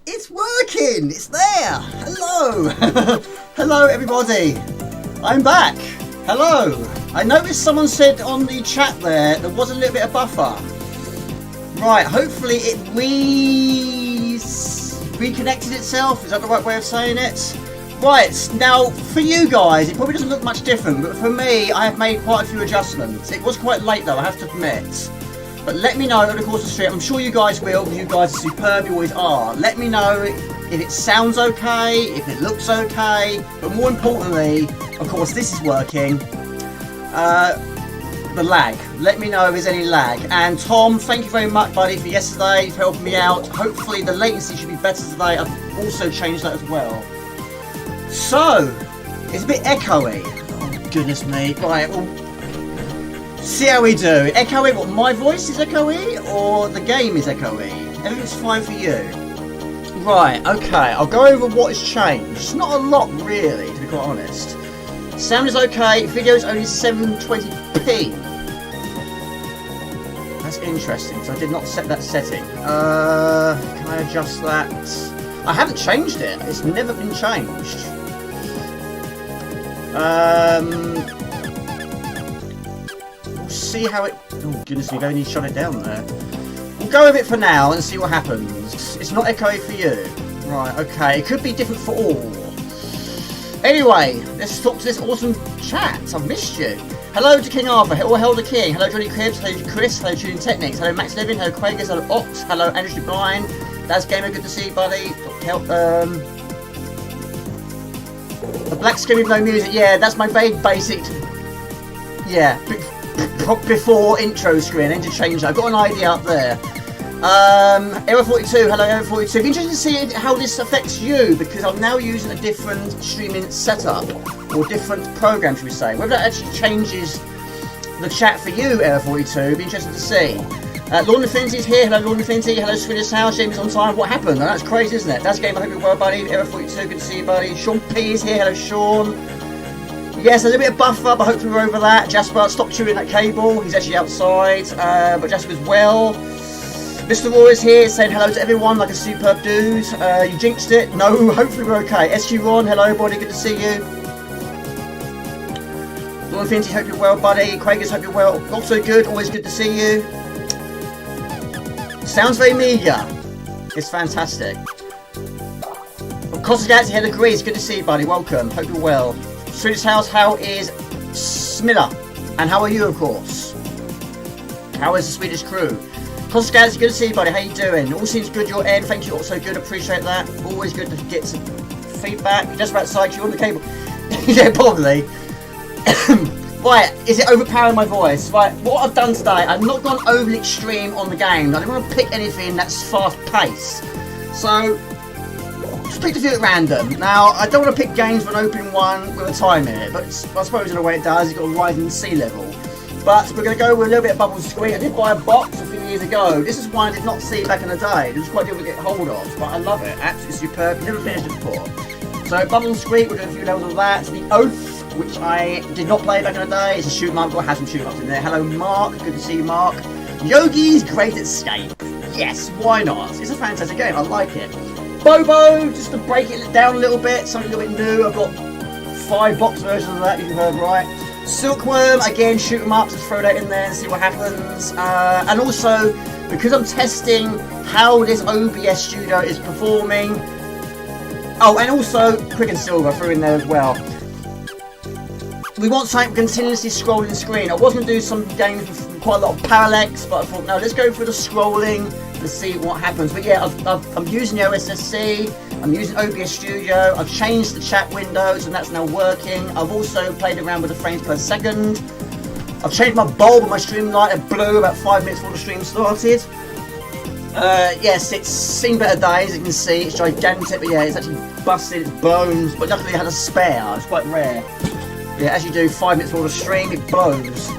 It's working! It's there! Hello! Hello everybody! I'm back! Hello! I noticed someone said on the chat there was a little bit of buffer. Right, hopefully it reconnected itself. Is that the right way of saying it? Right, now for you guys, it probably doesn't look much different, but for me, I have made quite a few adjustments. It was quite late though, I have to admit. But let me know over the course of the stream. I'm sure you guys will, because you guys are superb, you always are. Let me know if it sounds okay, if it looks okay, but more importantly, of course this is working, the lag. Let me know if there's any lag. And Tom, thank you very much buddy for yesterday, for helping me out. Hopefully the latency should be better today. I've also changed that as well. So, it's a bit echoey. Oh goodness me. Right, well, see how we do. Echoey, what, my voice is echoey or the game is echoey? Everything's fine for you. Right, okay, I'll go over what has changed. It's not a lot really, to be quite honest. Sound is okay, video is only 720p. That's interesting, because I did not set that setting. Can I adjust that? I haven't changed it, it's never been changed. See how it... Oh goodness, we've only shut it down there. We'll go with it for now and see what happens. It's not echoey for you. Right, okay. It could be different for all. Anyway, let's talk to this awesome chat. I've missed you. Hello to King Arthur. All hail the King. Hello Johnny Cribs. Hello Chris. Hello Tuning Technics. Hello Max Living. Hello Quik. Hello Ox. Hello Andrew Blind. That's Gamer. Good to see you, buddy. The black screen with no music. Yeah, that's my very basic... Yeah. Before intro screen, I need to change that. I've got an idea up there. Error 42, hello Error 42. Be interested to see how this affects you, because I'm now using a different streaming setup, or different program, should we say. Whether that actually changes the chat for you, Error 42, be interested to see. Lord Infinity's here, hello Lord Infinity, hello Swedish House, James on time. What happened? Oh, that's crazy, isn't it? That's game, I hope you're well, buddy. Error 42, good to see you, buddy. Sean P is here, hello Sean. Yes, a little bit of buffer, but hopefully we're over that. Jasper, stop chewing that cable. He's actually outside, but Jasper's well. Mr. Roy is here, saying hello to everyone like a superb dude. You jinxed it. No, hopefully we're okay. SQ Ron, hello, buddy. Good to see you. Lord Infinity, hope you're well, buddy. Quakers, hope you're well. Also good. Always good to see you. Sounds very meager. It's fantastic. Cosmic Galaxy, hello, Greece. Good to see you, buddy. Welcome. Hope you're well. Swedish House, how is Smilla? And how are you, of course? How is the Swedish crew? Cosmic Galaxy, good to see you, buddy. How you doing? All seems good your end. Thank you, also good. Appreciate that. Always good to get some feedback. You're just about to side you on the cable. Yeah, probably. Right, is it overpowering my voice? Right, what I've done today, I've not gone overly extreme on the game. I didn't want to pick anything that's fast-paced. So... just picked a few at random. Now, I don't want to pick games with an opening one with a time in it, but I suppose in a way it does. It's got a rising sea level. But we're going to go with a little bit of Bubble Squeak. I did buy a box a few years ago. This is one I did not see back in the day. It was quite difficult to get hold of, but I love it. Absolutely superb. Never finished it before. So, Bubble Squeak, we'll do a few levels of that. The Oath, which I did not play back in the day. It's a shoot 'em up. Got to have some shoot 'em ups in there. Hello, Mark. Good to see you, Mark. Yogi's Great Escape. Yes, why not? It's a fantastic game. I like it. BoBo, just to break it down a little bit, something a little bit new. I've got 5 box versions of that, if you heard right. Silkworm, again, shoot 'em up, just throw that in there and see what happens. And also, because I'm testing how this OBS Studio is performing. Oh, and also, Quik and Silva threw in there as well. We want something continuously scrolling the screen. I was going to do some games with quite a lot of parallax, but I thought, no, let's go for the scrolling to see what happens. But yeah, I'm using the OSSC, I'm using OBS Studio, I've changed the chat windows and that's now working. I've also played around with the frames per second. I've changed my bulb on my stream light, it blew about 5 minutes before the stream started. Yes, it's seen better days, you can see, it's gigantic, but yeah, it's actually busted its bones, but luckily I had a spare, it's quite rare. Yeah, as you do 5 minutes before the stream, it blows.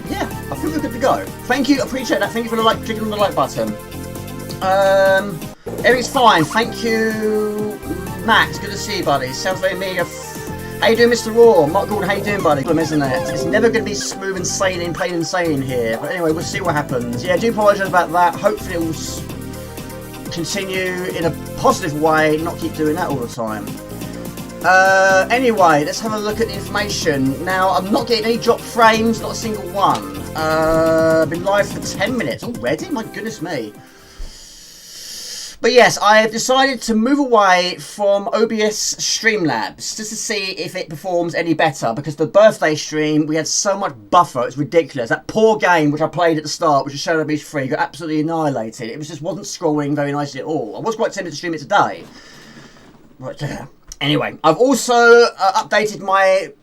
Yeah, I think we're good to go. Thank you, appreciate that. Thank you for the like, clicking on the like button. Everything's fine. Thank you, Max. Good to see you, buddy. Sounds very mega. How you doing, Mr. Raw? Mark Gordon, how you doing, buddy? Isn't it? It's never going to be smooth and sailing, plain and sailing here. But anyway, we'll see what happens. Yeah, I do apologise about that. Hopefully it will continue in a positive way, not keep doing that all the time. Anyway, let's have a look at the information. Now, I'm not getting any drop frames, not a single one. I've been live for 10 minutes already, my goodness me. But yes, I have decided to move away from OBS Streamlabs just to see if it performs any better, because the birthday stream, we had so much buffer, it's ridiculous. That poor game which I played at the start, which was Shadow Beast 3, got absolutely annihilated. It just wasn't scrolling very nicely at all. I was quite tempted to stream it today. But anyway, I've also updated my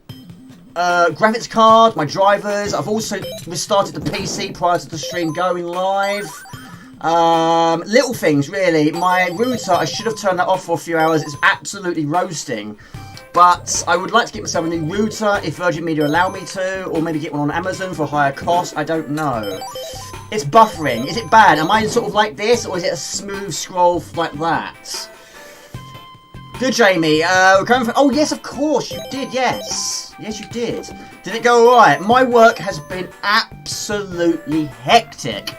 graphics card, my drivers. I've also restarted the PC prior to the stream going live. Little things really. My router, I should have turned that off for a few hours. It's absolutely roasting. But I would like to get myself a new router if Virgin Media allow me to, or maybe get one on Amazon for a higher cost. I don't know. It's buffering. Is it bad? Am I sort of like this, or is it a smooth scroll like that? Good, Jamie. We're going for... Oh, yes, of course, you did, yes. Yes, you did. Did it go alright? My work has been absolutely hectic,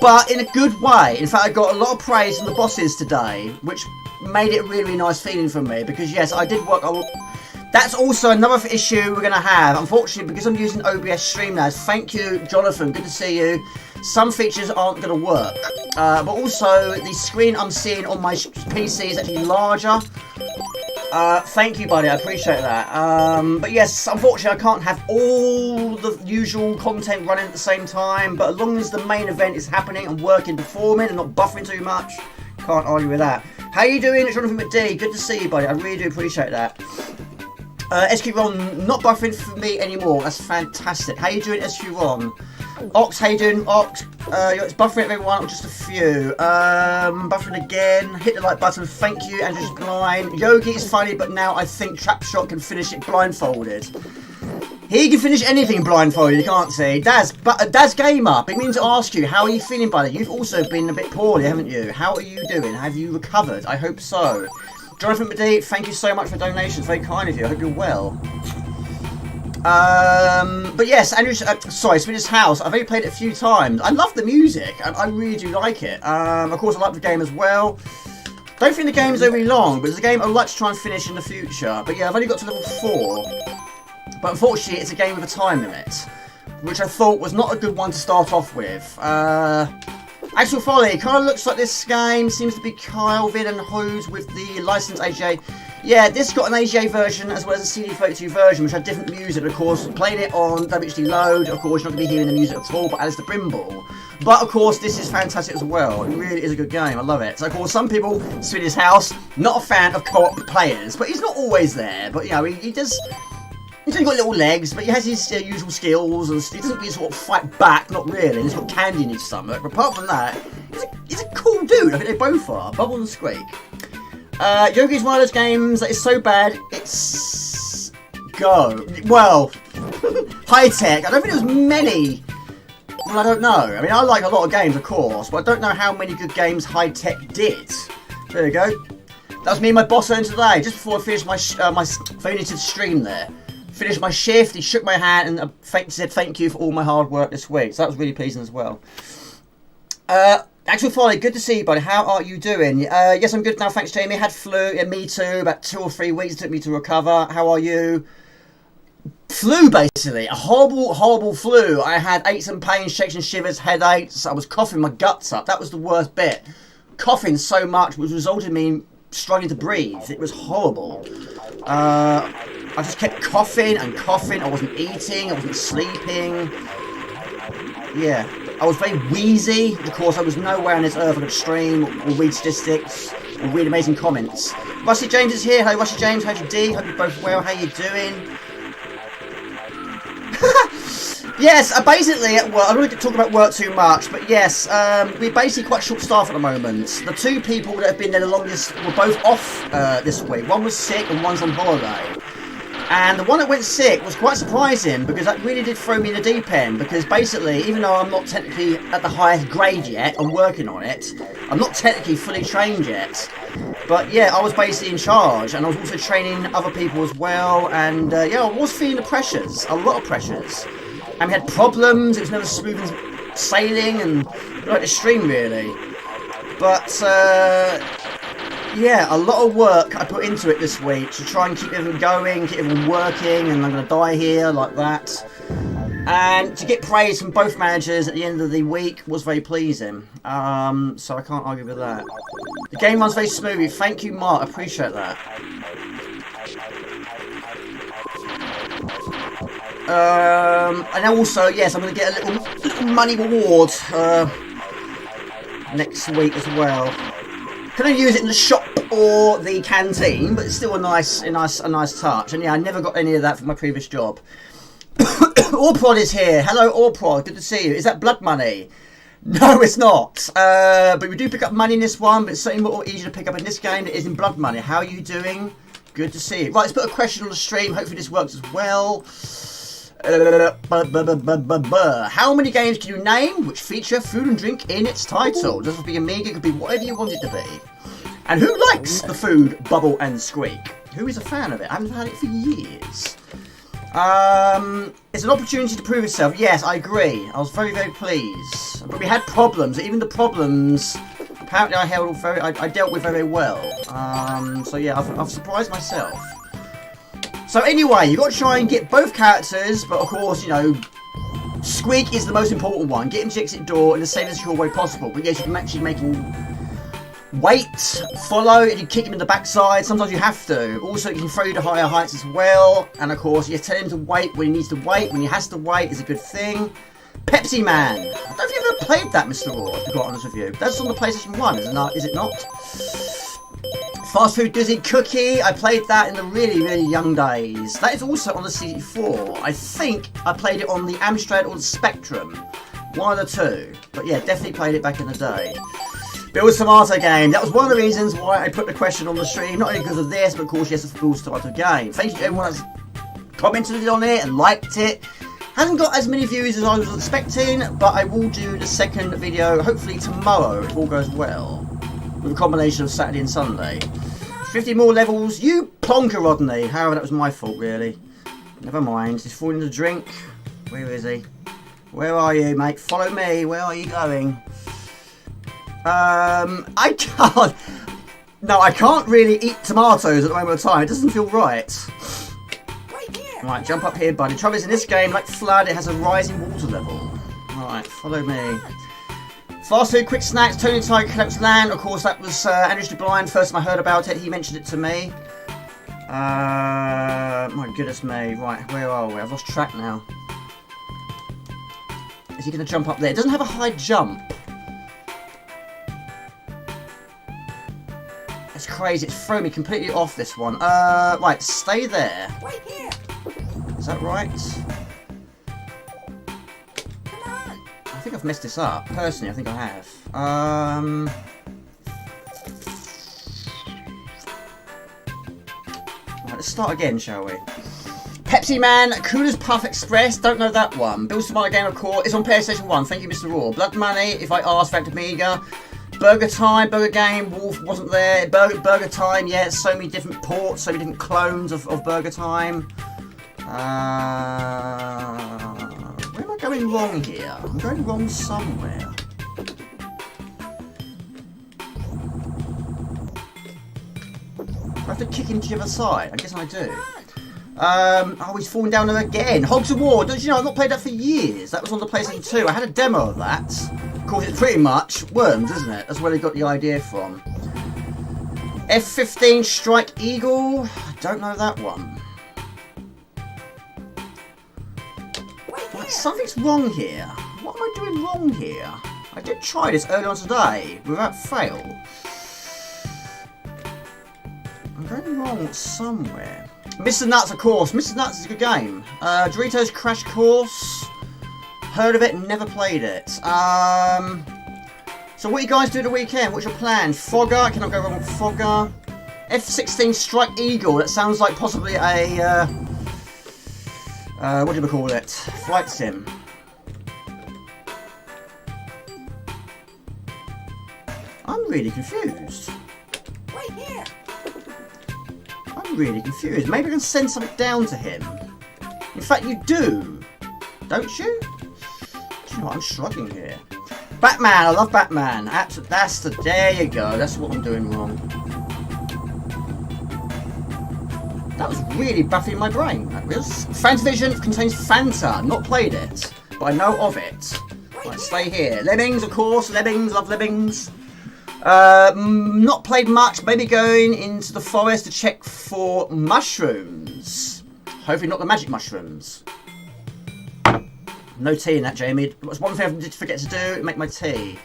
but in a good way. In fact, I got a lot of praise from the bosses today, which made it a really nice feeling for me, because, yes, I did work... That's also another issue we're going to have. Unfortunately, because I'm using OBS Streamlabs, thank you, Jonathan, good to see you. Some features aren't going to work. But also, the screen I'm seeing on my PC is actually larger. Thank you, buddy, I appreciate that. But yes, unfortunately, I can't have all the usual content running at the same time. But as long as the main event is happening and working, performing, and not buffering too much, can't argue with that. How you doing, Jonathan McD? Good to see you, buddy. I really do appreciate that. SQ Ron, not buffering for me anymore. That's fantastic. How you doing, SQ Ron? Ox, how you doing, Ox? It's buffering everyone, or just a few. Buffering again. Hit the like button. Thank you. Andrew's blind. Yogi is funny, but now I think Trapshot can finish it blindfolded. He can finish anything blindfolded, you can't see. Daz Gamer, been meaning to ask you, how are you feeling, buddy? You've also been a bit poorly, haven't you? How are you doing? Have you recovered? I hope so. Jonathan Medee, thank you so much for donations. Very kind of you. I hope you're well. But yes, Andrew, sorry, Swedish House. I've only played it a few times. I love the music. I really do like it. Of course, I like the game as well. Don't think the game is overly long, but it's a game I'd like to try and finish in the future. But yeah, I've only got to level 4. But unfortunately, it's a game with a time limit, which I thought was not a good one to start off with. Actual Folly, kind of looks like this game seems to be Calvin and Hose with the licensed AGA. Yeah, this got an AGA version as well as a CD32 version, which had different music. Of course, playing it on WHD Load, of course, you're not going to be hearing the music at all, but Alistair Brimble. But of course, this is fantastic as well. It really is a good game. I love it. So, of course, some people, Swedish House, not a fan of co-op players, but he's not always there. But, you know, he does... He's only got little legs, but he has his usual skills, and he doesn't really sort of fight back, not really. He's got candy in his stomach, but apart from that, he's a cool dude. I think they both are, Bubble and Squeak. Yogi's one of those games that is so bad, it's... Go. Well, high-tech. I don't think there's many... Well, I don't know. I mean, I like a lot of games, of course, but I don't know how many good games high-tech did. There you go. That was me and my boss earned today, just before I finished my phone into the stream there. Finished my shift, he shook my hand and said thank you for all my hard work this week. So that was really pleasing as well. Actual Folly, good to see you, buddy. How are you doing? Yes, I'm good now, thanks, Jamie. Had flu, yeah, me too, about 2 or 3 weeks it took me to recover. How are you? Flu, basically. A horrible, horrible flu. I had aches and pains, shakes and shivers, headaches. I was coughing my guts up. That was the worst bit. Coughing so much, which resulted in me struggling to breathe. It was horrible. I just kept coughing and coughing. I wasn't eating. I wasn't sleeping. Yeah. I was very wheezy. Of course, I was nowhere on this earth I could stream or read statistics or read amazing comments. Rusty James is here. Hello, Rusty James. How's your D? Hope you're both well. How you doing? Yes, basically, well, I don't want to talk about work too much, but yes, we're basically quite short-staffed at the moment. The 2 people that have been there the longest were both off this week. One was sick and one's on holiday. And the one that went sick was quite surprising, because that really did throw me in the deep end, because basically, even though I'm not technically at the highest grade yet, I'm working on it, I'm not technically fully trained yet. But yeah, I was basically in charge, and I was also training other people as well, and yeah, I was feeling the pressures, a lot of pressures. And we had problems, it was never smooth sailing, and like the stream really. But yeah, a lot of work I put into it this week to try and keep everyone going, keep everyone working, and I'm going to die here like that. And to get praise from both managers at the end of the week was very pleasing. So I can't argue with that. The game runs very smoothly. Thank you, Mark. I appreciate that. And also, yes, I'm going to get a little money reward next week as well. Can I use it in the shop or the canteen? But it's still a nice touch. And yeah, I never got any of that from my previous job. Orprod is here. Hello, Orprod. Good to see you. Is that blood money? No, it's not. But we do pick up money in this one, but it's certainly more easier to pick up in this game than it is in blood money. How are you doing? Good to see you. Right, let's put a question on the stream. Hopefully this works as well. How many games can you name which feature food and drink in its title? It doesn't have to be Amiga, it could be whatever you want it to be. And who likes the food BoBo and Squeak? Who is a fan of it? I haven't had it for years. It's an opportunity to prove itself. Yes, I agree. I was very, very pleased. But we had problems. Even the problems, apparently I dealt with very well. So yeah, I've surprised myself. So anyway, you've got to try and get both characters, but of course, you know, Squeak is the most important one. Get him to the exit door in the safest way possible. But yes, you can actually make him wait, follow, and you kick him in the backside. Sometimes you have to. Also, you can throw you to higher heights as well. And of course, you tell him to wait when he needs to wait. When he has to wait is a good thing. Pepsi Man. I don't think you've ever played that, Mr. Raw, to be honest with you. That's on the PlayStation 1, is it not? Fast Food Dizzy Cookie. I played that in the really, really young days. That is also on the CD4. I think I played it on the Amstrad or the Spectrum. One of the two. But yeah, definitely played it back in the day. Build Tomato game. That was one of the reasons why I put the question on the stream. Not only because of this, but of course, yes, the Build Tomato game. Thank you to everyone that's commented on it and liked it. Hasn't got as many views as I was expecting, but I will do the second video hopefully tomorrow if all goes well. With a combination of Saturday and Sunday. 50 more levels. You plonker, Rodney. However, that was my fault, really. Never mind. He's falling in the drink. Where is he? Where are you, mate? Follow me. Where are you going? I can't. No, I can't really eat tomatoes at the moment of time. It doesn't feel right. Right, jump up here, buddy. Trouble is, in this game, like Flood, it has a rising water level. Right, follow me. Fast Food, Quick Snacks, Tony Tiger Collects Land. Of course, that was Andrew DeBlind. First time I heard about it, he mentioned it to me. My goodness me. Right, where are we? I've lost track now. Is he going to jump up there? It doesn't have a high jump. It's crazy. It's thrown me completely off this one. Right, stay there. Wait here. Is that right? I think I've messed this up. Personally, I think I have. Right, let's start again, shall we? Pepsi Man, Cooler's Puff Express. Don't know that one. Bill Smart Game of Course. It's on PlayStation 1. Thank you, Mr. Raw. Blood Money, if I asked, Factor Amiga. Burger Time, Burger Game, Wolf wasn't there. Burger Time, yeah, so many different ports, so many different clones of Burger Time. Where am I going wrong here? I'm going wrong somewhere. I have to kick into the other side. I guess I do. Oh, he's falling down there again. Hogs of War. Don't you know, I've not played that for years. That was on the PlayStation 2. I had a demo of that. Of course, it's pretty much Worms, isn't it? That's where they got the idea from. F-15 Strike Eagle. I don't know that one. Right, something's wrong here. What am I doing wrong here? I did try this earlier on today without fail. I'm going wrong somewhere. Mr. Nuts, of course. Mr. Nuts is a good game. Doritos Crash Course. Heard of it, never played it. So what you guys do the weekend? What's your plan? Fogger, I cannot go wrong with Fogger. F-16 Strike Eagle, that sounds like possibly a, what do we call it? Flight sim. I'm really confused. Wait here. I'm really confused. Maybe I can send something down to him. In fact, you do. Don't you? Do you know what? I'm struggling here. Batman, I love Batman. There you go. That's what I'm doing wrong. That was really baffling my brain. That was. Fantavision contains Fanta. Not played it, but I know of it. Right, stay here. Lemmings, of course. Lemmings, love Lemmings. Not played much. Maybe going into the forest to check for mushrooms. Hopefully not the magic mushrooms. No tea in that, Jamie. That's one thing I did forget to do, make my tea.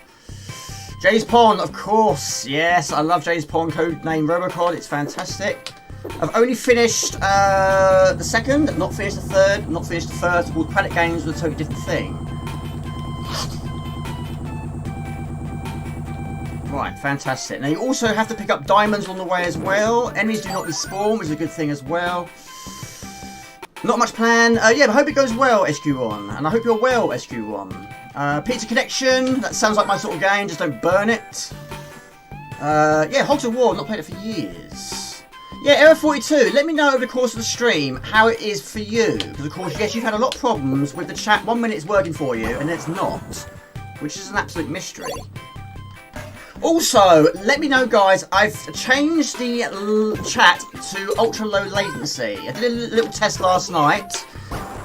Jay's Pawn, of course. Yes, I love Jay's Pawn, codename Robocod. It's fantastic. I've only finished the second, not finished the third, not finished the first. All the Planet games were a totally different thing. Right, fantastic. Now you also have to pick up diamonds on the way as well. Enemies do not respawn, which is a good thing as well. Not much plan. Yeah, but I hope it goes well, SQ1. And I hope you're well, SQ1. Pizza Connection. That sounds like my sort of game. Just don't burn it. Yeah, Hogs of War. I've not played it for years. Yeah, Error 42. Let me know over the course of the stream how it is for you. Because, of course, yes, you've had a lot of problems with the chat. 1 minute it's working for you, and then it's not. Which is an absolute mystery. Also, let me know, guys, I've changed the chat to ultra low latency. I did a little test last night,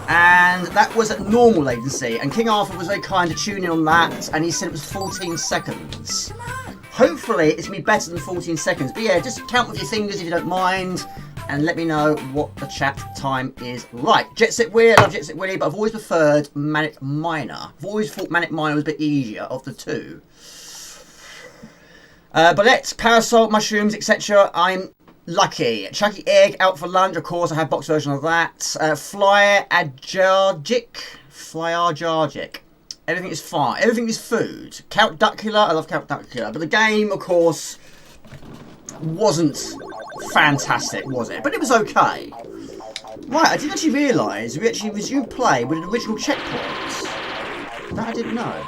and that was at normal latency. And King Arthur was very kind to tune in on that, and he said it was 14 seconds. Hopefully, it's going to be better than 14 seconds. But yeah, just count with your fingers if you don't mind, and let me know what the chat time is like. Jet Set Willy, I love Jet Set Willy, but I've always preferred Manic Miner. I've always thought Manic Miner was a bit easier of the two. Bullets, parasol, mushrooms, etc. I'm lucky. Chucky Egg out for lunch, of course. I have box version of that. Fly Ajargic. Everything is fine. Everything is food. Count Duckula. I love Count Duckula. But the game, of course, wasn't fantastic, was it? But it was okay. Right, I didn't actually realise we actually resumed play with an original checkpoint. That I didn't know.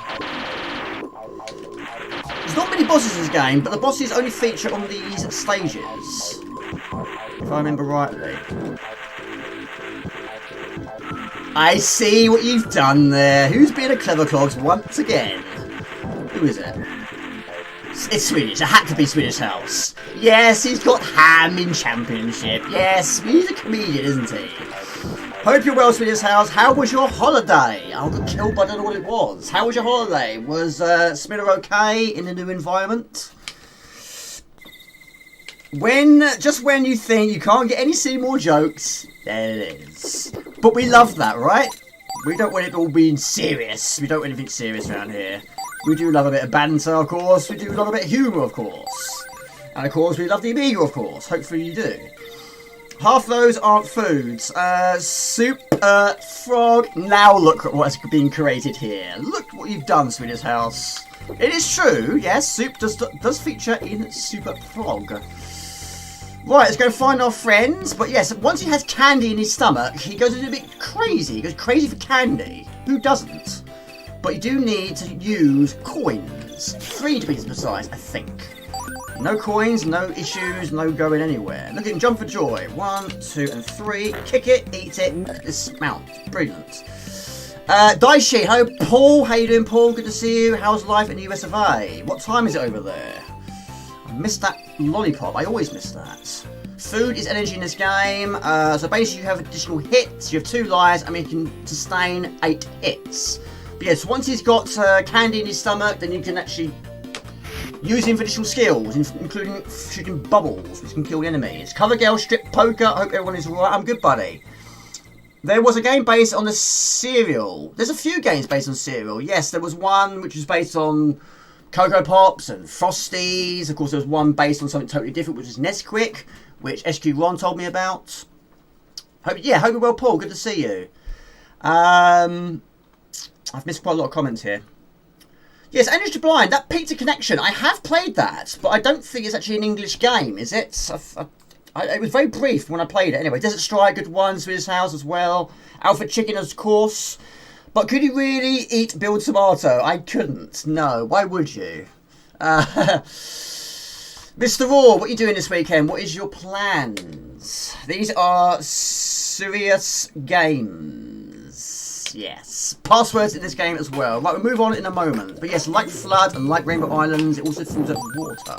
There's not many bosses in this game, but the bosses only feature on these stages, if I remember rightly. I see what you've done there. Who's being a clever clogs once again? Who is it? It's Swedish. It had to be Swedish House. Yes, he's got ham in Championship. Yes, he's a comedian, isn't he? Hope you're well, Swedish House. How was your holiday? I got killed, but I don't know what it was. How was your holiday? Was Smiller okay in the new environment? Just when you think you can't get any Seymour jokes, there it is. But we love that, right? We don't want it all being serious. We don't want anything serious around here. We do love a bit of banter, of course. We do love a bit of humour, of course. And, of course, we love the Amiga, of course. Hopefully you do. Half those aren't foods. Soup, frog. Now look at what's being created here. Look what you've done, Swedish House. It is true, yes, soup does feature in Super Frog. Right, let's go find our friends. But yes, once he has candy in his stomach, he goes a little bit crazy. He goes crazy for candy. Who doesn't? But you do need to use coins. 3 to be precise, I think. No coins, no issues, no going anywhere. Look at him jump for joy. 1, 2, and 3. Kick it, eat it, dismount. Brilliant. Daishi, hello Paul. How you doing, Paul? Good to see you. How's life in the US of A? What time is it over there? I missed that lollipop. I always miss that. Food is energy in this game. So basically you have additional hits. You have 2 lives. I mean, you can sustain 8 hits. But yes, once he's got candy in his stomach, then you can actually use him for additional skills, including shooting bubbles, which can kill the enemies. Cover girl, strip poker. I hope everyone is alright. I'm good, buddy. There was a game based on the cereal. There's a few games based on cereal. Yes, there was one which was based on Cocoa Pops and Frosties. Of course, there was one based on something totally different, which is Quik, which SQ Ron told me about. Hope you're well, Paul. Good to see you. I've missed quite a lot of comments here. Yes, Energy Blind, that Pizza Connection, I have played that, but I don't think it's actually an English game, is it? It was very brief when I played it. Anyway, Desert Strike, good one, Swedish House as well. Alpha Chicken, of course. But could you really eat Build Tomato? I couldn't, no. Why would you? Mr. Raw, what are you doing this weekend? What is your plans? These are serious games. Yes. Passwords in this game as well. Right, we'll move on in a moment. But yes, like Flood and like Rainbow Islands, it also fills up with water.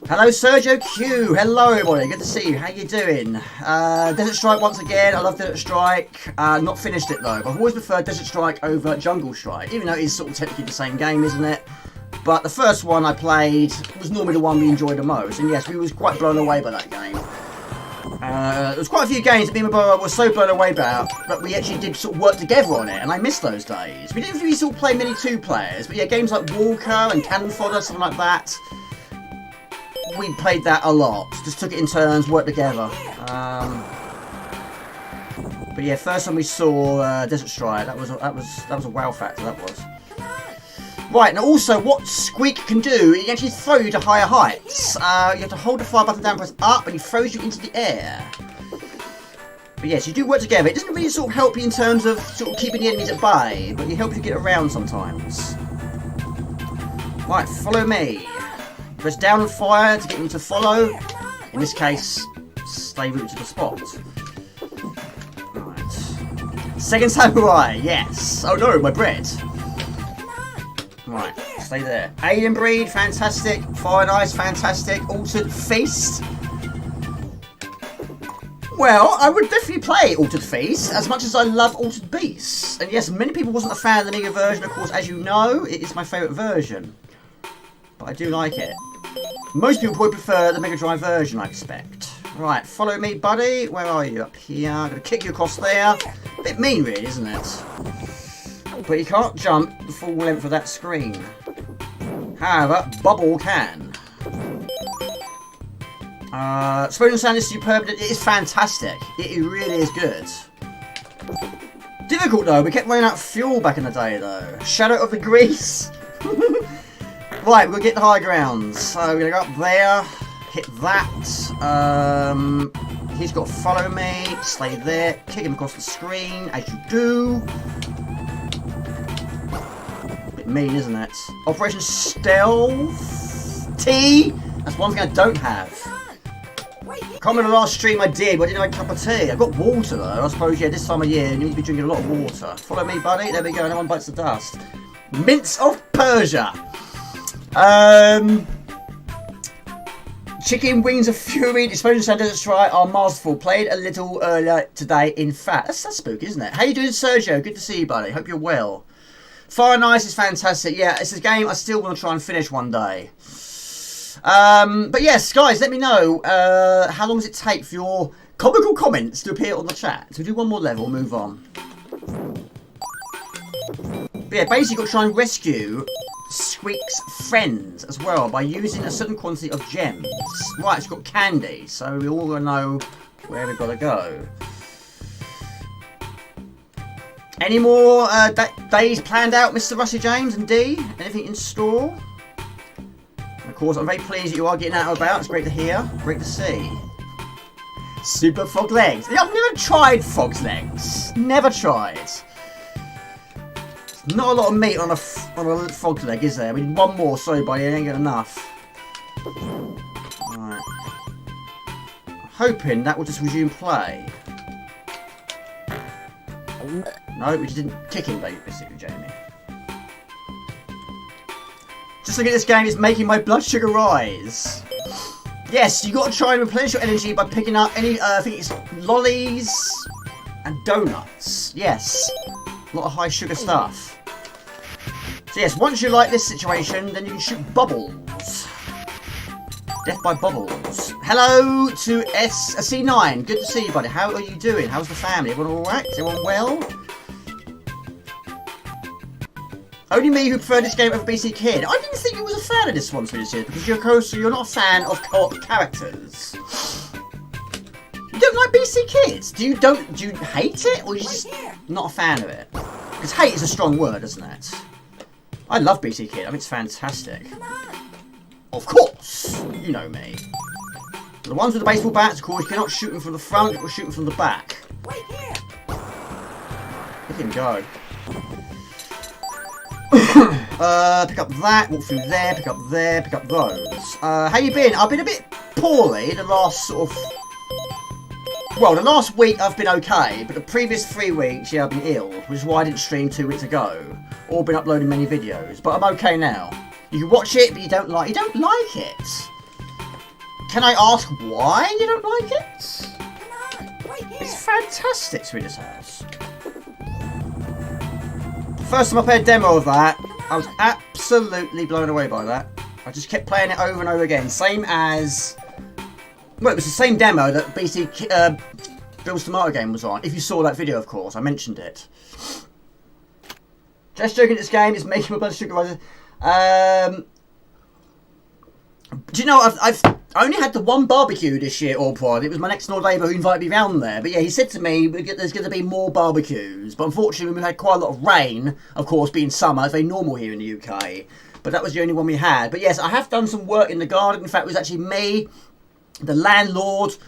Hello, Sergio Q. Hello, everybody. Good to see you. How you doing? Desert Strike once again. I love Desert Strike. Not finished it, though. But I've always preferred Desert Strike over Jungle Strike, even though it is sort of technically the same game, isn't it? But the first one I played was normally the one we enjoyed the most. And yes, we was quite blown away by that game. There was quite a few games that me and my brother were so blown away about that we actually did sort of work together on it, and I miss those days. We didn't really sort of play many two players, but yeah, games like Walker and Cannon Fodder, something like that. We played that a lot. Just took it in turns, worked together. But yeah, first time we saw Desert Strike, that was a wow factor. That was. Right, now also what Squeak can do, it can actually throw you to higher heights. You have to hold the fire button down, press up, and he throws you into the air. But yes, you do work together. It doesn't really sort of help you in terms of sort of keeping the enemies at bay, but it helps you get around sometimes. Right, follow me. Press down and fire to get them to follow. In this case, stay rooted to the spot. Right. Second Samurai, yes. Oh no, my bread. Right, stay there. Alien Breed, fantastic. Fire and Ice, fantastic. Altered Feast. Well, I would definitely play Altered Feast as much as I love Altered Beast. And yes, many people wasn't a fan of the Amiga version. Of course, as you know, it is my favourite version. But I do like it. Most people would prefer the Mega Drive version, I expect. Right, follow me, buddy. Where are you? Up here. I'm going to kick you across there. A bit mean, really, isn't it? But you can't jump the full length of that screen. However, BoBo can. Explosion sound is superb. It is fantastic. It really is good. Difficult though. We kept running out of fuel back in the day though. Shadow of the Grease. Right, we're going to get the high grounds. So we're going to go up there. Hit that. He's got to follow me. Stay there. Kick him across the screen as you do. Mean, isn't it? Operation Stealth Tea. That's one thing I don't have. Can't remember the last stream I did, but I didn't have a cup of tea. I've got water though. I suppose yeah, this time of year you need to be drinking a lot of water. Follow me, buddy. There we go. No one bites the dust. Mints of Persia. Chicken Wings of Fury, Explosion Sound Desert Strike are masterful. Played a little earlier today, in fact. That's spooky, isn't it? How you doing, Sergio? Good to see you, buddy. Hope you're well. Fire and Ice is fantastic. Yeah, it's a game I still want to try and finish one day. But yes, guys, let me know how long does it take for your comical comments to appear on the chat. So we'll do one more level, move on. But yeah, basically you've got to try and rescue Squeak's friends as well by using a certain quantity of gems. Right, it's got candy, so we all gotta know where we've got to go. Any more days planned out, Mr. Rusty James and D? Anything in store? And of course, I'm very pleased that you are getting out and about. It's great to hear. Great to see. Super Frog Legs. I've never tried Frog's Legs. Never tried. Not a lot of meat on a frog leg, is there? We need one more. Sorry, buddy. I ain't got enough. Right. I'm hoping that will just resume play. No, we just didn't kick him, basically, Jamie. Just look at this game, it's making my blood sugar rise. Yes, you got to try and replenish your energy by picking up any, I think it's lollies and donuts. Yes, a lot of high sugar stuff. So yes, once you like this situation, then you can shoot bubbles. Death by bubbles. Hello to C9. Good to see you, buddy. How are you doing? How's the family? Everyone alright? Everyone well? Only me who preferred this game over BC Kid. I didn't think you was a fan of this one, Swedish Kid, because you're not a fan of co-op characters. You don't like BC Kids? Do you hate it, or are you just not a fan of it? Because hate is a strong word, isn't it? I love BC Kid. I think it's fantastic. Of course, you know me. The ones with the baseball bats, of course, you cannot shoot them from the front, you can shoot them from the back. Look at him go. Pick up that, walk through there, pick up there, pick up those. How you been? I've been a bit poorly the last sort of Well, the last week I've been okay, but the previous 3 weeks, yeah, I've been ill, which is why I didn't stream 2 weeks ago, or been uploading many videos. But I'm okay now. You can watch it, but you don't like it. Can I ask why you don't like it? Come on, right here. It's fantastic, Swedish House. First time I played a demo of that, I was absolutely blown away by that. I just kept playing it over and over again. Same as... Well, it was the same demo that BC Bill's Tomato Game was on. If you saw that video, of course, I mentioned it. Just joking, this game is making my blood sugar rise. Do you know, I've only had the one barbecue this year, all prod. It was my next door neighbour who invited me round there. But yeah, he said to me, there's going to be more barbecues. But unfortunately, we've had quite a lot of rain, of course, being summer. It's very normal here in the UK. But that was the only one we had. But yes, I have done some work in the garden. In fact, it was actually me, the landlord's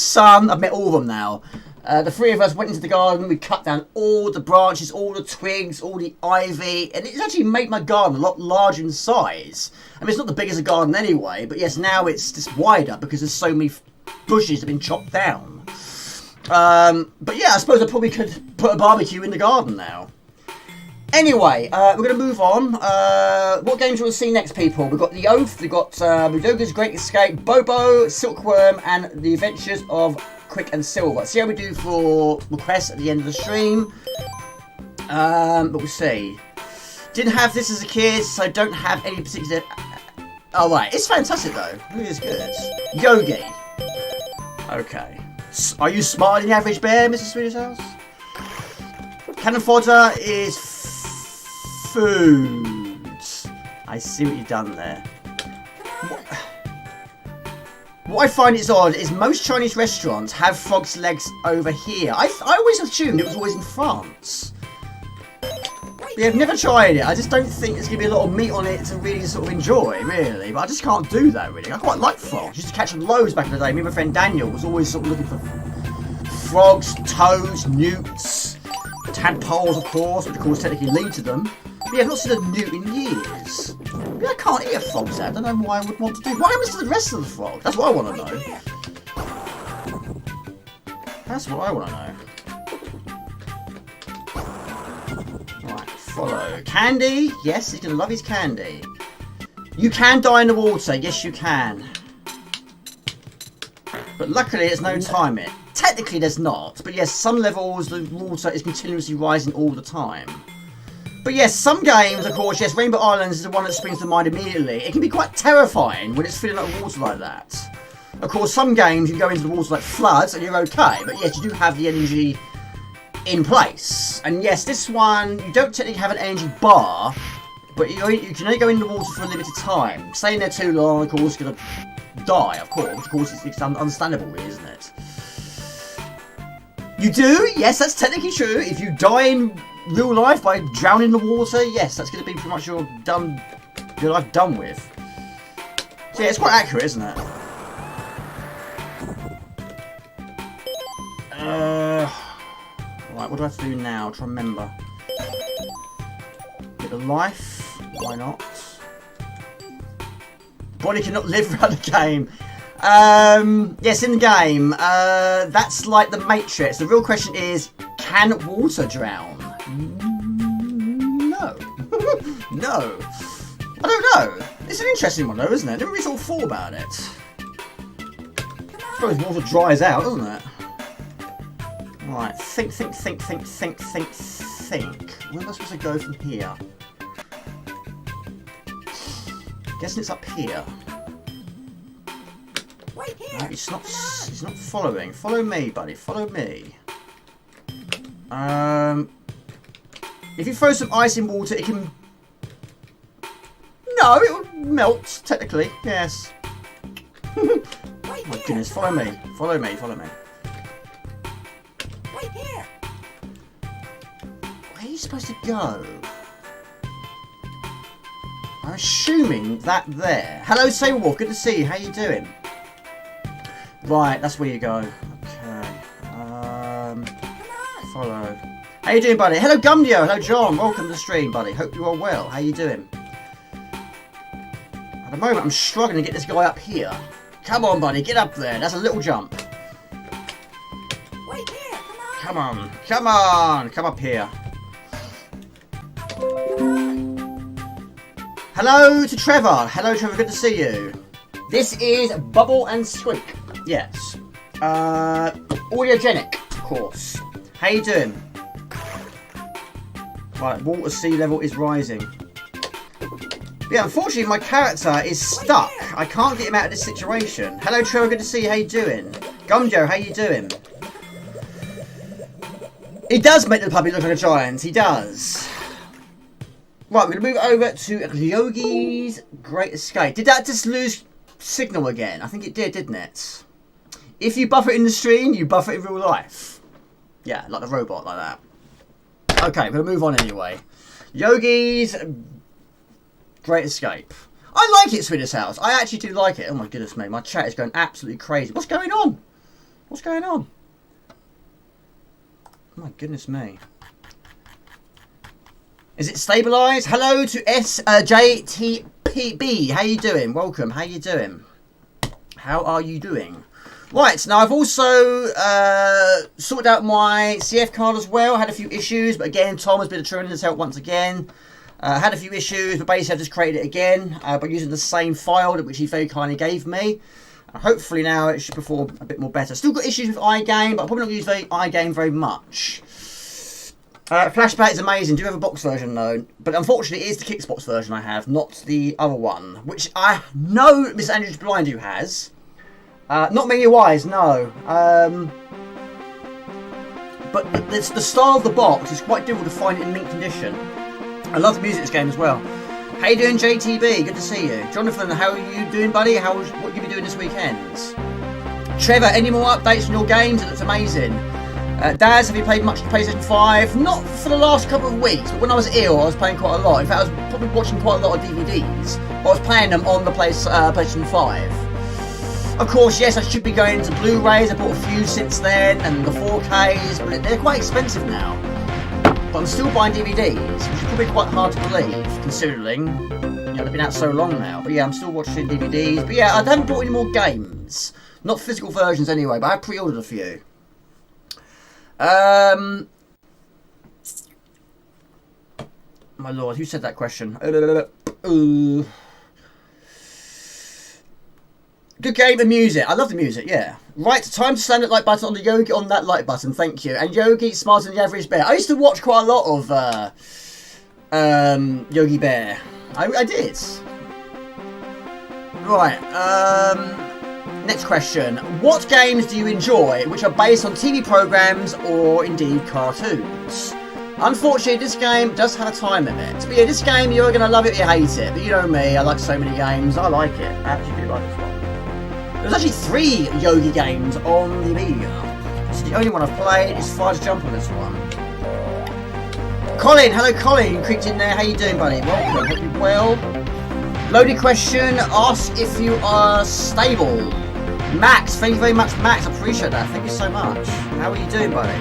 son. I've met all of them now. The 3 of us went into the garden. We cut down all the branches, all the twigs, all the ivy. And it's actually made my garden a lot larger in size. I mean, it's not the biggest garden anyway. But yes, now it's just wider because there's so many bushes that have been chopped down. But yeah, I suppose I probably could put a barbecue in the garden now. Anyway, we're going to move on. What games do we want to see next, people? We've got The Oath, we've got Yogi's Great Escape, BoBo, Silkworm, and The Adventures of Quik and Silva. See how we do for requests at the end of the stream. But we'll see. Didn't have this as a kid, so don't have any particular... Oh, right. It's fantastic, though. It really is good. Yogi. Okay. Are you smarter than the average bear, Mr. Swedish House? Cannon fodder is food. I see what you've done there. What I find is odd is most Chinese restaurants have frog's legs over here. I always assumed it was always in France. Yeah, I've never tried it. I just don't think there's going to be a lot of meat on it to really sort of enjoy, really. But I just can't do that, really. I quite like frogs. I used to catch them loads back in the day. Me and my friend Daniel was always sort of looking for frogs, toads, newts, tadpoles, of course, which of course technically lead to them. But yeah, I've not seen a newt in years. Yeah, I can't eat a frog, so I don't know why I would want to do. What happens to the rest of the frog? That's what I want to know. That's what I want to know. Right, follow. Candy. Yes, he's going to love his candy. You can die in the water. Yes, you can. But luckily, there's no timing. Technically, there's not. But yes, some levels, the water is continuously rising all the time. But yes, some games, of course, yes, Rainbow Islands is the one that springs to mind immediately. It can be quite terrifying when it's filling up with water like that. Of course, some games you can go into the water like floods and you're okay. But yes, you do have the energy in place. And yes, this one, you don't technically have an energy bar, but you can only go in the water for a limited time. Staying there too long, of course, you're going to die, of course. Of course, it's understandable, really, isn't it? You do? Yes, that's technically true. If you die in real life by drowning in the water, yes, that's going to be pretty much your life done with. So yeah, it's quite accurate, isn't it? Right, what do I have to do now? Try and remember. Get a life. Why not? Body cannot live without the game. Yes, in the game. That's like the Matrix. The real question is, can water drown? No. No. I don't know. It's an interesting one though, isn't it? I never really sort of thought about it. I suppose water dries out, doesn't it? Right, think. Where am I supposed to go from here? Guessing it's up here. Right here. Right, it's not following. Follow me, buddy. Follow me. If you throw some ice in water, it can... No, it will melt, technically. Yes. Oh my goodness, follow me. Follow me. Right here. Where are you supposed to go? I'm assuming that there. Hello, Sailwolf. Good to see you. How you doing? Right, that's where you go. Okay. Follow. How you doing, buddy? Hello, Gumdio. Hello, John. Welcome to the stream, buddy. Hope you are well. How you doing? At the moment, I'm struggling to get this guy up here. Come on, buddy. Get up there. That's a little jump. Come on. Come on. Come up here. Hello to Trevor. Hello, Trevor. Good to see you. This is BoBo and Squeak. Yes. Audiogenic, of course. How you doing? Right, water sea level is rising. Yeah, unfortunately my character is stuck. I can't get him out of this situation. Hello Trevor, good to see you. How you doing? Gumjo, how you doing? He does make the puppy look like a giant. He does. Right, we're going to move over to Yogi's Great Escape. Did that just lose signal again? I think it did, didn't it? If you buffer it in the stream, you buffer it in real life. Yeah, like the robot, like that. Okay, we're going to move on anyway. Yogi's Great Escape. I like it, Swedish House. I actually do like it. Oh my goodness me, my chat is going absolutely crazy. What's going on? What's going on? Oh my goodness me. Is it stabilised? Hello to JTPB. How you doing? Welcome. How you doing? How are you doing? Right, now I've also sorted out my CF card as well. Had a few issues, but again, Tom has been a tremendous help once again. Had a few issues, but basically I've just created it again by using the same file which he very kindly gave me. Hopefully now it should perform a bit more better. Still got issues with iGame, but I'm probably not use iGame very much. Flashback is amazing. Do have a box version though, but unfortunately it is the Kickbox version I have, not the other one, which I know Mr. Andrews Blind who has. Not many wise, no. But the style of the box is quite difficult to find it in mint condition. I love the music of this game as well. How you doing, JTB? Good to see you. Jonathan, how are you doing, buddy? What have you been doing this weekend? Trevor, any more updates on your games? It looks amazing. Daz, have you played much PlayStation 5? Not for the last couple of weeks, but when I was ill, I was playing quite a lot. In fact, I was probably watching quite a lot of DVDs. I was playing them on the PlayStation 5. Of course, yes, I should be going to Blu-rays. I bought a few since then, and the 4Ks, but they're quite expensive now. But I'm still buying DVDs, which is probably quite hard to believe, considering they've been out so long now. But yeah, I'm still watching DVDs. But yeah, I haven't bought any more games. Not physical versions anyway, but I have pre-ordered a few. My lord, who said that question? Good game and music. I love the music, yeah. Right, time to slam that like button on the Yogi on that like button, thank you. And Yogi, smarter than the average bear. I used to watch quite a lot of Yogi Bear. I did. Right, next question. What games do you enjoy which are based on TV programs or indeed cartoons? Unfortunately, this game does have a time limit. But yeah, this game, you're going to love it or you hate it. But you know me, I like so many games. I like it. I actually do like this one. There's actually 3 Yogi games on the Amiga. This is the only one I've played. It's far to jump on this one. Colin, hello Colin, you creeped in there. How you doing, buddy? Welcome. Hope you're well. Loaded question. Ask if you are stable. Max, thank you very much, Max. I appreciate that. Thank you so much. How are you doing, buddy?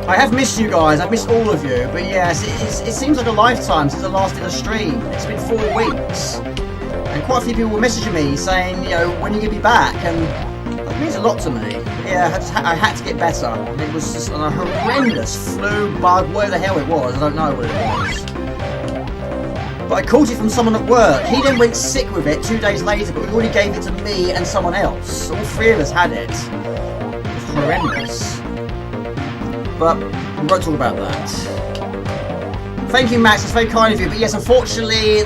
I have missed you guys. I've missed all of you. But yes, it seems like a lifetime since I last did a stream. It's been 4 weeks. And quite a few people were messaging me saying, when are you going to be back? And that means a lot to me. Yeah, I had to get better. It was just a horrendous flu, bug, whatever the hell it was. I don't know what it was. But I caught it from someone at work. He then went sick with it 2 days later, but we already gave it to me and someone else. All 3 of us had it. It was horrendous. But we won't talk about that. Thank you, Max. It's very kind of you. But yes, unfortunately,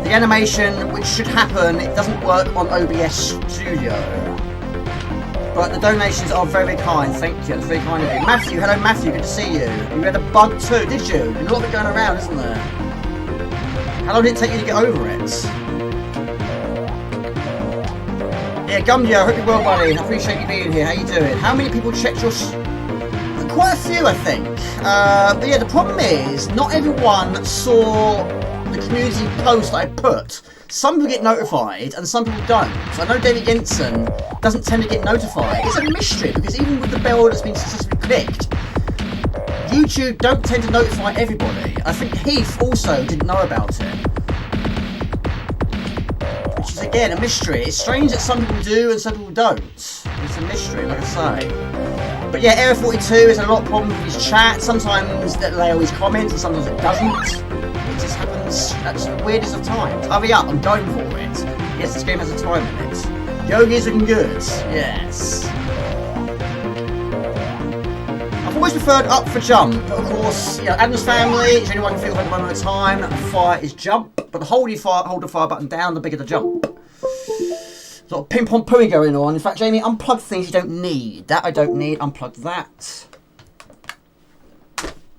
the animation, which should happen, it doesn't work on OBS Studio. But the donations are very kind. Thank you. That's very kind of you. Matthew, hello Matthew. Good to see you. You had a bug too, did you? There's a lot of it going around, isn't there? How long did it take you to get over it? Yeah, Gumdio, I hope you're well, buddy. I appreciate you being here. How you doing? How many people checked your... Quite a few, I think. But yeah, the problem is, not everyone saw the community post that I put. Some people get notified, and some people don't. So I know David Jensen doesn't tend to get notified. It's a mystery, because even with the bell that's been successfully clicked, YouTube don't tend to notify everybody. I think Heath also didn't know about it. Which is, again, a mystery. It's strange that some people do and some people don't. It's It's a mystery, like I say. But yeah, Area 42 is a lot of problems with his chat. Sometimes that they always comment, and sometimes it doesn't. It just happens at the weirdest of times. Hurry up, I'm going for it. Yes, this game has a time limit. Yogi's looking good. Yes. I've always preferred up for jump. Of course, you know, Adam's family, it's the only one I can think of at the moment of time. Fire is jump, but the hold the fire button down, the bigger the jump. Sort of ping pong pooing going on. In fact, Jamie, unplug things you don't need. That I don't need. Unplug that.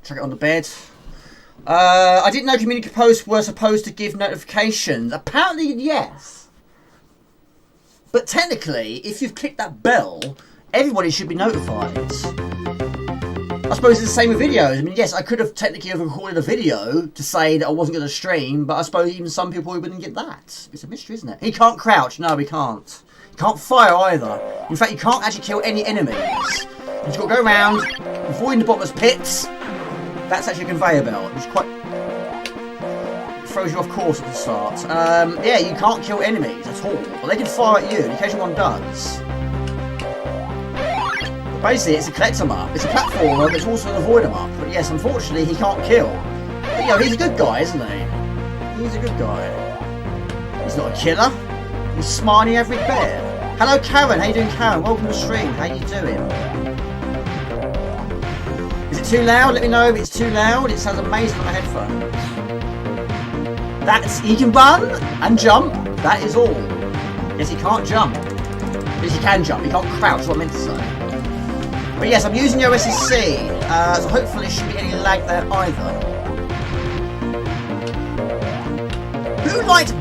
Chuck it on the bed. I didn't know community posts were supposed to give notifications. Apparently, yes. But technically, if you've clicked that bell, everybody should be notified. I suppose it's the same with videos. I mean, yes, I could have technically recorded a video to say that I wasn't going to stream, but I suppose even some people wouldn't get that. It's a mystery, isn't it? He can't crouch. No, he can't. He can't fire either. In fact, you can't actually kill any enemies. You've got to go around, avoiding the bottomless pits. That's actually a conveyor belt, which quite throws you off course at the start. Yeah, you can't kill enemies at all. Well, they can fire at you, the occasional one does. Basically, it's a collector map. It's a platformer, but it's also an avoider map. But yes, unfortunately, he can't kill. But you know, he's a good guy, isn't he? He's a good guy. He's not a killer. He's smarty average bear. Hello, Karen. How you doing, Karen? Welcome to the stream. How you doing? Is it too loud? Let me know if it's too loud. It sounds amazing on my headphones. He can run and jump. That is all. Yes, he can't jump. Yes, he can jump. He can't crouch. Is what I meant to say. But yes, I'm using your SSC, so hopefully there shouldn't be any lag there either. Who liked...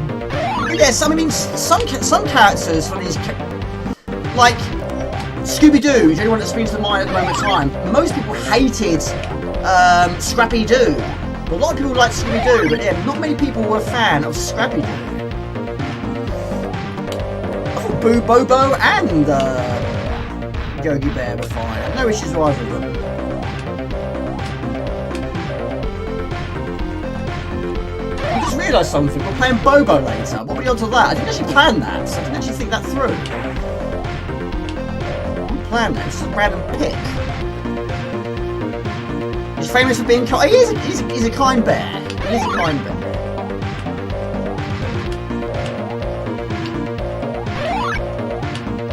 Yes, I mean, some characters from these... Like, Scooby-Doo is the only one that springs to mind at the moment of time. Most people hated Scrappy-Doo. A lot of people liked Scooby-Doo, but yeah, not many people were a fan of Scrappy-Doo. I thought BoBo and... Yogi Bear were fine. No issues with either of them. I just realised something. We're playing BoBo later. What were we on to that? I didn't actually plan that. I didn't actually think that through. I didn't plan that. It's just a random pick. He's famous for being kind. He's a kind bear. He is a kind bear.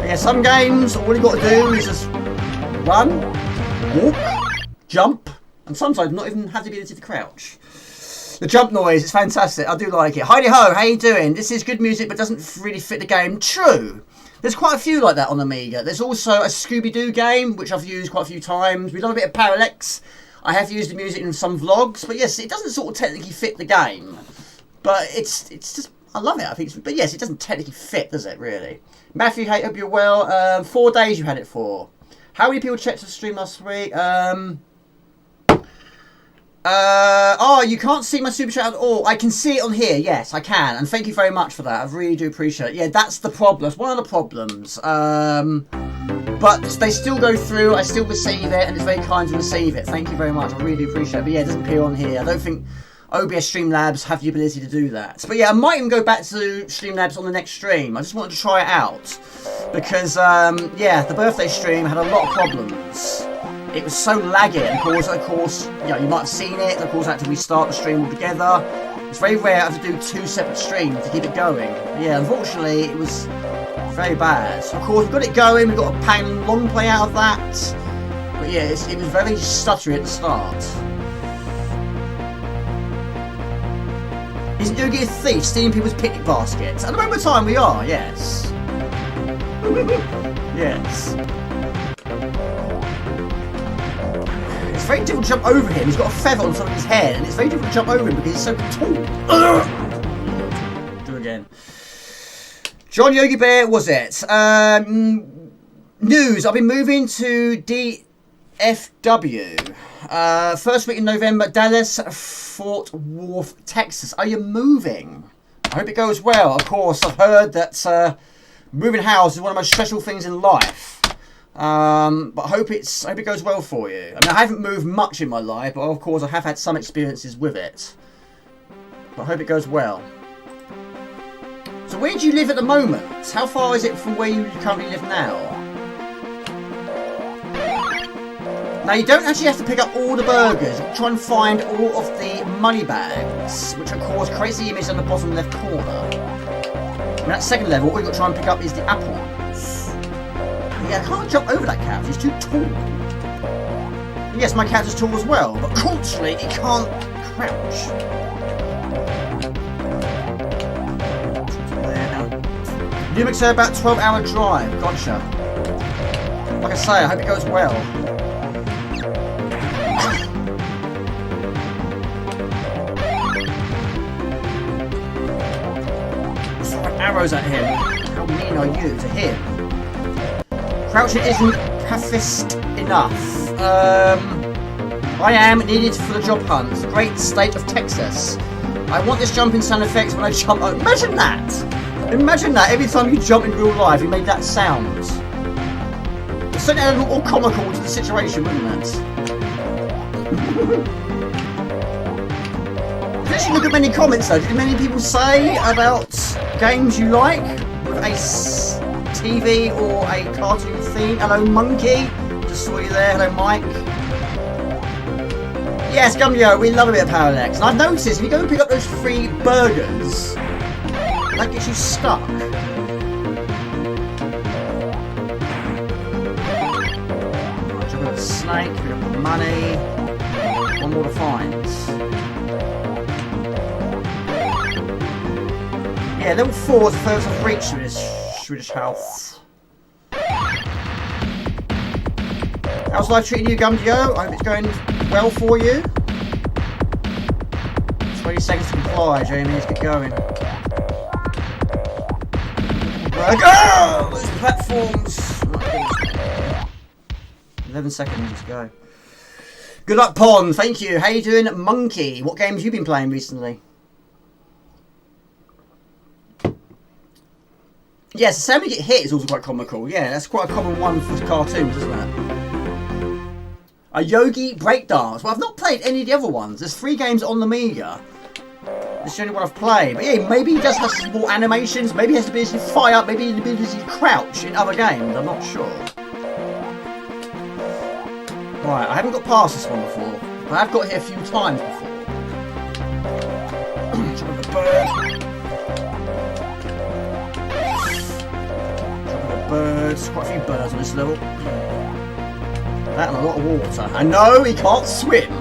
Yeah, some games, all you've got to do is just run, walk, jump, and sometimes not even have the ability to crouch. The jump noise is fantastic. I do like it. Heidi ho, how you doing? This is good music, but doesn't really fit the game. True. There's quite a few like that on Amiga. There's also a Scooby-Doo game, which I've used quite a few times. We've done a bit of Parallax. I have used the music in some vlogs, but yes, it doesn't sort of technically fit the game. But it's just, I love it. I think, but yes, it doesn't technically fit, does it? Really. Matthew, I hope you're well. 4 days you had it for. How many people checked the stream last week? Oh, you can't see my super chat at all. I can see it on here. Yes, I can. And thank you very much for that. I really do appreciate it. Yeah, that's the problem. That's one of the problems. But they still go through. I still receive it, and it's very kind to receive it. Thank you very much. I really do appreciate it. But yeah, it doesn't appear on here. I don't think OBS Streamlabs have the ability to do that. But yeah, I might even go back to Streamlabs on the next stream. I just wanted to try it out. Because, yeah, the birthday stream had a lot of problems. It was so laggy, and of course, you know, you might have seen it. Of course, I had to restart the stream altogether. It's very rare I have to do 2 separate streams to keep it going. But yeah, unfortunately, it was very bad. Of course, we've got it going. We've got a bang long play out of that. But yeah, it was very stuttery at the start. Isn't Yogi a thief, stealing people's picnic baskets? At the moment of time, we are, yes. Yes. It's very difficult to jump over him. He's got a feather on top of his head, and it's very difficult to jump over him because he's so tall. Do again. John Yogi Bear, was it? News. I've been moving to DFW. First week in November, Dallas, Fort Worth, Texas. Are you moving? I hope it goes well. Of course, I've heard that moving house is one of the most stressful things in life. But I hope it goes well for you. I mean, I haven't moved much in my life, but of course I have had some experiences with it. But I hope it goes well. So where do you live at the moment? How far is it from where you currently live now? Now you don't actually have to pick up all the burgers. You can try and find all of the money bags, which of course creates the image on the bottom left corner. And that second level, all you've got to try and pick up is the apples. Yeah, I can't jump over that cat, he's too tall. Yes, my cat is tall as well, but culturally it can't crouch. New Mixer about 12-hour drive, gotcha. Like I say, I hope it goes well. Throwing arrows at him. How mean are you to him? Crouching isn't pacifist enough. I am needed for the job hunt. Great state of Texas. I want this jumping sound effects when I jump. Oh, imagine that! Imagine that every time you jump in real life, you made that sound. It's certainly a little more comical to the situation, wouldn't it? Did you look at many comments though? Did many people say about games you like with a TV or a cartoon theme? Hello, Monkey. Just saw you there. Hello, Mike. Yes, Gumyo, we love a bit of parallax. And I've noticed if you go and pick up those free burgers, that gets you stuck. Right, jump over the snake, pick up the money. One more to find. Yeah, level 4 is the furthest I've reached with this Swedish house. How's life treating you, Gumdio? I hope it's going well for you. 20 seconds to comply, Jamie. Let's get going. Go! Those platforms. 11 seconds to go. Good luck, Pond. Thank you. How you doing, Monkey? What games have you been playing recently? Yes, the sound you get hit is also quite comical. Yeah, that's quite a common one for cartoons, isn't it? A Yogi breakdance. Well, I've not played any of the other ones. There's 3 games on the Amiga. It's the only one I've played. But yeah, maybe he does have some more animations. Maybe he has the ability to fire up. Maybe he has the ability to crouch in other games. I'm not sure. Right, I haven't got past this one before. But I've got here a few times before. Jump on the bird. Jump on the birds. Quite a few birds on this level. That and a lot of water. And no, he can't swim.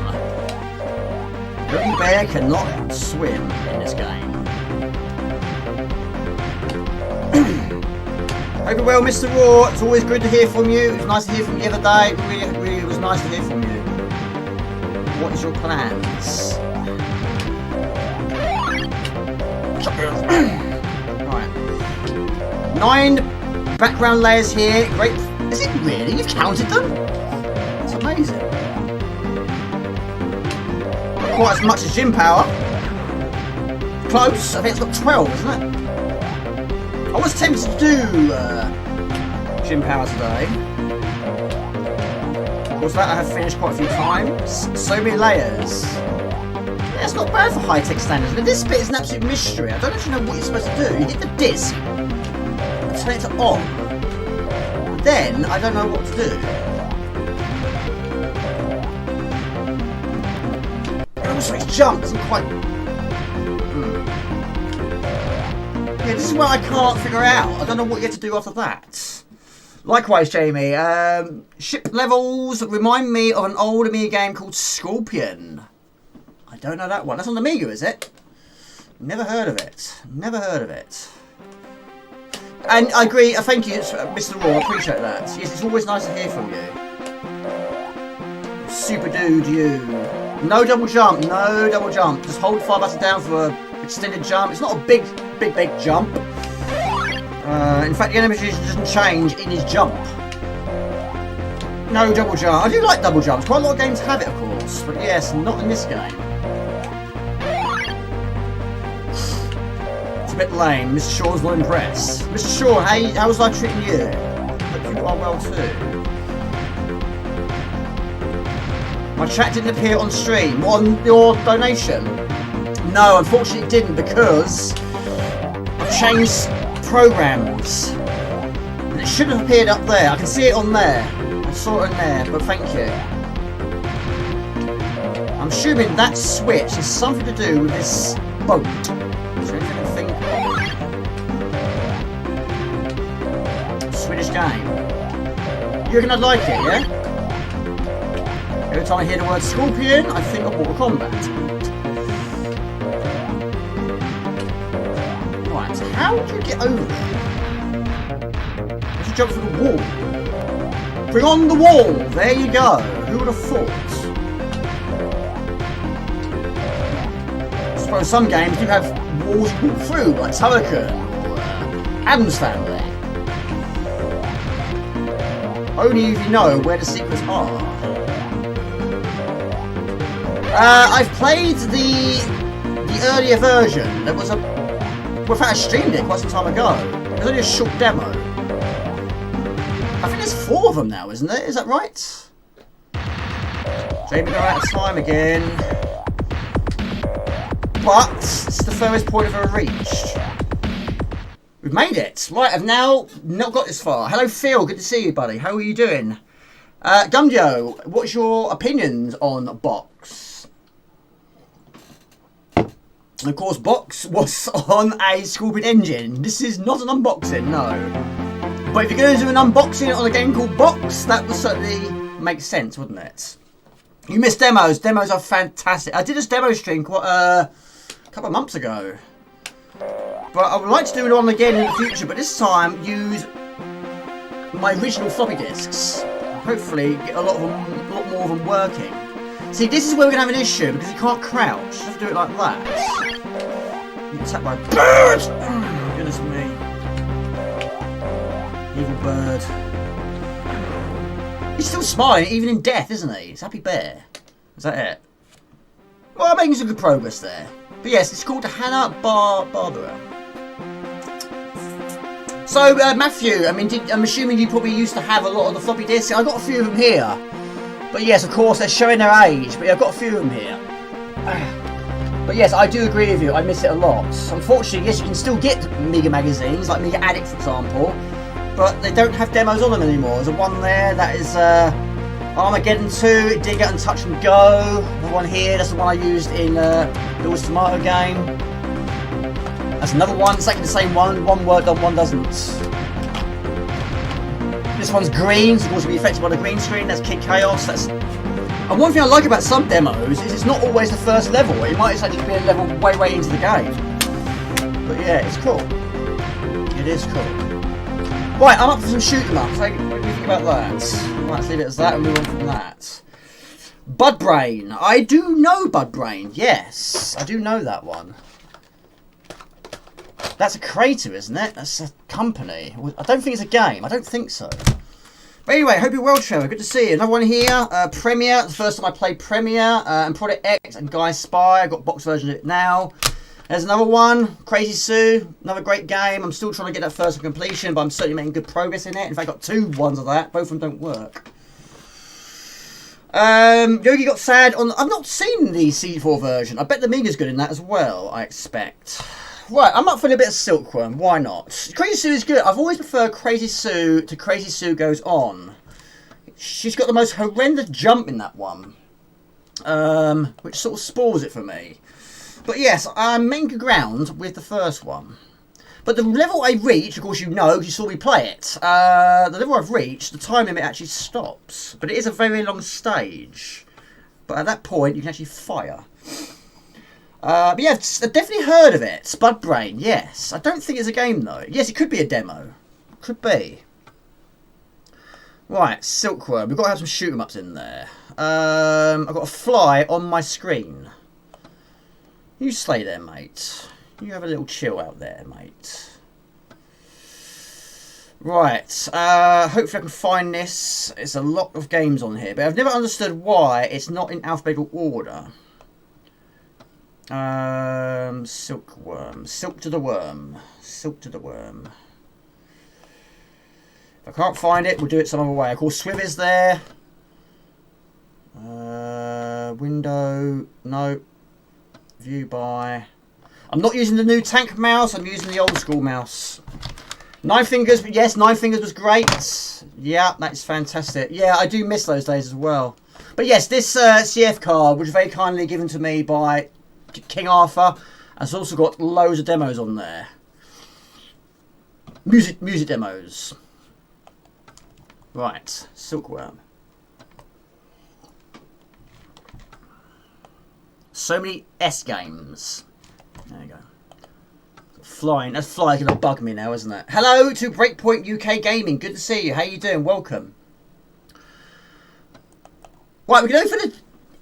Yogi Bear cannot swim in this game. Hope you're well, Mr. Raw. It's always good to hear from you. It was nice to hear from you the other day. Really was nice to hear from you. What is your plans? Right. 9 background layers here. Great. Is it really? You've counted them? That's amazing. Not quite as much as gym power. Close. I think it's got 12, isn't it? I was tempted to do gym power today. Of course, that I have finished quite a few times. So many layers. Yeah, it's not bad for high-tech standards, but this bit is an absolute mystery. I don't actually know what you're supposed to do. You hit the disc and turn it to on. But then, I don't know what to do. And also, his jump doesn't quite... Yeah, this is what I can't figure out. I don't know what you have to do after that. Likewise, Jamie. Ship levels remind me of an old Amiga game called Scorpion. I don't know that one. That's on the Amiga, is it? Never heard of it. Never heard of it. And I agree. Thank you, Mr. Raw. I appreciate that. Yes, it's always nice to hear from you. Super dude, you. No double jump. No double jump. Just hold 5 button down for an extended jump. It's not a big jump. In fact, the animation doesn't change in his jump. No double jump. I do like double jumps. Quite a lot of games have it, of course. But yes, not in this game. It's a bit lame. Mr. Shaw's not impressed. Mr. Shaw, how's life treating you? Hope you are well too. My chat didn't appear on stream. On your donation? No, unfortunately it didn't because I've changed programs. And it should have appeared up there. I can see it on there. I saw it in there, but thank you. assuming that switch has something to do with this boat. Is there anything I can think? Swedish game. You reckon I'd like it, yeah? Every time I hear the word Scorpion, I think of Mortal Kombat. Right, how do you get over there? You should jump through the wall. Bring on the wall! There you go. Who would have thought? I suppose some games do have walls you walk through, like Turrican or Adam's Family. Only if you know where the secrets are. I've played the earlier version. There was a... Well, in fact, I streamed it quite some time ago. It was only a short demo. I think there's 4 of them now, isn't there? Is that right? Jamie got out of time again. But it's the furthest point I've ever reached. We've made it. Right, I've now not got this far. Hello, Phil. Good to see you, buddy. How are you doing? Gumdio, what's your opinions on Box? And of course, Box was on a Scorpion engine. This is not an unboxing, no. But if you're going to do an unboxing on a game called Box, that would certainly make sense, wouldn't it? You missed demos. Demos are fantastic. I did this demo stream a couple of months ago. But I would like to do it on again in the future, but this time use my original floppy disks. Hopefully get a lot more of them working. See, this is where we're going to have an issue, because you can't crouch. You have to do it like that. You can tap my bird! Oh, goodness me. Evil bird. He's still smiling, even in death, isn't he? He's Happy Bear. Is that it? Well, I'm making some good progress there. But yes, it's called Hanna-Barbera. So, Matthew, I mean, I'm assuming you probably used to have a lot of the floppy disks. I've got a few of them here. But yes, of course, they're showing their age. But yeah, I've got a few of them here. But yes, I do agree with you. I miss it a lot. Unfortunately, yes, you can still get Amiga magazines, like Amiga Addict, for example. But they don't have demos on them anymore. There's a one there that is Armageddon 2, Dig Out and Touch and Go. The one here, that's the one I used in the Lewis Tomato game. That's another one, exactly the same one. One worked on, one doesn't. This one's green, so of course it'll be affected by the green screen. That's Kid Chaos. And one thing I like about some demos is it's not always the first level. It might actually be a level way into the game. But yeah, it's cool. It is cool. Right, I'm up for some shoot 'em ups. What do you think about that? Right, let's leave it as that and move on from that. Budbrain. I do know Budbrain. Yes, I do know that one. That's a creator, isn't it? That's a company. I don't think it's a game. I don't think so. But anyway, hope you're well, Trevor. Good to see you. Another one here. Premiere. The first time I played Premiere. And Project X and Guy Spy. I've got box version of it now. There's another one. Crazy Sue. Another great game. I'm still trying to get that first completion, but I'm certainly making good progress in it. In fact, I got 2 ones of that. Both of them don't work. Yogi got sad on... I've not seen the C4 version. I bet the Amiga's good in that as well, I expect. Right, I'm up for a little bit of Silkworm. Why not? Crazy Sue is good. I've always preferred Crazy Sue to Crazy Sue Goes On. She's got the most horrendous jump in that one. Which sort of spoils it for me. But yes, I'm making good ground with the first one. But the level I reach, of course you know, because you saw me play it. The level I've reached, the time limit actually stops. But it is a very long stage. But at that point, you can actually fire. But yeah, I've definitely heard of it. Spudbrain, yes. I don't think it's a game though. Yes, it could be a demo. Could be. Right, Silkworm. We've got to have some shoot 'em ups in there. I've got a fly on my screen. You stay there, mate. You have a little chill out there, mate. Right, hopefully I can find this. It's a lot of games on here, but I've never understood why it's not in alphabetical order. Silkworm. Silk to the worm. Silk to the worm. If I can't find it, we'll do it some other way. Of course, Swiv is there. Window. No. View by. I'm not using the new tank mouse. I'm using the old school mouse. 9 Fingers. Yes, 9 Fingers was great. Yeah, that's fantastic. Yeah, I do miss those days as well. But yes, this CF card was very kindly given to me by King Arthur. It's also got loads of demos on there. Music demos. Right, Silkworm. So many S games. There you go. Flying. That's flying gonna bug me now, isn't it? Hello to Breakpoint UK Gaming. Good to see you. How you doing? Welcome. Right, we're going for the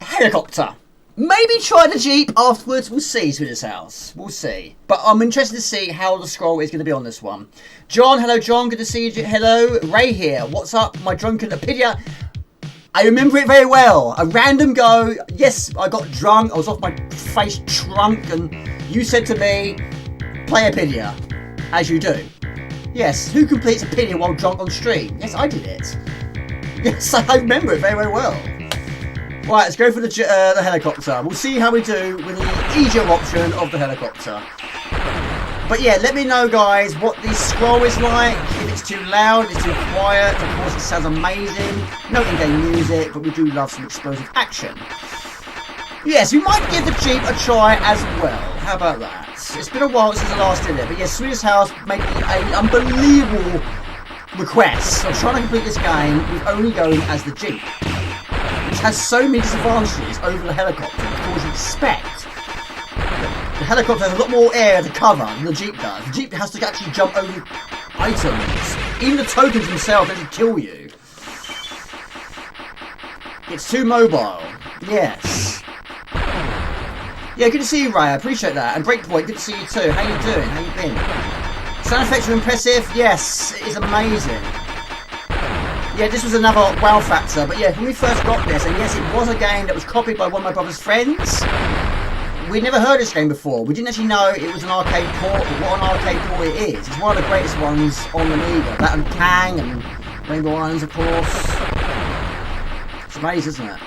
helicopter. Maybe try the Jeep afterwards. We'll see, Swedish House. We'll see. But I'm interested to see how the scroll is going to be on this one. John, hello John. Good to see you. Hello. Ray here. What's up, my drunken Apidia? I remember it very well. A random go. Yes, I got drunk. I was off my face drunk. And you said to me, play Apidia. As you do. Yes, who completes Apidia while drunk on stream? Yes, I did it. Yes, I remember it very, very well. Right, let's go for the helicopter. We'll see how we do with the easier option of the helicopter. But yeah, let me know, guys, what the scroll is like. If it's too loud, if it's too quiet. Of course, it sounds amazing. No in-game music, but we do love some explosive action. Yes, we might give the Jeep a try as well. How about that? It's been a while since I last did it. But yes, Swedish House made an unbelievable request of trying to complete this game with only going as the Jeep. Which has so many disadvantages over the helicopter because you expect the helicopter has a lot more air to cover than the Jeep does. The Jeep has to actually jump over items. Even the tokens themselves actually kill you. It's too mobile. Yes. Yeah, good to see you, Ray. I appreciate that. And Breakpoint, good to see you too. How you doing? How you been? Sound effects are impressive. Yes, it is amazing. Yeah, this was another wow factor, but yeah, when we first got this, and yes, it was a game that was copied by one of my brother's friends. We'd never heard of this game before. We didn't actually know it was an arcade port, but what an arcade port it is. It's one of the greatest ones on the Amiga. That and Kang and Rainbow Islands, of course. It's amazing, isn't it?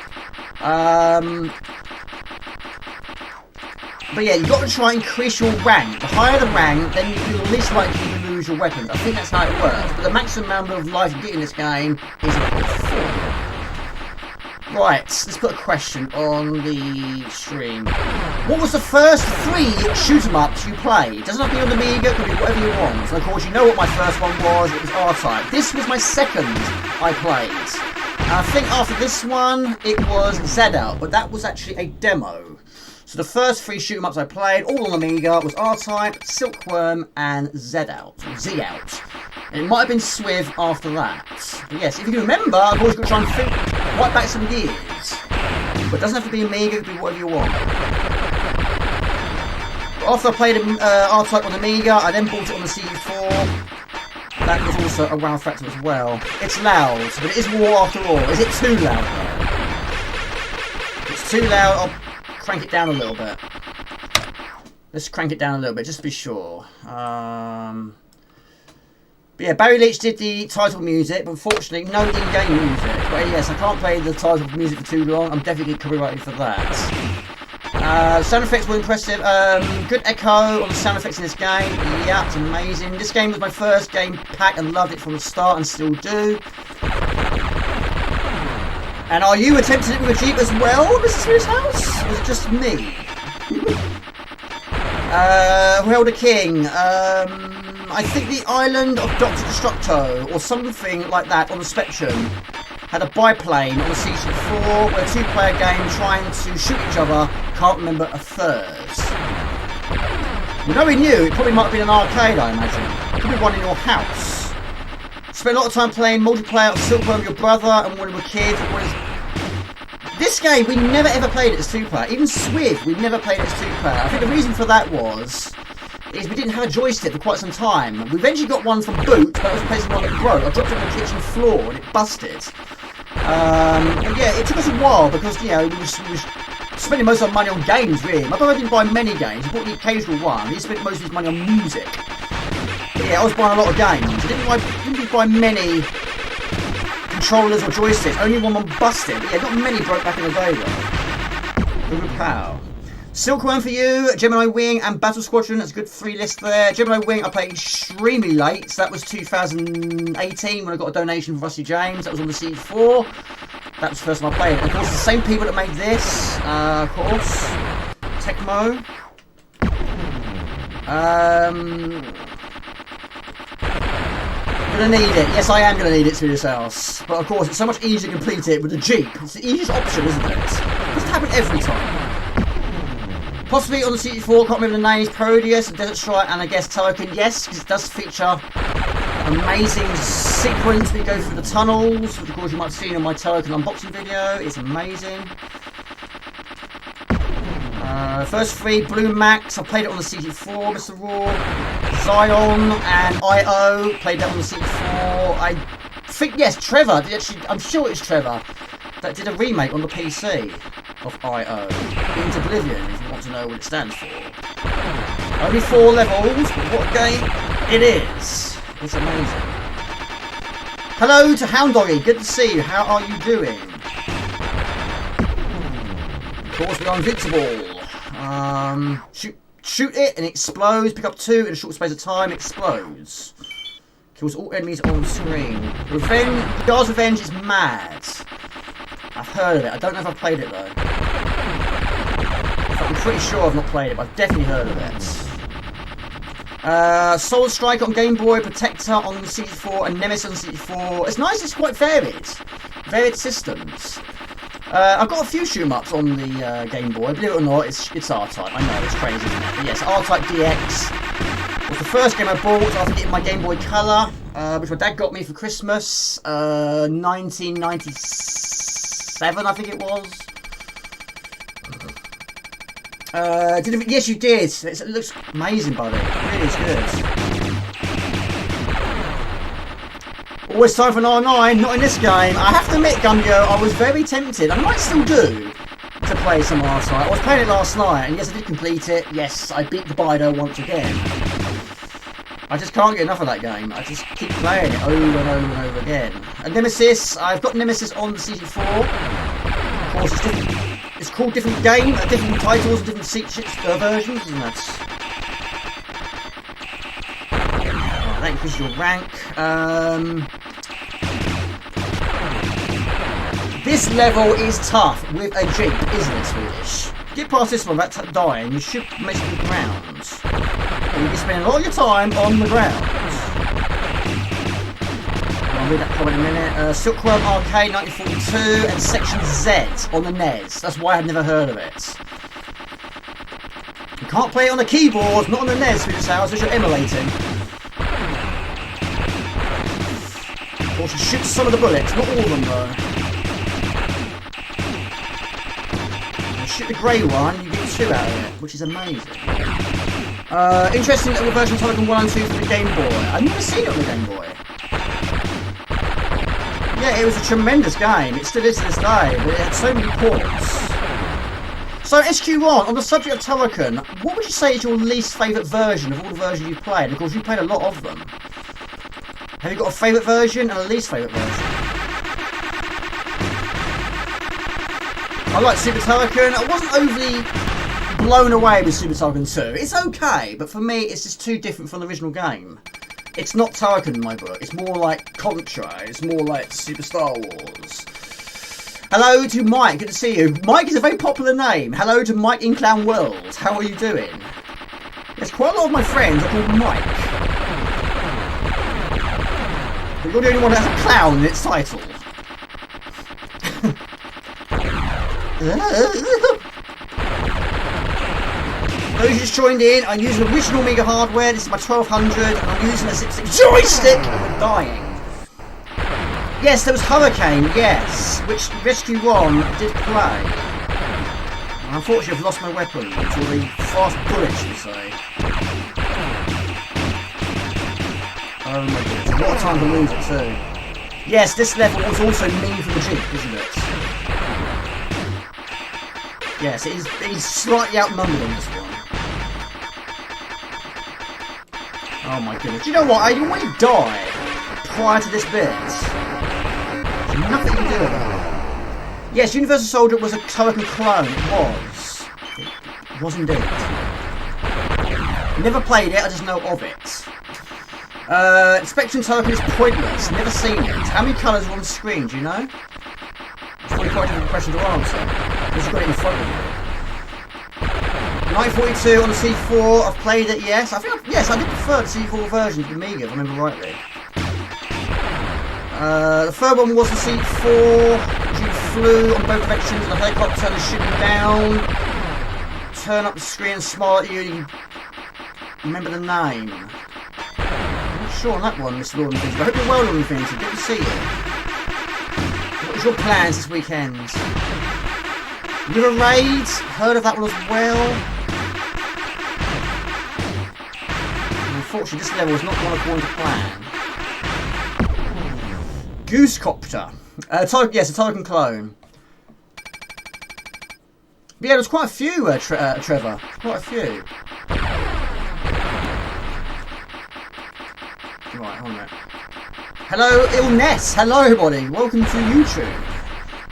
But yeah, you've got to try and increase your rank. The higher the rank, then you're least likely to lose your weapons. I think that's how it works. But the maximum amount of life you get in this game is 4. Right, let's put a question on the stream. What was the first 3 shoot-em-ups you played? It doesn't have to be on the Amiga, it could be whatever you want. And of course, you know what my first one was. It was R-Type. This was my second I played. And I think after this one, it was Z-Out. But that was actually a demo. So the first 3 shoot-em-ups I played, all on Amiga, was R-Type, Silkworm, and Z-Out. And it might have been Swiv after that. But yes, if you can remember, I've always got to try and think right back some years. But it doesn't have to be Amiga, it can be whatever you want. But after I played R-Type on Amiga, I then bought it on the CD4. That was also a wow factor as well. It's loud, but it is war after all. Is it too loud though? If it's too loud, I'll crank it down a little bit. Let's crank it down a little bit, just to be sure. But yeah, Barry Leach did the title music, but unfortunately, no in-game music. But yes, I can't play the title music for too long. I'm definitely copyrighted for that. Sound effects were impressive. Good echo on the sound effects in this game. Yeah, it's amazing. This game was my first game pack and loved it from the start and still do. And are you attempting it with a Jeep as well, Mr. Spears House? Or was it just me? Who held a king? I think the island of Dr. Destructo, or something like that on the Spectrum, had a biplane on the C4 where a 2-player game trying to shoot each other. Can't remember a third. Well, no, we knew. It probably might have been an arcade, I imagine. Could be one in your house. Spent a lot of time playing multiplayer of Silva with your brother and when we were kids. This game, we never ever played it as 2-player. Even Swiv, we never played it as 2-player. I think the reason for that is we didn't have a joystick for quite some time. We eventually got one from boot, but that was replacing one that broke. I dropped it on the kitchen floor and it busted. But yeah, it took us a while because, you know, we were spending most of our money on games, really. My brother didn't buy many games. He bought the occasional one. He spent most of his money on music. But yeah, I was buying a lot of games. I didn't buy many controllers or joysticks. Only one busted. But yeah, not many broke back in the day, though. Overpower. Silkworm for you, Gemini Wing and Battle Squadron. That's a good 3 list there. Gemini Wing I played extremely late. So that was 2018 when I got a donation from Rusty James. That was on the C4. That was the first time I played it. And of course, the same people that made this, of course, Tecmo. Gonna need it. Yes, I am gonna need it to this house. But of course, it's so much easier to complete it with the Jeep. It's the easiest option, isn't it? It doesn't happen every time. Possibly on the CT4, can't remember the names, Parodius, Desert Strike, and I guess Token. Yes, because it does feature an amazing sequence where you go through the tunnels, which of course you might have seen in my Token unboxing video. It's amazing. First 3, Blue Max, I played it on the CT4, Mr. Raw, Zion, and IO, played that on the CT4. I think, yes, Trevor, I'm sure it's Trevor, that did a remake on the PC of IO, Into Oblivion, if you want to know what it stands for. Only 4 levels, but what a game it is. It's amazing. Hello to Hound Doggy, good to see you, how are you doing? Of course, we are invincible. Shoot it and it explodes. Pick up 2 in a short space of time. It explodes. Kills all enemies on screen. Revenge. Guard's Revenge is mad. I've heard of it. I don't know if I've played it though. I'm pretty sure I've not played it, but I've definitely heard of it. Soul Strike on Game Boy, Protector on the CT4, and Nemesis on the CT4. It's nice. It's quite varied. Varied systems. I've got a few shoot-em-ups on the Game Boy. Believe it or not, it's R-Type. I know, it's crazy, isn't it? But yes, R-Type DX was the first game I bought after getting my Game Boy Color, which my dad got me for Christmas, 1997, I think it was. Yes, you did. It looks amazing, buddy. It really is good. Always time for an R9, not in this game. I have to admit, Gumbio, I was very tempted, I might still do, to play some last night. I was playing it last night, and yes, I did complete it. Yes, I beat the Bido once again. I just can't get enough of that game. I just keep playing it over and over and over again. And Nemesis, I've got Nemesis on the CT4. Of course, it's called different game, different titles, different versions, isn't it? That increases your rank. This level is tough with a Jeep, isn't it, Swedish? Get past this one without dying, you should make it to the ground. And you'll be spending a lot of your time on the ground. I'll read that comment in a minute. Silkworm Arcade 1942 and Section Z on the NES. That's why I had never heard of it. You can't play it on the keyboard, not on the NES, Swedish House, which you're emulating. Of course, you shoot some of the bullets, not all of them though. You shoot the grey one, you get 2 out of it, which is amazing. Interesting little version of Token 1 and 2 for the Game Boy. I've never seen it on the Game Boy. Yeah, it was a tremendous game. It still is to this day, but it had so many ports. So SQ1, on the subject of Token, what would you say is your least favourite version of all the versions you've played? Of course, you've played a lot of them. Have you got a favourite version and a least favourite version? I like Super Token. I wasn't overly blown away with Super Token 2. It's okay, but for me, it's just too different from the original game. It's not Token in my book. It's more like Contra. It's more like Super Star Wars. Hello to Mike. Good to see you. Mike is a very popular name. Hello to Mike in Clown World. How are you doing? There's quite a lot of my friends are called Mike. But you're the only one that has a clown in its title. Those who just joined in, I'm using original Amiga hardware. This is my 1200, and I'm using a 6-stick joystick. I'm dying. Yes, there was Hurricane, yes, which Rescue 1 did play. Unfortunately, I've lost my weapon, or the fast bullet, should we say. Oh my goodness, a lot of time to lose it too. Yes, this level was also mean for the Jeep, isn't it? Yes, he's slightly outnumbered on this one. Oh my goodness. Do you know what? I always die prior to this bit. There's nothing you can do about it. Yes, Universal Soldier was a Token clone. It was. It was indeed. Never played it, I just know of it. Spectrum Token is pointless. Never seen it. How many colours are on the screen, do you know? quite a difficult question to answer. Because you've got it in front of you. 942 on the C4. I've played it, yes. I think, yes, I did prefer the C4 version of the Amiga, if I remember rightly. The third one was the C4, which you flew on both directions in a helicopter and shoot you down. Turn up the screen and smile at you. You remember the name. I'm not sure on that one, Mr. Lord and Things, but I hope you're well, Lord and Things. Good to see you. What was your plans this weekend? River Raids? Heard of that one as well. Unfortunately, this level is not one according to plan. Goosecopter. Yes, a token clone. But yeah, there's quite a few, Trevor. Quite a few. Right, hold on a minute. Hello, Illness. Hello, everybody. Welcome to YouTube.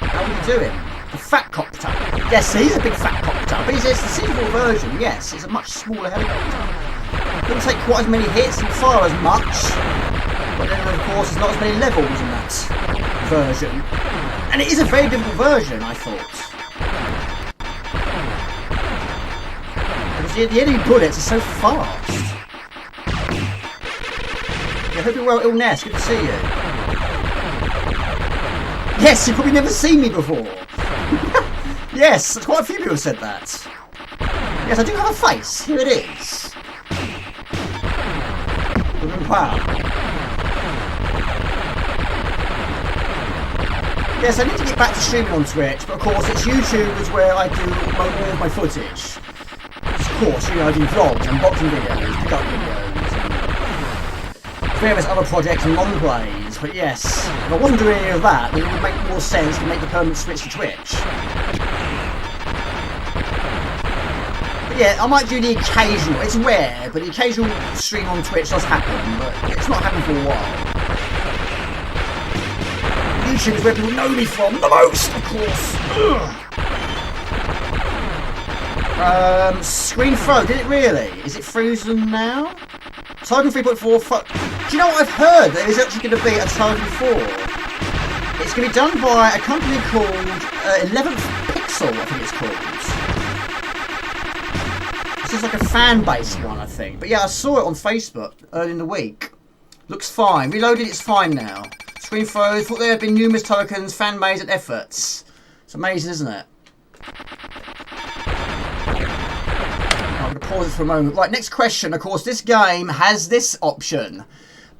How are you doing? The Fat Copter. Yes, he's a big Fat Copter. But it's the C4 version, yes. It's a much smaller helicopter. Doesn't take quite as many hits and fire as much. But then, of course, there's not as many levels in that version. And it is a very difficult version, I thought. Because the enemy bullets are so fast. Yeah, I hope you're well, Illness. Good to see you. Yes, you've probably never seen me before. Yes, quite a few people have said that. Yes, I do have a face. Here it is. Wow. Yes, I need to get back to streaming on Twitch, but of course it's YouTube is where I do all of my footage. Of course, you know, I do vlogs, unboxing videos, pickup videos, and various other projects and long plays, but yes, if I wasn't doing any of that, then it would make more sense to make the permanent switch to Twitch. But yeah, I might do the occasional, it's rare, but the occasional stream on Twitch does happen, but it's not happened for a while. YouTube is where people know me from the most, of course. Screen throw, did it really? Is it frozen now? Target 3.4. Do you know what I've heard? There is actually going to be a Target 4. It's going to be done by a company called 11th Pixel, I think it's called. This is like a fan-based one, I think. But yeah, I saw it on Facebook early in the week. Looks fine. Reloaded, it's fine now. Screen froze. Thought there had been numerous tokens, fan-made and efforts. It's amazing, isn't it? I'm going to pause it for a moment. Right, next question. Of course, this game has this option.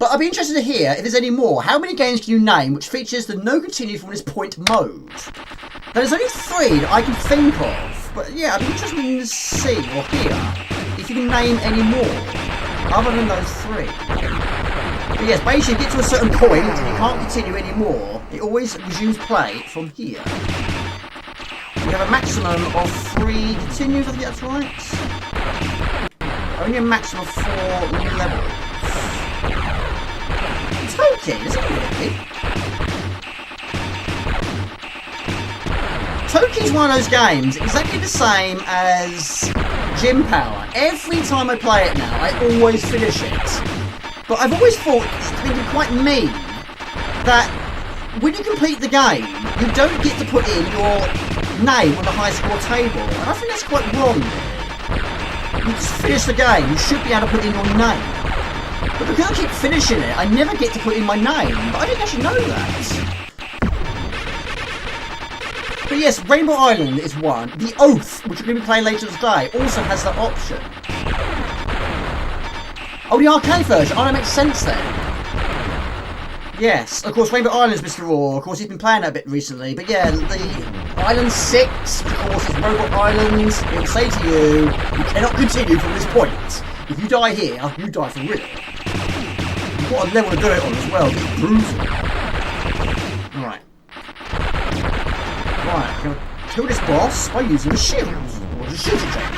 But I'd be interested to hear if there's any more. How many games can you name which features the no continue from this point mode? Now, there's only 3 that I can think of. But yeah, I'd be interested to see or hear if you can name any more other than those 3. But yes, basically, you get to a certain point and you can't continue anymore. It always resumes play from here. You have a maximum of 3 continues, I think that's right. Only a maximum of 4 levels. Toki, is it really? Toki's one of those games, exactly the same as Gym Power. Every time I play it now, I always finish it. But I've always thought it's been quite mean that when you complete the game, you don't get to put in your name on the high score table. And I think that's quite wrong. You just finish the game, you should be able to put in your name. But because I keep finishing it, I never get to put in my name. But I didn't actually know that. But yes, Rainbow Island is one. The Oath, which we're going to be playing later today, also has that option. Oh, the arcade version. Oh, that makes sense then. Yes, of course, Rainbow Island's Mr. Raw. Of course, he's been playing that a bit recently. But yeah, the Island 6, of course, is Robot Island. It will say to you, you cannot continue from this point. If you die here, you die for real. You've got a level to do it on as well. It's brutal. Right. Right, I'm going to kill this boss by using a shield. Or the shooting tank.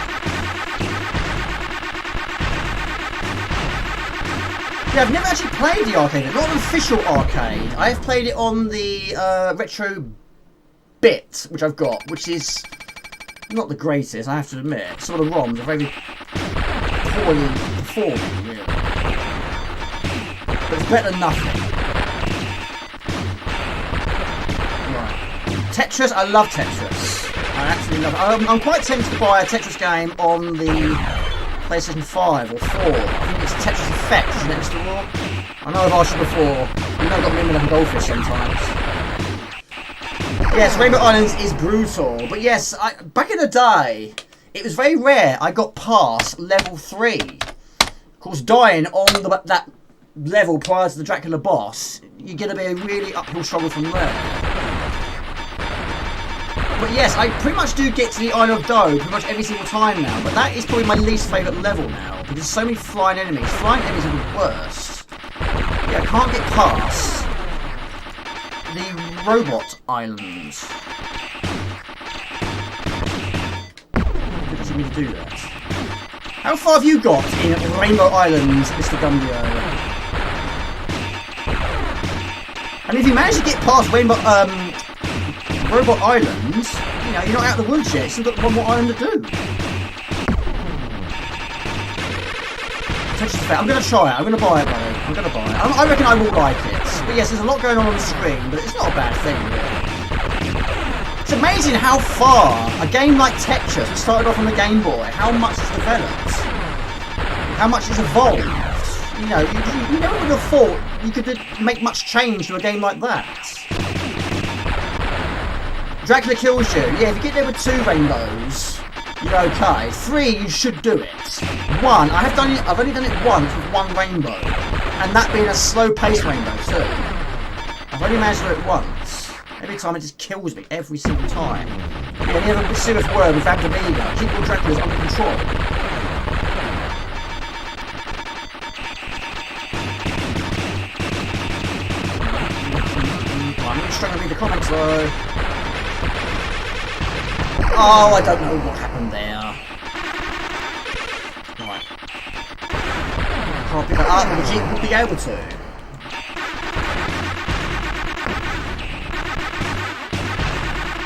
Yeah, I've never actually played the arcade, not an official arcade. I have played it on the retro bit, which I've got, which is not the greatest, I have to admit. Some of the ROMs are very poorly performing, really. But it's better than nothing. Right. Tetris, I love Tetris. I absolutely love it. I'm quite tempted to buy a Tetris game on the PlayStation 5 or 4. I think it's Tetris Effect, isn't it, Mr. Raw? I know I've asked you before. You know I've got me in like a goldfish sometimes. Yes, Rainbow Islands is brutal. But yes, back in the day, it was very rare I got past level 3. Of course, dying on that level prior to the Dracula boss, you're going to be a really uphill struggle from there. But yes, I pretty much do get to the Isle of Doe pretty much every single time now. But that is probably my least favourite level now. Because there's so many flying enemies. Flying enemies are the worst. Yeah, I can't get past the Robot Islands. It doesn't mean to do that. How far have you got in Rainbow Islands, Mr. Gumbio? And if you manage to get past Robot Island, you know, you're not out of the woods yet. You've still got one more island to do. I'm going to try it. I'm going to buy it, buddy. I'm going to buy it. I reckon I will like it. But yes, there's a lot going on the screen, but it's not a bad thing, really. It's amazing how far a game like Tetris, which started off on the Game Boy, how much it's developed. How much it's evolved. You know, you never would have thought you could make much change to a game like that. Dracula kills you. Yeah, if you get there with 2 rainbows, you're okay. 3, you should do it. 1, I've only done it once with 1 rainbow, and that being a slow-paced rainbow too. I've only managed to do it once. Every time it just kills me, every single time. Yeah, and the other serious word with Amiga, keep your Draculas under control. I'm really struggling to read the comments though. Oh, I don't know what happened there. Right. Can't pick that up, but the Jeep will be able to.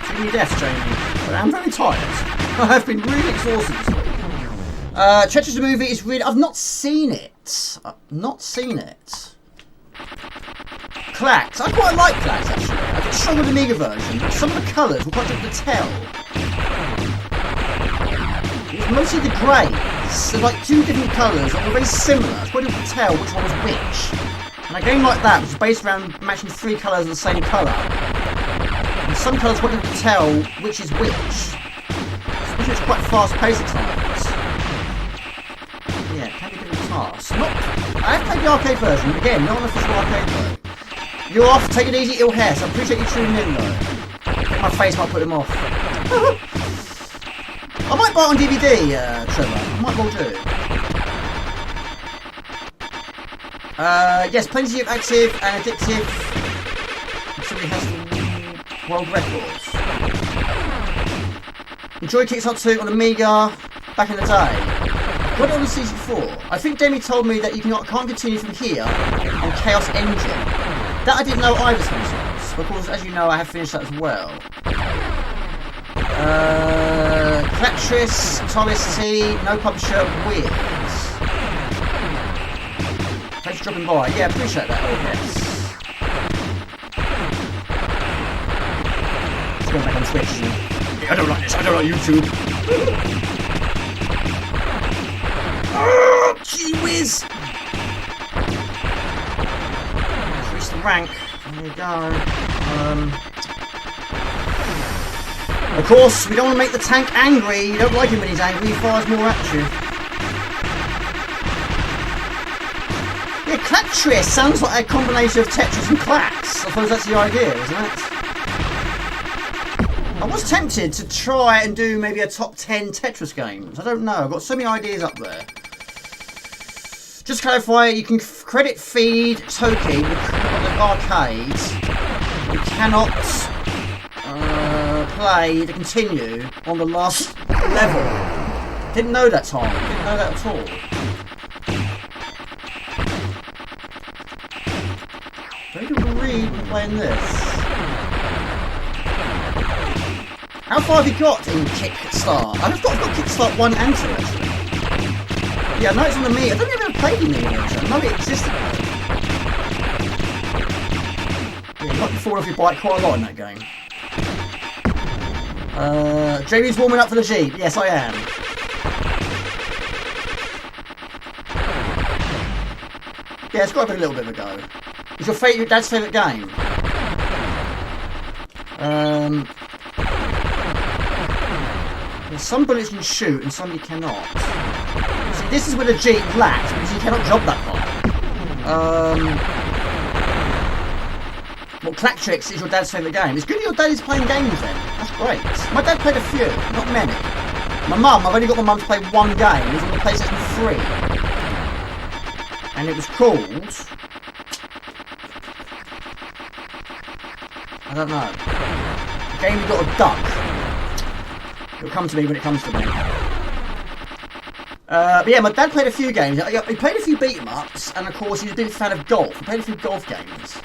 Too many deaths, Jamie. But I'm very tired. I have been really exhausted this week. Tetris the movie is really... I've not seen it. Clacks. I quite like Clacks, actually. I get strong with the Amiga version, but some of the colours were quite difficult to tell. It's mostly the greys. There's like 2 different colours that were very similar. It's quite difficult to tell which one was which. And a game like that, which is based around matching 3 colours of the same colour, and some colours quite difficult to tell which is which. Especially it's quite fast-paced at times. Yeah, it can be a bit of a task. I have played the arcade version, but again, not an official arcade though. You're off, take it easy, ill hair, so I appreciate you tuning in though. My face might put him off. I might buy it on DVD, Trevor. I might well do. Yes, plenty of active and addictive. Somebody has the world records. Enjoyed Kickstart 2 on Amiga back in the day. Got it on the CC4. I think Demi told me that you can't continue from here on Chaos Engine. That I didn't know either sometimes, because as you know I have finished that as well. Clatris, Thomas T, no publisher, weird. Thanks for dropping by. Yeah, appreciate that, OBS. Let's go back on Twitch. I don't like this, I don't like YouTube. Oh, gee whiz! Increase the rank. There you go. Of course, we don't want to make the tank angry. You don't like him when he's angry, he fires more at you. Yeah, Clatris sounds like a combination of Tetris and Clacks. I suppose that's the idea, isn't it? I was tempted to try and do maybe a top 10 Tetris games. I don't know, I've got so many ideas up there. Just to clarify, you can credit feed Toki with the arcade. You cannot play to continue on the last level. Didn't know that, Tom. Didn't know that at all. Very good to read when playing this. How far have you got in Kickstart? I've got Kickstart 1 and 2 actually. Yeah, I know it's on the Amiga. I don't think I've ever played the Amiga version. I know it existed though. Yeah, you might be falling off your bike quite a lot in that game. Jamie's warming up for the Jeep. Yes, I am. Yeah, it's got to be a little bit of a go. Is your dad's favourite game? Some bullets you can shoot and some you cannot. See, this is where the Jeep lacks because you cannot jump that far. Well, Clack Tricks is your dad's favourite game. It's good that your dad is playing games then. That's great. My dad played a few, not many. My mum, I've only got my mum to play one game. It was on the PlayStation 3. And it was called... I don't know. A game you got a duck. It'll come to me when it comes to me. But yeah, my dad played a few games. He played a few beat-em-ups, and of course he was a big fan of golf. He played a few golf games.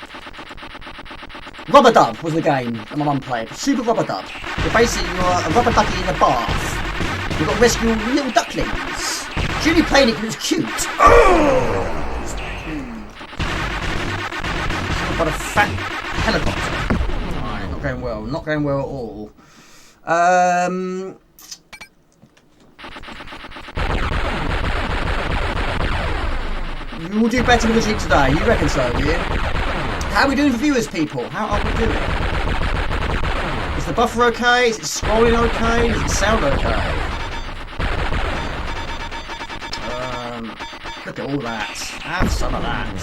Rubber Dub was the game that my mum played. Super Rubber Dub. You're basically a rubber ducky in a bath. You've got to rescue little ducklings. Julie played it because it was cute. Got a fat helicopter. Alright, not going well. Not going well at all. You will do better with the Jeep today. You reckon so, do you? How are we doing for viewers, people? How are we doing? Is the buffer okay? Is it scrolling okay? Does it sound okay? Look at all that. Have some of that.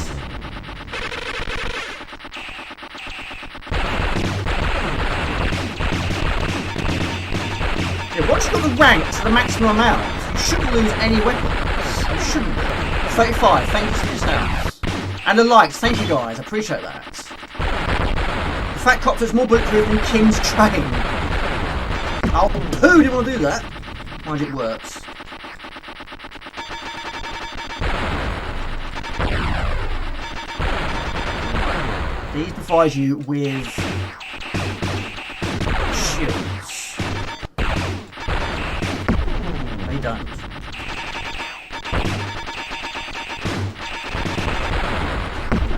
Yeah, once you've got the rank to the maximum amount, you shouldn't lose any weapons. You shouldn't. 35, thank you for this house. And the likes, thank you guys, I appreciate that. The Fat Copter's more bulletproof than Kim's train. Oh, poo, didn't want to do that. Mind it works. These provide you with shields. They don't.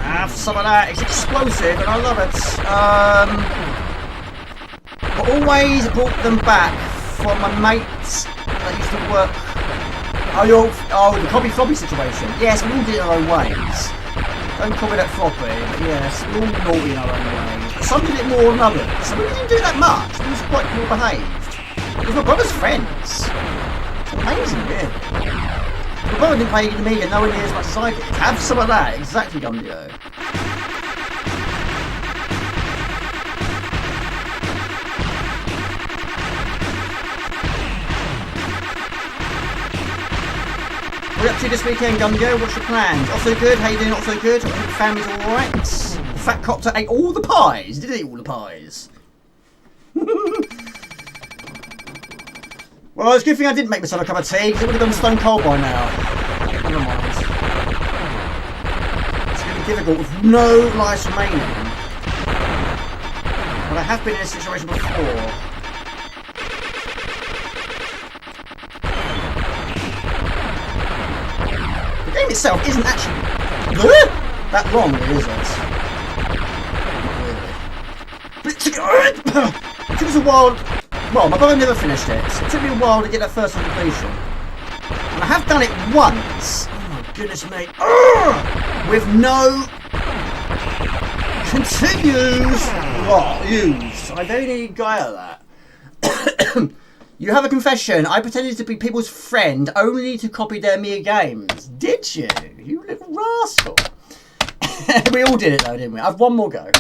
Have some of that. It's explosive and I love it. But always brought them back from my mates that used to work. Oh, the copy floppy situation. Yes, we all did it our own ways. Don't call me that floppy, but yes, we're all naughty in our own ways. But some did it more than others. So we didn't do that much. We was quite well behaved. It was my brother's friends. It's amazing, really. My brother didn't play Amiga nowhere near as much as I did. Have some of that, exactly, Gumbio. What are you up to this weekend, Gumbio? What's your plans? Not so good? How you doing? Not so good? I hope the family's alright. The Fat Copter ate all the pies. Did he eat all the pies? Well, it's a good thing I didn't make myself a cup of tea, because it would have gone stone cold by now. Never mind. It's going to be difficult with no lives remaining. But I have been in a situation before. The game itself isn't actually that long, really, is it? But it took us a while. Well, my brother never finished it. So it took me a while to get that first completion. And I have done it once. Oh my goodness me. With no continues. Use. I very nearly got out of that. You have a confession. I pretended to be people's friend only to copy their Amiga games. Did you? You little rascal. We all did it though, didn't we? I've one more go.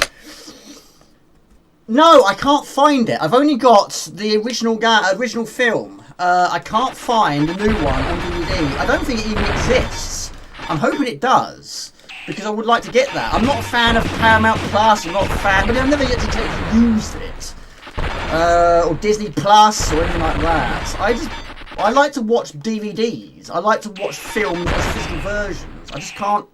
No, I can't find it. I've only got the original film. I can't find the new one on DVD. I don't think it even exists. I'm hoping it does, because I would like to get that. I'm not a fan of Paramount Plus. I'm not a fan, but I've never yet to use it. Or Disney Plus or anything like that. I like to watch DVDs. I like to watch films as physical versions. I just can't.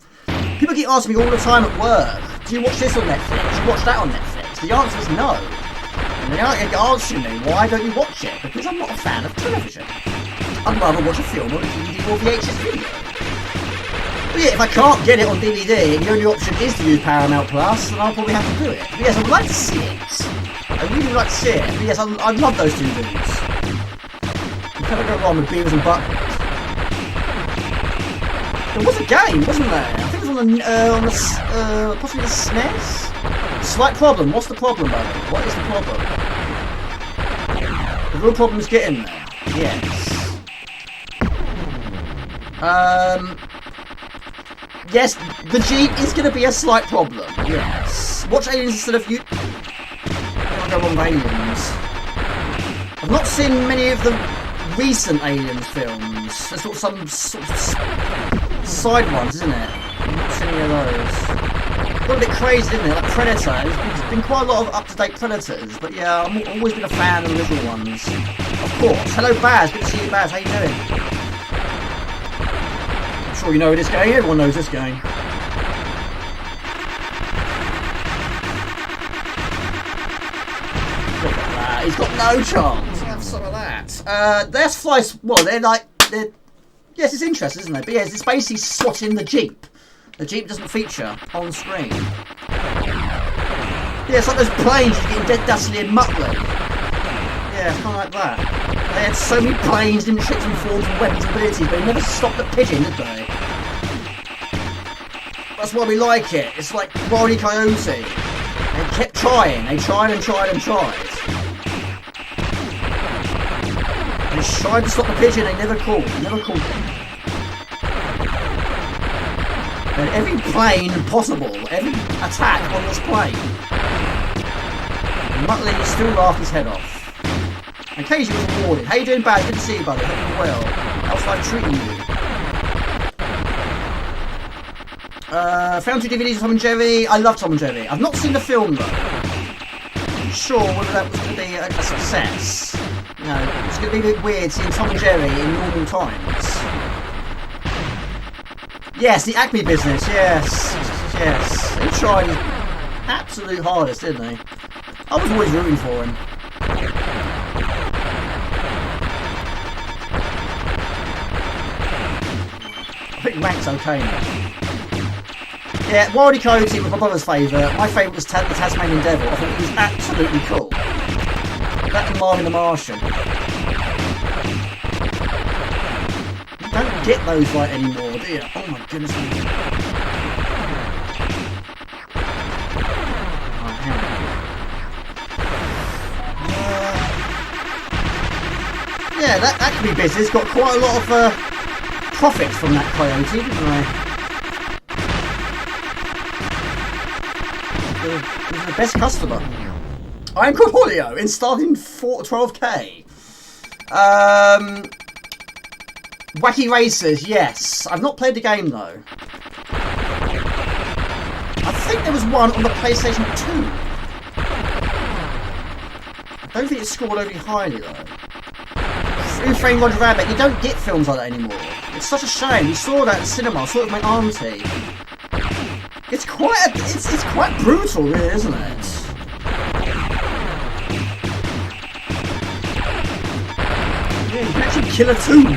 People keep asking me all the time at work, do you watch this on Netflix? Do you watch that on Netflix? The answer is no. And they asking me, why don't you watch it? Because I'm not a fan of television. I'd rather watch a film on a DVD or VHS video. But yeah, if I can't get it on DVD and the only option is to use Paramount Plus, then I'll probably have to do it. But yes, I would like to see it. I really like to see it. But yes, I love those two dudes. You can't go wrong with Beavers and Buttons. There was a game, wasn't there? I think it was on the possibly the SNES? Slight problem. What's the problem, buddy? What is the problem? The real problem is getting there. Yes. Yes, the Jeep is going to be a slight problem. Yes. Watch Aliens instead of you. I'm going to go on Aliens. I've not seen many of the recent Aliens films. There's some sort of side ones, isn't it? I've not seen any of those. Got a bit crazy, didn't it? Like Predator. There's been quite a lot of up-to-date Predators, but yeah, I've always been a fan of the original ones. Of course. Hello, Baz. Good to see you, Baz. How you doing? I'm sure you know this game. Everyone knows this game. Look at that. He's got no chance. Have some of that. There's flies. Well, they're. Yes, it's interesting, isn't it? But yes, it's basically swatting the Jeep. The Jeep doesn't feature on screen. Yeah, it's like those planes getting dead dustly in Muttley. Yeah, it's kind of like that. They had so many planes, different shapes and forms and weapons and abilities, but they never stopped at pigeon, did they? That's why we like it. It's like Wile E. Coyote. They kept trying. They tried and tried and tried. They tried to stop the pigeon, they never called. They never called it. And every plane possible, every attack on this plane. Muttley still laughed his head off. And Casey was rewarded. How you doing, Baz? Good to see you, buddy. Hope you're well. How's life treating you? Found 2 DVDs of Tom and Jerry. I love Tom and Jerry. I've not seen the film though. I'm sure whether that was going to be a success. You know, it's going to be a bit weird seeing Tom and Jerry in normal times. Yes, the Acme business, yes. Yes. He tried his absolute hardest, didn't he? I was always rooting for him. I think Rank's okay now. Yeah, Wile E. Coyote was my brother's favourite. My favourite was the Tasmanian Devil. I thought he was absolutely cool. That and Marvin the Martian. You don't get those right anymore, do you? Oh my goodness. Yeah, that Acme business got quite a lot of profits from that Coyote, didn't they? He was the best customer. I'm Corpolio, installed in 12k. Wacky Racers, yes. I've not played the game though. I think there was one on the PlayStation 2. I don't think it scored overly highly though. Who Framed Roger Rabbit? You don't get films like that anymore. It's such a shame. We saw that in the cinema. I saw it with my auntie. It's quite brutal, really, isn't it? Yeah, you can actually kill a tomb.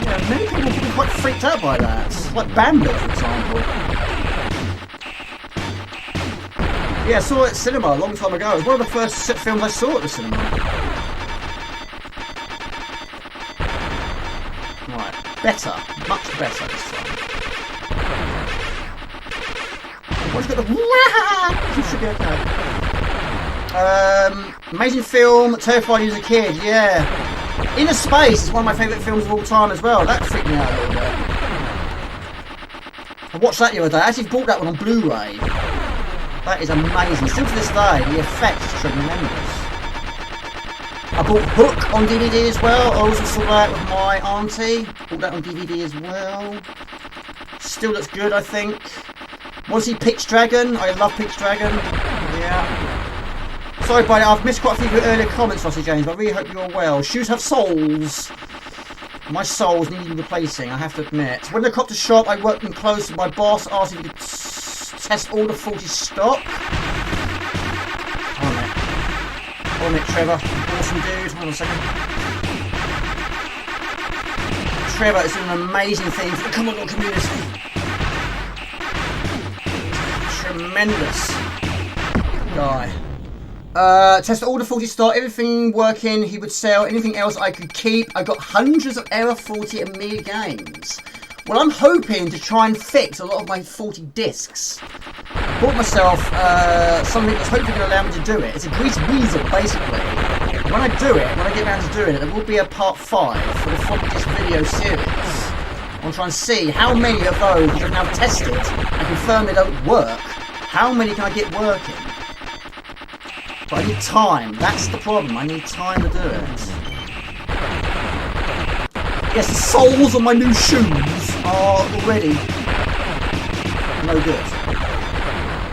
Yeah, many people have been quite freaked out by that. Like Bambi, for example. Yeah, I saw it at cinema a long time ago. It was one of the first films I saw at the cinema. Right, better. Much better this time. What's got the... should be okay. Amazing film, terrified you as a kid, yeah. Inner Space is one of my favourite films of all time as well. That freaked me out a little bit. I watched that the other day. I actually bought that one on Blu-ray. That is amazing. Still to this day, the effect is tremendous. I bought Hook on DVD as well. I also saw that with my auntie. Bought that on DVD as well. Still looks good, I think. Want to see Peach Dragon? I love Peach Dragon. Yeah. Sorry, buddy, I've missed quite a few of your earlier comments, Rossi James, but I really hope you're well. Shoes have souls. My souls need replacing, I have to admit. When I copped a shop, I worked in close with my boss, asked if he could test all the faulty stock. On it, Trevor. Awesome dude. Hold on a second. Trevor is doing an amazing thing for the Commodore community. Tremendous guy. Test all the faulty start, everything working, he would sell, anything else I could keep. I got hundreds of error faulty Amiga games. Well, I'm hoping to try and fix a lot of my faulty discs. Bought myself something that's hopefully going to allow me to do it. It's a grease weasel, basically. When I do it, when I get around to doing it, there will be a part 5 for the floppy disk video series. I'll try and see how many of those which I've now tested and confirmed they don't work, how many can I get working? But I need time, that's the problem, I need time to do it. Yes, the soles on my new shoes are already no good.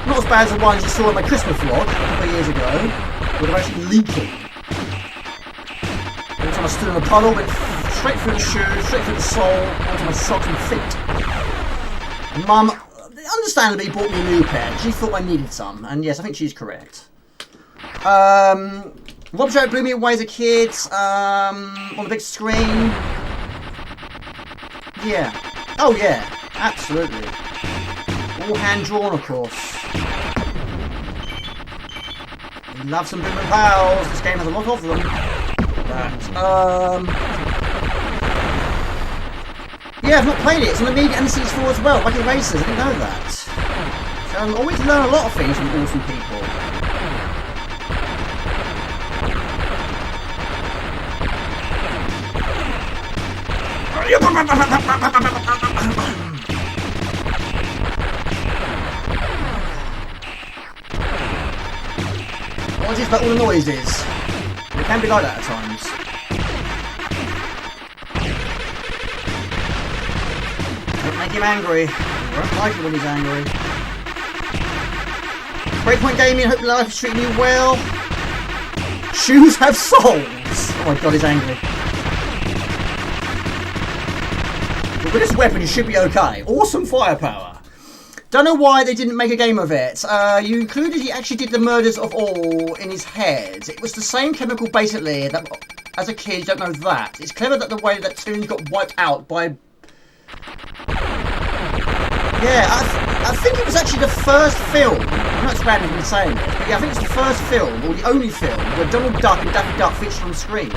Not as bad as the ones you saw in my Christmas vlog a couple of years ago, where they're actually leaking. Every time I stood in a puddle, went straight through the shoe, straight through the sole, onto my socks and feet. And Mum, understandably, bought me a new pair. She thought I needed some, and yes, I think she's correct. Rob Joe blew me away as a kid, on the big screen. Yeah. Oh yeah, absolutely. All hand drawn, of course. We love some Boom and Pals. This game has a lot of them. Yeah, I've not played it. It's on the Amiga and the CS4 as well. Like in Racers, I didn't know that. So I'm always learn a lot of things from awesome people. What is that all the noise is? It can be like that at times. Don't make him angry. I don't like it when he's angry. Breakpoint Gaming, hope life is treating you well. Shoes have souls. Oh my god, he's angry. But with this weapon, you should be okay. Awesome firepower. Don't know why they didn't make a game of it. You included he actually did the murders of all in his head. It was the same chemical, basically. That, as a kid, you don't know that. It's clever that the way that Toons got wiped out by... Yeah, I think it was actually the first film. I know it's random in saying this, but yeah, I think it's the first film, or the only film, where Donald Duck and Daffy Duck featured on the screen.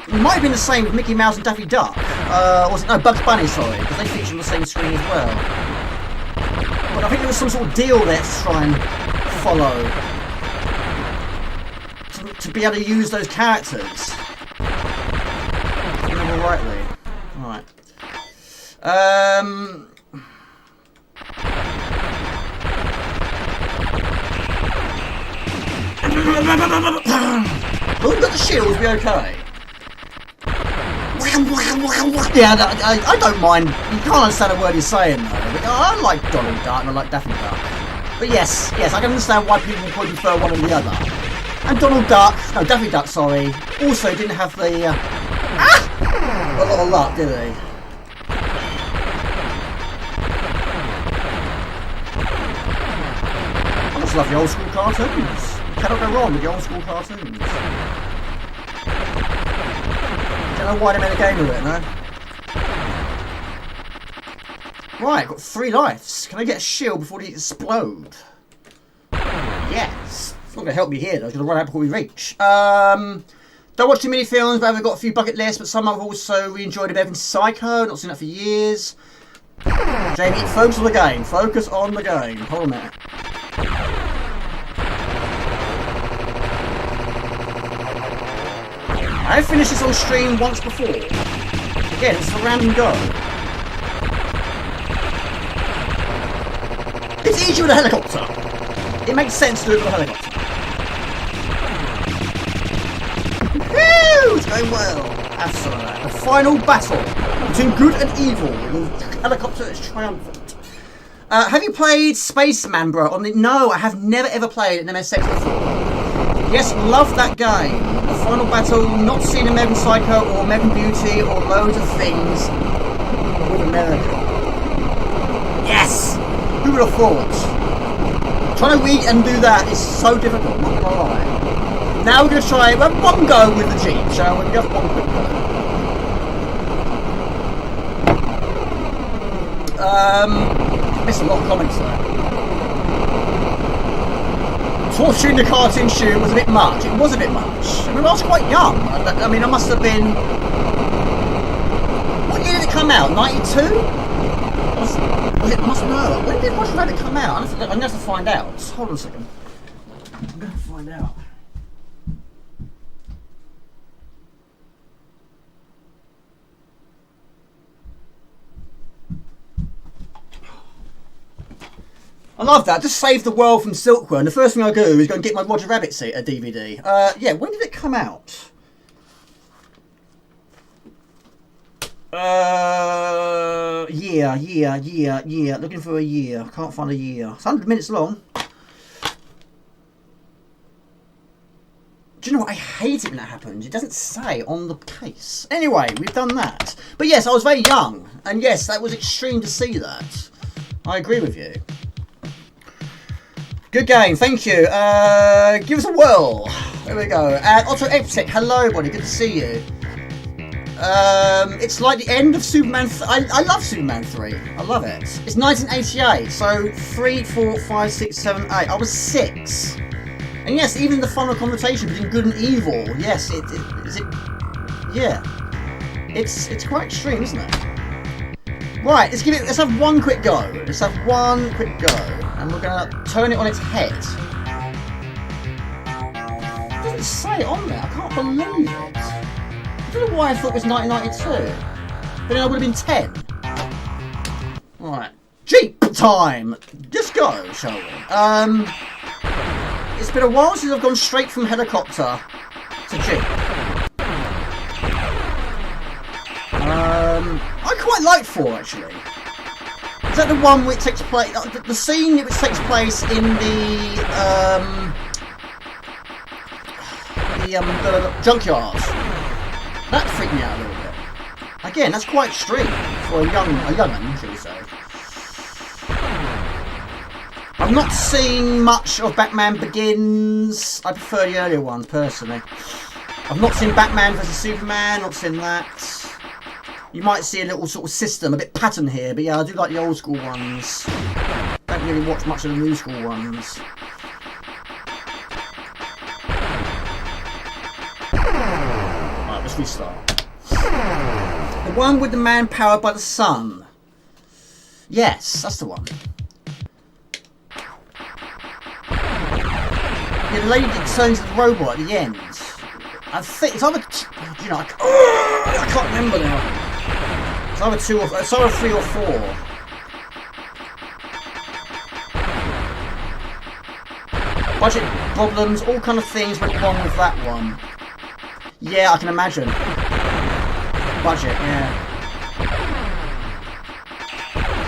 It might have been the same with Mickey Mouse and Daffy Duck. Or was it, no, Bugs Bunny, sorry, because they feature on the same screen as well. But I think there was some sort of deal there to try and follow. To be able to use those characters. If I remember rightly. Alright. We've got the shields, be okay. Yeah, I don't mind. You can't understand a word he's saying though. But I like Donald Duck and I like Daffy Duck. But yes, I can understand why people would prefer one or the other. And Donald Duck, no, Daffy Duck, sorry, also didn't have the a lot of luck, did he? I just love the old school cartoons. You cannot go wrong with the old school cartoons. Don't know why they made a game of it, no? Right, got 3 lives. Can I get a shield before they explode? Yes. It's not going to help me here, though. It's going to run out before we reach. Don't watch too many films, but I've got a few bucket lists, but some I've also re-enjoyed a bit of Psycho. Not seen that for years. Jamie, focus on the game. Focus on the game. Hold on a minute. I have finished this on stream once before. Again, it's a random go. It's easier with a helicopter. It makes sense to do it with a helicopter. Woo! It's going well. Absolutely. The final battle between good and evil. The helicopter is triumphant. Have you played Spaceman, bro? No, I have never ever played an MSX before. Yes, love that game. The final battle, not seen American Psycho or American Beauty or loads of things with America. Yes! Who would have thought? Trying to read and do that is so difficult, not gonna lie. Now we're going to try one go with the Jeep, shall we? Just one quick go. missed a lot of comments there. Torturing the cartoon shoe was a bit much. It was a bit much. I mean, I was quite young. I mean, I must have been... What year did it come out? 92? Was it? I must know. When did Roger Rabbit come out? I'm going to have to find out. Hold on a second. I'm going to find out. I love that. Just save the world from Silkworm. The first thing I do is go and get my Roger Rabbit DVD. Yeah, when did it come out? Year. Looking for a year. I can't find a year. It's 100 minutes long. Do you know what? I hate it when that happens. It doesn't say on the case. Anyway, we've done that. But yes, I was very young. And yes, that was extreme to see that. I agree with you. Good game, thank you. Give us a whirl. There we go. Otto Eptic, hello, buddy. Good to see you. It's like the end of Superman. I love Superman 3. I love it. It's 1988, so 3, 4, 5, 6, 7, 8. I was 6. And yes, even the final confrontation between good and evil. Yes, yeah. It's quite extreme, isn't it? Right, let's have one quick go. And we're going to turn it on its head. It doesn't say it on there. I can't believe it. I don't know why I thought it was 1992. But then I would have been 10. Right. Jeep time! Just go, shall we? It's been a while since I've gone straight from helicopter to Jeep. I quite like 4, actually. Is that the one which takes place... the scene which takes place in the junkyard? That freaked me out a little bit. Again, that's quite extreme for a young'un, shall we say. I've not seen much of Batman Begins. I prefer the earlier ones, personally. I've not seen Batman vs Superman, not seen that. You might see a little sort of system, a bit pattern here, but yeah, I do like the old school ones. Don't really watch much of the new school ones. Right, let's restart. The one with the man powered by the sun. Yes, that's the one. Yeah, the lady that turns into the robot at the end. I think it's either... You know, I can't remember now. It's either 3 or 4. Budget problems, all kind of things went wrong with that one. Yeah, I can imagine. Budget, yeah.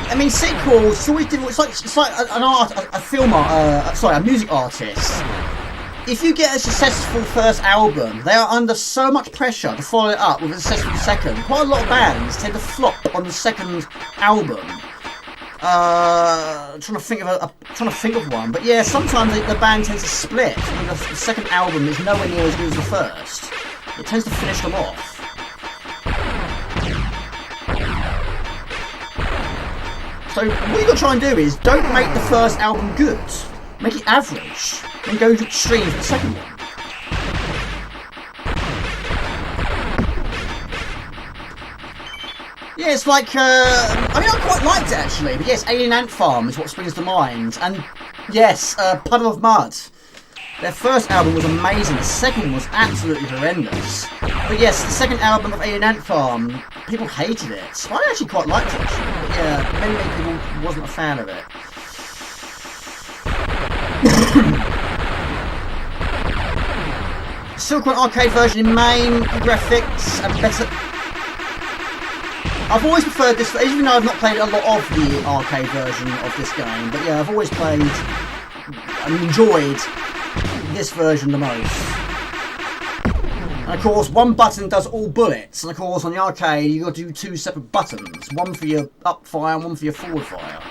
I mean, sequels, it's always difficult. It's like a music artist. If you get a successful first album, they are under so much pressure to follow it up with a successful second. Quite a lot of bands tend to flop on the second album. Trying to think of one, but yeah, sometimes the band tends to split. And the second album is nowhere near as good as the first. It tends to finish them off. So what you've got to try and do is don't make the first album good. Make it average. And go to extreme for the second one. Yeah, it's like, I mean, I quite liked it actually, but yes, Alien Ant Farm is what springs to mind. And yes, Puddle of Mud. Their first album was amazing, the second was absolutely horrendous. But yes, the second album of Alien Ant Farm, people hated it. I actually quite liked it actually, but yeah, many people wasn't a fan of it. Silkworm arcade version in main, graphics and better. I've always preferred this, even though I've not played a lot of the arcade version of this game, but yeah, I've always played and enjoyed this version the most. And of course, one button does all bullets, and of course on the arcade you've got to do 2 separate buttons, one for your up fire and one for your forward fire.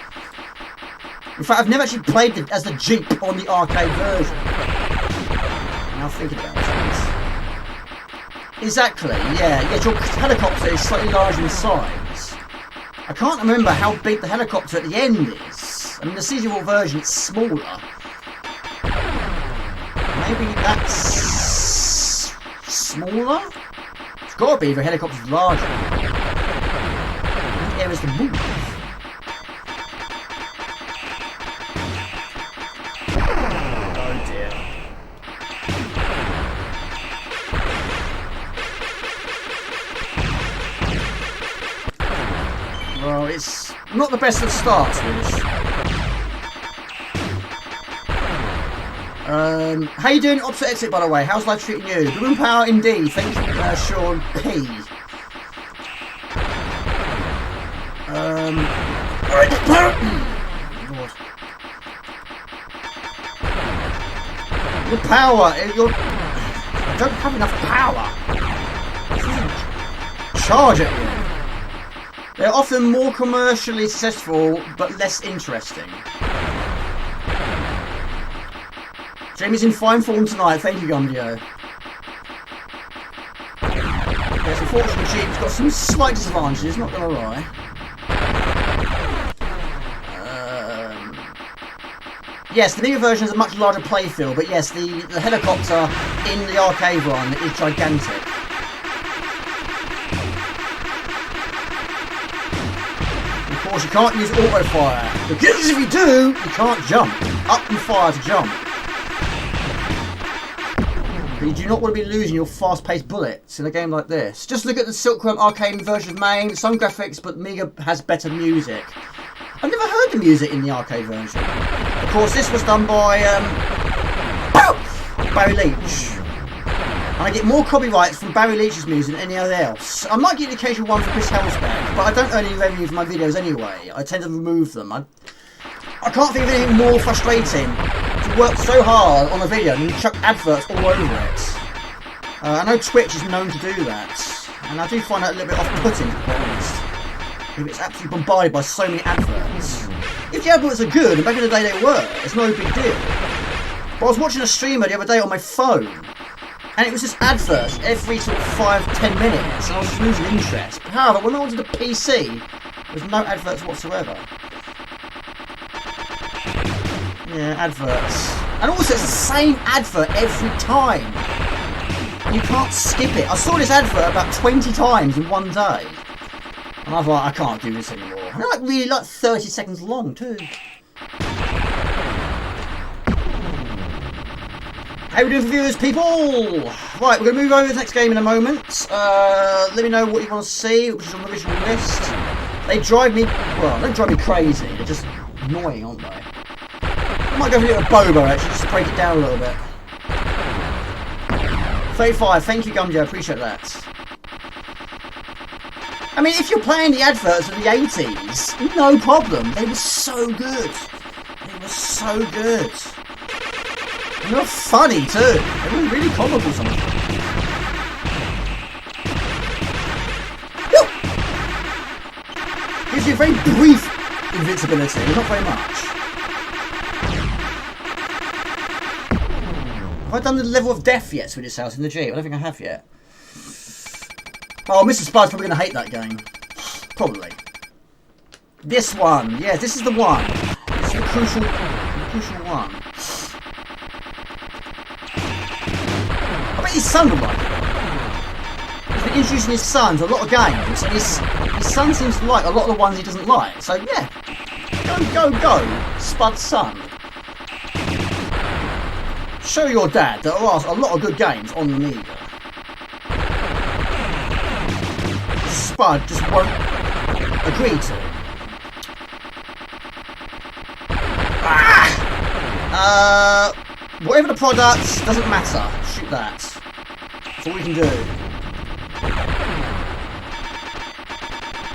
In fact, I've never actually played as the Jeep on the arcade version. Now thinking about it. Exactly, yeah. Yet your helicopter is slightly larger in size. I can't remember how big the helicopter at the end is. I mean, the CD-ROM version, it's smaller. Maybe that's smaller? It's got to be if a helicopter's larger. The areas to move. Oh dear. Well, it's not the best of starts, really. How you doing, Opposite Exit, by the way? How's life treating you? The room power indeed. Thank you, Sean P. Alright, your power, I don't have enough power. Charge at you. They're often more commercially successful, but less interesting. Jamie's in fine form tonight, thank you, Gumdio. Yes, unfortunately, Jeep's got some slight disadvantages, not gonna lie. Yes, the Amiga version has a much larger playfield, but yes, the helicopter in the arcade one is gigantic. Of course, you can't use auto fire, because if you do, you can't jump. Up and fire to jump. But you do not want to be losing your fast-paced bullets in a game like this. Just look at the Silkworm arcade version of MAME. Some graphics, but Amiga has better music. I've never heard the music in the arcade version. Of course, this was done by Barry Leach. And I get more copyrights from Barry Leach's music than any other else. I might get an occasional one from Chris Helsbeck, but I don't earn any revenue from my videos anyway. I tend to remove them. I can't think of anything more frustrating to work so hard on a video and chuck adverts all over it. I know Twitch is known to do that, and I do find that a little bit off-putting, to be honest. If it's absolutely bombarded by so many adverts. If the adverts are good, and back in the day they were, it's no big deal. But I was watching a streamer the other day on my phone, and it was just adverts every sort of 5-10 minutes, and I was just losing interest. However, when I wanted the PC, there was no adverts whatsoever. Yeah, adverts. And also, it's the same advert every time. You can't skip it. I saw this advert about 20 times in one day. And I was like, I can't do this anymore. And they're like really like 30 seconds long too. How we doing for viewers, people? Right, we're going to move over to the next game in a moment. Let me know what you want to see, which is on the original list. They drive me, well, they don't drive me crazy. They're just annoying, aren't they? I might go for a little BoBo actually, just to break it down a little bit. 35, thank you Gumjo, I appreciate that. I mean, if you're playing the adverts of the 80s, no problem. They were so good. They were so good. And they were funny too. They were really comical sometimes. Gives you a very brief invincibility, not very much. Have I done the level of death yet with this house in the Jeep? I don't think I have yet. Oh, Mr. Spud's probably going to hate that game. Probably. This one. Yeah, this is the one. This is the crucial one. I bet his son would like it. He's been introducing his son to a lot of games, and his son seems to like a lot of the ones he doesn't like. So, yeah. Go, Spud's son. Show your dad there are a lot of good games on the Amiga. Spud just won't agree to. Whatever the product, doesn't matter. Shoot that. That's all we can do.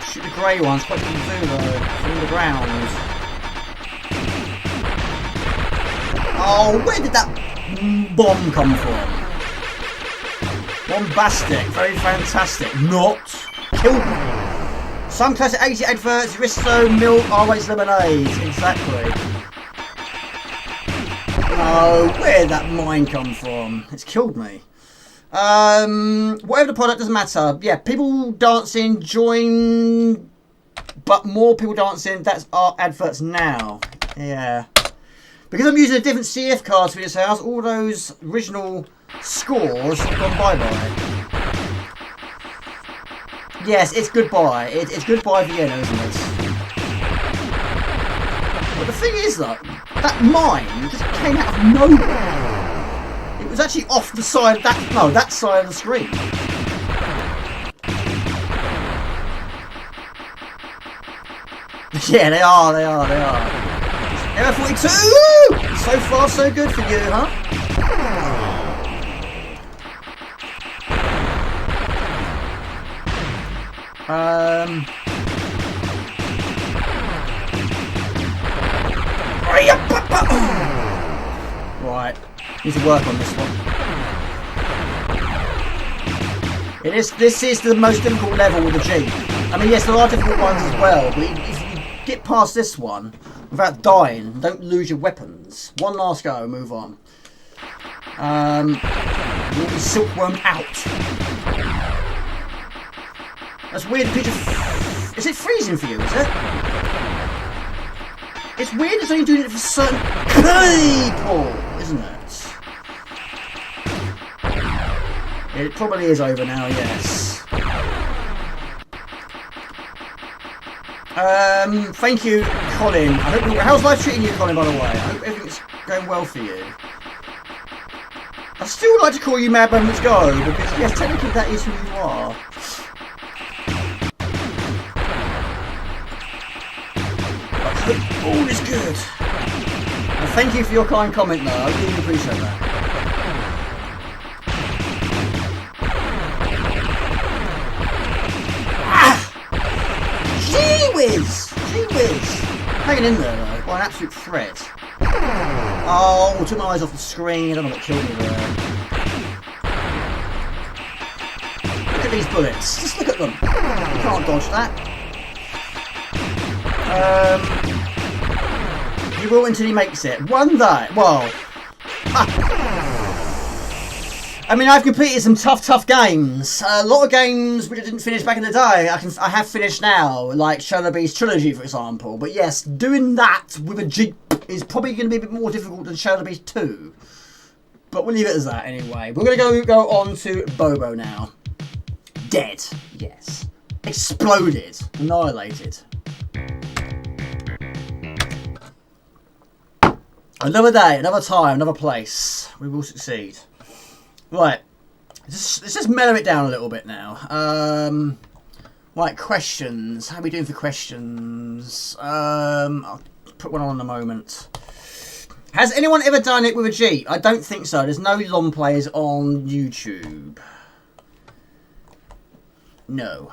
Shoot the grey ones, quite easy to do though. From the ground. Oh, where did that bomb come from? Bombastic, very fantastic. Not. Killed me. Some classic 80 adverts, Risto, milk, always lemonade. Exactly. No, where did that mine come from? It's killed me. Whatever the product, doesn't matter. Yeah, people dancing, join, but more people dancing, that's our adverts now. Yeah. Because I'm using a different CF card for this house, all those original scores have gone bye-bye. Yes, it's goodbye. It's goodbye Vienna, isn't it? But the thing is, though, that mine just came out of nowhere. It was actually off the side of that... No, that side of the screen. Yeah, they are. Error 42! So far, so good for you, huh? Right, need to work on this one. This is the most difficult level with the Jeep. I mean, yes, there are difficult ones as well, but if you get past this one without dying, don't lose your weapons. One last go, move on. You'll be silkwormed out. That's weird. Is it freezing for you? Is it? It's weird. It's only doing it for certain people, isn't it? It probably is over now. Yes. Thank you, Colin. How's life treating you, Colin? By the way, I hope everything's going well for you. I still like to call you Mad Moments Go because yes, technically that is who you are. All is good. And thank you for your kind comment, though. I really appreciate that. Ah! Gee whiz! Hanging in there, though, by an absolute threat. Oh, took my eyes off the screen. I don't know what killed me there. Look at these bullets. Just look at them. You can't dodge that. He will until he makes it. One day. Well. I mean, I've completed some tough games. A lot of games which I didn't finish back in the day, I have finished now, like Shadow Beast Trilogy, for example. But yes, doing that with a Jeep is probably going to be a bit more difficult than Shadow Beast 2. But we'll leave it as that anyway. We're going to go on to BoBo now. Dead. Yes. Exploded. Annihilated. Another day, another time, another place. We will succeed. Right. Let's just mellow it down a little bit now. Right, questions. How are we doing for questions? I'll put one on in a moment. Has anyone ever done it with a Jeep? I don't think so. There's no LOM players on YouTube. No.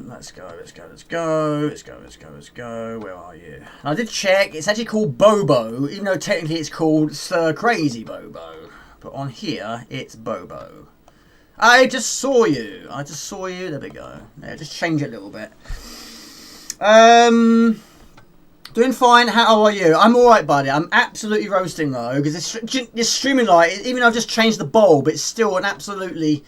Let's go. Where are you? I did check. It's actually called BoBo, even though technically it's called Stir Crazy BoBo. But on here, it's BoBo. I just saw you. There we go. Yeah, just change it a little bit. Doing fine. How are you? I'm alright, buddy. I'm absolutely roasting, though, because this streaming light, even though I've just changed the bulb, it's still an absolutely...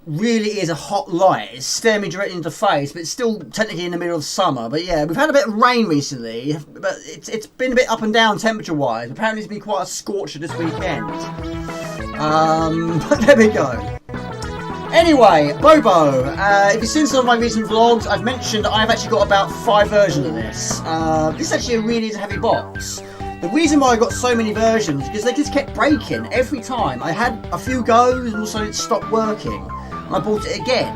really is a hot light. It's staring me directly into the face, but it's still technically in the middle of summer. But yeah, we've had a bit of rain recently, but it's been a bit up and down temperature-wise. Apparently it's been quite a scorcher this weekend. But there we go. Anyway, BoBo. If you've seen some of my recent vlogs, I've mentioned that I've actually got about 5 versions of this. This actually really is a heavy box. The reason why I got so many versions is because they just kept breaking every time. I had a few goes and also it stopped working. I bought it again.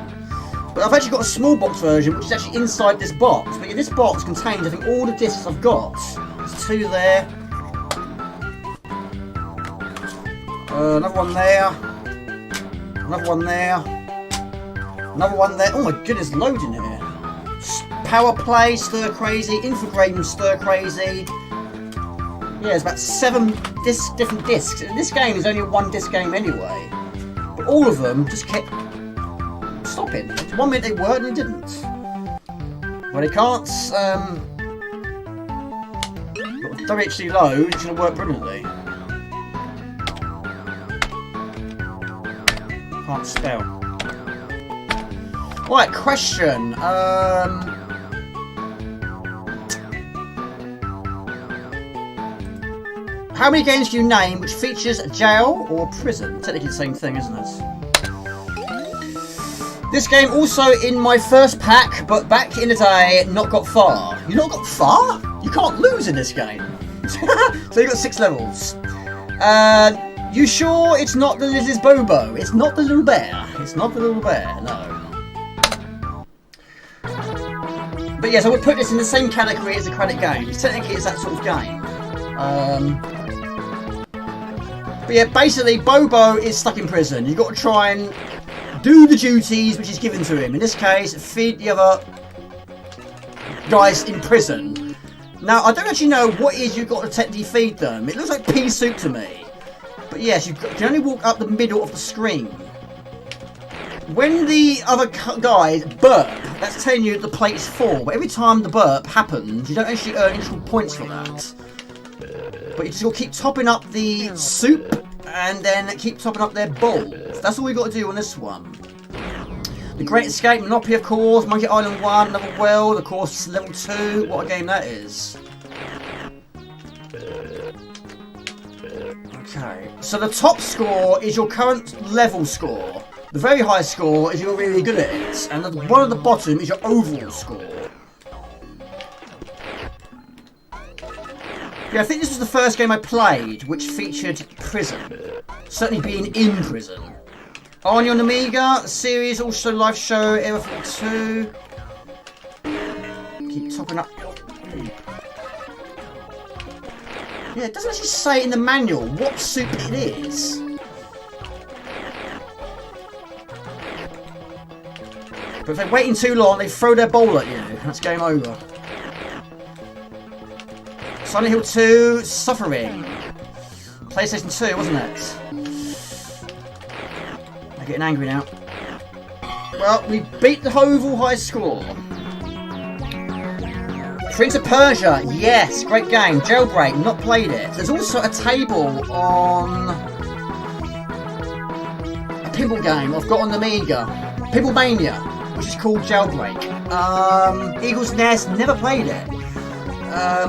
But I've actually got a small box version which is actually inside this box. But this box contains, I think, all the discs I've got. There's 2 there. Another one there. Another one there. Another one there. Oh my goodness, loads in here. Power Play, Stir Crazy, Infogrames, Stir Crazy. Yeah, there's about 7 different discs. And this game is only a 1-disc game anyway. But all of them just kept stopping. One minute they worked and they didn't. Well, they can't. WHD load, it's going to work brilliantly. Can't spell. Right, question. How many games do you name which features jail or prison? Technically the same thing, isn't it? This game also in my first pack, but back in the day, not got far. You not got far? You can't lose in this game. So you got 6 levels. You sure it's not the Liz's BoBo? It's not the little bear. It's not the little bear, no. But yes, I would put this in the same category as a credit game. Technically, it's that sort of game. But yeah, basically, BoBo is stuck in prison. You've got to try and do the duties which is given to him. In this case, feed the other guys in prison. Now, I don't actually know what it is you've got to technically feed them. It looks like pea soup to me. But yes, you can only walk up the middle of the screen. When the other guys burp, that's telling you the plate is full. But every time the burp happens, you don't actually earn additional points for that. But you just got to keep topping up the soup and then keep topping up their bowls. That's all we got to do on this one. The Great Escape, Monopoly, of course. Monkey Island 1, Another World, of course, Level 2. What a game that is. Okay, so the top score is your current level score. The very high score is you're really good at it. And the one at the bottom is your overall score. Yeah, I think this was the first game I played which featured prison. Certainly being in prison. On your Amiga, series, also live show, Era 42. Keep topping up. Yeah, it doesn't actually say in the manual what soup it is. But if they're waiting too long, they throw their bowl at you. That's game over. Silent Hill 2, Suffering. PlayStation 2, wasn't it? I'm getting angry now. Well, we beat the overall high score. Prince of Persia, yes, great game. Jailbreak, not played it. There's also a table on a pinball game I've got on the Amiga. Pinball Mania, which is called Jailbreak. Eagle's Nest, never played it.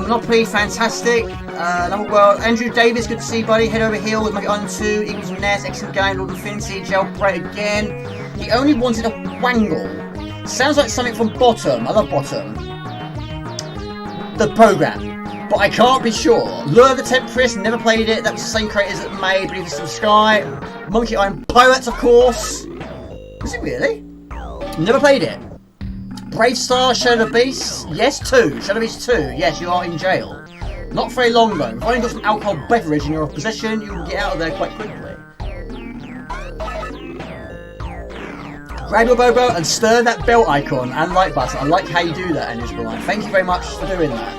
Monopoly, fantastic. Another World. Andrew Davis, good to see you, buddy. Head Over Heels, Monkey Island 2, Eagles Nest, excellent game. Lord Infinity, Jailbreak again. He only wanted a wangle. Sounds like something from Bottom. I love Bottom. The program. But I can't be sure. Lure the Temptress, never played it. That was the same creators that made Believe It's the Sky. Monkey Island Pirates, of course. Was it really? Never played it. Brave Star, Shadow of the Beast, yes, 2. Shadow of the Beast 2, yes, you are in jail. Not very long though. If you've only got some alcohol beverage in your possession, you can get out of there quite quickly. Grab your BoBo and stir that bell icon and like button. I like how you do that, Energy Line. Thank you very much for doing that.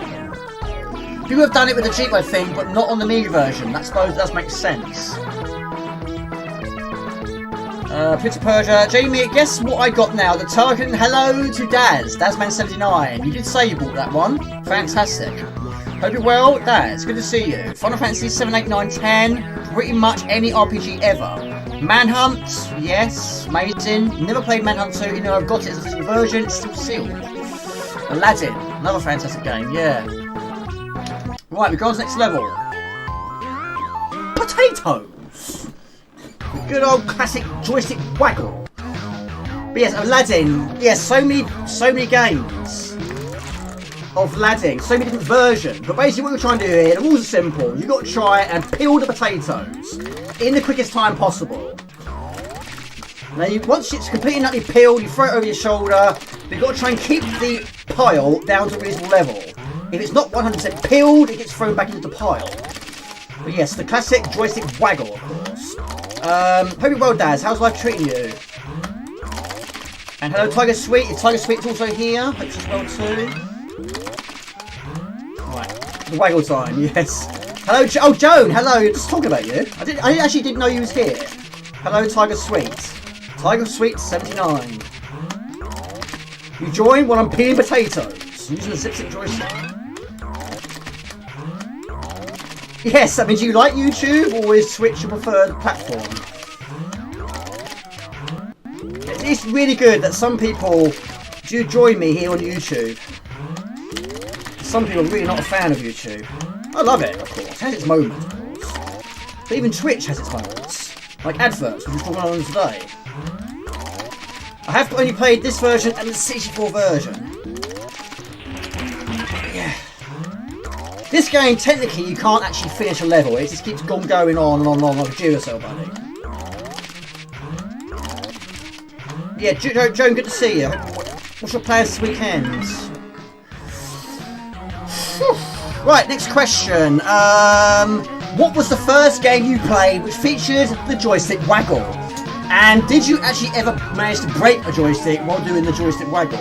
People have done it with the Jeep, I think, but not on the Amiga version. That suppose does make sense. Prince of Persia. Jamie, guess what I got now? The Tarkin. Hello to Daz. Dazman79. You did say you bought that one. Fantastic. Hope you're well. Daz, good to see you. Final Fantasy 7, 8, 9, 10. Pretty much any RPG ever. Manhunt. Yes. Amazing. Never played Manhunt 2. You know, I've got it as a physical version. It's still sealed. Aladdin. Another fantastic game. Yeah. Right, we go on to the next level. Potatoes. Good old classic joystick waggle. But yes, Aladdin. Yes, so many games of Aladdin, so many different versions. But basically, what we're trying to do here, the rules are simple. You've got to try and peel the potatoes in the quickest time possible. Now, once it's completely nutty peeled, you throw it over your shoulder. But you've got to try and keep the pile down to a reasonable level. If it's not 100% peeled, it gets thrown back into the pile. But yes, the classic joystick waggle, of course. Hope you're well, Daz. How's life treating you? And hello, Tiger Sweet. Tiger Sweet's also here. Hope she's well too. Right, the waggle time. Yes. Hello, oh Joan. Hello. Just talking about you. I actually didn't know you was here. Hello, Tiger Sweet. Tiger Sweet 79. You join when I'm peeling potatoes using the zip joystick. Yes, that means you like YouTube or is Switch your preferred platform? It's really good that some people do join me here on YouTube. Some people are really not a fan of YouTube. I love it, of course. It has its moments, of course. But even Twitch has its moments. Like adverts, which we're talking on today. I have only played this version and the 64 version. Yeah. This game, technically, you can't actually finish a level. It just keeps going on and on like a Duracell buddy. Yeah, Joan, good to see you. What's your plans this weekend? Right, next question. What was the first game you played which featured the joystick waggle? And did you actually ever manage to break a joystick while doing the joystick waggle?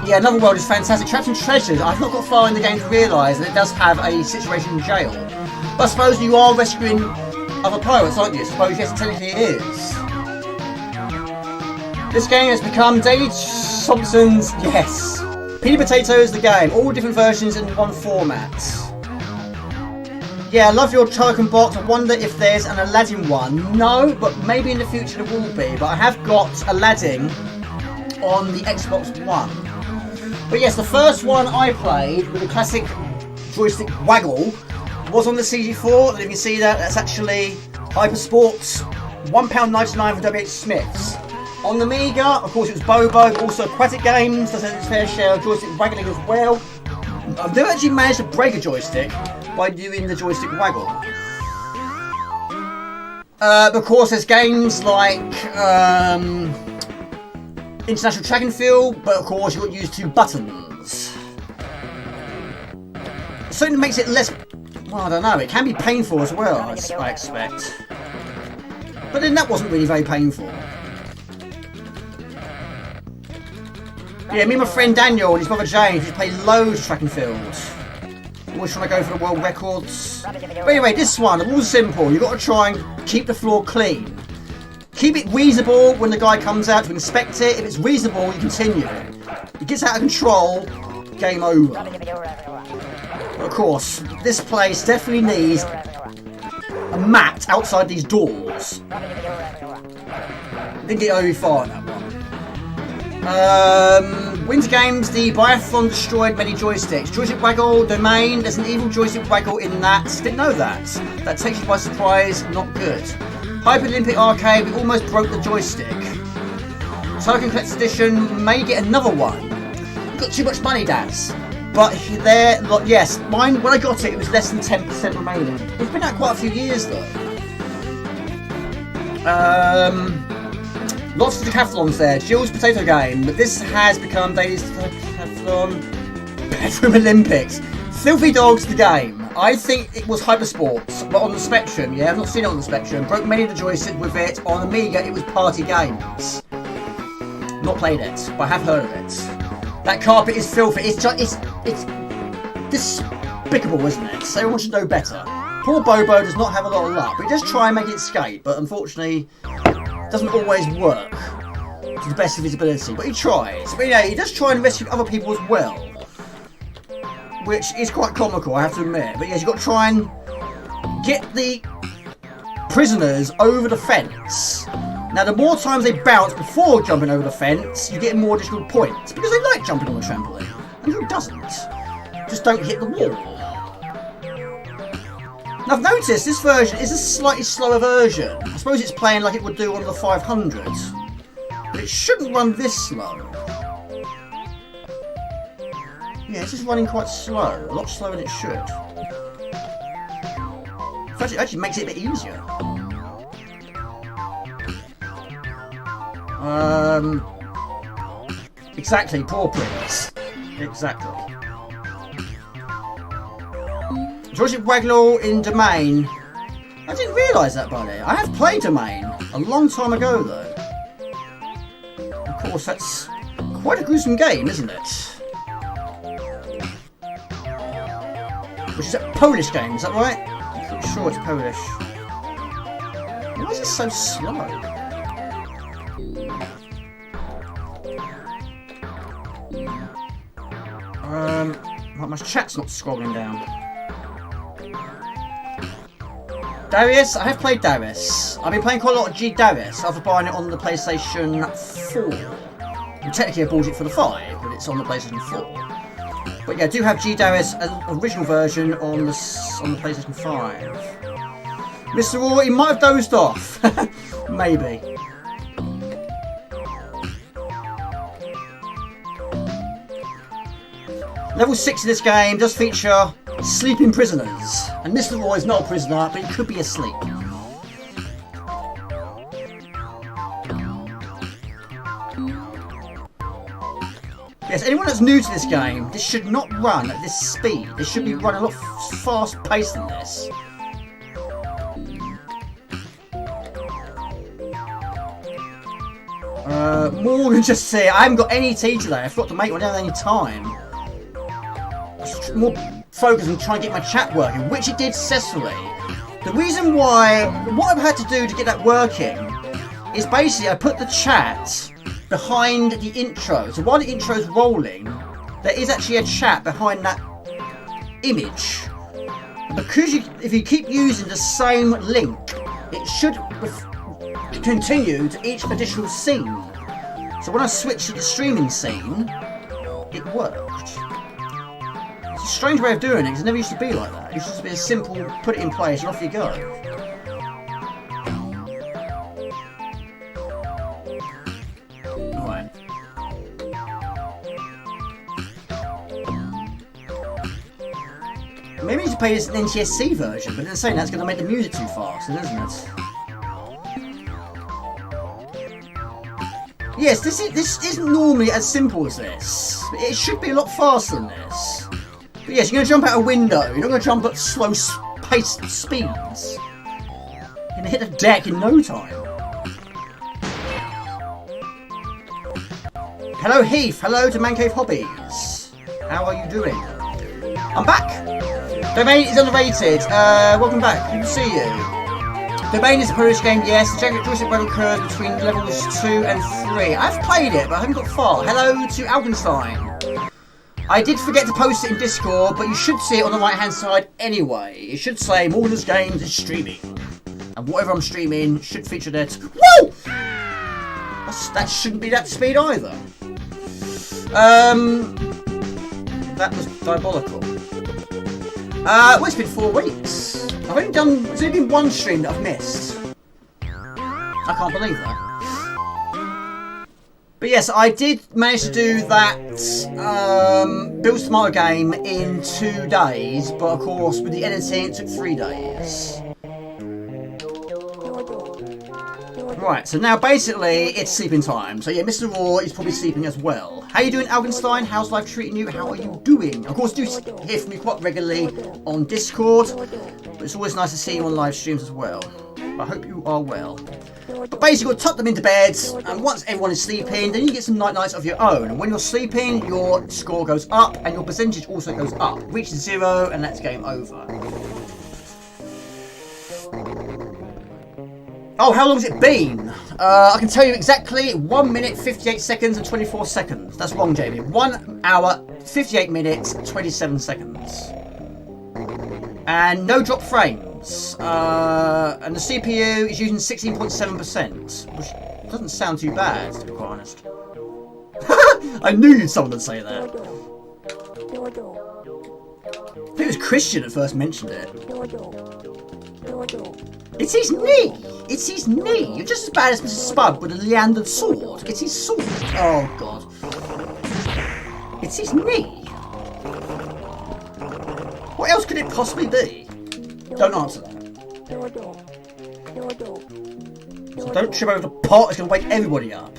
Yeah, Another World is fantastic. Traps and Treasures. I've not got far in the game to realise that it does have a situation in jail. But I suppose you are rescuing other pirates, aren't you? I suppose, yes, technically it is. This game has become Daily Thompson's, yes. Peanut Potatoes, the game. All different versions in one format. Yeah, I love your token box. I wonder if there's an Aladdin one. No, but maybe in the future there will be. But I have got Aladdin on the Xbox One. But yes, the first one I played with the classic joystick waggle was on the CG4. And if you can see that, that's actually Hyper Sports, £1.99 for WH Smiths. On the Amiga, of course, it was BoBo, but also Aquatic Games does have its fair share of joystick waggling as well. I've never actually managed to break a joystick by doing the joystick waggle. Of course, there's games like International Track and Field, but of course you've got to use 2 buttons. It certainly makes it less, well, I don't know, it can be painful as well, I expect. But then that wasn't really very painful. Yeah, me and my friend Daniel and his brother James just play loads of track and fields. Always trying to go for the world records. But anyway, this one, the rules are simple. You've got to try and keep the floor clean. Keep it reasonable when the guy comes out to inspect it. If it's reasonable, you continue. If it gets out of control, game over. But of course, this place definitely needs a mat outside these doors. Didn't get very far in that one. Winter Games, the Biathlon destroyed many joysticks. Joystick waggle, domain, there's an evil joystick waggle in that. Didn't know that. That takes you by surprise, not good. Hyper Olympic Arcade, we almost broke the joystick. Token Collector's Edition, may get another one. You've got too much money, Daz. But there, yes, mine, when I got it, it was less than 10% remaining. It's been out quite a few years though. Lots of decathlons there. Jill's Potato Game, but this has become Daily's Decathlon Bedroom Olympics. Filthy Dogs, the game. I think it was Hyper Sports, but on the Spectrum. Yeah, I've not seen it on the Spectrum. Broke many of the joysticks with it. On Amiga, it was Party Games. Not played it, but I have heard of it. That carpet is filthy. It's despicable, isn't it? So everyone should know better. Poor BoBo does not have a lot of luck, but he does try and make it skate, but unfortunately, doesn't always work to the best of his ability. But he tries. But yeah, he does try and rescue other people as well, which is quite comical, I have to admit. But yes, you've got to try and get the prisoners over the fence. Now, the more times they bounce before jumping over the fence, you get more additional points, because they like jumping on the trampoline. And who doesn't? Just don't hit the wall. Now, I've noticed this version is a slightly slower version. I suppose it's playing like it would do on the 500s. But it shouldn't run this slow. Yeah, it's just running quite slow. A lot slower than it should. In fact, it actually makes it a bit easier. Exactly, poor Prince. Exactly. Joystick Waggle in Domain. I didn't realise that, buddy. I have played Domain a long time ago, though. Of course, that's quite a gruesome game, isn't it? Which is a Polish game, is that right? I'm pretty sure it's Polish. Why is it so slow? My chat's not scrolling down. Darius, I have played Darius. I've been playing quite a lot of G Darius after buying it on the PlayStation 4. Well, technically I bought it for the 5, but it's on the PlayStation 4. But yeah, I do have G Darius, an original version on the PlayStation 5. Mr. Raw, he might have dozed off. Maybe. Level 6 of this game does feature sleeping prisoners. And Mr. Raw is not a prisoner, but he could be asleep. Yes, anyone that's new to this game, this should not run at this speed. This should be run a lot fast paced than this. Morgan just say, I haven't got any tea today. I forgot to make one at any time. More focused on trying to get my chat working, which it did successfully. The reason why, what I've had to do to get that working is basically I put the chat behind the intro. So while the intro is rolling, there is actually a chat behind that image. Because if you keep using the same link, it should continue to each additional scene. So when I switched to the streaming scene, it worked. It's a strange way of doing it, because it never used to be like that. It used to be a simple, put it in place and off you go. Alright. Maybe you should play this NTSC version, but then saying that's going to make the music too fast, isn't it? Yes, this isn't normally as simple as this. It should be a lot faster than this. But yes, you're going to jump out a window. You're not going to jump at slow paced speeds. You're going to hit the deck in no time. Hello Heath, hello to Man Cave Hobbies. How are you doing? I'm back. Domain is underrated. Welcome back, good to see you. Domain is a Polish game, yes. The joystick battle occurs between levels 2 and 3. I've played it, but I haven't got far. Hello to Algenstein. I did forget to post it in Discord, but you should see it on the right-hand side anyway. It should say Morgan's Games is streaming. And whatever I'm streaming should feature there too. Woo! That shouldn't be that speed either. That was diabolical. Well, it's been 4 weeks. I've only done, there's only been one stream that I've missed. I can't believe that. But yes, I did manage to do that Bill's Tomato game in 2 days, but of course with the editing it took 3 days. Right, so now basically it's sleeping time. So yeah, Mr. Raw is probably sleeping as well. How you doing, Algenstein? How's life treating you? How are you doing? Of course, do hear from me quite regularly on Discord, but it's always nice to see you on live streams as well. I hope you are well. But basically, you've got to tuck them into bed, and once everyone is sleeping, then you get some nights of your own. And when you're sleeping, your score goes up, and your percentage also goes up. Reaches 0, and that's game over. Oh, how long has it been? I can tell you exactly 1 minute, 58 seconds and 24 seconds. That's wrong, Jamie. 1 hour, 58 minutes, 27 seconds. And no drop frames. And the CPU is using 16.7%, which doesn't sound too bad, to be quite honest. I knew someone would say that. I think it was Christian that first mentioned it. It's his knee! It's his knee! You're just as bad as Mr. Spud with a Leander sword. It's his sword. Oh, God. It's his knee. What else could it possibly be? Don't answer that. So don't trip over the pot. It's going to wake everybody up.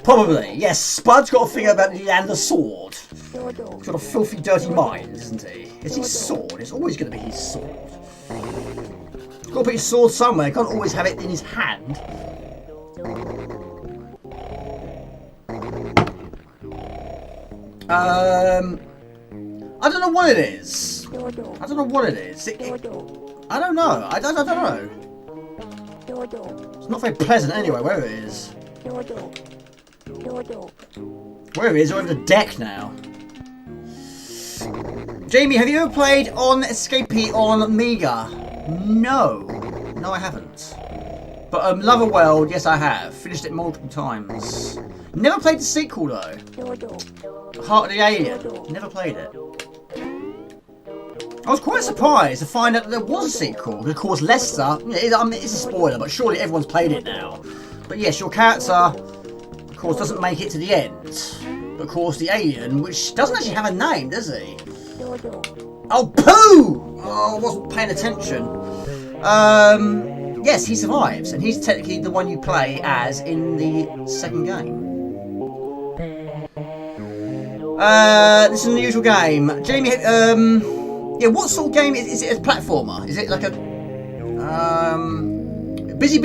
Probably. Yes, Spud's got a thing about the Leander sword. He's got a filthy, dirty mind, isn't he? It's his sword. It's always going to be his sword. He's got to put his sword somewhere. He can't always have it in his hand. I don't know what it is. I don't know what it is. I don't know. I don't know. It's not very pleasant anyway, where it is. Where it is, over the deck now. Jamie, have you ever played on Escapee on Amiga? No. No, I haven't. But Love a World, yes, I have. Finished it multiple times. Never played the sequel, though. Heart of the Alien. Never played it. I was quite surprised to find out that there was a sequel. Of course, Lester, I mean, it's a spoiler, but surely everyone's played it now. But yes, your character, of course, doesn't make it to the end. But of course, the alien, which doesn't actually have a name, does he? Oh, Pooh! Oh, I wasn't paying attention. Yes, he survives, and he's technically the one you play as in the second game. This is an unusual game. Jamie, yeah, what sort of game is it? A platformer? Is it like a busy,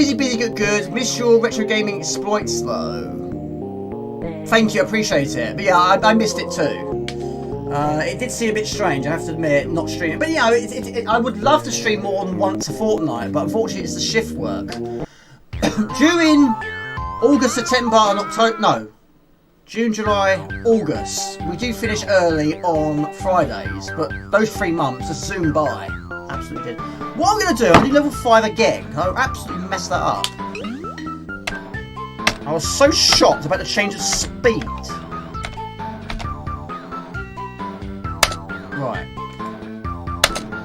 good? Miss your retro gaming exploits though. Thank you, I appreciate it. But yeah, I missed it too. It did seem a bit strange, I have to admit, not streaming. But yeah, I would love to stream more than once a fortnight, but unfortunately it's the shift work. During August, September and October, no. June, July, August. We do finish early on Fridays, but those 3 months are soon by. Absolutely did. What I'm going to do, I'll do level 5 again. I absolutely messed that up. I was so shocked about the change of speed. Right.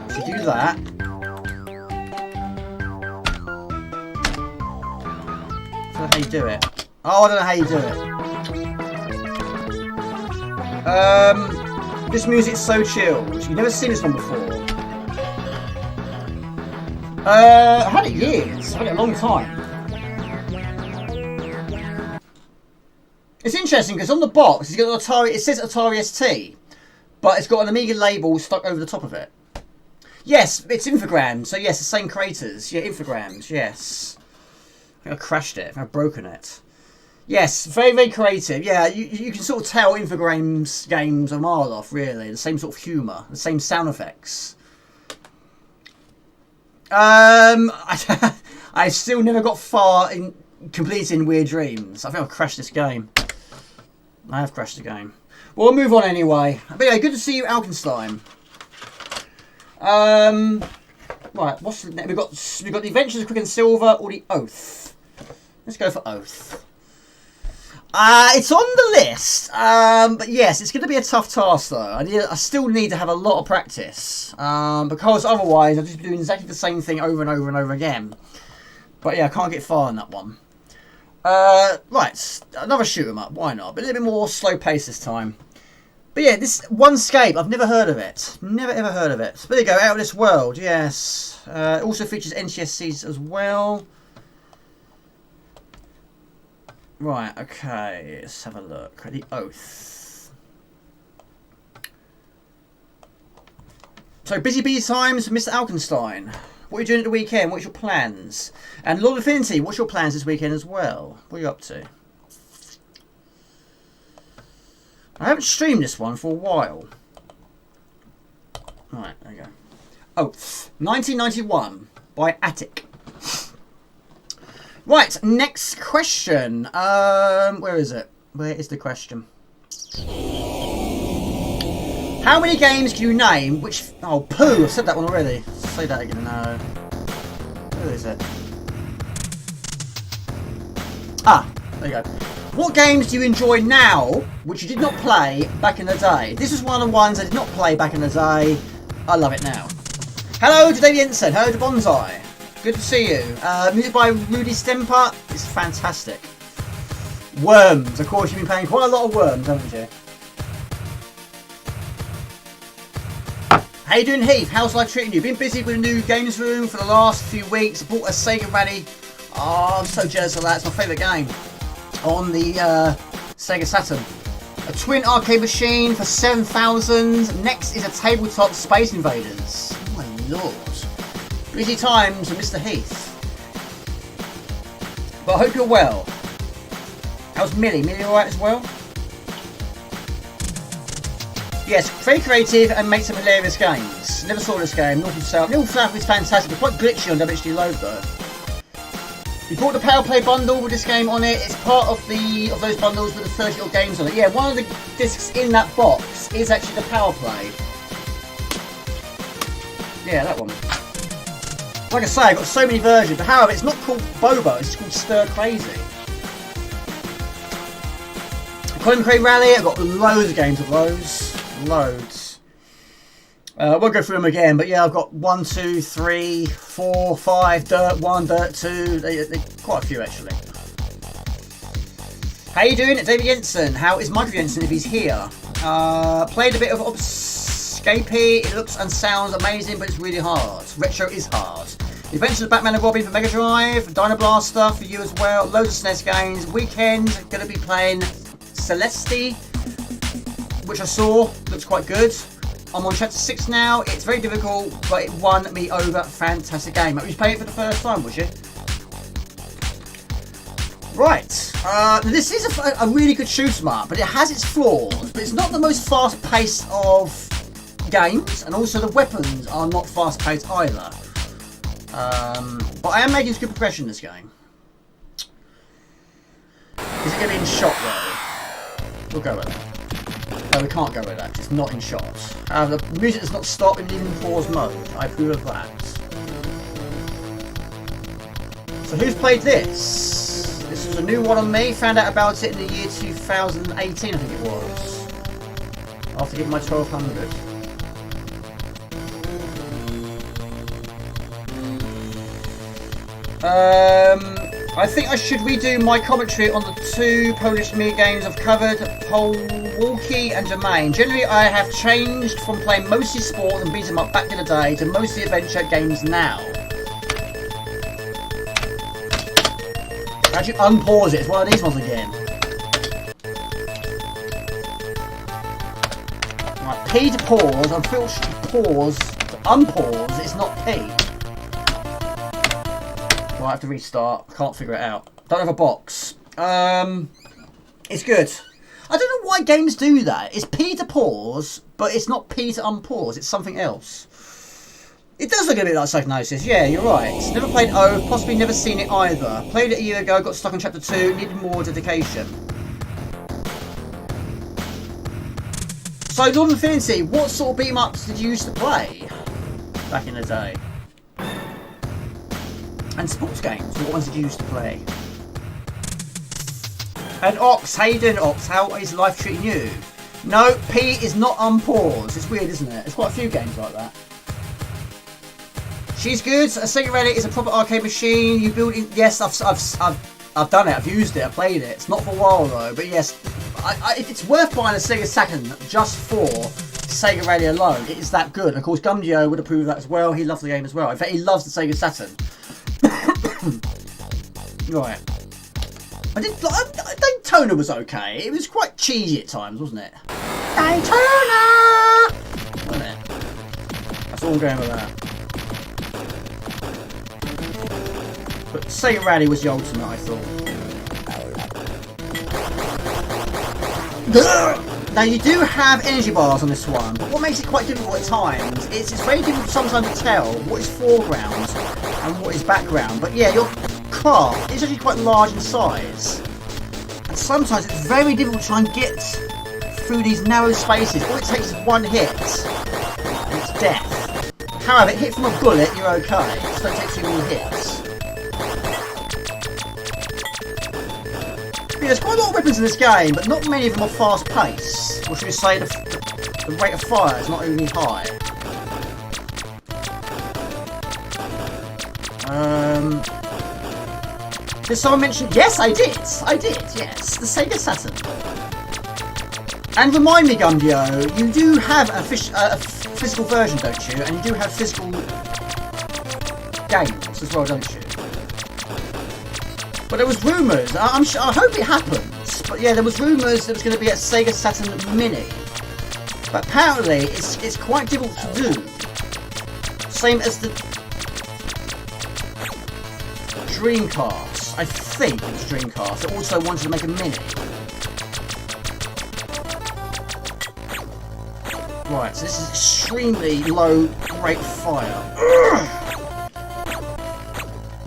So do that. I don't know how you do it. Oh, I don't know how you do it. This music's so chilled. You've never seen this one before. I've had it years. I've had it a long time. It's interesting because on the box it's got an Atari. It says Atari ST, but it's got an Amiga label stuck over the top of it. Yes, it's Infogrames. So yes, the same creators. Yeah, Infogrames. Yes. I think I crashed it. I've broken it. Yes, very creative. Yeah, you can sort of tell Infogrames games a mile off, really. The same sort of humour, the same sound effects. I still never got far in completing Weird Dreams. I think I've crashed this game. I have crashed the game. Well, we'll move on anyway. But yeah, good to see you, Alkenstein. Right, what's the next? We've got the Adventures of Quik and Silva or the Oath. Let's go for Oath. It's on the list, but yes, it's going to be a tough task though. I still need to have a lot of practice, because otherwise I'll just be doing exactly the same thing over and over again. But yeah, I can't get far on that one. Right, another shoot 'em up, why not? But a little bit more slow pace this time. But yeah, this OneScape, I've never heard of it. Never ever heard of it. So there you go, Out of This World, yes. It also features NTSCs as well. Right, okay, let's have a look. The Oath. So, busy times, Mr. Alkenstein. What are you doing at the weekend? What's your plans? And Lord of Infinity, what's your plans this weekend as well? What are you up to? I haven't streamed this one for a while. Right, there you go. Oath. 1991 by Attic. Right, next question. Where is it? Where is the question? How many games can you name which... Oh, Pooh, I've said that one already. Say that again, no. Who is it? Ah, there you go. What games do you enjoy now, which you did not play back in the day? This is one of the ones I did not play back in the day. I love it now. Hello to David Jensen. Hello to Bonsai. Good to see you. Music by Rudy Stemper. It's fantastic. Worms. Of course, you've been playing quite a lot of Worms, haven't you? How you doing, Heath? How's life treating you? Been busy with a new games room for the last few weeks. Bought a Sega Rally. Oh, I'm so jealous of that. It's my favourite game. On the Sega Saturn. A twin arcade machine for 7,000. Next is a tabletop Space Invaders. Oh my lord. Busy times with Mr. Heath. But I hope you're well. How's Millie? Millie alright as well? Yes, very creative and makes some hilarious games. Never saw this game, North and South. North and South is fantastic, but quite glitchy on WHD Load though. We bought the Power Play bundle with this game on it. It's part of those bundles with the 30 odd games on it. Yeah, one of the discs in that box is actually the Power Play. Yeah, that one. Like I say, I've got so many versions. However, it's not called BoBo, it's called Stir Crazy. Colin Crane Rally, I've got loads of games of those. Loads. I won't go through them again, but yeah, I've got 1, 2, 3, 4, 5, Dirt 1, Dirt 2, quite a few actually. How you doing? It's David Jensen. How is Michael Jensen if he's here? Played a bit of Escapee. It looks and sounds amazing, but it's really hard. Retro is hard. The Adventures of Batman and Robin for Mega Drive. Dino Blaster for you as well. Loads of SNES games. Weekend, going to be playing Celeste, which I saw. Looks quite good. I'm on chapter 6 now. It's very difficult, but it won me over. Fantastic game. You played it for the first time, was you? Right, this is a really good shoot 'em up, but it has its flaws. But it's not the most fast-paced of games, and also the weapons are not fast-paced either. But I am making some good progression in this game. Is it going to be in shot though? We'll go with that. No, we can't go with that. It's not in shot. The music does not stop in even pause mode. I approve of that. So who's played this? This was a new one on me. Found out about it in the year 2018, I think it was. After getting my 1200. I think I should redo my commentary on the 2 Polish Amiga games I've covered, Polwalki and Domain. Generally, I have changed from playing mostly sport and beat 'em up back in the day to mostly adventure games now. Actually, unpause it. It's one of these ones again. Right, P to pause. Unfortunately, pause to unpause. It's not P. Well, I have to restart. I can't figure it out. Don't have a box. It's good. I don't know why games do that. It's P to pause, but it's not P to unpause. It's something else. It does look a bit like Psychosis, yeah, you're right. Never played O, possibly never seen it either. Played it a year ago, got stuck on chapter 2, needed more dedication. So, Lord Infinity, what sort of beat-em-ups did you used to play back in the day? And sports games, what ones did you used to play? And Ox, how you doing, Ox? How is life treating you? No, P is not unpause. It's weird, isn't it? There's quite a few games like that. She's good. A Sega Rally is a proper arcade machine. You build it. Yes, I've done it. I've used it. I've played it. It's not for a while though. But yes, it's worth buying a Sega Saturn just for Sega Rally alone. It is that good. And of course, Gumdio would approve of that as well. He loves the game as well. In fact, he loves the Sega Saturn. Right. Daytona was okay. It was quite cheesy at times, wasn't it? Daytona! Wasn't it? That's all I'm going with that. But Sega Rally was the ultimate, I thought. Now you do have energy bars on this one, but what makes it quite difficult at times is it's very difficult sometimes to tell what is foreground and what is background. But yeah, your craft is actually quite large in size. And sometimes it's very difficult to try and get through these narrow spaces. All it takes is one hit and it's death. However, hit from a bullet, you're okay. Just don't take too many hits. There's quite a lot of weapons in this game, but not many of them are fast paced. Or should we say the rate of fire is not only high. Did someone mention? Yes, I did. Yes, the Sega Saturn. And remind me, Gundio, you do have a physical version, don't you? And you do have physical games as well, don't you? But there was rumours, I hope it happens, but yeah, there was rumours there was going to be a Sega Saturn Mini. But apparently, it's quite difficult to do. Same as the Dreamcast. I think it was Dreamcast. It also wanted to make a Mini. Right, so this is extremely low rate of fire. Ugh.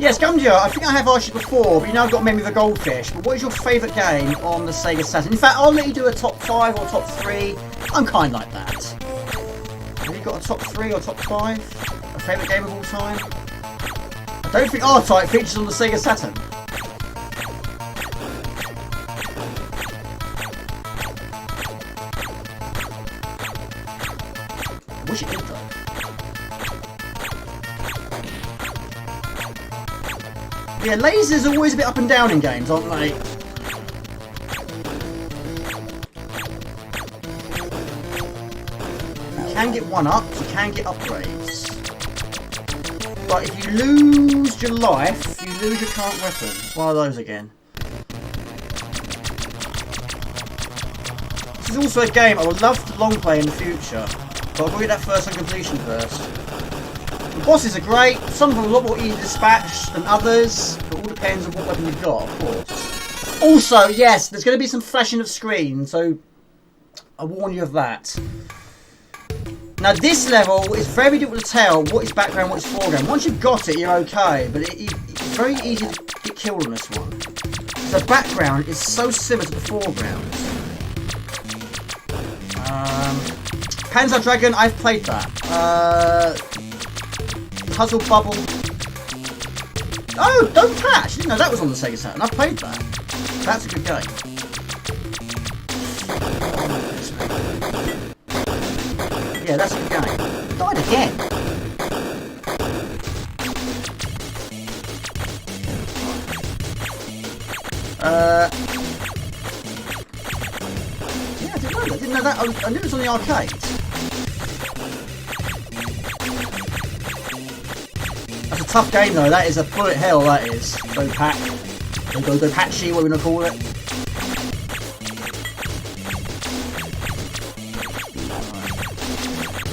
Yes, Gumdio, I think I have asked you before, but you know I've got a memory of a goldfish. But what is your favourite game on the Sega Saturn? In fact, I'll let you do a top 5 or top 3. I'm kind like that. Have you got a top 3 or top 5? A favourite game of all time? I don't think R-Type features on the Sega Saturn. I wish it did though. Yeah, lasers are always a bit up and down in games, aren't they? You can get one-ups, you can get upgrades. But if you lose your life, you lose your current weapon. It's one of those again. This is also a game I would love to long play in the future. But I'll get that first on completion first. The bosses are great, some of them are a lot more easy to dispatch than others. It all depends on what weapon you've got, of course. Also, yes, there's going to be some flashing of screen, so I warn you of that. Now this level is very difficult to tell what is background, what is foreground. Once you've got it, you're okay, but it's very easy to get killed on this one. The background is so similar to the foreground. Panzer Dragoon, I've played that. Puzzle Bubble. Oh, Don't Patch! I didn't know that was on the Sega Saturn. I've played that. That's a good game. Yeah, that's a good game. Died again. Yeah, I didn't know that. I knew it was on the arcade. That's a tough game though. That is a bullet hell. That is. Go patchy. What are we gonna call it?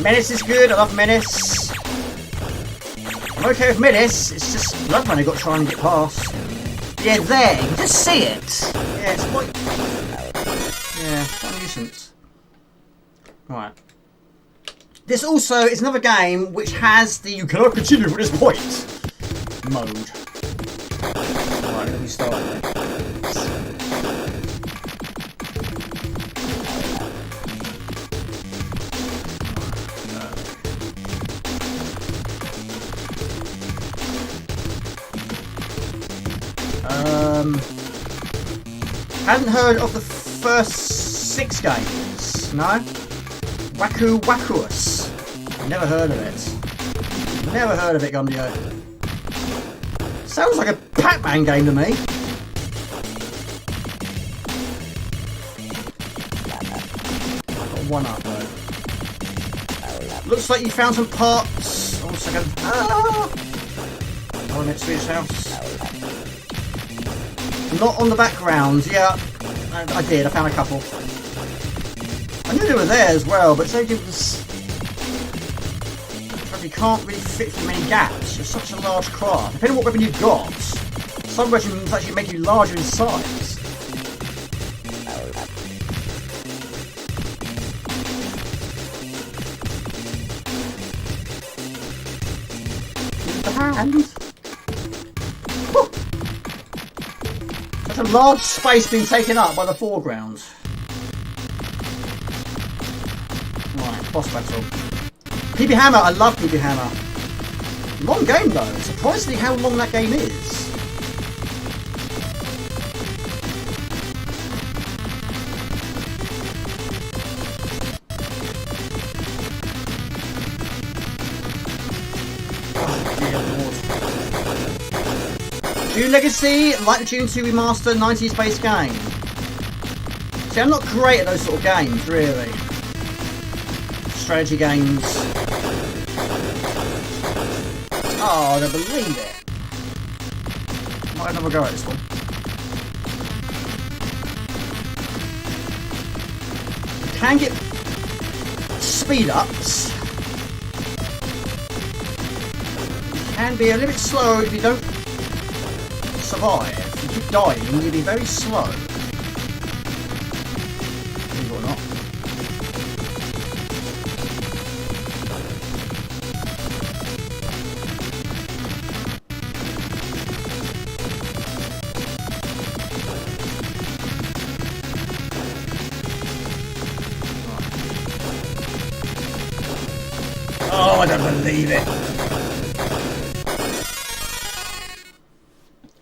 Menace is good. I love Menace. I'm okay with Menace. It's just Blood Money got to try and get past. Yeah, there. You can just see it. Yeah, it's quite. Yeah, quite a nuisance. Right. This also is another game which has the "you cannot continue from this point" mode. Right, let me start there. Hadn't heard of the first 6 games, no? Waku Wakuus. Never heard of it. Never heard of it, Gundio. Sounds like a Pac-Man game to me. Got one up though. Looks like you found some parts. Hold on a second. Oh, next Swedish house. Not on the background, yeah. I did, I found a couple. I knew they were there as well, but so it was. You can't really fit through many gaps. You're such a large craft. Depending on what weapon you've got, some weapons actually make you larger in size. The hand. Whew. Such a large space being taken up by the foreground. Right, boss battle. PB Hammer, I love PB Hammer. Long game though, surprisingly how long that game is. Oh, dear Lord. Dune Legacy, like the Dune 2 remaster, 90s based game. See, I'm not great at those sort of games, really. Strategy games. Oh, I don't believe it. Might have another go at this one. You can get speed ups. You can be a little bit slow if you don't survive. If you keep dying, you'll be very slow. Believe it or not. Oh, I don't believe it.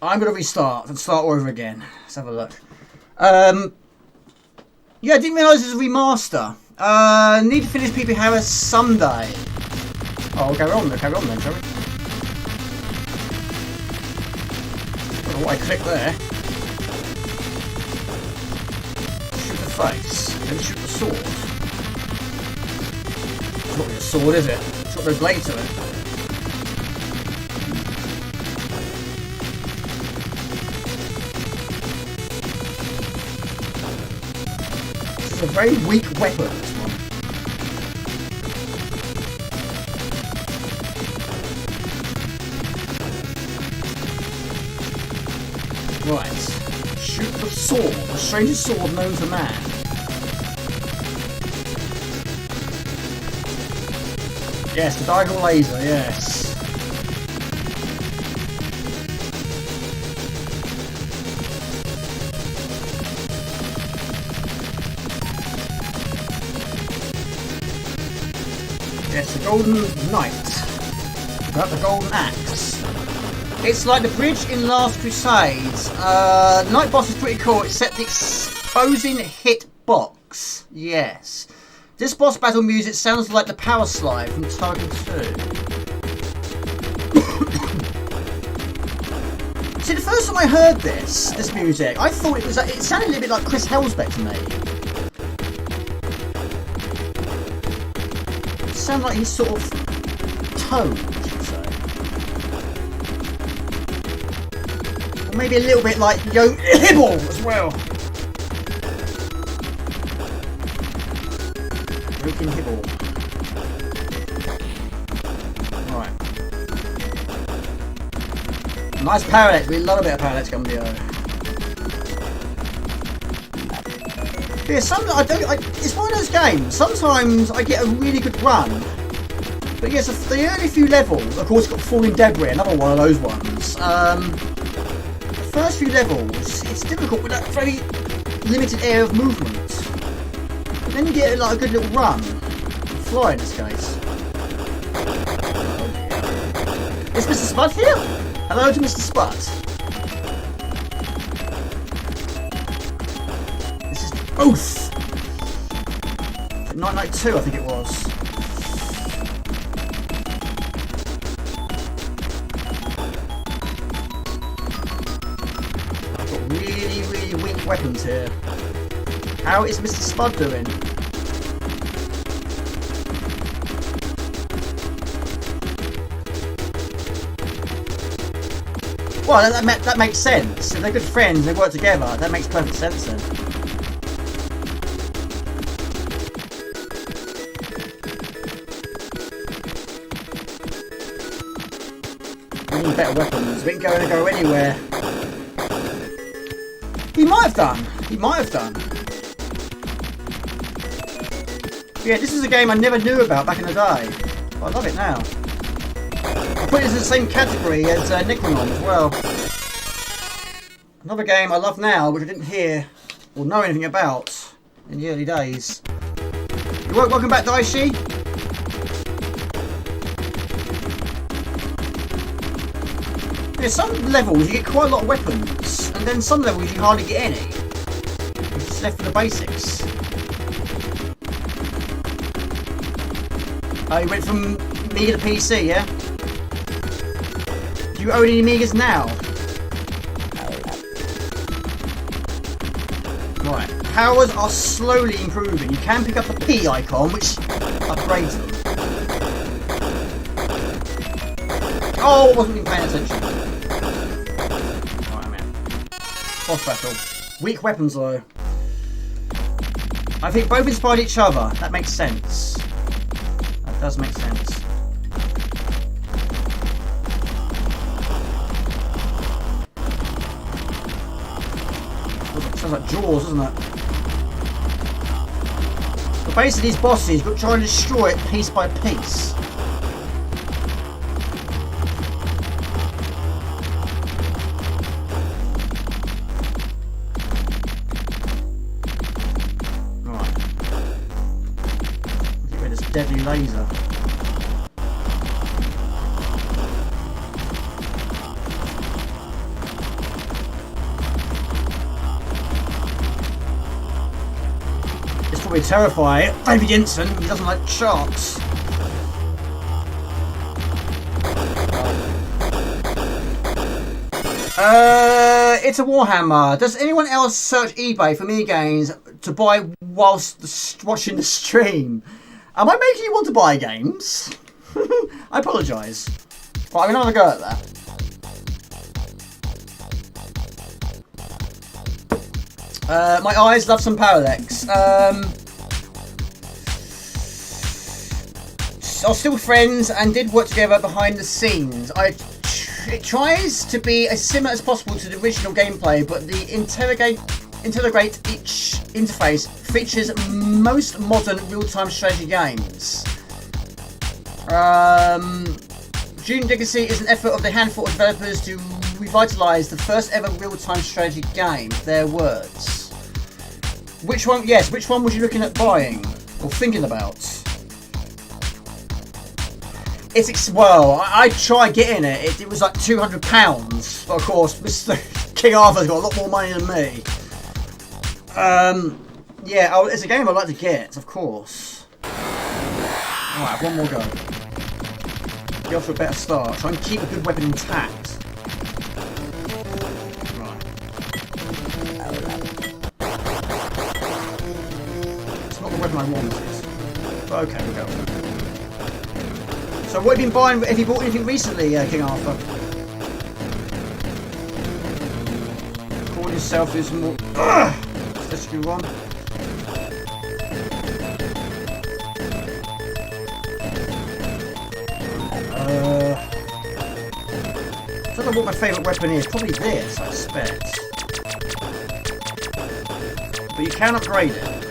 I'm going to restart and start over again. Let's have a look. Yeah, I didn't realise it was a remaster. Need to finish PP Harris Sunday. Oh, we'll carry on then, shall we? I don't know what I clicked there. Shoot the face, then shoot the sword. It's not really a sword, is it? It's got no blade to it. This is a very weak weapon, this one. Right. Shoot the sword, the strangest sword known to man. Yes, the diagonal laser, yes. Yes, the golden knight. About the golden axe. It's like the bridge in Last Crusades. Night boss is pretty cool, except the exposing hit box. Yes. This boss battle music sounds like the power slide from Target 2. See, the first time I heard this music, I thought it sounded a little bit like Chris Helsbeck to me. It sounded like his sort of tone, I should say. Or maybe a little bit like Yogi as well. Freaking Hibble. Right. Nice parallax. We love a bit of parallax coming here. Yeah, it's one of those games. Sometimes I get a really good run. But yes, the early few levels, of course, got Falling Debris, another one of those ones. The first few levels, it's difficult with that very limited area of movement. But then you get like a good little run. Fly in this case. Is Mr. Spud here? Hello to Mr. Spud. This is Oath. 992, I think it was. I've got really, really weak weapons here. How is Mr. Spud doing? Well, that makes sense. If they're good friends, they work together, that makes perfect sense then. We need better weapons. We can go anywhere. He might have done. He might have done. Yeah, this is a game I never knew about back in the day. But I love it now. I put it in the same category as Necronom as well. Another game I love now, which I didn't hear or know anything about in the early days. Welcome back, Daishi. Yeah, some levels you get quite a lot of weapons, and then some levels you hardly get any. You're just left with the basics. Oh, you went from Amiga to PC, yeah? Do you own any Amigas now? Right, powers are slowly improving. You can pick up the P icon, which upgrades them. Oh, I wasn't even paying attention. Alright, man. Boss battle. Weak weapons, though. I think both inspired each other. That makes sense. That does make sense. Sounds like Jaws, doesn't it? But basically these bosses, you've got to try and destroy it piece by piece. Right. Get rid of this deadly laser. probably terrify David Jensen, he doesn't like sharks. It's a Warhammer. Does anyone else search eBay for mini games to buy whilst watching the stream? Am I making you want to buy games? I apologise. Right, I'm going to have a go at that. My eyes love some Parallax. Are still friends and did work together behind the scenes. It tries to be as similar as possible to the original gameplay, but the integrate each interface features most modern real-time strategy games. June Legacy is an effort of the handful of developers to revitalise the first ever real-time strategy game. Their words. Which one? Yes. Which one was you looking at buying or thinking about? Well, I tried getting it. It was like £200, but of course, Mr. King Arthur's got a lot more money than me. Yeah, it's a game I'd like to get, of course. Alright, one more go. Get off to a better start. Try and keep a good weapon intact. Right. It's not the weapon I wanted. But okay, we'll go. So what have you been buying? Have you bought anything recently, King Arthur? Call yourself is more... Let's screw on. I don't know what my favourite weapon is. Probably this, I expect. But you can upgrade it.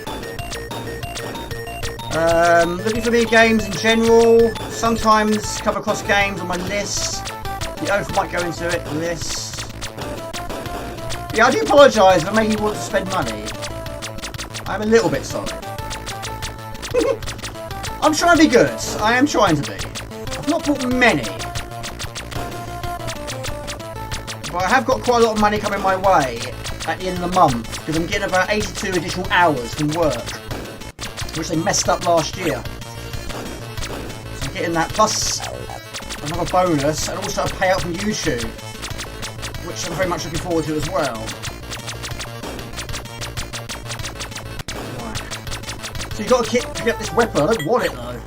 Looking for mini games in general. Sometimes come across games on my list. The oath might go into it. List. Yeah, I do apologise for making you want to spend money. I'm a little bit sorry. I'm trying to be good. I am trying to be. I've not bought many. But I have got quite a lot of money coming my way at the end of the month. Because I'm getting about 82 additional hours from work. Which they messed up last year. So I'm getting that plus another bonus and also a payout from YouTube, which I'm very much looking forward to as well. Right. So you've got to get this weapon. I don't want it though.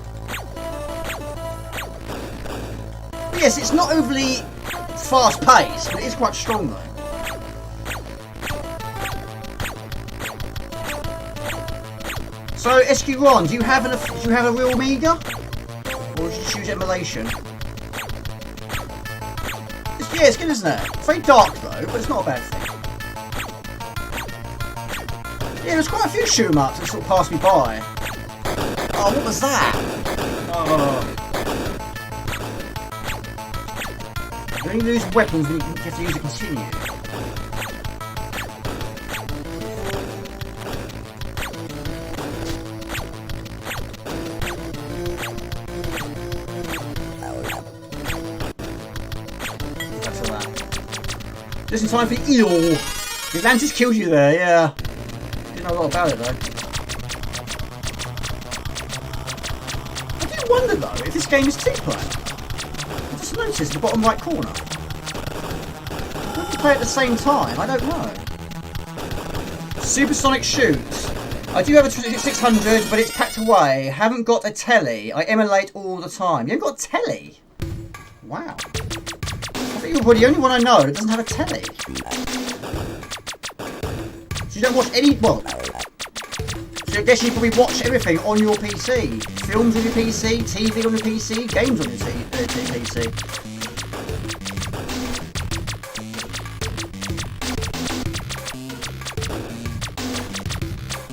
But yes, it's not overly fast paced, but it is quite strong though. So, SQ1, do you have a real Amiga? Or did you choose emulation? Yeah, it's good, isn't it? It's very dark though, but it's not a bad thing. Yeah, there's quite a few shoot 'em ups that sort of passed me by. Oh, what was that? Oh. When you lose weapons, you have to use it continue. Just in time for the eel. The Atlantis killed you there, yeah. Didn't know a lot about it though. I do wonder though if this game is two-player. I just noticed the bottom right corner. When you play at the same time, I don't know. Supersonic Shoot. I do have a 600, but it's packed away. Haven't got a telly. I emulate all the time. You haven't got a telly? Wow. I think you're the only one I know that doesn't have a telly. So you don't watch any... Well... So I guess you probably watch everything on your PC. Films on your PC, TV on your PC, games on your PC.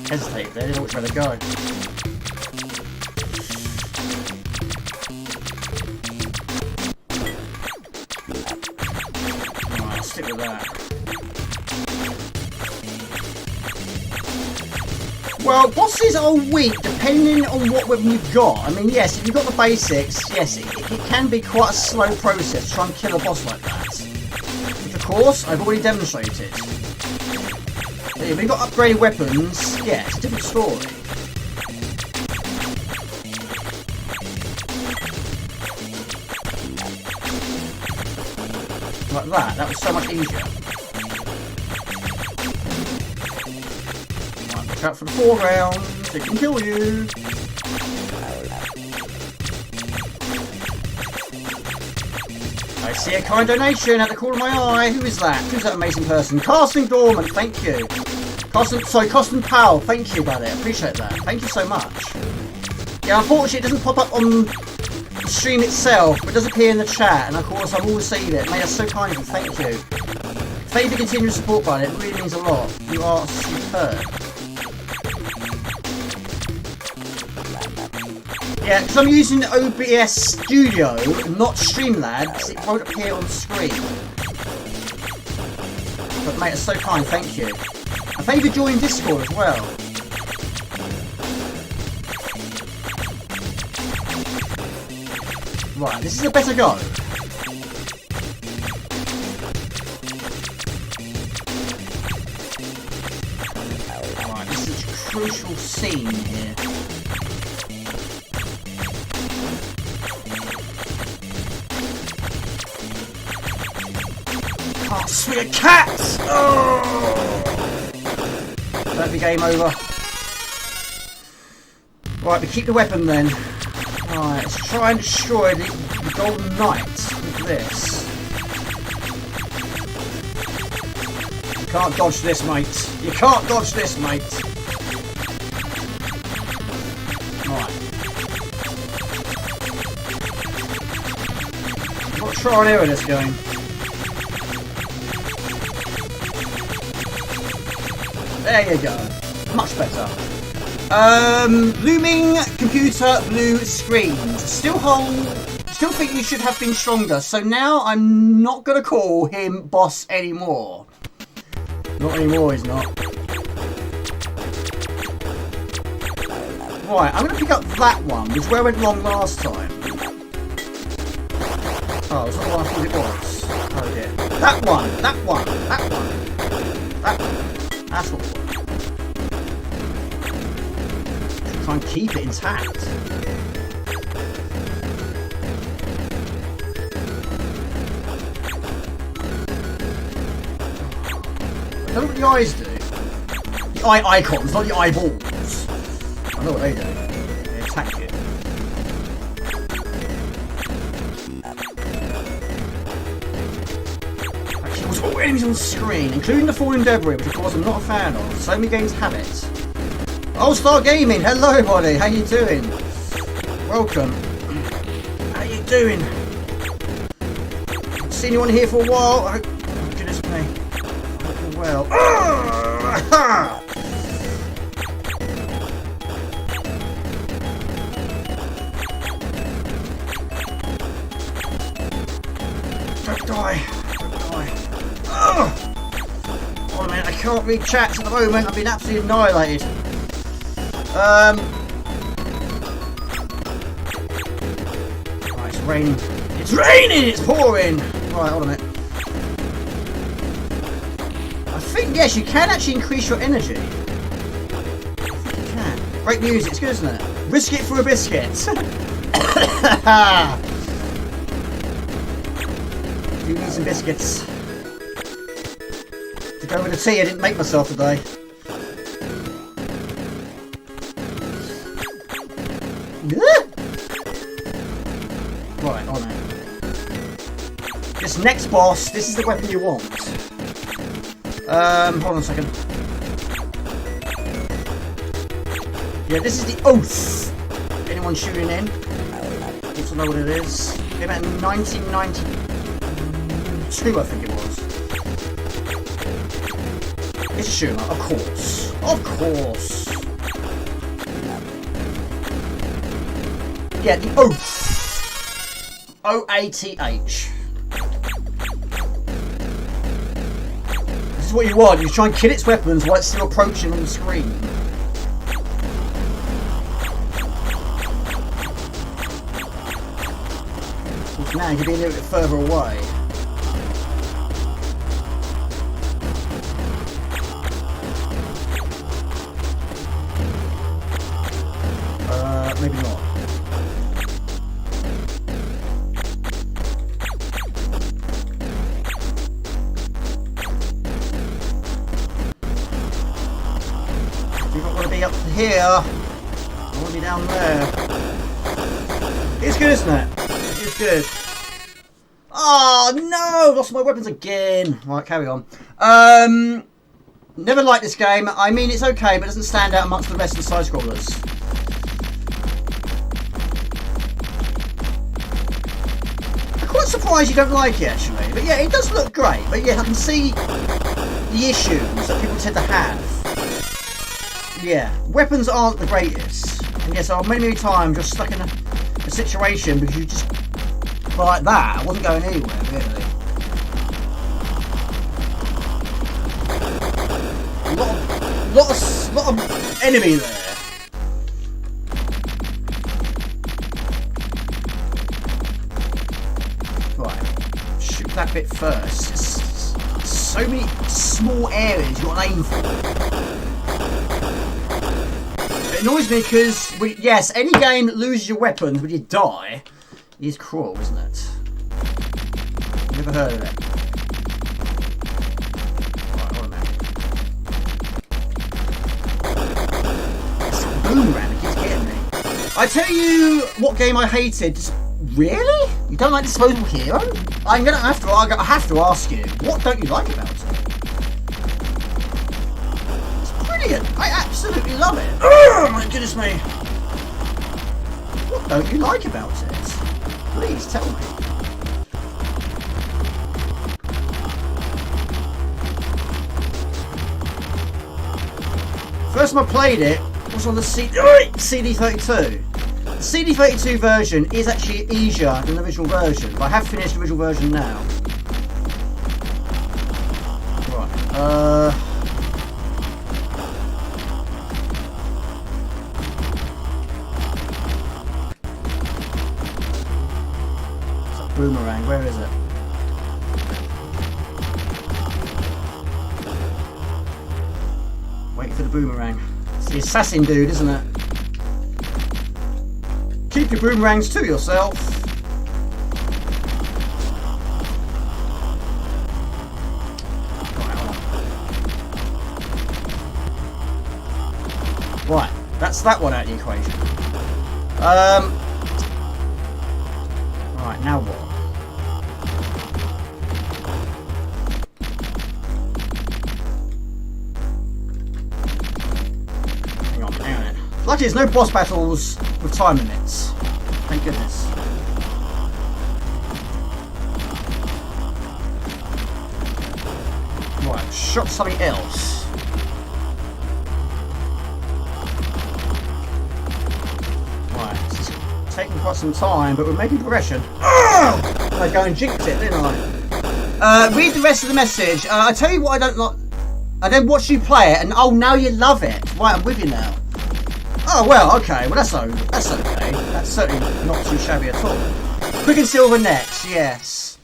Hesitate there, didn't know which way to go. Stick with that. Well, bosses are weak depending on what weapon you've got. I mean, yes, if you've got the basics, yes, it can be quite a slow process to try and kill a boss like that. Which, of course, I've already demonstrated. But if you've got upgraded weapons, yeah, it's a different story. like that. That was so much easier. Right, look out for the foreground. It can kill you. I see a kind donation at the corner of my eye. Who is that? Who's that amazing person? Casting Dormant, thank you. Costin Powell, thank you, buddy. I appreciate that. Thank you so much. Yeah, unfortunately it doesn't pop up on the stream itself, but it does appear in the chat, and of course I will receive it. Mate, that's so kind of you. Thank you. Thank you for continuing support, buddy. It really means a lot. You are superb. Yeah, because I'm using OBS Studio, not Streamlabs, it won't appear on the screen. But mate, it's so kind, thank you. And thank you for joining Discord as well. Right, this is a better go. Right, this is a crucial scene here. Can't swing a cat! Oh! That'd be game over. Right, we keep the weapon then. Right, let's try and destroy the Golden Knight with this. You can't dodge this, mate. You can't dodge this, mate. Right. What trial and error this going? There you go. Much better. Looming computer blue screens. Still think we should have been stronger. So now I'm not gonna call him boss anymore. Not anymore, he's not. Right, I'm gonna pick up that one, which is where I went wrong last time. Oh, it's not what I thought it was. Oh dear. That one, that one, that one. That one. That's what it was. Try and keep it intact. I don't know what the eyes do. The eye icons, not the eyeballs. I know what they do. They attack you. Actually, almost all enemies on the screen, including the falling debris, which of course I'm not a fan of. So many games have it. All Star Gaming, hello everybody, how you doing? Welcome. How you doing? Haven't seen anyone here for a while. Oh, goodness me. I hope you're well. Don't die. Don't die. Oh man, I can't read chats at the moment. I've been absolutely annihilated. Right, it's raining. It's raining! It's pouring! Right, hold on a minute. I think, yes, you can actually increase your energy. I think you can. Great music, it's good, isn't it? Risk it for a biscuit. Do need some biscuits. To go with the tea, I didn't make myself today. Right, on it. This next boss, this is the weapon you want. Hold on a second. Yeah, this is the Oath. Anyone shooting in? Also know what it is. Came out in 1992, I think it was. It's a shooter, of course. Of course. Yeah, the Oath. O-A-T-H. This is what you want. You try and kill its weapons while it's still approaching on the screen. Of course, now you can be a little bit further away. Maybe not. here. I want to be down there. It's good, isn't it? It's good. Oh no! Lost my weapons again. Right, carry on. Never liked this game. I mean, it's okay, but it doesn't stand out amongst the rest of the side scrollers. I'm quite surprised you don't like it, actually. But yeah, it does look great. But yeah, I can see the issues that people tend to have. Yeah, weapons aren't the greatest. And yes, I'm many times just stuck in a situation because you just like that. I wasn't going anywhere, really. Lot of enemy there. Right, shoot that bit first. It's so many small areas you've got to aim for. It annoys me because, yes, any game that loses your weapons when you die is cruel, isn't it? Never heard of it. Right, hold on a minute. It's a boomerang, it keeps getting me. I tell you what game I hated. Really? You don't like Disposable Hero? I have to ask you, what don't you like about it? Brilliant! I absolutely love it! Oh my goodness me! What don't you like about it? Please tell me. First time I played it was on the CD32. The CD32 version is actually easier than the original version, but I have finished the original version now. Right, boomerang, where is it? Wait for the boomerang. It's the assassin dude, isn't it? Keep your boomerangs to yourself. Right, that's that one out of the equation. Right, now what? Hang on a minute. Luckily there's no boss battles with time limits. Thank goodness. Right, shot something else. Right, this is taking quite some time, but we're making progression. I go and jinx it, didn't I? Read the rest of the message. I tell you what I don't like. I then watch you play it, and oh, now you love it. Right, I'm with you now. Oh well, okay. Well, that's okay. That's certainly not too shabby at all. Quik and Silva next, yes.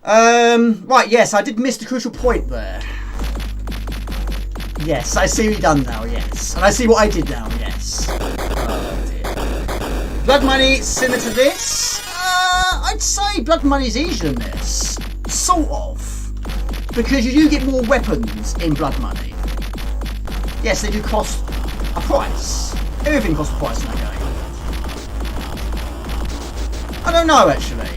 Right, yes, I did miss the crucial point there. Yes, I see what you've done now. Yes, and I see what I did now. Yes. Oh dear. Blood Money similar to this. I'd say Blood Money's easier than this, sort of, because you do get more weapons in Blood Money. Yes, they do cost a price. Everything costs a price in that game. I don't know, actually.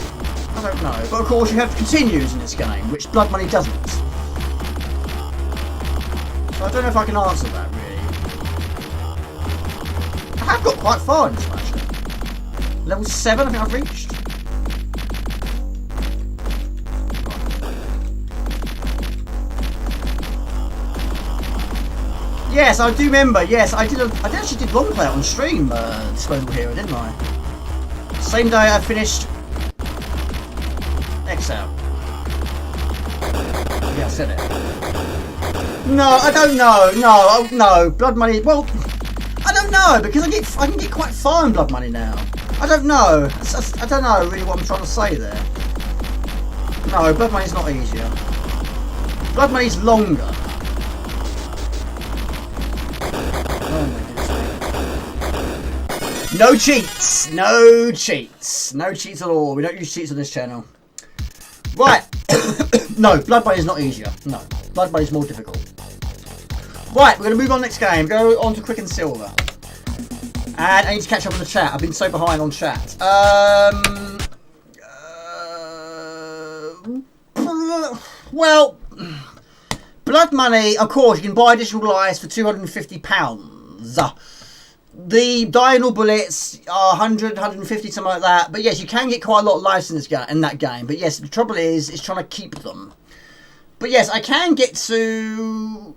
I don't know. But of course you have continues in this game, which Blood Money doesn't. So I don't know if I can answer that, really. I have got quite far in this one, actually. Level 7, I think I've reached. Yes, I do remember. Yes, I actually did long play it on stream, Disposable Hero, didn't I? Same day I finished X out. Yeah, I said it. No, I don't know. No, Blood Money. Well, I don't know because I can get quite far in Blood Money now. I don't know. I don't know really what I'm trying to say there. No, Blood Money's not easier. Blood Money's longer. No cheats! No cheats! No cheats at all. We don't use cheats on this channel. Right. No, Blood Money is not easier. No. Blood Money is more difficult. Right, we're going to move on next game. Go on to Quik and Silva. And I need to catch up on the chat. I've been so behind on chat. Well, Blood Money, of course, you can buy additional lives for £250. The diagonal bullets are 100, 150, something like that. But yes, you can get quite a lot of lives in that game. But yes, the trouble is trying to keep them. But yes, I can get to...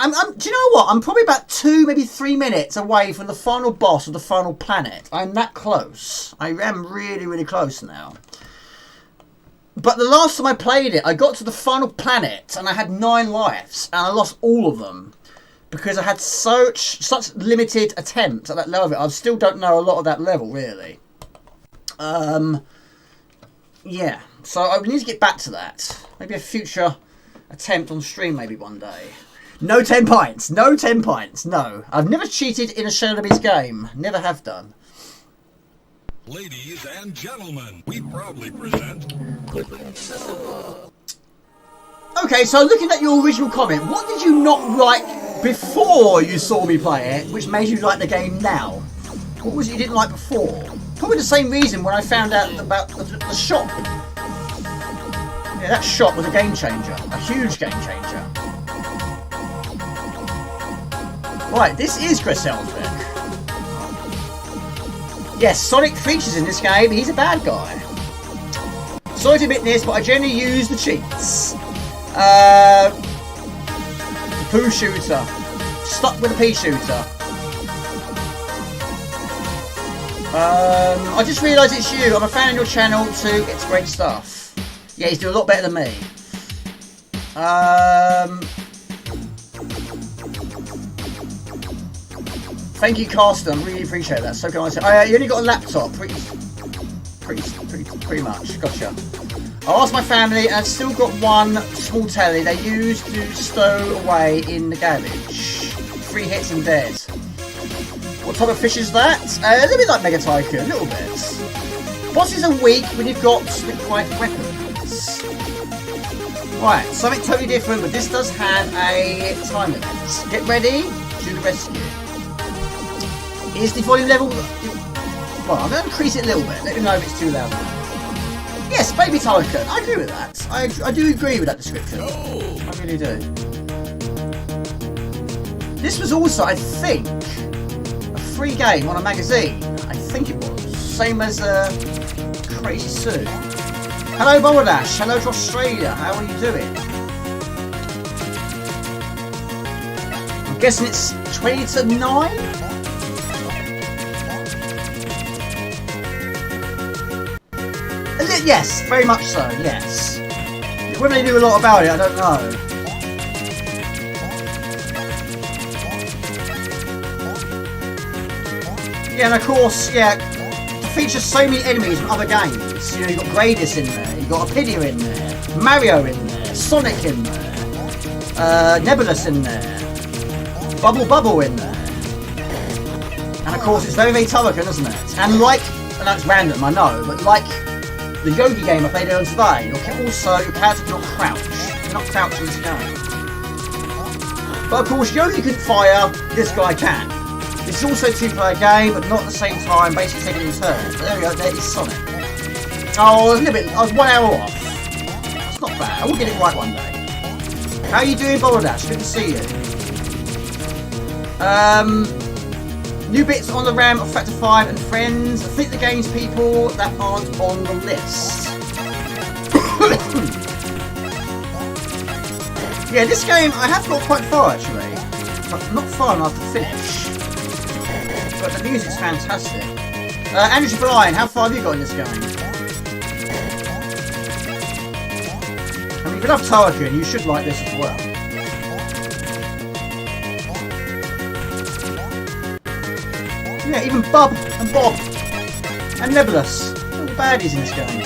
do you know what? I'm probably about 2, maybe 3 minutes away from the final boss of the final planet. I'm that close. I am really, really close now. But the last time I played it, I got to the final planet and I had 9 lives. And I lost all of them. Because I had such limited attempts at that level. I still don't know a lot of that level, really. Yeah. So I need to get back to that. Maybe a future attempt on stream, maybe one day. No 10 pints. No 10 pints. No. I've never cheated in a Shadowbeats game. Never have done. Ladies and gentlemen, we proudly present... Okay, so looking at your original comment, what did you not like before you saw me play it, which made you like the game now? What was it you didn't like before? Probably the same reason when I found out about the shop. Yeah, that shop was a game changer. A huge game changer. Right, this is Chris Elsbeck. Yes, Sonic features in this game. He's a bad guy. Sorry to admit this, but I generally use the cheats. The poo shooter. Stuck with a pea shooter. I just realised it's you. I'm a fan of your channel too. It's great stuff. Yeah, he's doing a lot better than me. Thank you, Carsten. Really appreciate that. So can I say? You only got a laptop. Pretty much. Gotcha. I asked my family, and I've still got one small telly they used to stow away in the garage. 3 hits and dead. What type of fish is that? A little bit like Mega Tycoon, a little bit. Bosses are weak when you've got the right weapons. Right, something totally different, but this does have a time limit. Get ready to the rescue. Is the volume level... Well, I'm going to increase it a little bit. Let me know if it's too loud. Yes, Baby Tycoon. I agree with that. I do agree with that description. I really do. This was also, I think, a free game on a magazine. I think it was. Same as Crazy Sue. Hello, Bobodash. Hello to Australia. How are you doing? I'm guessing it's 20 to 9? Yes, very much so, yes. Whether they do a lot about it, I don't know. Yeah, and of course, yeah, it features so many enemies from other games. You know, you've got Gradius in there, you've got Apidia in there, Mario in there, Sonic in there, Nebulous in there, Bubble in there. And of course, it's very, very Turrican, isn't it? And like, and that's random, I know, but like the Yogi game I played earlier today, your character cannot crouch. You cannot crouch in this game. But of course, Yogi can fire, this guy can. This is also a 2-player game, but not at the same time, basically taking in turns. But there we go, there is Sonic. Oh, I was a little bit, I was 1 hour off. That's not bad, I will get it right one day. How are you doing, Bolodash? Good to see you. New bits on the RAM of Factor 5 and Friends. I think the game's people that aren't on the list. Yeah, this game I have got quite far actually. But not far enough to finish. But the music's fantastic. Andrew Bryan, how far have you got in this game? I mean, if you love Tarkin, you should like this as well. Yeah, even Bub and Bob and Nebulous. All the baddies in this game.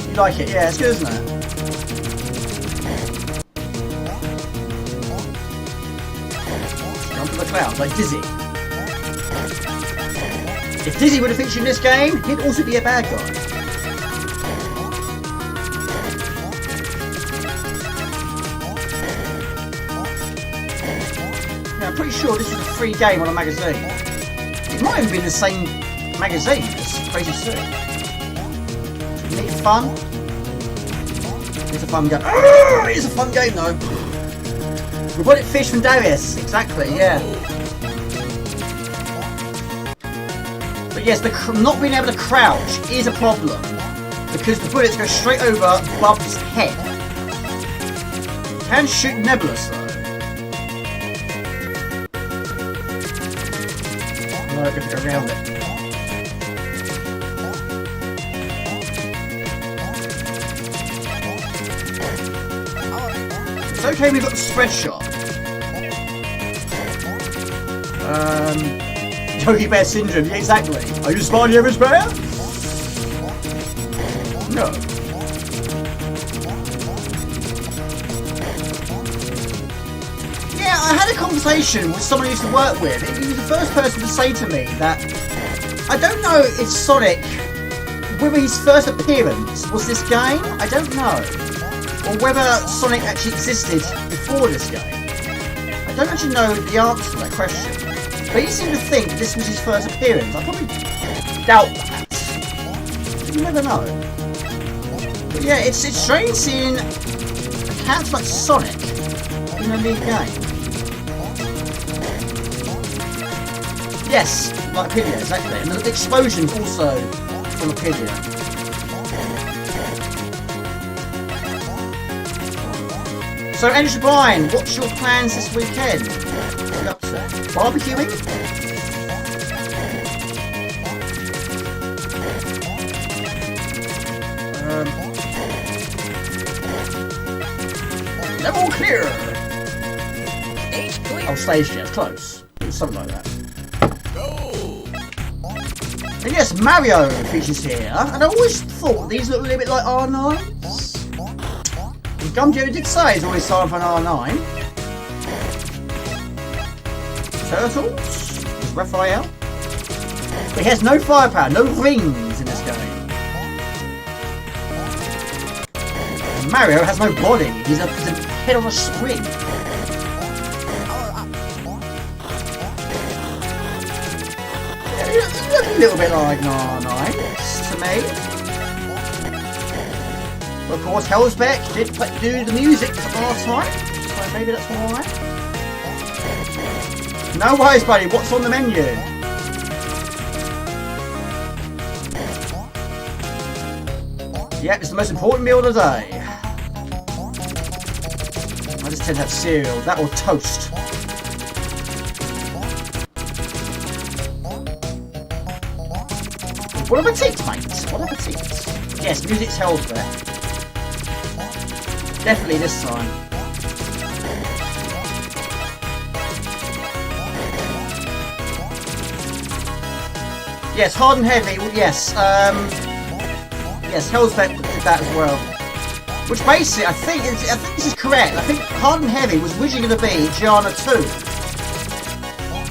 You like it? Yeah, it's good, isn't it? Jump to the clouds like Dizzy. If Dizzy would have featured in this game, he'd also be a bad guy. I'm pretty sure this was a free game on a magazine. It might have been the same magazine as Crazy Sue. Neat fun. It's a fun game. It's a fun game though. Robotic fish from Darius. Exactly, yeah. But yes, the not being able to crouch is a problem because the bullets go straight over Bub's head. Can shoot nebulous though. No, I have to go around it. It's okay, we've got the spread shot. Yogi Bear Syndrome, yeah, exactly. Are you spawning the average bear? No. Yeah, I had a conversation with someone I used to work with. He was the first person to say to me that I don't know if Sonic, whether his first appearance was this game, I don't know. Or whether Sonic actually existed before this game. I don't actually know the answer to that question. But he seemed to think this was his first appearance. I probably doubt that. But you never know. But yeah, it's strange seeing a character like Sonic in a lead game. Yes, like Pidia, exactly. And the explosion also from a Pidia. So, Andrew Bryan, what's your plans this weekend? What are you up to? Barbecuing? Level clear! Stage clear. Oh, stage clear, close. Something like that. And yes, Mario features here. And I always thought these look a little bit like R9s. Gumjo did say he's always signed for an R9. Turtles, Raphael. But he has no firepower, no rings in this game. And Mario has no body, he's a head on a spring. Yeah, he looks a little bit like an R9 to me. Of course, Hellsbeck did do the music last time, so maybe that's why. No worries, buddy. What's on the menu? Yep, it's the most important meal of the day. I just tend to have cereal, that or toast. Bon appetit, mate. Bon appetit. Yes, music's Hellsbeck. Definitely this time. Yes, hard and heavy. Yes, yes, Hellsbeck did that as well. Which basically, I think this is correct. I think hard and heavy was originally going to be Gianna 2,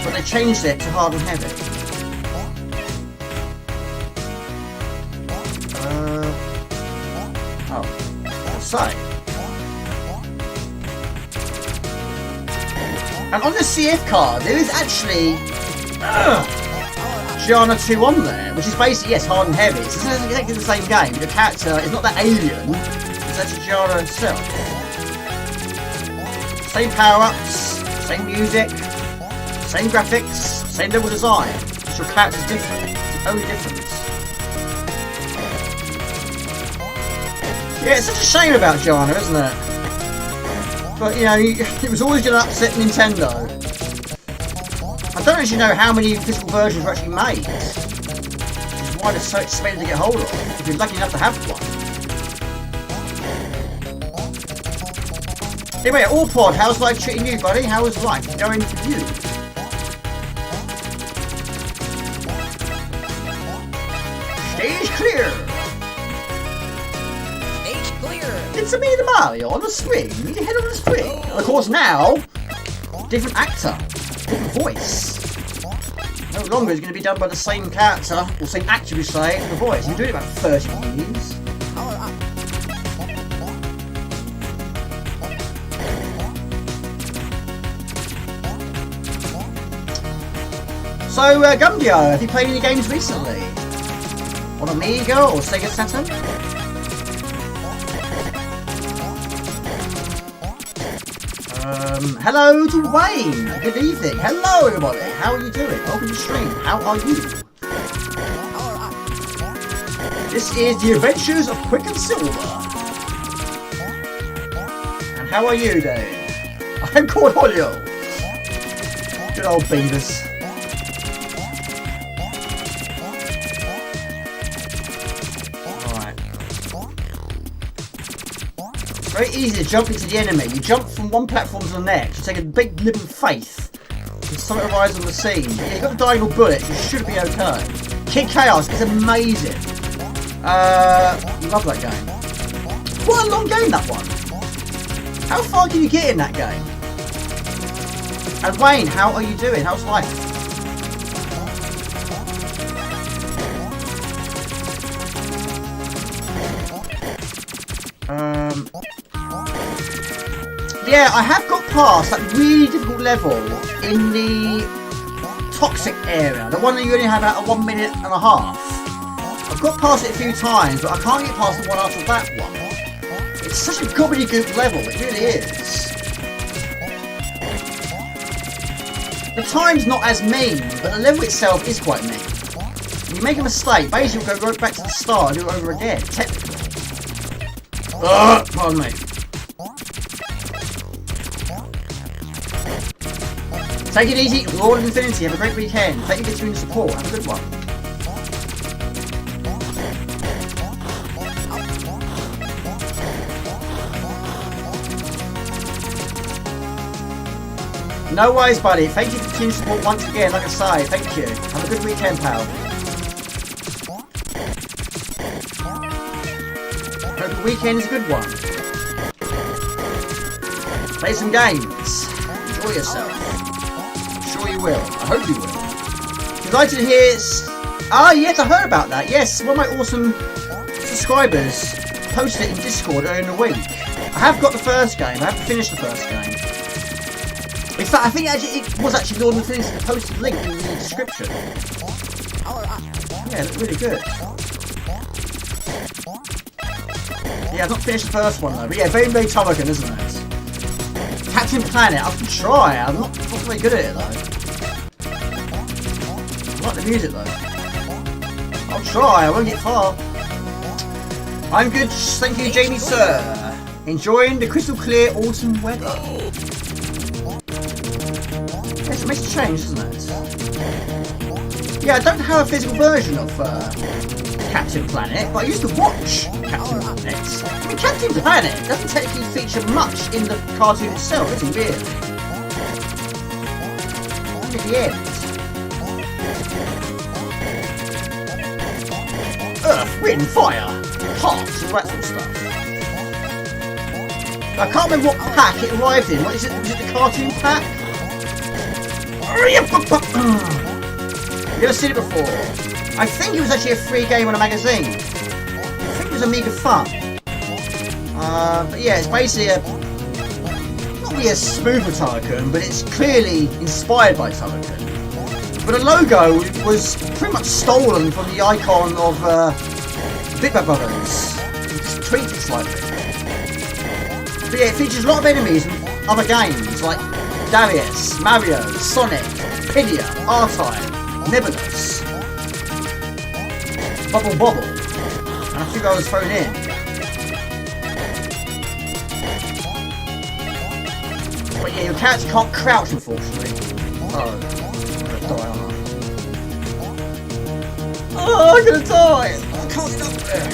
but they changed it to hard and heavy. I'll say. And on the CF card, there is actually Gianna 2 on there, which is basically, yes, hard and heavy. It's exactly the same game. The character is not that alien, it's actually Gianna herself. Same power-ups, same music, same graphics, same level design. Just your character's different. It's the only difference. Yeah, it's such a shame about Gianna, isn't it? But, you know, it was always going to upset Nintendo. I don't actually know how many physical versions were actually made. Which is why they're so expensive to get hold of, if you're lucky enough to have one. Anyway, Allpod, how's life treating you, buddy? How is life going for you? Stage clear! It's a me the Mario on the swing, your head on the swing. And of course now, different actor, different voice. No longer is it going to be done by the same character, or same actor we say, for the voice. You're doing it about 30 years. So, Gumdio, have you played any games recently? On Amiga or Sega Saturn? Hello to Wayne. Good evening. Hello, everybody. How are you doing? Welcome to the stream. How are you? This is the Adventures of Quik and Silva. And how are you, Dave? I'm called Holio. Good old beavers. Very easy to jump into the enemy. You jump from one platform to the next. You take a big leap of faith. And something arrives on the scene. Yeah, you've got the diagonal bullets. You should be okay. Kid Chaos is amazing. Love that game. What a long game that one. How far can you get in that game? And Wayne, how are you doing? How's life? Yeah, I have got past that really difficult level in the toxic area, the one that you only have about 1 minute and a half. I've got past it a few times, but I can't get past the one after that one. It's such a gobbledygook level, it really is. The time's not as mean, but the level itself is quite mean. When you make a mistake, basically you'll go right back to the start and do it over again, technically. Pardon me. Take it easy, Lord of Infinity, have a great weekend. Thank you for tuning support, have a good one. No worries, buddy. Thank you for tuning support once again, like I say. Thank you. Have a good weekend, pal. Hope the weekend is a good one. Play some games. Enjoy yourself. Sure you will. I hope you will. Delighted to hear. Ah, yes, I heard about that. Yes, one of my awesome subscribers posted it in Discord earlier in the week. I have got the first game. I have to finish the first game. In fact, I think it was actually Lord of the Things that posted the link in the description. Yeah, it looked really good. Yeah, I've not finished the first one though. But yeah, very, very Tolkien, isn't it? Captain Planet, I can try. I'm not very good at it though. I like the music though. I'll try, I won't get far. I'm good, thank you Jamie sir. Enjoying the crystal clear autumn weather. Yes, it makes a change, doesn't it? Yeah, I don't have a physical version of Captain Planet, but I used to watch Captain Planet. I mean, Captain Planet doesn't technically feature much in the cartoon itself, does it really? Look at the end. Earth, wind, fire, hearts, all that sort of stuff. I can't remember what pack it arrived in. What is it? Was it the cartoon pack? You've never seen it before. I think it was actually a free game on a magazine. I think it was Amiga Fun. But yeah, it's basically not really a spoof of Tolkien, but it's clearly inspired by Tolkien. But the logo was pretty much stolen from the icon of Big Bad Brothers. It just tweaked it slightly. But yeah, it features a lot of enemies from other games like Darius, Mario, Sonic, Pidia, R-Type, Nebulous, Bubble, and a few others thrown in. But yeah, your character can't crouch, unfortunately. Oh, I'm gonna die, aren't I? Oh, I'm gonna die! I can't get up there.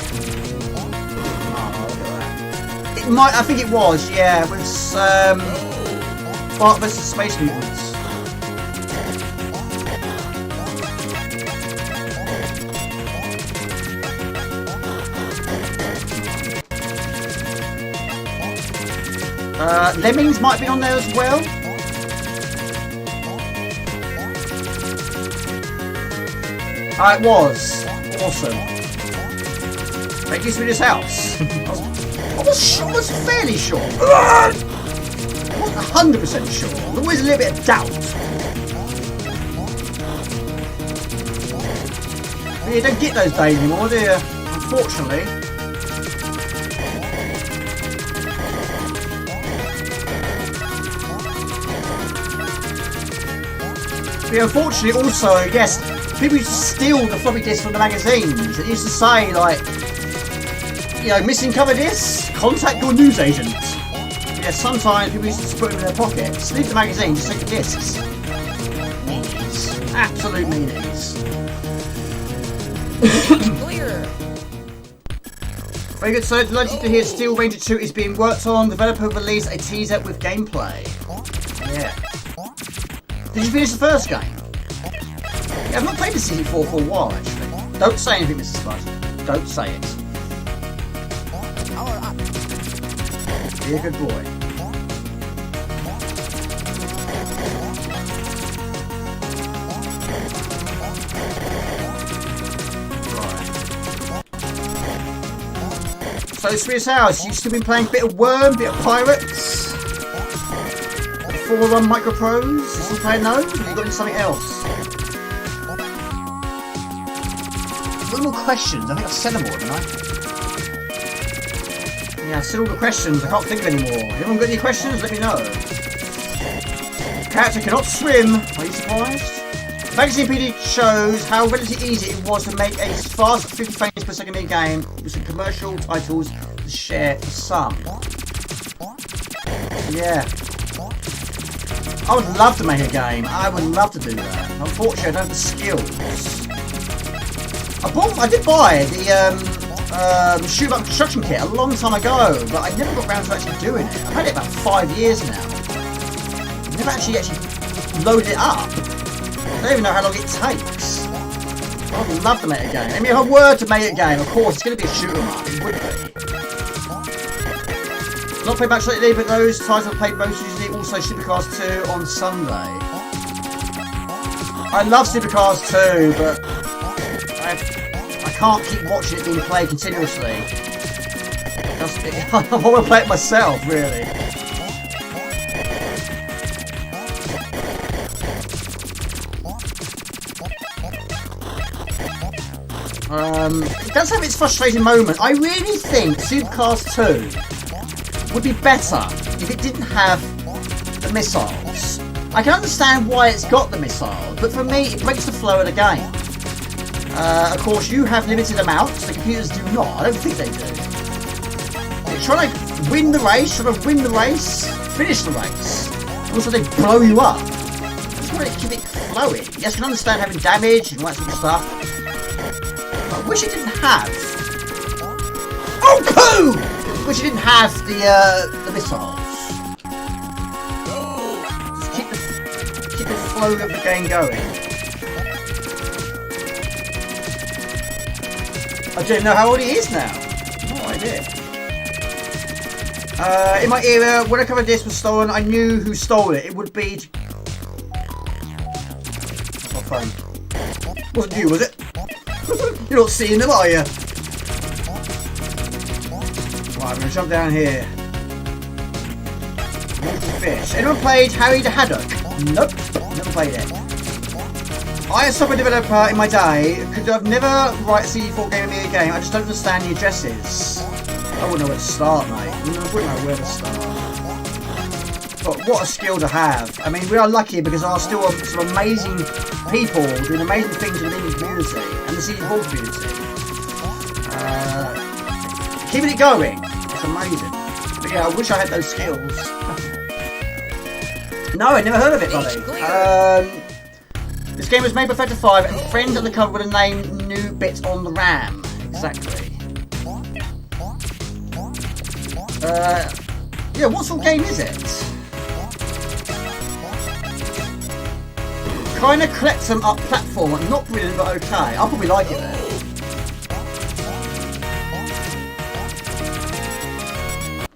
Oh, look at that. It might, I think it was, yeah, it was, Spark vs. Space Mutants. Lemmings might be on there as well. It was. Awesome. Make use of this house. I was fairly sure. I wasn't 100% sure. There was always a little bit of doubt. You don't get those days anymore, do you? Unfortunately. But unfortunately also, yes, people used to steal the floppy disks from the magazines. It used to say, like, you know, missing cover discs, contact your newsagent. Yeah, sometimes people used to put them in their pockets. Leave the magazine, just take the discs. Meanies. Absolute meanies. Clear. Very good, so delighted to hear Steel Ranger 2 is being worked on. Developer released a teaser with gameplay. Yeah. Did you finish the first game? Yeah, I've not played the City 4 for a while, actually. Don't say anything, Mr. Spud. Don't say it. Power up. Be a good boy. Right. So, Swedish House, you've still been playing a bit of Worm, bit of Pirates? 4-Run Micro Pros? You still playing those? Or have you got into something else? What more questions? I think I've said them all, haven't I? Yeah, I said all the questions. I can't think of any more. Anyone got any questions? Let me know. Character cannot swim. Are you surprised? Magazine PD shows how relatively easy it was to make a fast 50 frames per second game with some commercial titles to share for some. Yeah. I would love to make a game. I would love to do that. Unfortunately, I don't have the skills. I did buy the shoot up construction kit a long time ago, but I never got around to actually doing it. I've had it about 5 years now. I've never actually loaded it up. I don't even know how long it takes. I would love to make a game. I mean, if I were to make a game, of course, it's going to be a shoot 'em up. It would be. Not played much lately, but those titles I played most usually also Supercars 2 on Sunday. I love Supercars 2, but I can't keep watching it being played continuously. I want to play it myself, really. It does have its frustrating moment. I really think Supercars 2 would be better if it didn't have the missiles. I can understand why it's got the missiles, but for me, it breaks the flow of the game. Of course, you have limited amounts, the computers do not. I don't think they do. They're trying to win the race, finish the race. Also, they blow you up. Just want to keep it flowing. Yes, I can understand having damage and all that sort of stuff. But I wish it didn't have... Oh, cool! Wish it didn't have the missiles. Just keep the flow of the game going. I don't know how old he is now. No idea. In my era, when a cover disc was stolen, I knew who stole it. It would be... My phone. Wasn't you, was it? You're not seeing them, are you? Right, I'm going to jump down here. Fish. Anyone played Harry the Haddock? Nope. Never played it. I, as a software developer in my day, could have never write a CD4 game Amiga game. I just don't understand the addresses. I wouldn't know where to start, mate. I wouldn't know where to start. But what a skill to have. I mean, we are lucky because there are still some amazing people doing amazing things within the community and the CD4 community. Keeping it going. It's amazing. But yeah, I wish I had those skills. No, I never heard of it, buddy. This game was made by Factor 5 and friends on the cover with a name New Bit on the RAM. Exactly. Yeah, what sort of game is it? Kinda collect them up platform, not brilliant but okay. I'll probably like it then.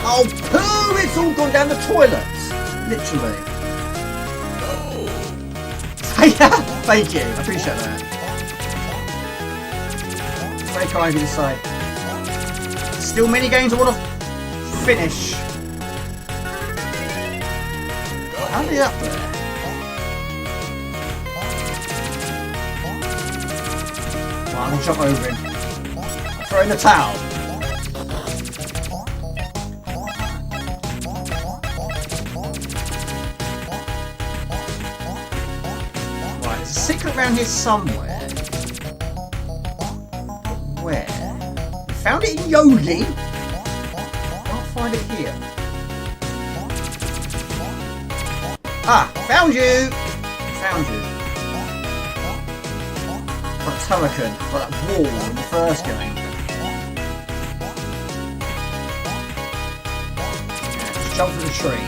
Oh poo! It's all gone down the toilet! Literally. Thank you, I appreciate that. Very kind of you to say. Still many games I want to finish. How are they up there? Right, I'm gonna jump over him. Throw in the towel. Right, there's a secret around here somewhere. Where? We found it in Yogi. Can't find it here. Ah, found you! Found you. Like Turrican, like that wall in the first game. Yeah, just jump through the tree.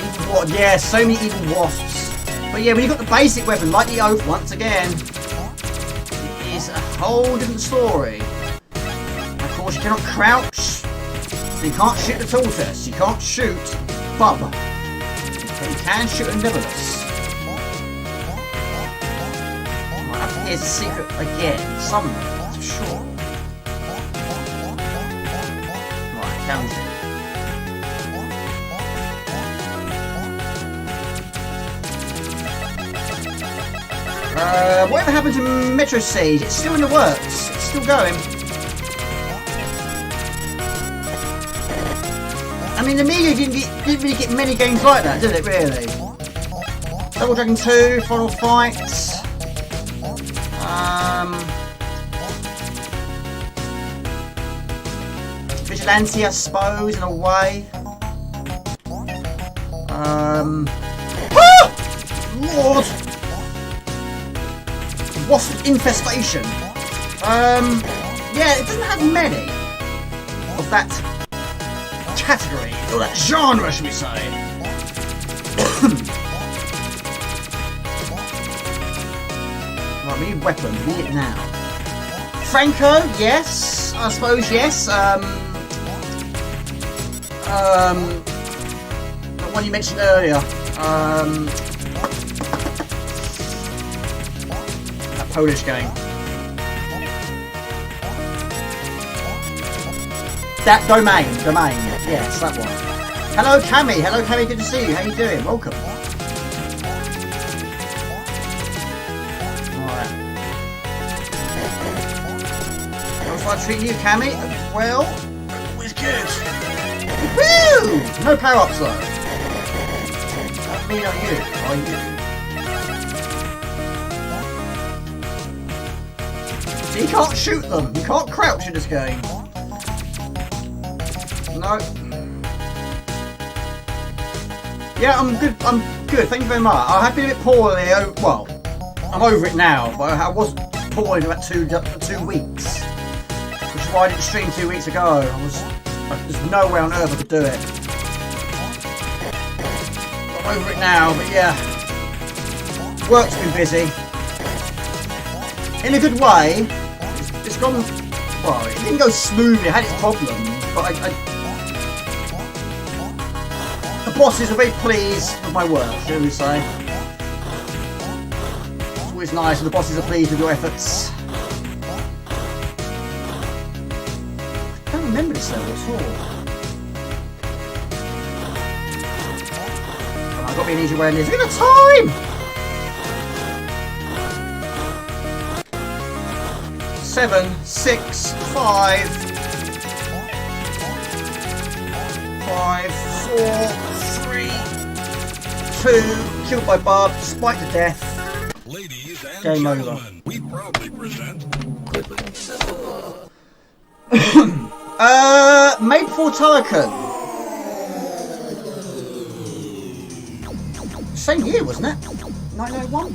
Evil what? Yeah, so many evil wasps. But yeah, when you've got the basic weapon, like the oath, once again, it is a whole different story. Of course, you cannot crouch, so you can't shoot the tortoise. You can't shoot Bub. But you can shoot a Neverless. Right, up here's a secret again, somewhere, that's for sure. Right, found you. Whatever happened to Metro Siege? It's still in the works. It's still going. I mean, the Amiga didn't really get many games like that, did it, really? Double Dragon 2, Final Fight. Vigilante, I suppose, in a way. Ah! Lord! Wasp infestation. Yeah, it doesn't have many of that category, or that genre, should we say. Right, we need weapons, we need it now. Franco, yes, I suppose, yes. The one you mentioned earlier. That Polish game. That domain, yes, that one. Hello Cammy, good to see you, how you doing? Welcome. Alright. How's life treating you, Cammy? Well, always good. Woo! No power-ups though. Not me, not you. Are you? So you can't shoot them, you can't crouch in this game. No. Yeah, I'm good. Thank you very much. I have been a bit poorly. Well, I'm over it now, but I was poorly for about two weeks, which is why I didn't stream 2 weeks ago. There's no way on earth I could do it. I'm over it now, but yeah, work's been busy. In a good way. It's gone. Well, it didn't go smoothly. It had its problems, but the bosses are very pleased with my work, shall we say. It's always nice when the bosses are pleased with your efforts. I don't remember this level at all. Oh, I've got to be an easy way in this. Look at the time! 7, 6, 5, 5, 4, 3, 2, killed by Bob, spiked to death. Ladies and Game over. gentlemen, we proudly present Made before Turrican. Same year, wasn't it? 1901?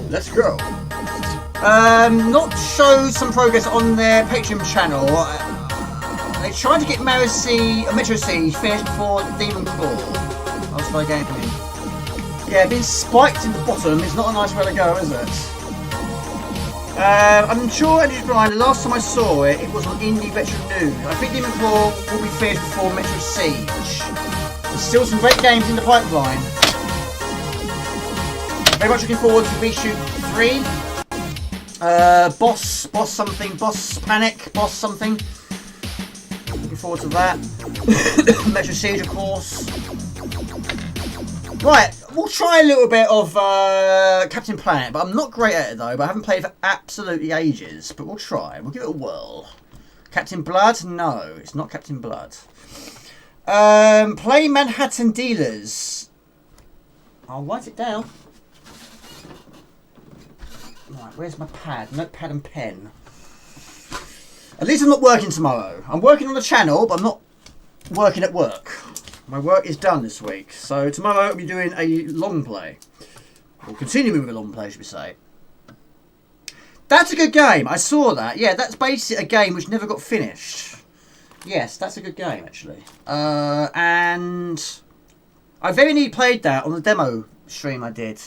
Let's go. Not show some progress on their Patreon channel. They tried to get Metro Siege finished before Demon Claw. I'll try again for me. Yeah, being spiked in the bottom is not a nice way to go, is it? I'm sure Andy's Brian, the last time I saw it, it was on Indie Retro News. I think Demon Claw will be finished before Metro Siege. There's still some great games in the pipeline. Very much looking forward to Reshoot 3. Boss something, Boss Panic, Boss something. Looking forward to that. Metro Siege, of course. Right, we'll try a little bit of Captain Planet, but I'm not great at it though. But I haven't played for absolutely ages. But we'll try. We'll give it a whirl. Captain Blood? No, it's not Captain Blood. Play Manhattan Dealers. I'll write it down. Right, where's my pad? Notepad and pen. At least I'm not working tomorrow. I'm working on the channel, but I'm not working at work. My work is done this week. So tomorrow I'll be doing a long play. Or continuing with a long play, should we say. That's a good game. I saw that. Yeah, that's basically a game which never got finished. Yes, that's a good game, actually. And I've only played that on the demo stream I did.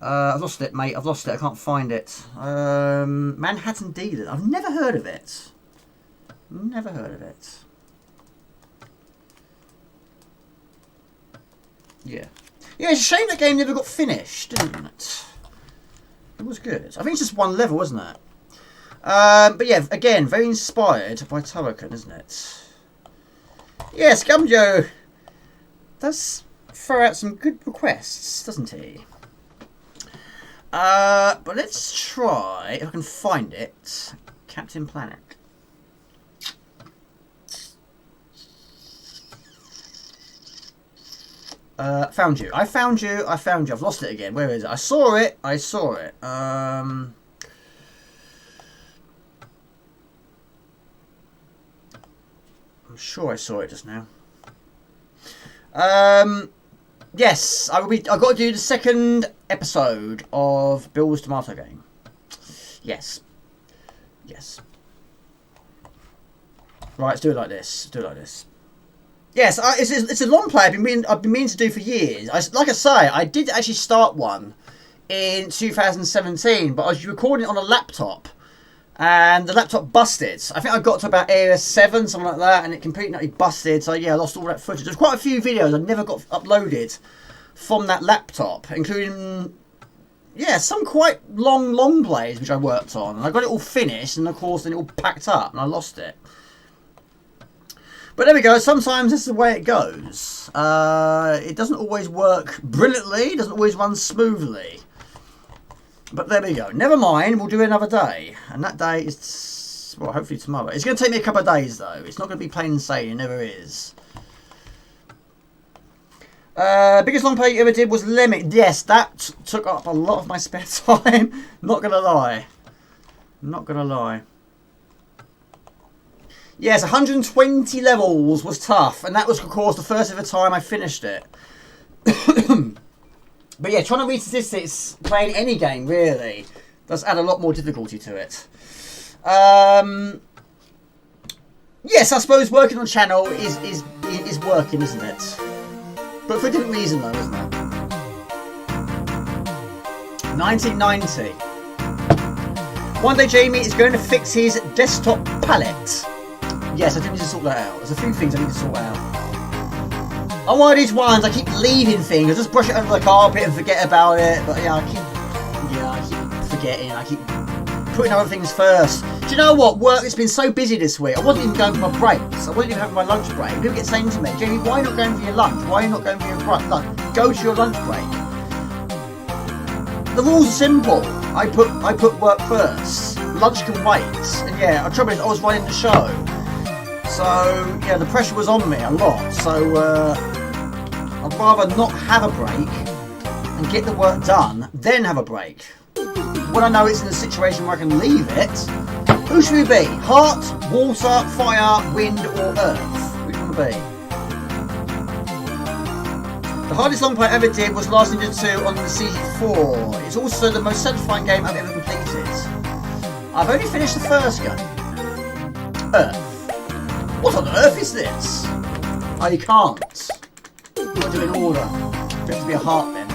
I've lost it, mate. I've lost it. I can't find it. Manhattan Dealers. I've never heard of it. Never heard of it. Yeah. Yeah, it's a shame that game never got finished, didn't it? It was good. I think it's just one level, wasn't it? But yeah, again, very inspired by Turrican, isn't it? Yeah, Scumjo does throw out some good requests, doesn't he? But let's try, if I can find it, Captain Planet. Found you. I found you. I found you. I've lost it again. Where is it? I saw it. I saw it. I'm sure I saw it just now. Yes, I've got to do the second episode of Bill's Tomato Game. Yes. Yes. Right, let's do it like this. Do it like this. Yes, it's a long play I've been meaning to do for years. Like I say, I did actually start one in 2017, but I was recording it on a laptop, and the laptop busted. I think I got to about area 7, something like that, and it completely busted. So yeah, I lost all that footage. There's quite a few videos I never got uploaded from that laptop, including some quite long plays which I worked on. And I got it all finished, and of course then it all packed up, and I lost it. But there we go, sometimes this is the way it goes. It doesn't always work brilliantly, it doesn't always run smoothly. But there we go. Never mind, we'll do it another day. And that day is, well, hopefully tomorrow. It's going to take me a couple of days, though. It's not going to be plain and sailing, it never is. Biggest long play you ever did was Limit. Yes, that took up a lot of my spare time. Not going to lie. Not going to lie. Yes, 120 levels was tough, and that was, of course, the first ever time I finished it. But yeah, trying to read statistics playing any game, really, does add a lot more difficulty to it. Yes, I suppose working on channel is working, isn't it? But for a different reason, though, isn't it? 1990. One day Jamie is going to fix his desktop palette. Yes, I do need to sort that out. There's a few things I need to sort out. I'm one of these ones, I keep leaving things. I just brush it under the carpet and forget about it. But yeah, I keep forgetting. I keep putting other things first. Do you know what? Work has been so busy this week. I wasn't even going for my breaks. I wasn't even having my lunch break. People get saying to me, Jamie, why are you not going for your lunch? Why are you not going for your lunch? Go to your lunch break. The rules are simple. I put work first. Lunch can wait. And yeah, the trouble is I was running the show. So, yeah, the pressure was on me a lot. So, I'd rather not have a break and get the work done, then have a break. When I know it's in a situation where I can leave it, who should we be? Heart, water, fire, wind, or earth? Which one would be? The hardest long play I ever did was Last Ninja 2 on the CG4. It's also the most satisfying game I've ever completed. I've only finished the first game. Earth. What on earth is this? Oh, you can't. You've got to do it in order. You have to be a heart then.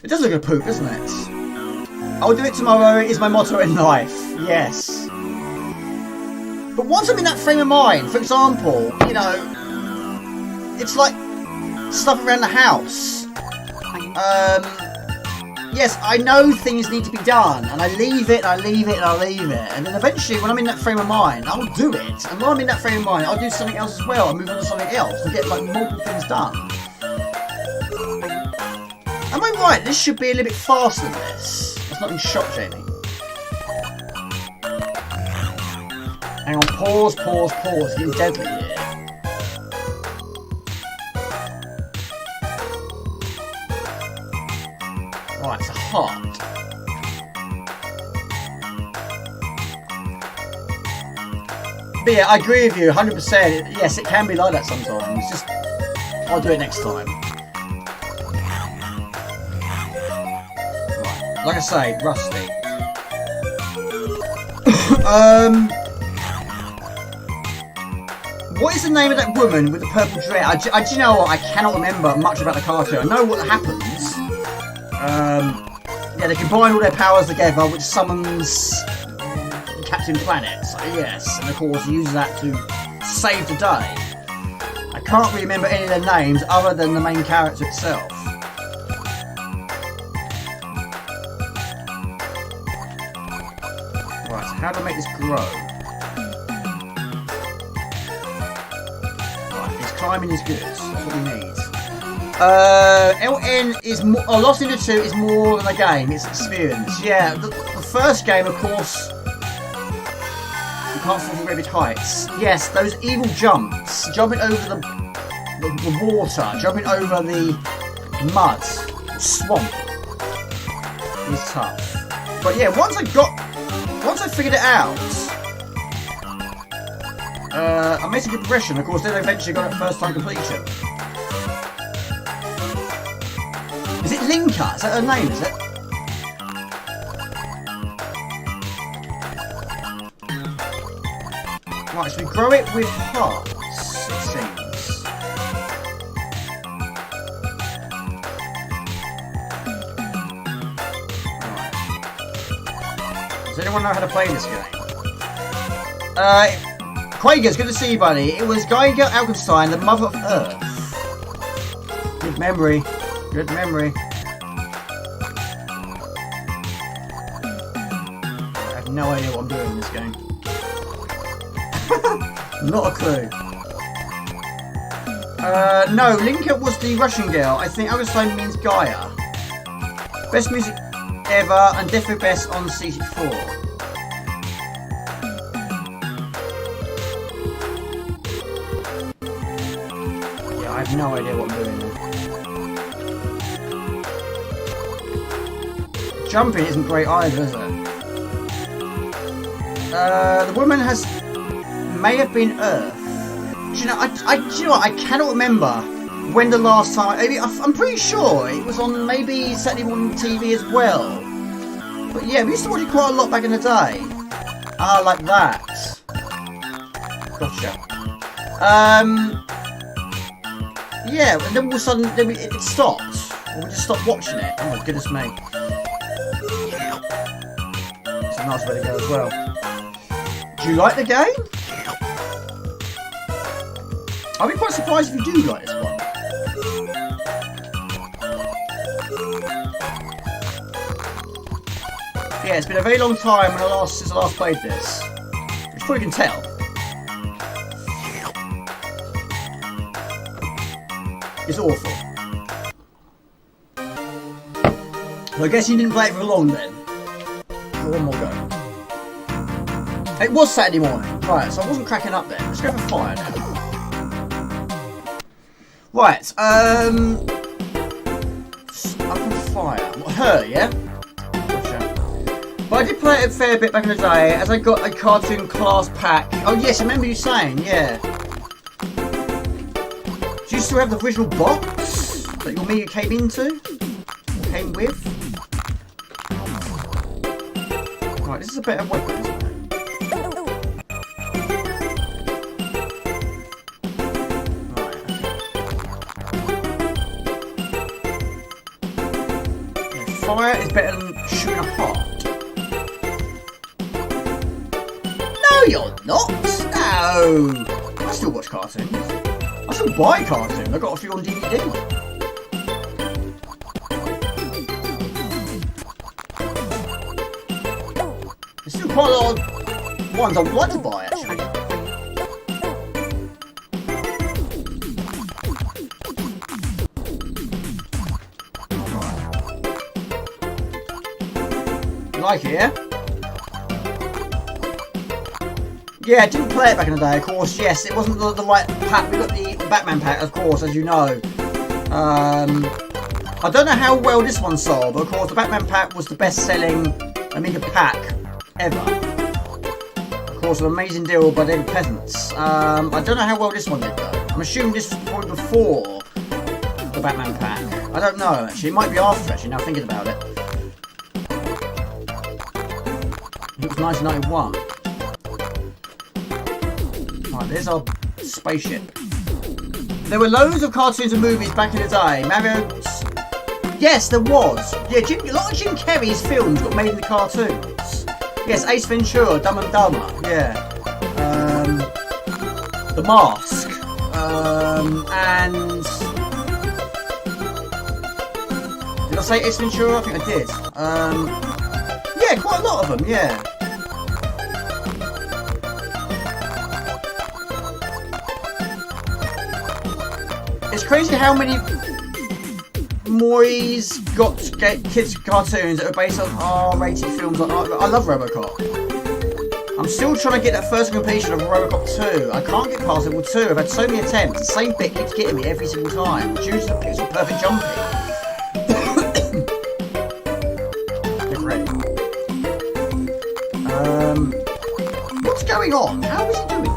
It does look like a poop, doesn't it? I'll do it tomorrow is my motto in life. Yes. But once I'm in that frame of mind, for example, you know, it's like stuff around the house. Yes, I know things need to be done, and I leave it, and I leave it, and I leave it. And then eventually, when I'm in that frame of mind, I'll do it. And when I'm in that frame of mind, I'll do something else as well. I'll move on to something else and get like multiple things done. Am I right? This should be a little bit faster than this. It's not in shot, Jamie. Hang on, pause. It's getting deadly here. Right, it's a heart. But yeah, I agree with you, 100%. Yes, it can be like that sometimes. Just, I'll do it next time. Right, like I say, rusty. What is the name of that woman with the purple dress? Do you know what? I cannot remember much about the cartoon. I know what happens. Yeah, they combine all their powers together, which summons Captain Planet. So yes, and of course he uses that to save the day. I can't really remember any of their names other than the main character itself. Right, so how do I make this grow? Climbing is good. That's what we need. LN is more. Oh, Lost in the 2 is more than a game. It's experience. Yeah, the first game, of course, you can't fall from very big heights. Yes, those evil jumps, jumping over the water, jumping over the mud, swamp, is tough. But yeah, once I figured it out. I made some good progression. Of course, then I eventually got it first time completion. Is it Linka? Is that her name, is it? Right, so we grow it with hearts, it seems. Right. Does anyone know how to play this game? Quik, it's good to see you, buddy. It was Geiger Alkenstein, the mother of Earth. Good memory. Good memory. I have no idea what I'm doing in this game. Not a clue. No, Linka was the Russian girl. I think Alkenstein means Gaia. Best music ever, and definitely best on C64. I have no idea what I'm doing there. Jumping isn't great either, is it? The woman may have been Earth. Do you know, do you know what? I cannot remember when the last time. I'm pretty sure it was on maybe Saturday morning TV as well. But yeah, we used to watch it quite a lot back in the day. Ah, like that. Gotcha. Yeah, and then all of a sudden it stopped. Or we just stopped watching it. Oh my goodness me. It's a nice way to go as well. Do you like the game? I'll be quite surprised if you do like this one. Yeah, it's been a very long time since I last played this. Which you probably can tell. It's awful. Well, I guess you didn't play it for long then. One more go. It was Saturday morning. Right, so I wasn't cracking up then. Let's go for fire now. Right, up on fire. What, her, yeah? Gotcha. But I did play it a fair bit back in the day as I got a cartoon class pack. Oh yes, I remember you saying, yeah. Do you still have the original box that your Amiga came into? Or came with? Right, this is a better weapon, isn't it? Right, okay. Yeah, fire is better than shooting a heart. No, you're not! No! I still watch cartoons. I still buy cartoons. I got a few on DVD. There's still quite a lot of ones I would like to buy, actually. Right. like it, yeah? Yeah, I didn't play it back in the day, of course. Yes, it wasn't the right pack. We got the Batman pack, of course, as you know. I don't know how well this one sold, but of course the Batman pack was the best-selling Amiga pack ever. Of course, an amazing deal by David Peasants. I don't know how well this one did though. I'm assuming this was probably before the Batman pack. I don't know actually. It might be after actually. Now thinking about it, it was 1991. Right, there's our spaceship. There were loads of cartoons and movies back in the day. Mario's... Yes, there was. Yeah, a lot of Jim Carrey's films got made into cartoons. Yes, Ace Ventura, Dumb and Dumber. Yeah. The Mask. And... Did I say Ace Ventura? I think I did. Yeah, quite a lot of them, yeah. It's crazy how many Moy's got kids cartoons that are based on R-rated films. I love RoboCop. I'm still trying to get that first completion of RoboCop 2. I can't get past level 2. I've had so many attempts. The same bit keeps getting me every single time due to the pixel perfect jumping. Get ready. What's going on? How is he doing that?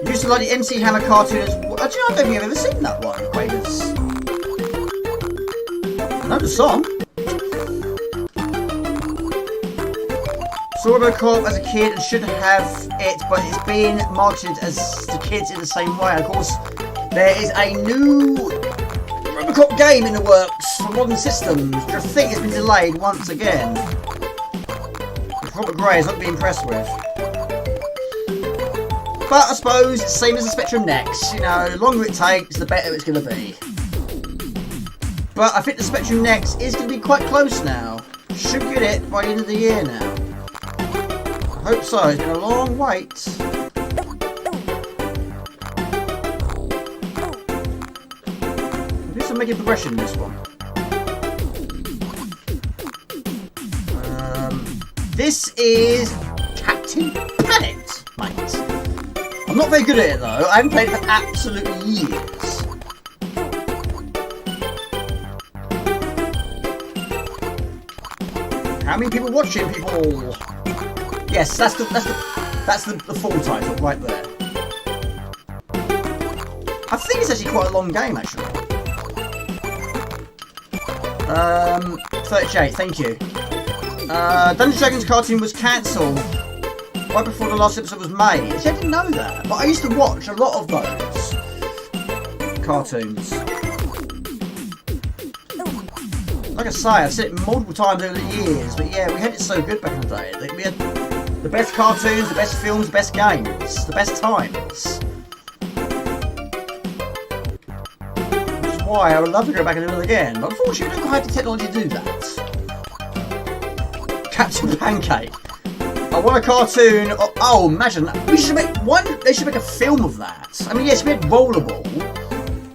Used to like the MC Hammer cartoon as well. Do you know, I don't think I've ever seen that one, Quakers. I know the song. Saw RoboCop as a kid and should have it, but it's being marketed as the kids in the same way. Of course, there is a new RoboCop game in the works for modern systems, which I think has been delayed once again. Robert Gray is not to be impressed with. But I suppose it's the same as the Spectrum Next. You know, the longer it takes, the better it's going to be. But I think the Spectrum Next is going to be quite close now. Should get it by the end of the year now. I hope so. It's been a long wait. At least I'm making progression in this one. This is Captain Planet, mate. I'm not very good at it though. I haven't played it for absolute years. How many people watching, people? Yes, that's the full title right there. I think it's actually quite a long game actually. 38, thank you. Dungeons & Dragons cartoon was cancelled right before the last episode was made. I didn't know that, but I used to watch a lot of those cartoons. Like I say, I've said it multiple times over the years, but yeah, we had it so good back in the day. We had the best cartoons, the best films, the best games, the best times. Which is why I would love to go back and do it again, but unfortunately we don't have the technology to do that. Captain Pancake. I want a cartoon. Oh, imagine that. We should make one. They should make a film of that. I mean, yes, we had Rollerball.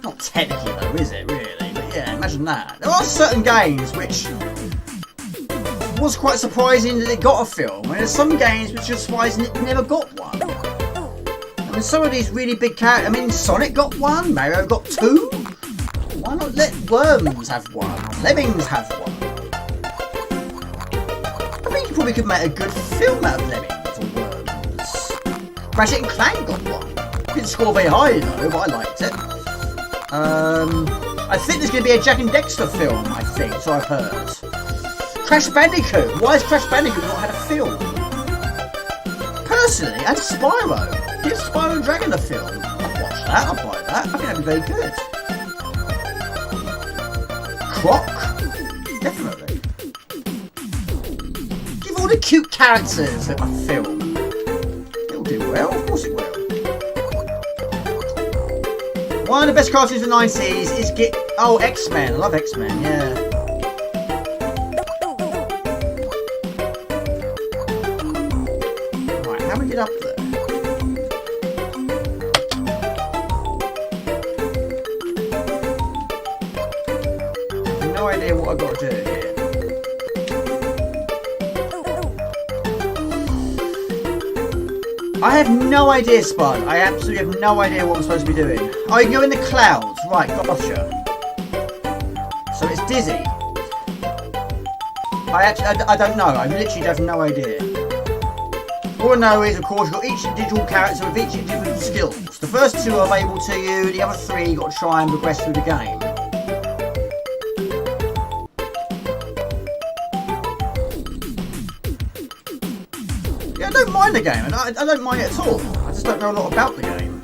Not technically though, is it really? But yeah, imagine that. There are certain games which was quite surprising that it got a film, and there's some games which are surprising it never got one. I mean, some of these really big characters. I mean, Sonic got one. Mario got two. Why not let Worms have one? Lemmings have one. You probably could make a good film out of Lemmings or Worms. Ratchet and Clank got one. Didn't score very high though, but I liked it. I think there's going to be a Jack and Dexter film, I think, so I've heard. Crash Bandicoot. Why has Crash Bandicoot not had a film? Personally, and Spyro. Give Spyro and Dragon a film. I'd watch that, I'd buy that. I think that'd be very good. Croc? Definitely. All the cute characters in a film. It'll do well, of course it will. One of the best cartoons of the 90s is X-Men. I love X-Men, yeah. Right, how do we get up there? no idea what I've got to do here. I have no idea, Spud. I absolutely have no idea what I'm supposed to be doing. Oh, you can go in the clouds. Right, gotcha. So it's dizzy. I don't know. I literally have no idea. All I know is, of course, you've got each individual character with each individual skills. The first two are available to you, the other three you've got to try and progress through the game. Yeah, I don't mind the game, and I don't mind it at all. I just don't know a lot about the game.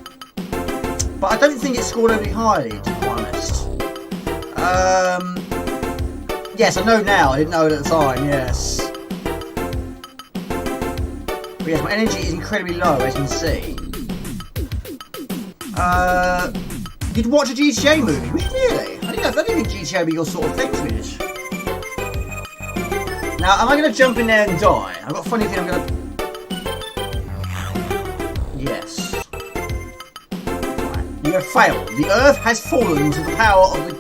But I don't think it's scored overly highly, to be honest. Yes, I know now. I didn't know it at the time, yes. But yes, my energy is incredibly low, as you can see. You'd watch a GTA movie? Would you really? I don't think GTA would be your sort of thing, Swedish. Now, am I going to jump in there and die? I've got a funny feeling I'm going to... Yes. Right. You have failed. The Earth has fallen to the power of the...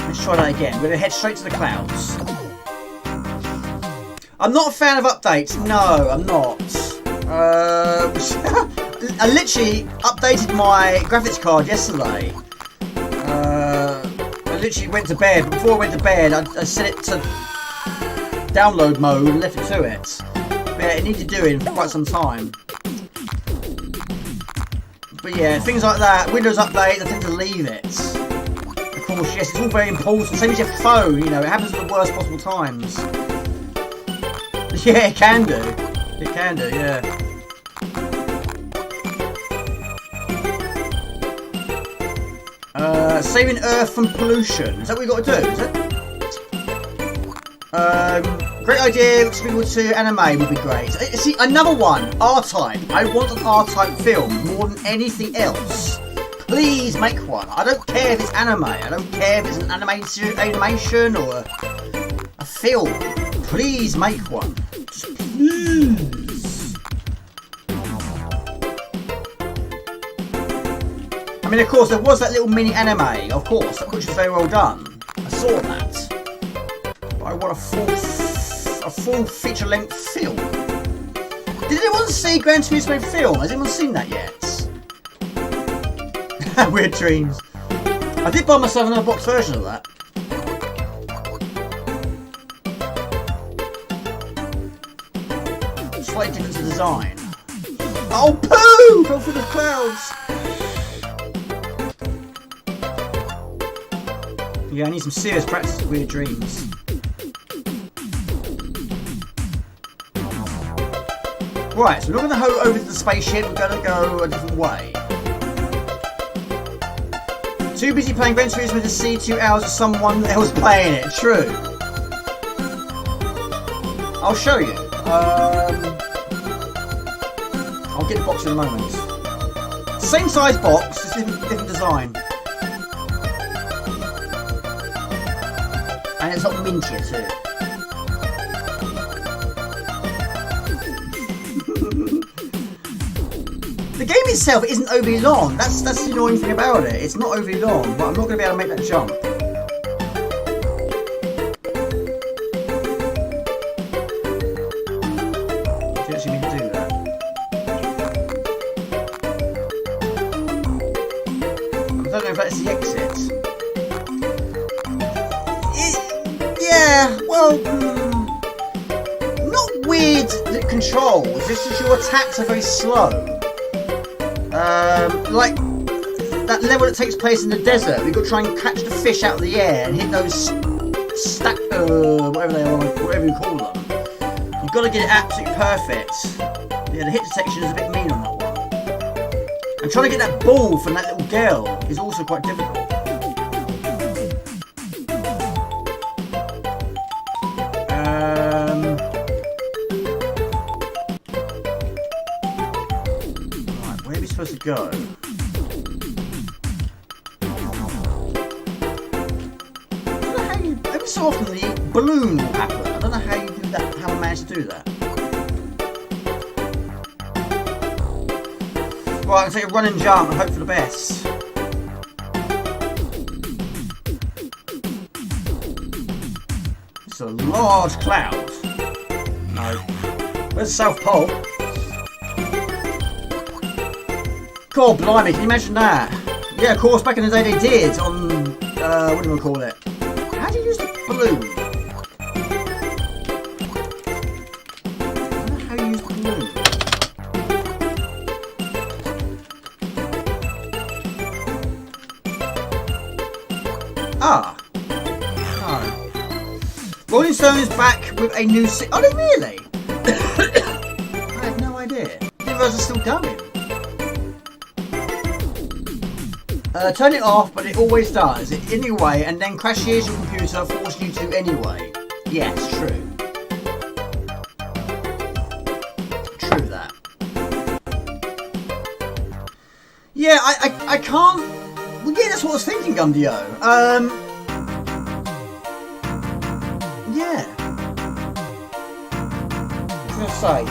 Let's try that again. We're going to head straight to the clouds. I'm not a fan of updates. No, I'm not. I literally updated my graphics card yesterday. I literally went to bed. But before I went to bed, I set it to download mode and left it to it. But yeah, it needed doing for quite some time. But yeah, things like that. Windows updates, I tend to leave it. Of course, yes, it's all very important. Same as your phone, you know, it happens at the worst possible times. Yeah, it can do. It can do, yeah. Saving Earth from pollution. Is that what we got to do, is it? Great idea. Squeak to anime would be great. See, another one. R-Type. I want an R-Type film more than anything else. Please make one. I don't care if it's anime. I don't care if it's an animation or a film. Please make one. Just please. I mean, of course, there was that little mini anime, of course, which was very well done. I saw that. But I want a full feature-length film. Did anyone see Gran Turismo film? Has anyone seen that yet? Weird dreams. I did buy myself another box version of that. Slightly different to design. Oh, poo! Fell through the clouds. Yeah, I need some serious practice with weird dreams. Right, so we're not going to go over to the spaceship, we're going to go a different way. Too busy playing Gran Turismo to see 2 hours of someone else playing it. True. I'll show you. I'll get the box in a moment. Same size box, just different design. And it's not mintier too. The game itself isn't overly long. That's the annoying thing about it. It's not overly long, but I'm not going to be able to make that jump. Do you actually need to do that? I don't know if that's the exit. Yeah, well, not weird controls. It's just your attacks are very slow. Like that level that takes place in the desert, we've got to try and catch the fish out of the air and hit those whatever they are, whatever you call them. You've got to get it absolutely perfect. Yeah, the hit detection is a bit mean on that one. And trying to get that ball from that little girl is also quite difficult. Right, where are we supposed to go? Every so often the balloon will happen. I don't know how you do that, how I managed to do that. Right, I'm going to take a run and jump and hope for the best. It's a large cloud. No. Where's the South Pole? God blimey, can you imagine that? Yeah, of course, back in the day they did on, what do we call it? How do you use the balloon? I don't know how you use the balloon. Ah. No. Rolling Stone is back with a new Are they really? I had no idea. I didn't realise they're still going. Turn it off, but it always does. Anyway, and then crashes your computer, forcing you to anyway. Yes, true. True that. Yeah, I can't... Well, yeah, that's what I was thinking, Gumdio. Yeah. What was I going to say?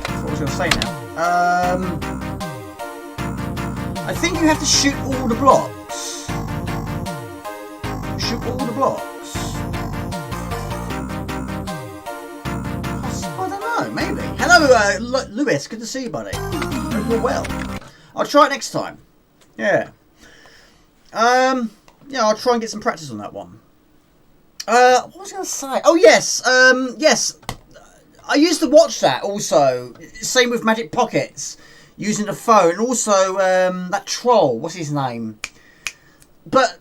That's what I was going to say now. I think you have to shoot all the blocks. Shoot all the blocks. I don't know, maybe. Hello, Lewis. Good to see you, buddy. Hope you're well. I'll try it next time. Yeah. Yeah, I'll try and get some practice on that one. What was I going to say? Oh, yes. Yes. I used to watch that also. Same with Magic Pockets. Using the phone. And also, that troll. What's his name? But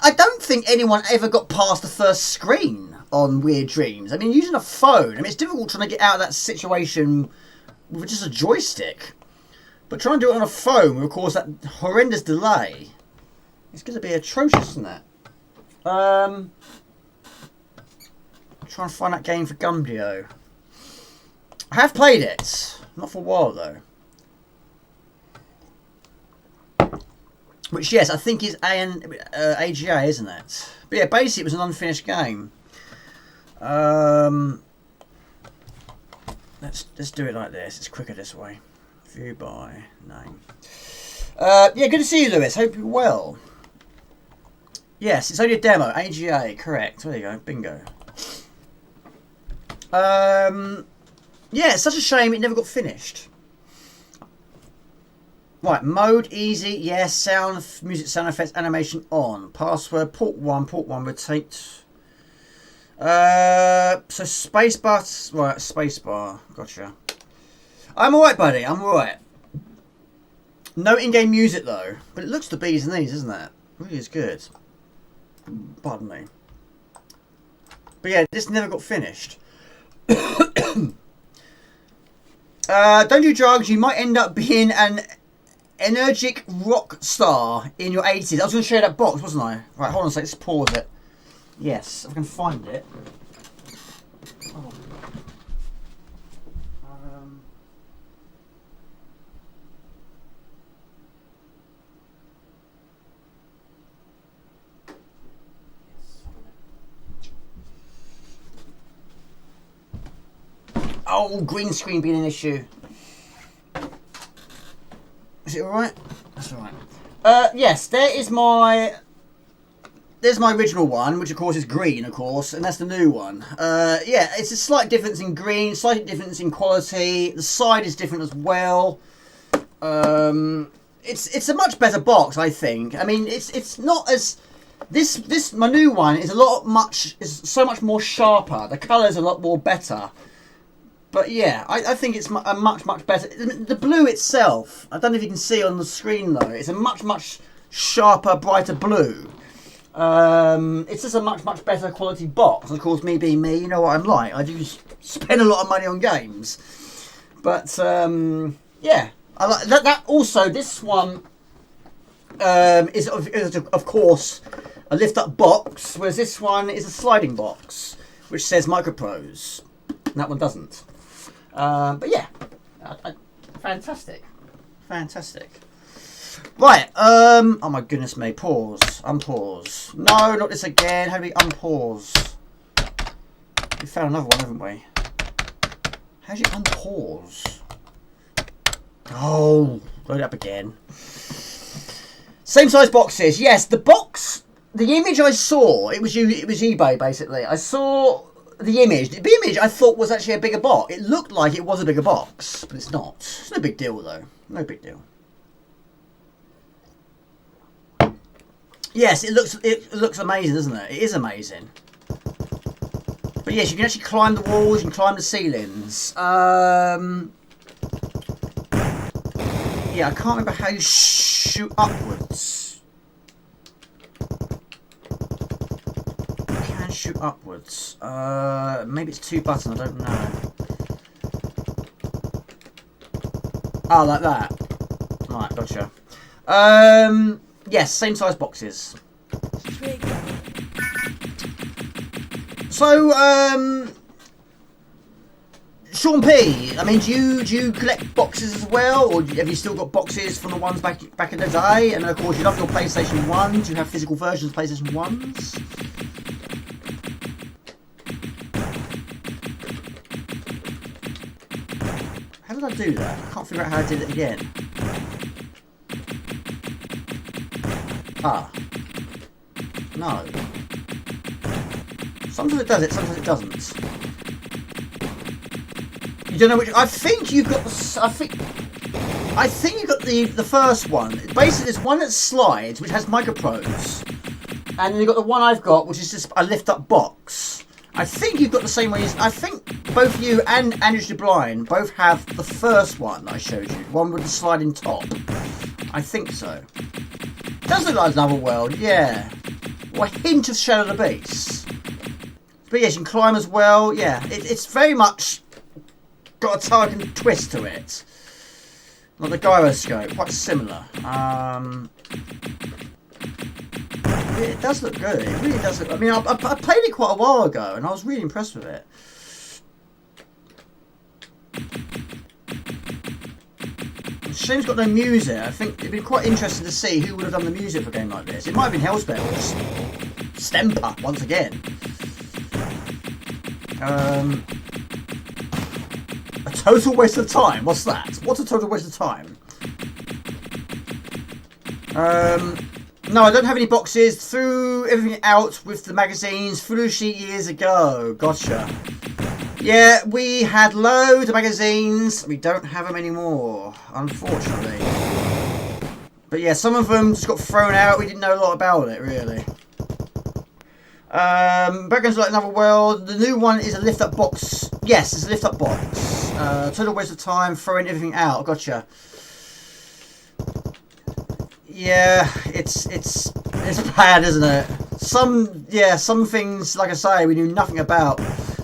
I don't think anyone ever got past the first screen on Weird Dreams. I mean, using a phone. I mean, it's difficult trying to get out of that situation with just a joystick. But trying to do it on a phone with, of course, that horrendous delay. It's going to be atrocious, isn't it? Trying to find that game for Gumbio. I have played it. Not for a while, though. Which, yes, I think is AGA, isn't it? But yeah, basically it was an unfinished game. Let's do it like this. It's quicker this way. View by name. Yeah, good to see you, Lewis. Hope you're well. Yes, it's only a demo. AGA, correct. There you go. Bingo. Yeah, it's such a shame it never got finished. Right, mode easy, yes, sound, music, sound effects, animation on. Password, port 1, rotate. So spacebar, right, spacebar, gotcha. I'm alright, buddy, I'm alright. No in-game music though, but it looks the bees and these, isn't it? It really is good. Pardon me. But yeah, this never got finished. Don't do drugs, you might end up being an energetic rock star in your 80s. I was going to show you that box, wasn't I? Right, hold on a sec, let's pause it. Yes, if I can find it. Oh. Oh, green screen being an issue. Is it alright? That's alright. Yes, there's my original one, which of course is green, of course, and that's the new one. Yeah, it's a slight difference in green, slight difference in quality. The side is different as well. It's a much better box, I think. I mean, it's not as my new one is so much more sharper. The colour's a lot more better. But yeah, I think it's a much better. The blue itself, I don't know if you can see on the screen though, it's a much sharper, brighter blue. It's just a much better quality box. Of course, me being me, you know what I'm like. I do spend a lot of money on games. But yeah, I like that. Also, this one is of course a lift-up box, whereas this one is a sliding box, which says Microprose. And that one doesn't. But yeah, fantastic. Right, oh my goodness me, pause, unpause. No, not this again, how do we unpause? We found another one, haven't we? How do you unpause? Oh, load it up again. Same size boxes. Yes, the box, the image I saw, it was eBay basically. I saw the image. The image I thought was actually a bigger box. It looked like it was a bigger box, but it's not. It's no big deal though. No big deal. Yes, it looks amazing, doesn't it? It is amazing. But yes, you can actually climb the walls, you can climb the ceilings. Yeah, I can't remember how you shoot upwards. You can shoot upwards. Maybe it's 2 buttons, I don't know. Oh, like that. Right, gotcha. Yes, same size boxes. So, Sean P, I mean, do you collect boxes as well, or have you still got boxes from the ones back in the day? And of course, you love your PlayStation 1. Do you have physical versions of PlayStation 1s? How did I do that? I can't figure out how I did it again. Ah. No. Sometimes it does it, sometimes it doesn't. You don't know which. I think you've got. I think you've got the first one. Basically, there's one that slides, which has microprobes, and then you've got the one I've got, which is just a lift-up box. I think you've got the same way. I think both you and Andrew Blind both have the first one that I showed you, one with the sliding top. I think so. It does look like another world, yeah. Or a hint of Shadow of the Beast. But yes, you can climb as well. Yeah, it's very much got a tug and twist to it. Like the gyroscope, quite similar. It does look good. It really does look. I mean, I played it quite a while ago, and I was really impressed with it. Shame's got no music. I think it'd be quite interesting to see who would have done the music for a game like this. It might have been Hellspells. Stemper, once again. A total waste of time. What's that? What's a total waste of time? No, I don't have any boxes. Threw everything out with the magazines. Threw sheet years ago. Gotcha. Yeah, we had loads of magazines. We don't have them anymore, unfortunately. But yeah, some of them just got thrown out. We didn't know a lot about it, really. Backgrounds like Another World. The new one is a lift-up box. Yes, it's a lift-up box. Total waste of time, throwing everything out. Gotcha. Yeah, it's bad, isn't it? Some things, like I say, we knew nothing about.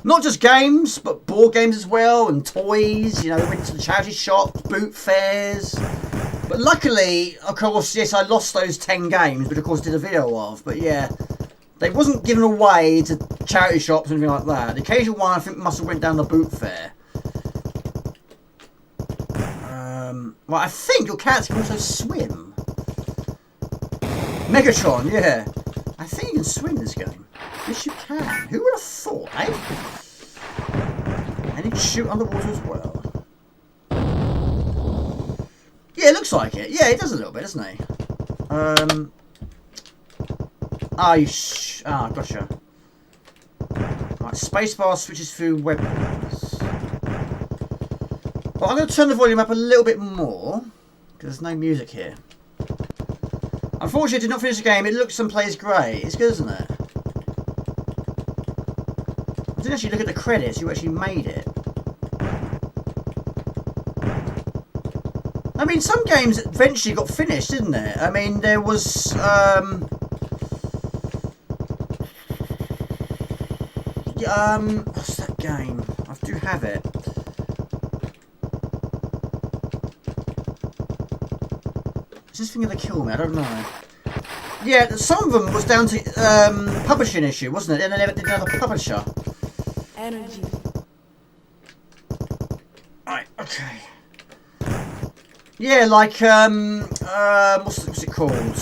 Not just games, but board games as well, and toys. You know, we went to the charity shop, boot fairs. But luckily, of course, yes, I lost those 10 games, but of course did a video of. But yeah, they wasn't given away to charity shops or anything like that. The occasional one, I think, must have went down the boot fair. Well, I think your cats can also swim. Megatron, yeah. I think you can swim in this game. Yes, you can. Who would have thought, eh? And you can shoot underwater as well. Yeah, it looks like it. Yeah, it does a little bit, doesn't it? Gotcha. Right, spacebar switches through weapons. Well, I'm going to turn the volume up a little bit more, because there's no music here. Unfortunately, I did not finish the game. It looks and plays great. It's good, isn't it? I didn't actually look at the credits. You actually made it. I mean, some games eventually got finished, didn't it? I mean, there was... what's that game? I do have it. Is this thing gonna kill me? I don't know. Yeah, some of them was down to publishing issue, wasn't it? And they never did another publisher. Energy. Right, okay. Yeah, like, what's it called? Oh,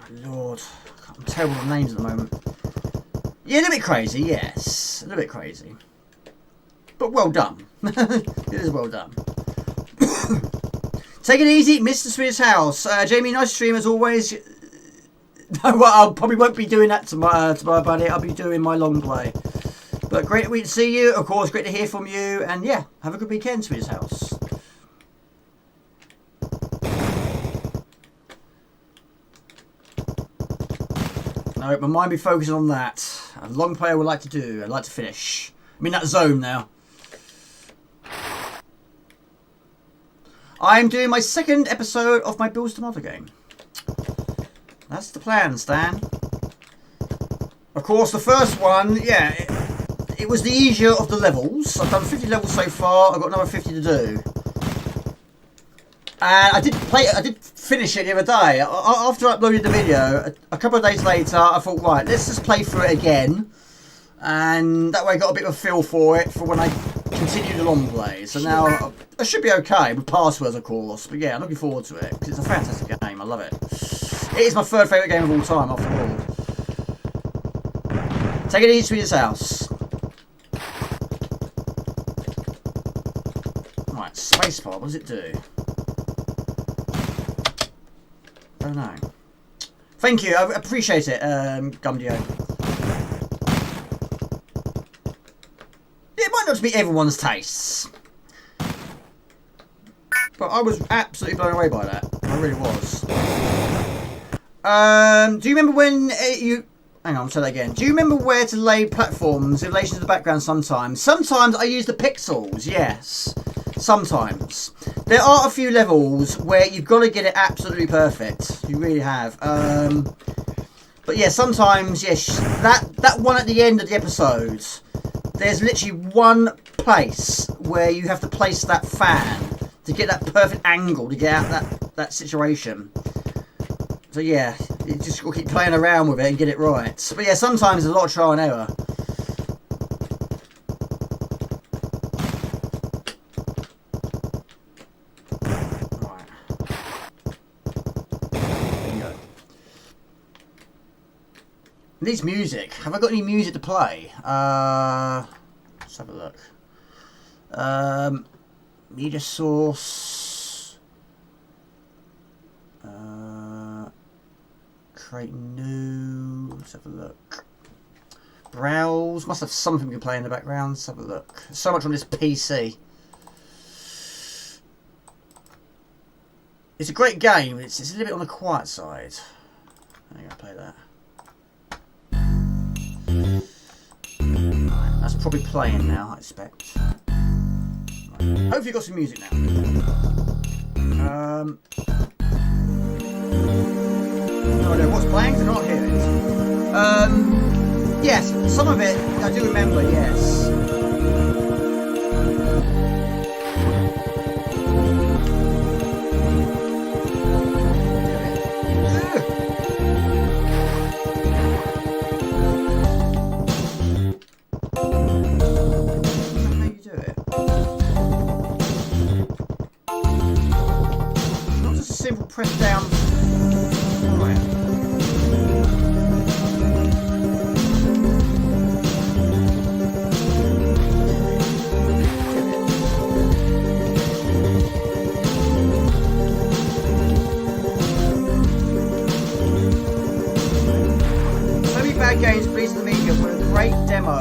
my lord. I'm terrible with names at the moment. Yeah, a little bit crazy, yes. A little bit crazy. but well done. It is well done. Take it easy, Mr. Swedish House. Jamie, nice stream as always. No, well, I probably won't be doing that tomorrow, buddy. I'll be doing my long play. But great to see you. Of course, great to hear from you. And yeah, have a good weekend, Swedish House. No, my mind be focusing on that. A long play I would like to do. I'd like to finish. I'm in that zone now. I'm doing my second episode of my Bills to Mother game. That's the plan, Stan. Of course, the first one, yeah, it was the easier of the levels. I've done 50 levels so far. I've got another 50 to do. And I did finish it the other day. After I uploaded the video, a couple of days later, I thought, right, let's just play through it again. And that way I got a bit of a feel for it for when I continue the long play. So now I should be okay with passwords, of course. But yeah, I'm looking forward to it because it's a fantastic game. I love it. It is my third favourite game of all time, after all. Take it easy, Swedish House. Right, spacebar, what does it do? Oh no. Thank you, I appreciate it, Gumdio. It might not be everyone's tastes. But I was absolutely blown away by that. I really was. Do you remember when you... Hang on, I'll say that again. Do you remember where to lay platforms in relation to the background sometimes? Sometimes I use the pixels, yes. Sometimes. There are a few levels where you've got to get it absolutely perfect. You really have. But yeah, sometimes, yes, that one at the end of the episode, there's literally one place where you have to place that fan to get that perfect angle to get out that situation. So yeah, you just got to keep playing around with it and get it right. But yeah, sometimes there's a lot of trial and error. Right. There you go. Needs music. Have I got any music to play? Let's have a look. Media source. Create new. Let's have a look. Browse. Must have something we can play in the background. Let's have a look. So much on this PC. It's a great game. It's a little bit on the quiet side. I'm going to play that. Right, that's probably playing now, I expect. Right. Hopefully you've got some music now. No idea what's playing, because I can't hear it. Yes, some of it I do remember, yes. How you do it? It's not just a simple press down. Games released on Amiga were a great demo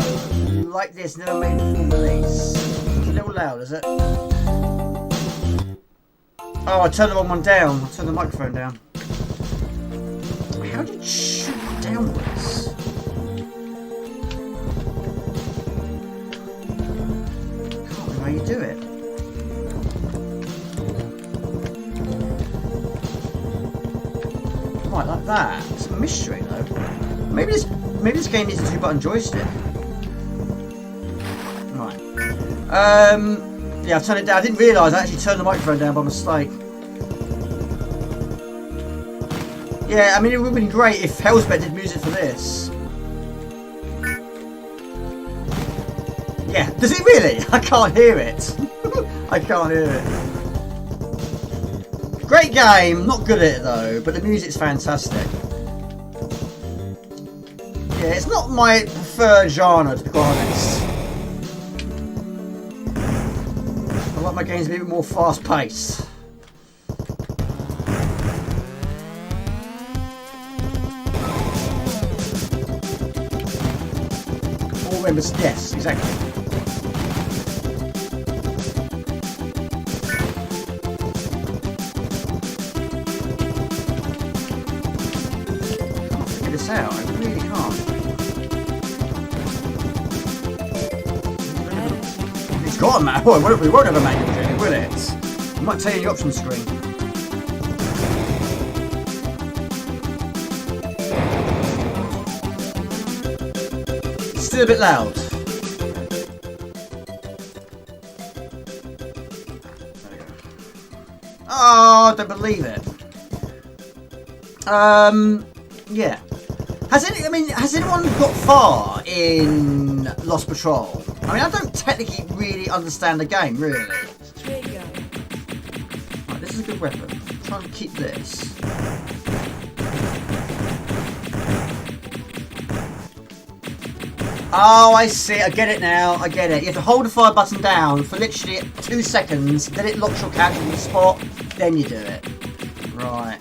like this, never made a full release. It's a little loud, is it? Oh, I turned the wrong one down. I turned the microphone down. How did you shoot downwards? I can't remember how you do it. Right, like that. It's a mystery though. Maybe this game needs a 2-button joystick. Right. Yeah, I've turned it down. I didn't realise I actually turned the microphone down by mistake. Yeah, I mean, it would have been great if Hellsbet did music for this. Yeah, does it really? I can't hear it. I can't hear it. Great game. Not good at it though, but the music's fantastic. Yeah, it's not my preferred genre, to be quite honest. my game's a bit more fast paced. All members, yes, exactly. Out. I really can't. It's got a manual. We won't have a manual, Jenny, will it? I might tell you the options screen. It's still a bit loud. There we go. Oh, I don't believe it. Yeah. Has anyone got far in Lost Patrol? I mean, I don't technically really understand the game, really. Right, this is a good weapon. Try and keep this. Oh, I see. I get it now. I get it. You have to hold the fire button down for literally 2 seconds, then it locks your character in the spot, then you do it. Right.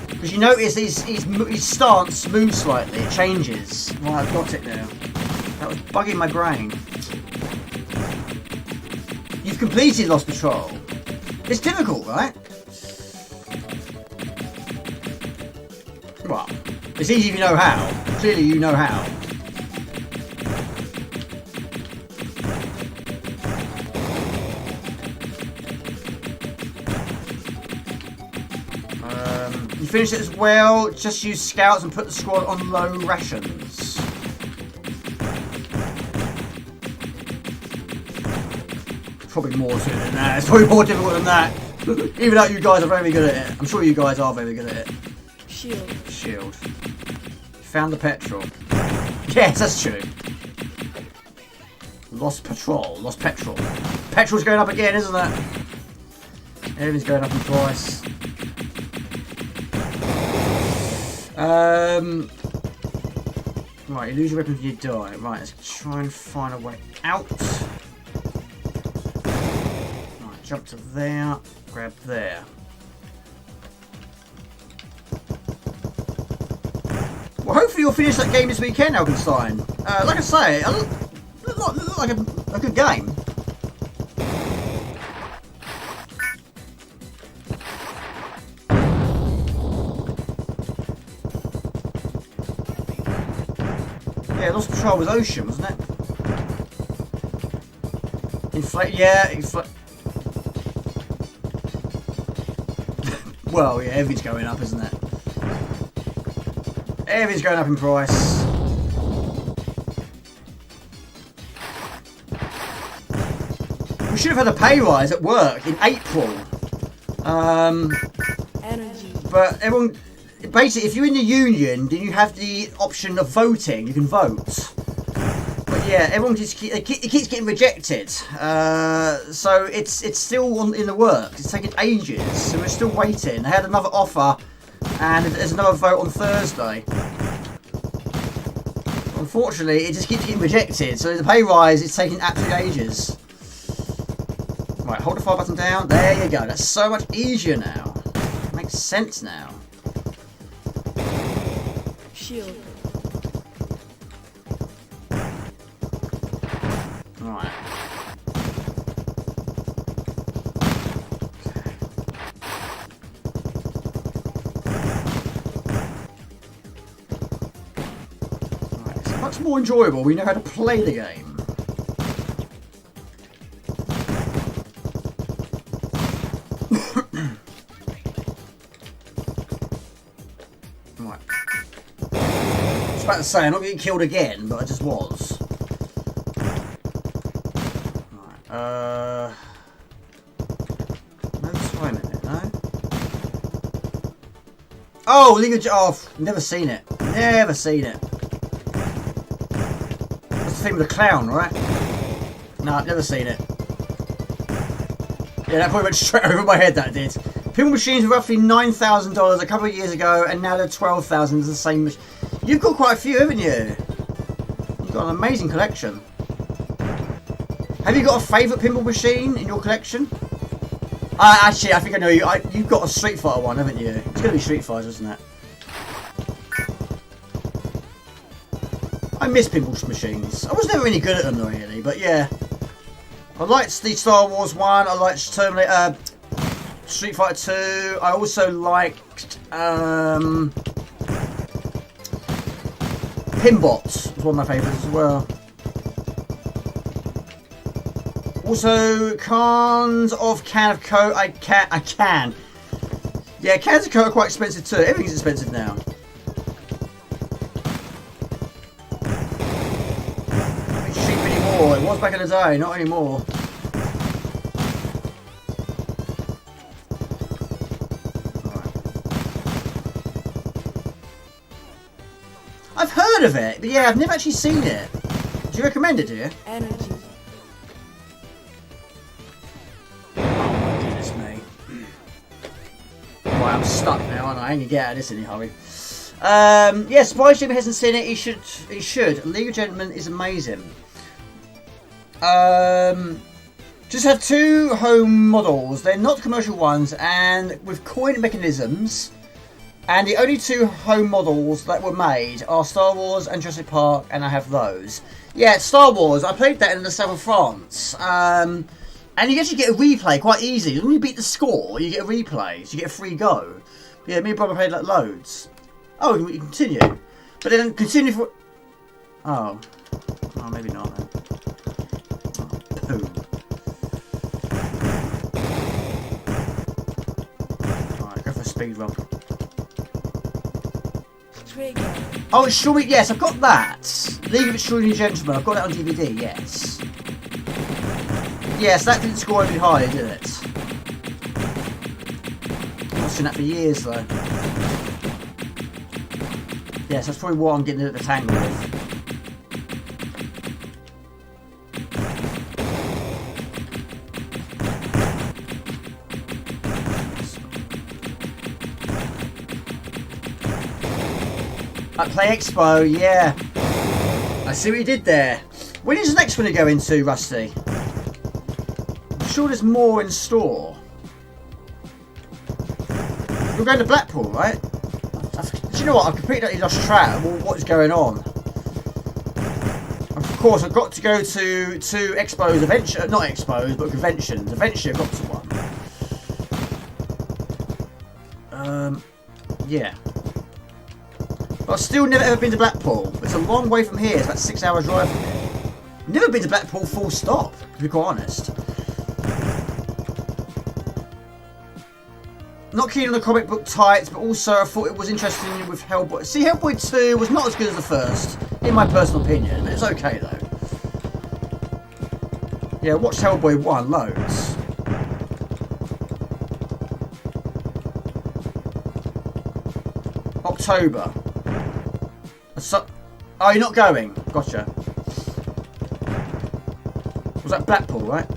Because you notice his stance moves slightly, it changes. Right, I've got it now. That was bugging my brain. You've completed Lost Patrol. It's difficult, right? Well, it's easy if you know how. Clearly you know how. You finish it as well, just use scouts and put the squad on low rations. Probably more to it than that. It's probably more difficult than that. Even though you guys are very good at it. I'm sure you guys are very good at it. Shield. Found the petrol. Yes, that's true. Lost Patrol. Lost petrol. Petrol's going up again, isn't it? Everything's going up in price. Right, you lose your weapon if you die. Right, let's try and find a way out. Right, jump to there, grab there. Well, hopefully you'll finish that game this weekend, Algenstein. Like I say, it looked like a good game. Yeah, Lost Patrol was ocean, wasn't it? Well, yeah, everything's going up, isn't it? Everything's going up in price. We should have had a pay rise at work in April. But everyone... Basically, if you're in the union, then you have the option of voting. You can vote. But yeah, everyone just it keeps getting rejected. So it's still in the works. It's taking ages, so we're still waiting. They had another offer, and there's another vote on Thursday. Unfortunately, it just keeps getting rejected. So the pay rise is taking absolute ages. Right, hold the fire button down. There you go. That's so much easier now. Makes sense now. Shield. Right. Right. It's much more enjoyable. We know how to play the game. I was about to say, I'm not getting killed again, but I just was. Right, no time in it, no? Oh, League of... Oh, never seen it. Never seen it. That's the thing with the clown, right? No, never seen it. Yeah, that probably went straight over my head, that did. People machines were roughly $9,000 a couple of years ago, and now they're $12,000. It's the same machine. You've got quite a few, haven't you? You've got an amazing collection. Have you got a favourite pinball machine in your collection? Actually, I think I know you. You've got a Street Fighter one, haven't you? It's going to be Street Fighter, isn't it? I miss pinball machines. I was never really good at them, though, really. But yeah, I liked the Star Wars one. I liked Terminator, Street Fighter 2. I also liked Pinbots. Was one of my favourites as well. Also, cans of Coke. I can. Yeah, cans of Coke are quite expensive too. Everything's expensive now. It's cheap anymore. It was back in the day, not anymore. Right. I've heard of it, but yeah, I've never actually seen it. Do you recommend it, do you? Energy. I'm stuck now, aren't I? I ain't gonna get out of this in a hurry. Yeah, surprised Jimmy hasn't seen it. He should. He should. League of Gentlemen is amazing. Just have 2 home models. They're not commercial ones, and with coin mechanisms. And the only 2 home models that were made are Star Wars and Jurassic Park, and I have those. Yeah, Star Wars. I played that in the south of France. And you actually get a replay quite easy. When you beat the score, you get a replay. So you get a free go. Yeah, me and brother played like loads. Oh, we can continue. But then continue for... Oh. Oh, maybe not then. Oh, poo. Alright, go for a speed run. Trigger. Oh, it's surely... Yes, I've got that. League of Extraordinary Gentlemen. I've got it on DVD, yes. Yes, that didn't score any higher, did it? I've seen that for years, though. Yes, that's probably what I'm getting at the tangle with. At Play Expo, yeah. I see what you did there. When is the next one to go into, Rusty? I'm sure there's more in store. You're going to Blackpool, right? Do you know what? I've completely lost track of what is going on. Of course, I've got to go to expos eventually. Not expos, but conventions. Eventually, I've got to one. Yeah. But I've still never ever been to Blackpool. It's a long way from here. It's about 6 hours drive from here. Never been to Blackpool full stop, to be quite honest. Not keen on the comic book types, but also I thought it was interesting with Hellboy. See, Hellboy 2 was not as good as the first, in my personal opinion, but it's okay though. Yeah, watched Hellboy 1 loads. October. Oh, you're not going? Gotcha. Was that Blackpool, right?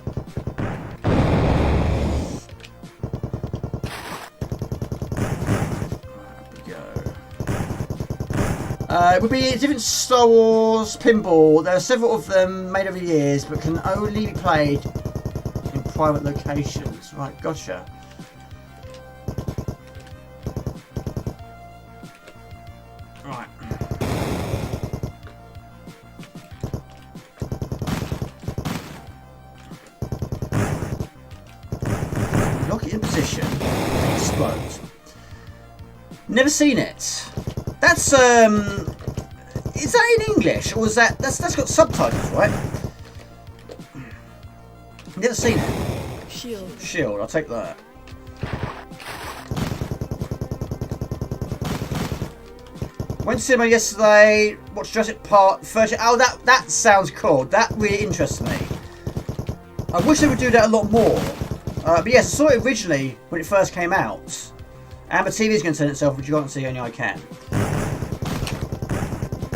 It would be a different Star Wars pinball. There are several of them made over the years, but can only be played in private locations. Right, gotcha. Right. Lock it in position. Explode. Never seen it. That's is that in English or is that's got subtitles, right? Never seen it. Shield, I'll take that. Went to cinema yesterday, watched Jurassic Park first. Oh, that sounds cool. That really interests me. I wish they would do that a lot more. But yes, I saw it originally when it first came out. And my TV is going to turn itself, which you can't see, only I can.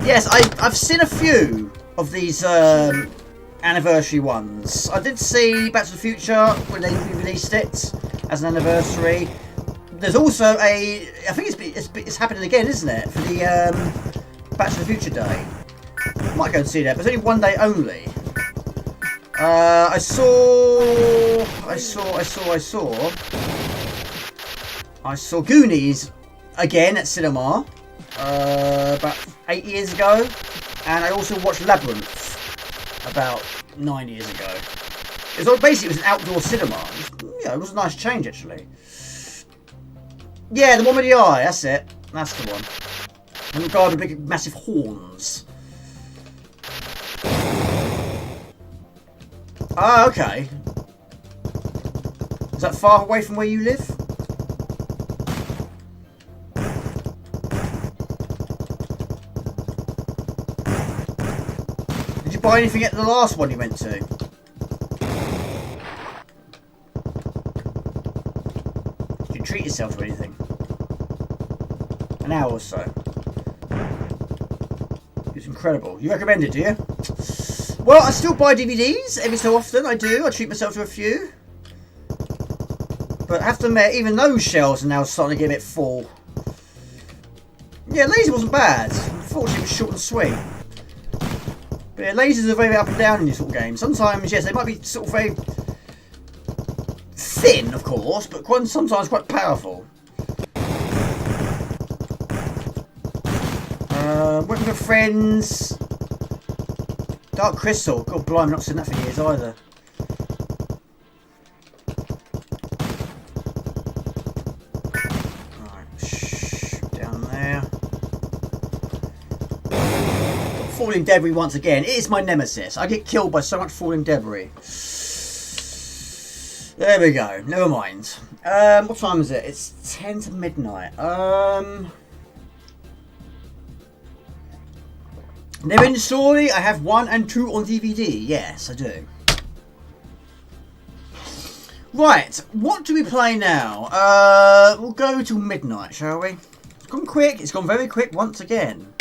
Yes, I've seen a few of these anniversary ones. I did see Back to the Future when they released it as an anniversary. There's also I think it's happening again, isn't it? For the Back to the Future Day. Might go and see that, but it's only one day only. I saw Goonies again at cinema about 8 years ago, and I also watched Labyrinth about 9 years ago. It was basically it was an outdoor cinema. It was a nice change actually. Yeah, the one with the eye. That's it. That's the one. And the guy with big, massive horns. Ah, okay. Is that far away from where you live? Did you buy anything at the last one you went to? Did you treat yourself to anything? An hour or so. It's incredible. You recommend it, do you? Well, I still buy DVDs every so often. I do. I treat myself to a few. But I have to admit, even those shelves are now starting to get a bit full. Yeah, Laser wasn't bad. Unfortunately, it was short and sweet. But yeah, lasers are very up and down in this sort of game. Sometimes, yes, they might be sort of very thin, of course, but sometimes quite powerful. Working with friends. Dark Crystal. God blimey, I've not seen that for years either. Right, shh, down there. Falling debris once again. It is my nemesis. I get killed by so much falling debris. There we go. Never mind. What time is it? It's 10 to midnight. Never Ending Story, I have 1 and 2 on DVD. Yes, I do. Right, what do we play now? We'll go till midnight, shall we? It's gone quick. It's gone very quick once again.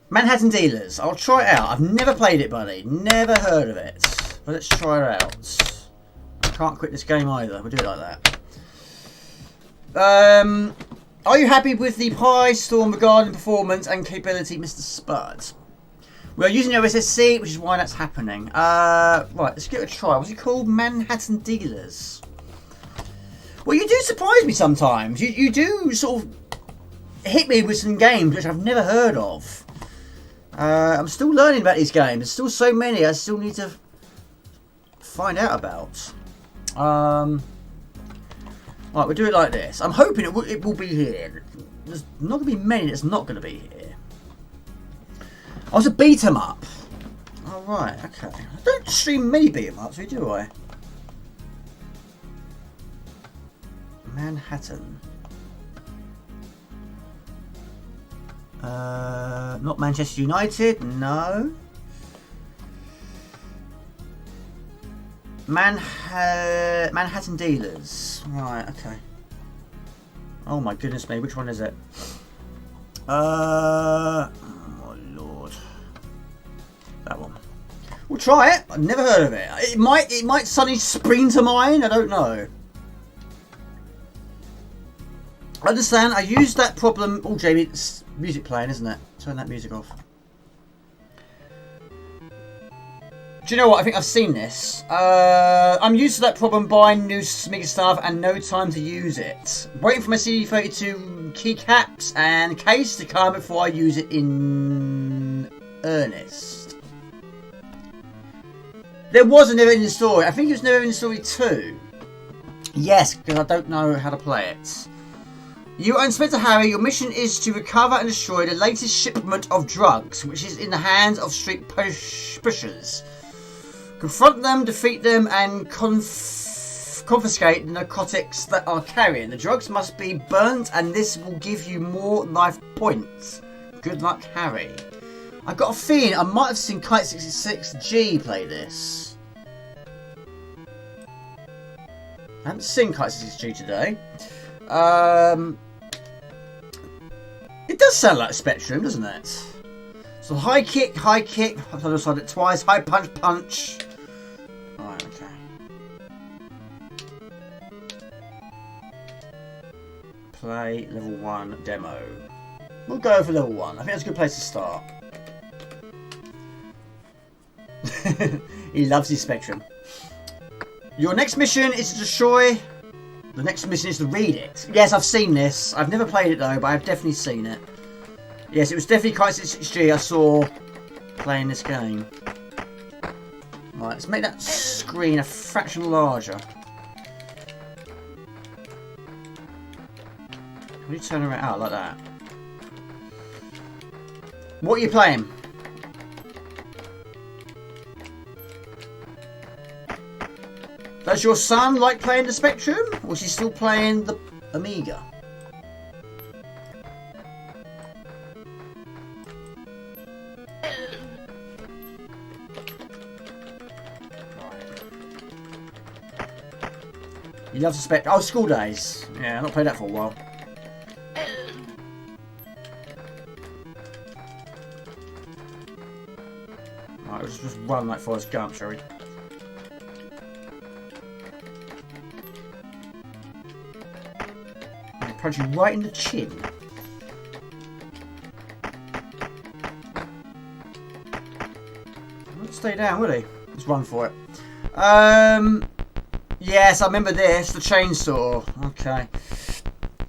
Manhattan Dealers. I'll try it out. I've never played it, buddy. Never heard of it. But let's try it out. I can't quit this game either. We'll do it like that. Are you happy with the Pi Storm regarding performance and capability, Mr. Spud? We are using OSSC, which is why that's happening. Right, let's give it a try. What's it called? Manhattan Dealers. Well, you do surprise me sometimes. You do sort of hit me with some games which I've never heard of. I'm still learning about these games. There's still so many I still need to find out about. Right, we'll do it like this. I'm hoping it will be here. There's not going to be many that's not going to be here. Oh, it's a beat 'em up. Oh, right, okay. I don't stream many beat 'em ups, do I? Manhattan. Not Manchester United, no. Manhattan Dealers. Right, okay. Oh my goodness me, which one is it? Oh my lord. That one. We'll try it. I've never heard of it. It might suddenly spring to mind, I don't know. I understand, I used that problem. Oh Jamie, it's music playing, isn't it? Turn that music off. Do you know what? I think I've seen this. I'm used to that problem buying new Amiga stuff and no time to use it. Waiting for my CD32 keycaps and case to come before I use it in earnest. There was a Never Ending Story. I think it was Never Ending Story 2. Yes, because I don't know how to play it. You are Inspector Harry. Your mission is to recover and destroy the latest shipment of drugs, which is in the hands of street pushers. Confront them, defeat them, and confiscate the narcotics that are carrying. The drugs must be burnt, and this will give you more life points. Good luck, Harry. I got a feeling I might have seen Kite 66G play this. I haven't seen Kite 66G today. It does sound like Spectrum, doesn't it? So high kick, I've tried it twice, high punch, punch. Alright, okay. Play level 1 demo. We'll go for level 1. I think that's a good place to start. He loves his Spectrum. Your next mission is to destroy... The next mission is to read it. Yes, I've seen this. I've never played it though, but I've definitely seen it. Yes, it was definitely Crisis 6G I saw playing this game. Right, let's make that screen a fraction larger. How do you turn it out like that? What are you playing? Does your son like playing the Spectrum, or is he still playing the Amiga? He loves the Spectrum. Oh, school days. Yeah, I've not played that for a while. Right, let's just run like Forrest Gump, shall we? Punch you right in the chin. Won't stay down, will he? Let's run for it. Yes, I remember this. The chainsaw. Okay.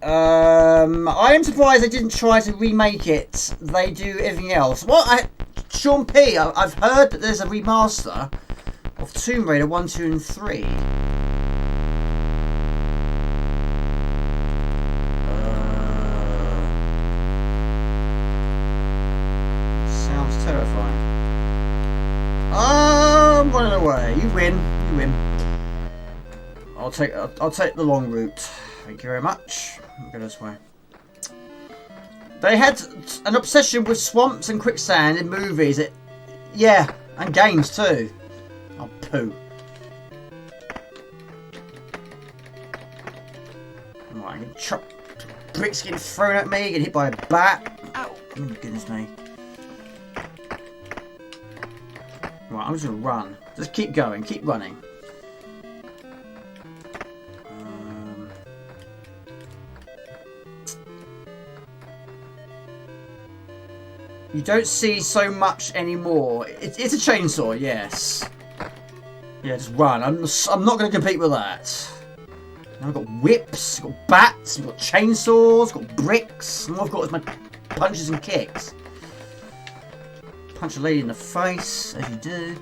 I am surprised they didn't try to remake it. They do everything else. What? Sean P. I've heard that there's a remaster of Tomb Raider 1, 2, and 3. Sounds terrifying. I'm running away. You win. You win. I'll take the long route. Thank you very much. I'll go this way. They had an obsession with swamps and quicksand in movies. Yeah, and games too. Oh, poo. Right, I'm getting chopped. Bricks getting thrown at me, getting hit by a bat. Ow. Oh, goodness me. Right, I'm just gonna run. Just keep going, keep running. You don't see so much anymore. It's a chainsaw, yes. Yeah, just run. I'm not going to compete with that. Now I've got whips, I've got bats, I've got chainsaws, I've got bricks, and all I've got is my punches and kicks. Punch a lady in the face, as you do.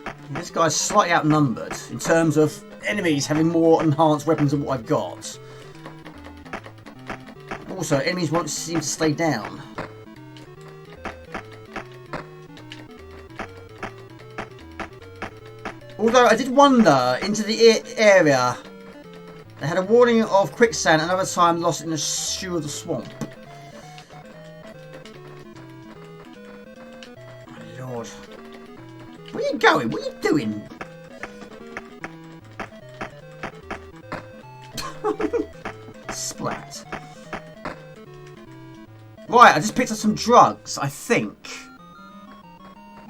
And this guy's slightly outnumbered in terms of enemies having more enhanced weapons than what I've got. Also, enemies won't seem to stay down. Although I did wander into the area. They had a warning of quicksand, another time lost in the shoe of the swamp. My lord. Where are you going? What are you doing? Splat. Right, I just picked up some drugs, I think.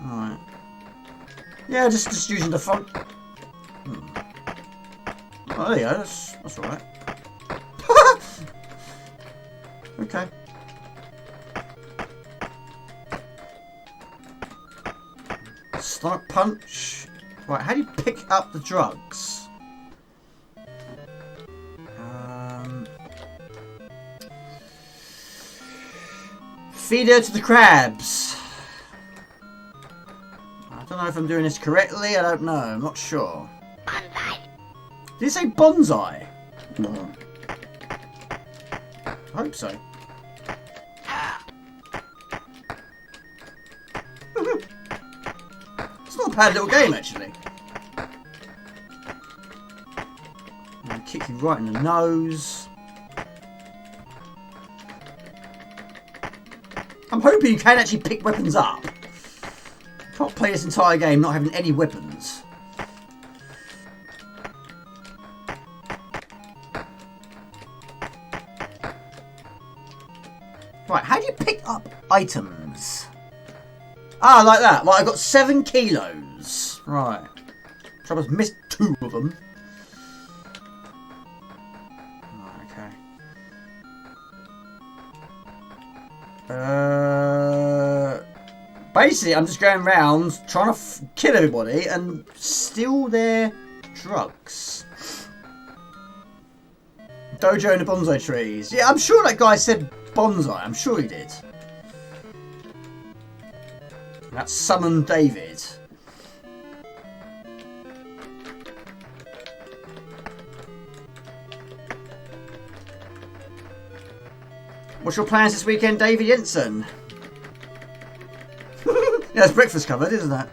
Alright. Yeah, just using the front. Oh, there you go, that's alright. Okay. Stomach punch. Right, how do you pick up the drugs? Feed her to the crabs. I don't know if I'm doing this correctly. I don't know. I'm not sure. Bonsai. Did he say bonsai? No. I hope so. It's not a bad little game, actually. I'm going to kick you right in the nose. I'm hoping you can actually pick weapons up. Can't play this entire game not having any weapons. Right, how do you pick up items? Ah, like that. Like I got 7 kilos. Right. Trouble's missed 2 of them. Right, okay. Basically, I'm just going around trying to kill everybody and steal their drugs. Dojo and the bonsai trees. Yeah, I'm sure that guy said bonsai. I'm sure he did. That's Summon David. What's your plans this weekend, David Jensen? Yeah, it's breakfast covered, isn't that?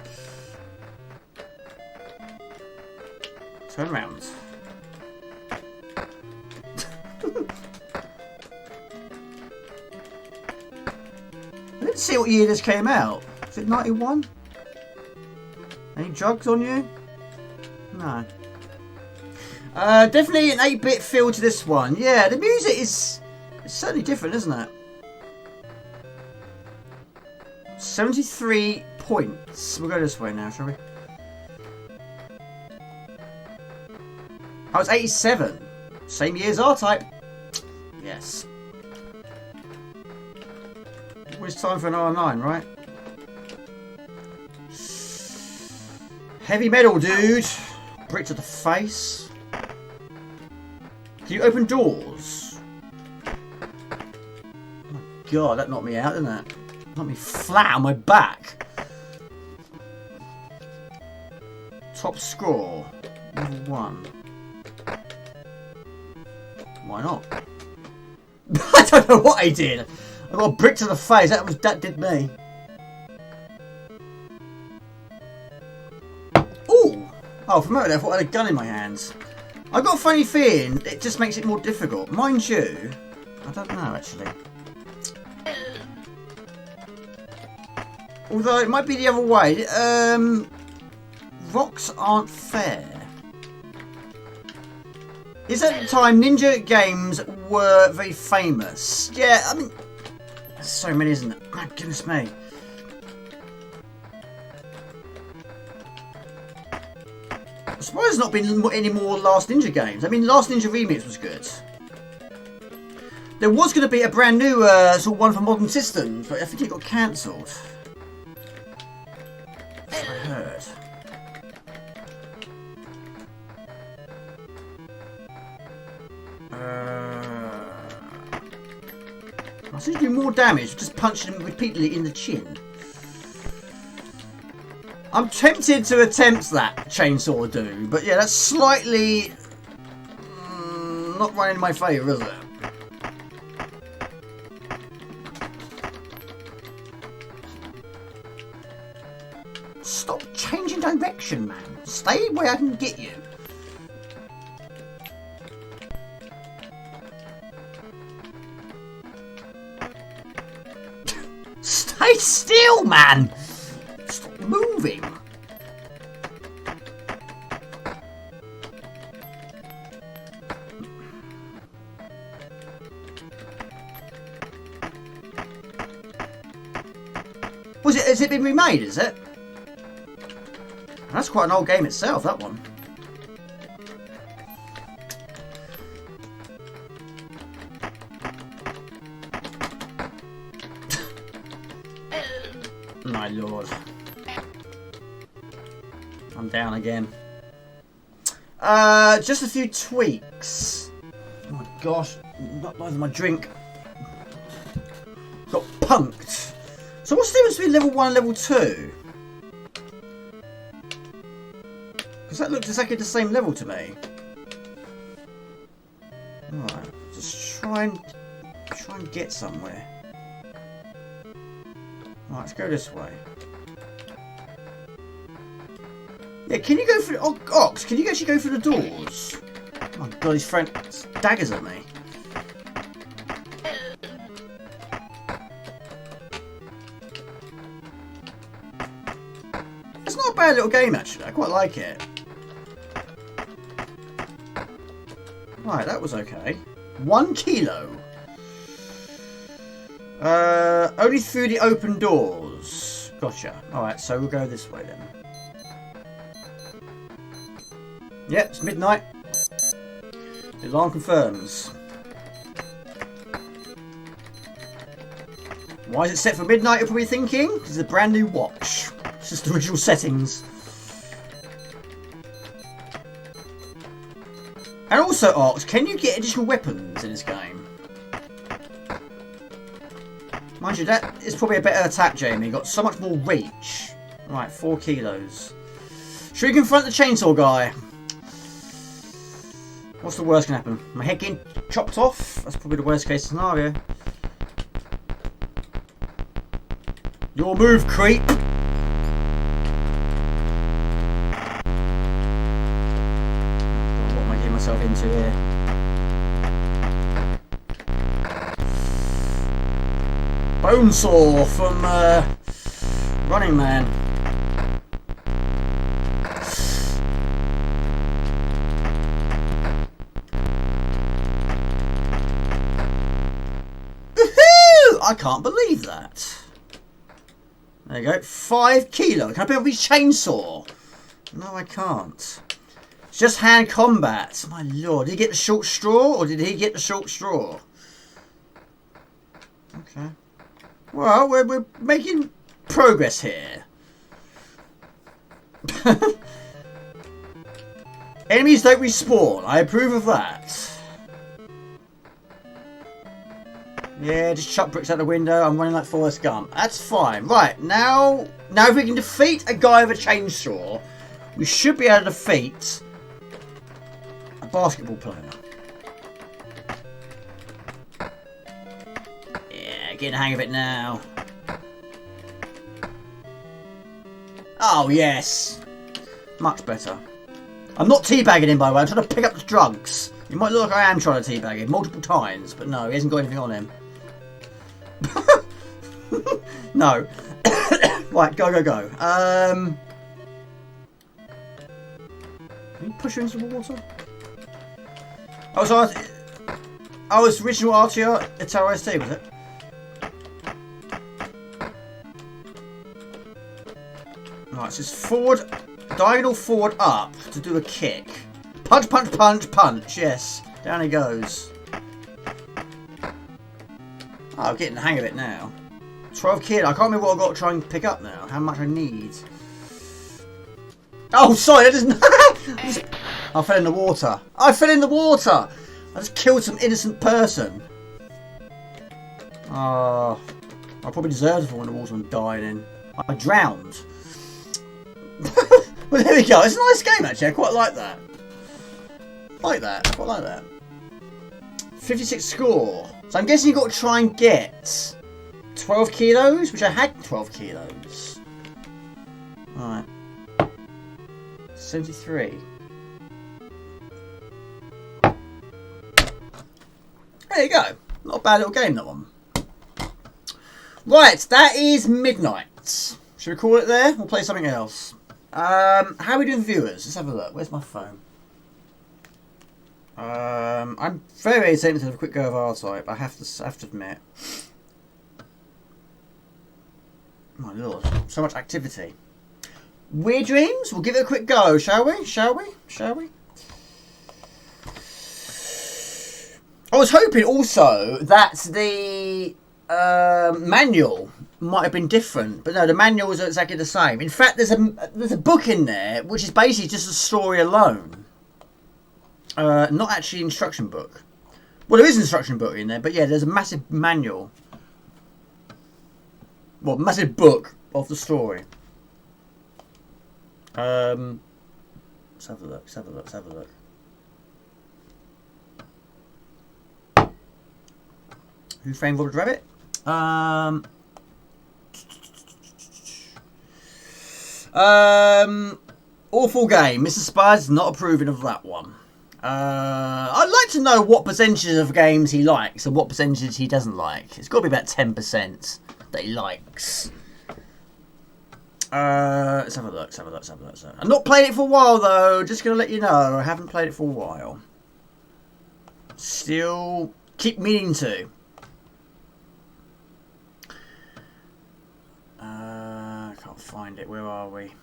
Turn around. I didn't see what year this came out. Is it 91? Any drugs on you? No. Definitely an 8-bit feel to this one. Yeah, the music is certainly different, isn't it? 73 points. We'll go this way now, shall we? Oh, it's 87. Same year as R-Type. Yes. It's time for an R9, right? Heavy metal, dude. Brick to the face. Can you open doors? Oh my god, that knocked me out, didn't it? Knocked me flat on my back. Top score. Level 1. Why not? I don't know what I did. I got a brick to the face. That did me. Ooh! Oh, for a moment I thought I had a gun in my hands. I got a funny feeling it just makes it more difficult. Mind you, I don't know actually. Although it might be the other way. Rocks aren't fair. Is at the time ninja games were very famous. Yeah, I mean, there's so many, isn't it? My goodness me. I'm surprised there's not been any more Last Ninja games. I mean, Last Ninja Remix was good. There was going to be a brand new sort of one for modern systems, but I think it got cancelled. That's what I heard. I seem to do more damage just punching him repeatedly in the chin. I'm tempted to attempt that chainsaw do, but yeah, that's slightly not running in my favour, is it? Stop changing direction, man. Stay where I can get you. Stay still, man! Stop moving. Has it been remade, is it? That's quite an old game itself, that one. My lord. I'm down again. Just a few tweaks. Oh my gosh, not over my drink. Got punked. So what's the difference between level 1 and level 2? Because that looks exactly the same level to me. Alright, just try and get somewhere. Alright, let's go this way. Yeah, can you go through... Oh, Ox, can you actually go through the doors? Oh my god, he's throwing daggers at me. It's not a bad little game, actually. I quite like it. Right, that was okay. 1 kilo. Only through the open doors. Gotcha. Alright, so we'll go this way then. Yep, it's midnight. The alarm confirms. Why is it set for midnight, you're probably thinking? Because it's a brand new watch. It's just the original settings. And also, Ox, can you get additional weapons in this game? Mind you, that is probably a better attack, Jamie. Got so much more reach. Right, 4 kilos. Should we confront the chainsaw guy? What's the worst can happen? My head getting chopped off? That's probably the worst case scenario. Your move, creep! What am I getting myself into here? Bonesaw from Running Man. Woohoo! I can't believe that. There you go. 5 kilo. Can I pick up his chainsaw? No, I can't. It's just hand combat. My lord. Did he get the short straw or did he get the short straw? Okay. Well, we're making progress here. Enemies don't respawn. I approve of that. Yeah, just chuck bricks out the window. I'm running like Forrest Gump. That's fine. Right, now if we can defeat a guy with a chainsaw, we should be able to defeat a basketball player. Yeah, getting the hang of it now. Oh, yes. Much better. I'm not teabagging him, by the way. I'm trying to pick up the drugs. It might look like I am trying to teabag him multiple times, but no, he hasn't got anything on him. No. Right, go. Can you push her into the water? Oh, it's original RTR, it's OST, was it? Right, so it's forward, diagonal forward up to do a kick. Punch, punch, punch, punch, yes. Down he goes. Oh, I'm getting the hang of it now. 12 kilo. I can't remember what I've got to try and pick up now. How much I need. Oh, sorry. That doesn't... I fell in the water. I fell in the water. I just killed some innocent person. Oh, I probably deserved to fall in the water and die in. I drowned. Well, there we go. It's a nice game, actually. I quite like that. I quite like that. 56 score. So I'm guessing you've got to try and get 12 kilos, which I had 12 kilos. Alright. 73. There you go. Not a bad little game, that one. Right, that is midnight. Should we call it there? We'll play something else. How are we doing, viewers? Let's have a look. Where's my phone? I'm very tempted to have a quick go of R-Type. I have to admit. My lord, so much activity. Weird Dreams. We'll give it a quick go, shall we? I was hoping also that the manual might have been different, but no, the manuals are exactly the same. In fact, there's a book in there which is basically just a story alone. Not actually an instruction book. Well, there is an instruction book in there, but yeah, there's a massive manual. Well, massive book of the story. Let's have a look. Who Framed Roger Rabbit? Awful game. Mr. Spies not approving of that one. I'd like to know what percentages of games he likes and what percentages he doesn't like. It's got to be about 10% that he likes. Let's have a look. I'm not playing it for a while though. Just going to let you know, I haven't played it for a while. Still keep meaning to. I can't find it. Where are we?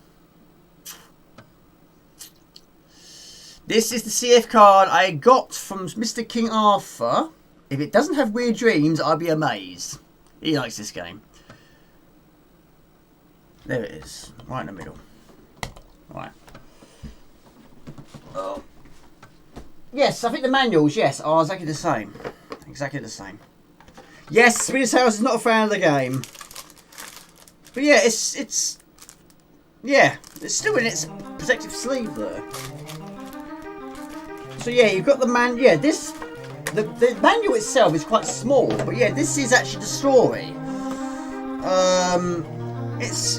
This is the CF card I got from Mr. King Arthur. If it doesn't have Weird Dreams, I'd be amazed. He likes this game. There it is, right in the middle. Right. Oh. Yes, I think the manuals, yes, are exactly the same. Exactly the same. Yes, Swedish House is not a fan of the game. But yeah, it's still in its protective sleeve there. So yeah, you've got the the manual itself is quite small, but yeah, this is actually the story. It's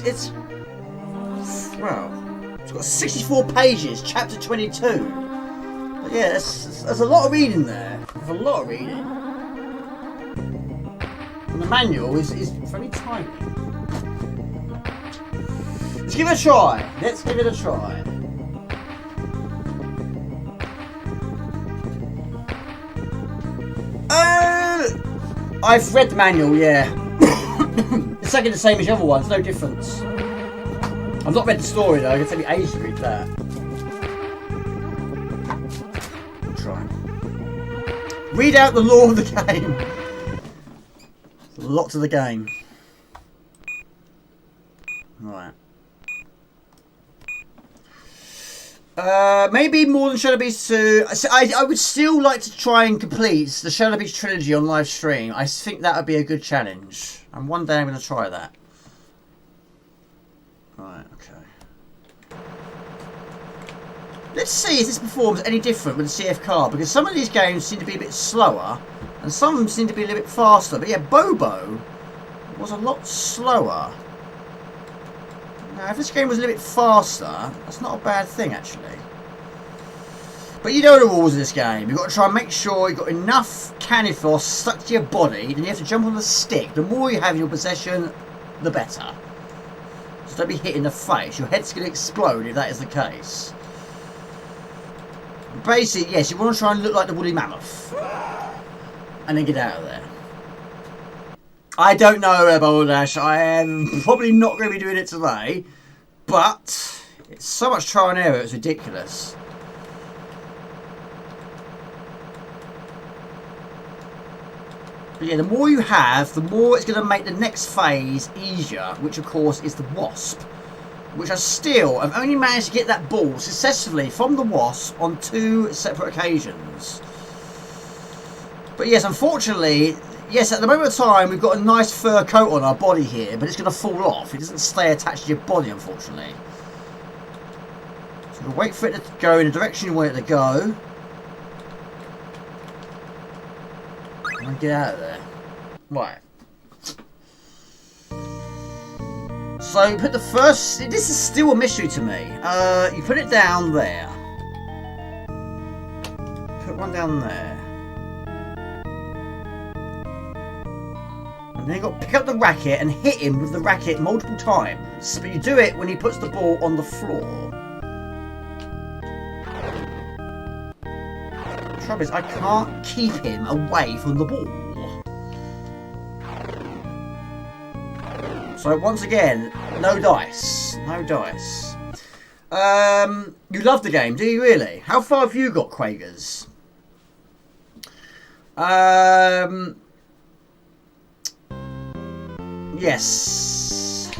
got 64 pages, chapter 22. But yeah, there's a lot of reading there. There's a lot of reading. And the manual is very tiny. Let's give it a try. Let's give it a try. I've read the manual, yeah. It's exactly the same as the other ones, no difference. I've not read the story though, it's only ages to read that. I'll try. Read out the lore of the game. There's a lot to the game. Right. Maybe more than Shadow Beast 2. I would still like to try and complete the Shadow Beast trilogy on live stream. I think that would be a good challenge. And one day I'm going to try that. Right, okay. Let's see if this performs any different with the CF card, because some of these games seem to be a bit slower, and some of them seem to be a little bit faster. But yeah, BoBo was a lot slower. Now, if this game was a little bit faster, that's not a bad thing, actually. But you know the rules of this game. You've got to try and make sure you've got enough candy floss stuck to your body, then you have to jump on the stick. The more you have in your possession, the better. So don't be hit in the face. Your head's going to explode if that is the case. Basically, yes, you want to try and look like the woolly mammoth. And then get out of there. I don't know, Baldash. I am probably not going to be doing it today. But it's so much trial and error, it's ridiculous. But yeah, the more you have, the more it's going to make the next phase easier, which of course is the wasp. Which I've only managed to get that ball successfully from the wasp on 2 separate occasions. But yes, unfortunately, yes, at the moment of time, we've got a nice fur coat on our body here, but it's going to fall off. It doesn't stay attached to your body, unfortunately. So we'll wait for it to go in the direction you want it to go. And get out of there. Right. So you put the first... This is still a mystery to me. You put it down there. Put one down there. And then you've got to pick up the racket and hit him with the racket multiple times. But you do it when he puts the ball on the floor. The trouble is, I can't keep him away from the ball. So once again, no dice. No dice. You love the game, do you really? How far have you got, Quagers? Yes.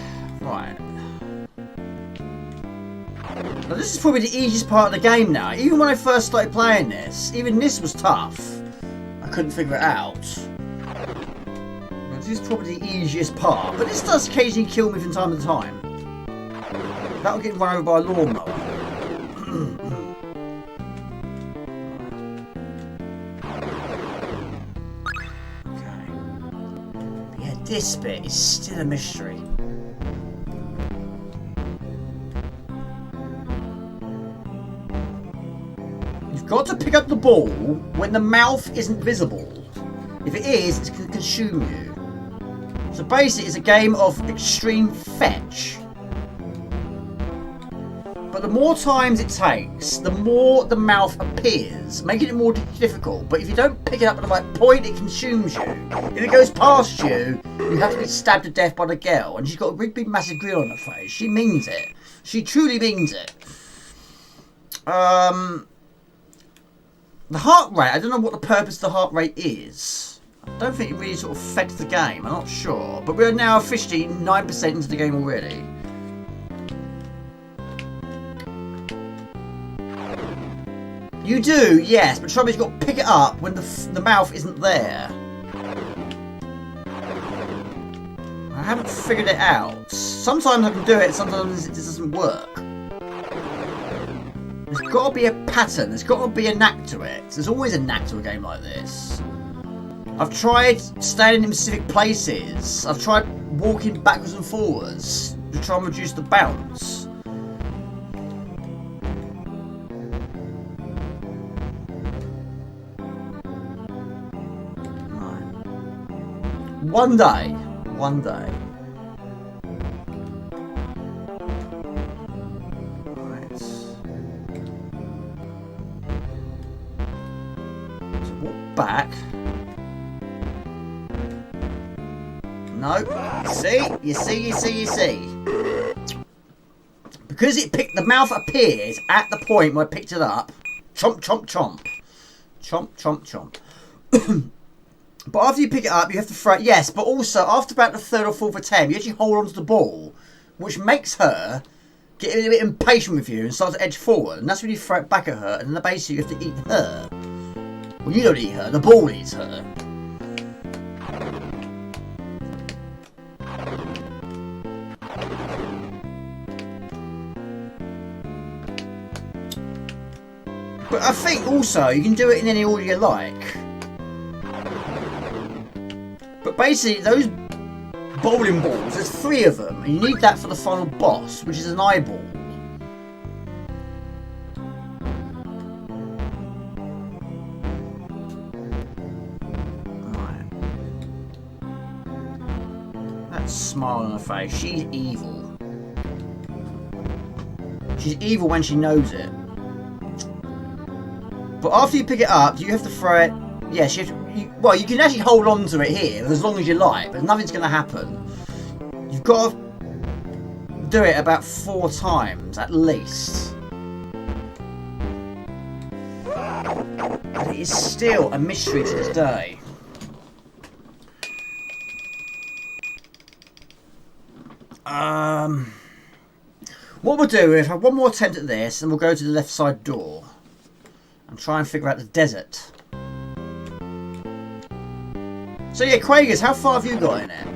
Right. Now this is probably the easiest part of the game now. Even when I first started playing this, even this was tough. I couldn't figure it out. This is probably the easiest part, but this does occasionally kill me from time to time. That'll get run over by a lawnmower. Okay. But yeah, this bit is still a mystery. You've got to pick up the ball when the mouth isn't visible. If it is, it's going to consume you. So basically, it's a game of extreme fetch. But the more times it takes, the more the mouth appears, making it more difficult. But if you don't pick it up at the right point, it consumes you. If it goes past you, you have to be stabbed to death by the girl. And she's got a big massive grin on her face. She means it. She truly means it. The heart rate, I don't know what the purpose of the heart rate is. I don't think it really sort of affects the game. I'm not sure. But we're now officially 9% into the game already. You do, yes, but trouble is you've got to pick it up when the mouth isn't there. I haven't figured it out. Sometimes I can do it, sometimes it just doesn't work. There's got to be a pattern, there's got to be a knack to it. There's always a knack to a game like this. I've tried standing in specific places. I've tried walking backwards and forwards to try and reduce the bounce. One day. Right. So walk back. No. You see. Because the mouth appears at the point where I picked it up. Chomp, chomp, chomp. Chomp, chomp, chomp. But after you pick it up, you have to throw it. Yes, but also, after about the third or fourth attempt, you actually hold on to the ball, which makes her get a little bit impatient with you and start to edge forward. And that's when you throw it back at her, and then basically you have to eat her. Well, you don't eat her, the ball eats her. But I think also, you can do it in any order you like. But basically, those bowling balls, there's 3 of them, and you need that for the final boss, which is an eyeball. Right. That smile on her face, she's evil. She's evil when she knows it. But after you pick it up, you have to throw it. Yes, you can actually hold on to it here as long as you like, but nothing's going to happen. You've got to do it about 4 times at least. But it is still a mystery to this day. What we'll do is have one more attempt at this, and we'll go to the left side door and try and figure out the desert. So yeah, Quagers, how far have you got in it?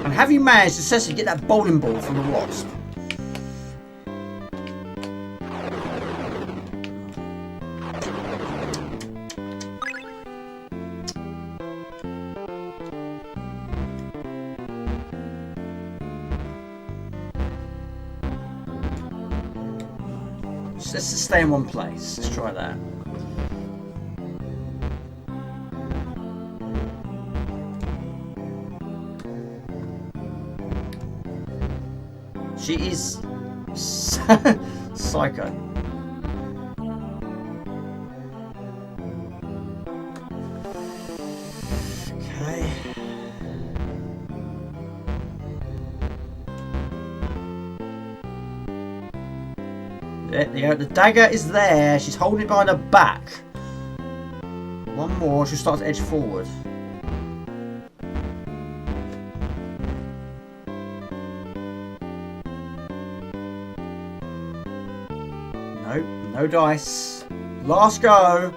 And have you managed to successfully get that bowling ball from the wasp? Let's just stay in one place. Let's try that. She is psycho. Okay. The dagger is there. She's holding it behind her back. One more. She'll start to edge forward. Nope. No dice. Last go.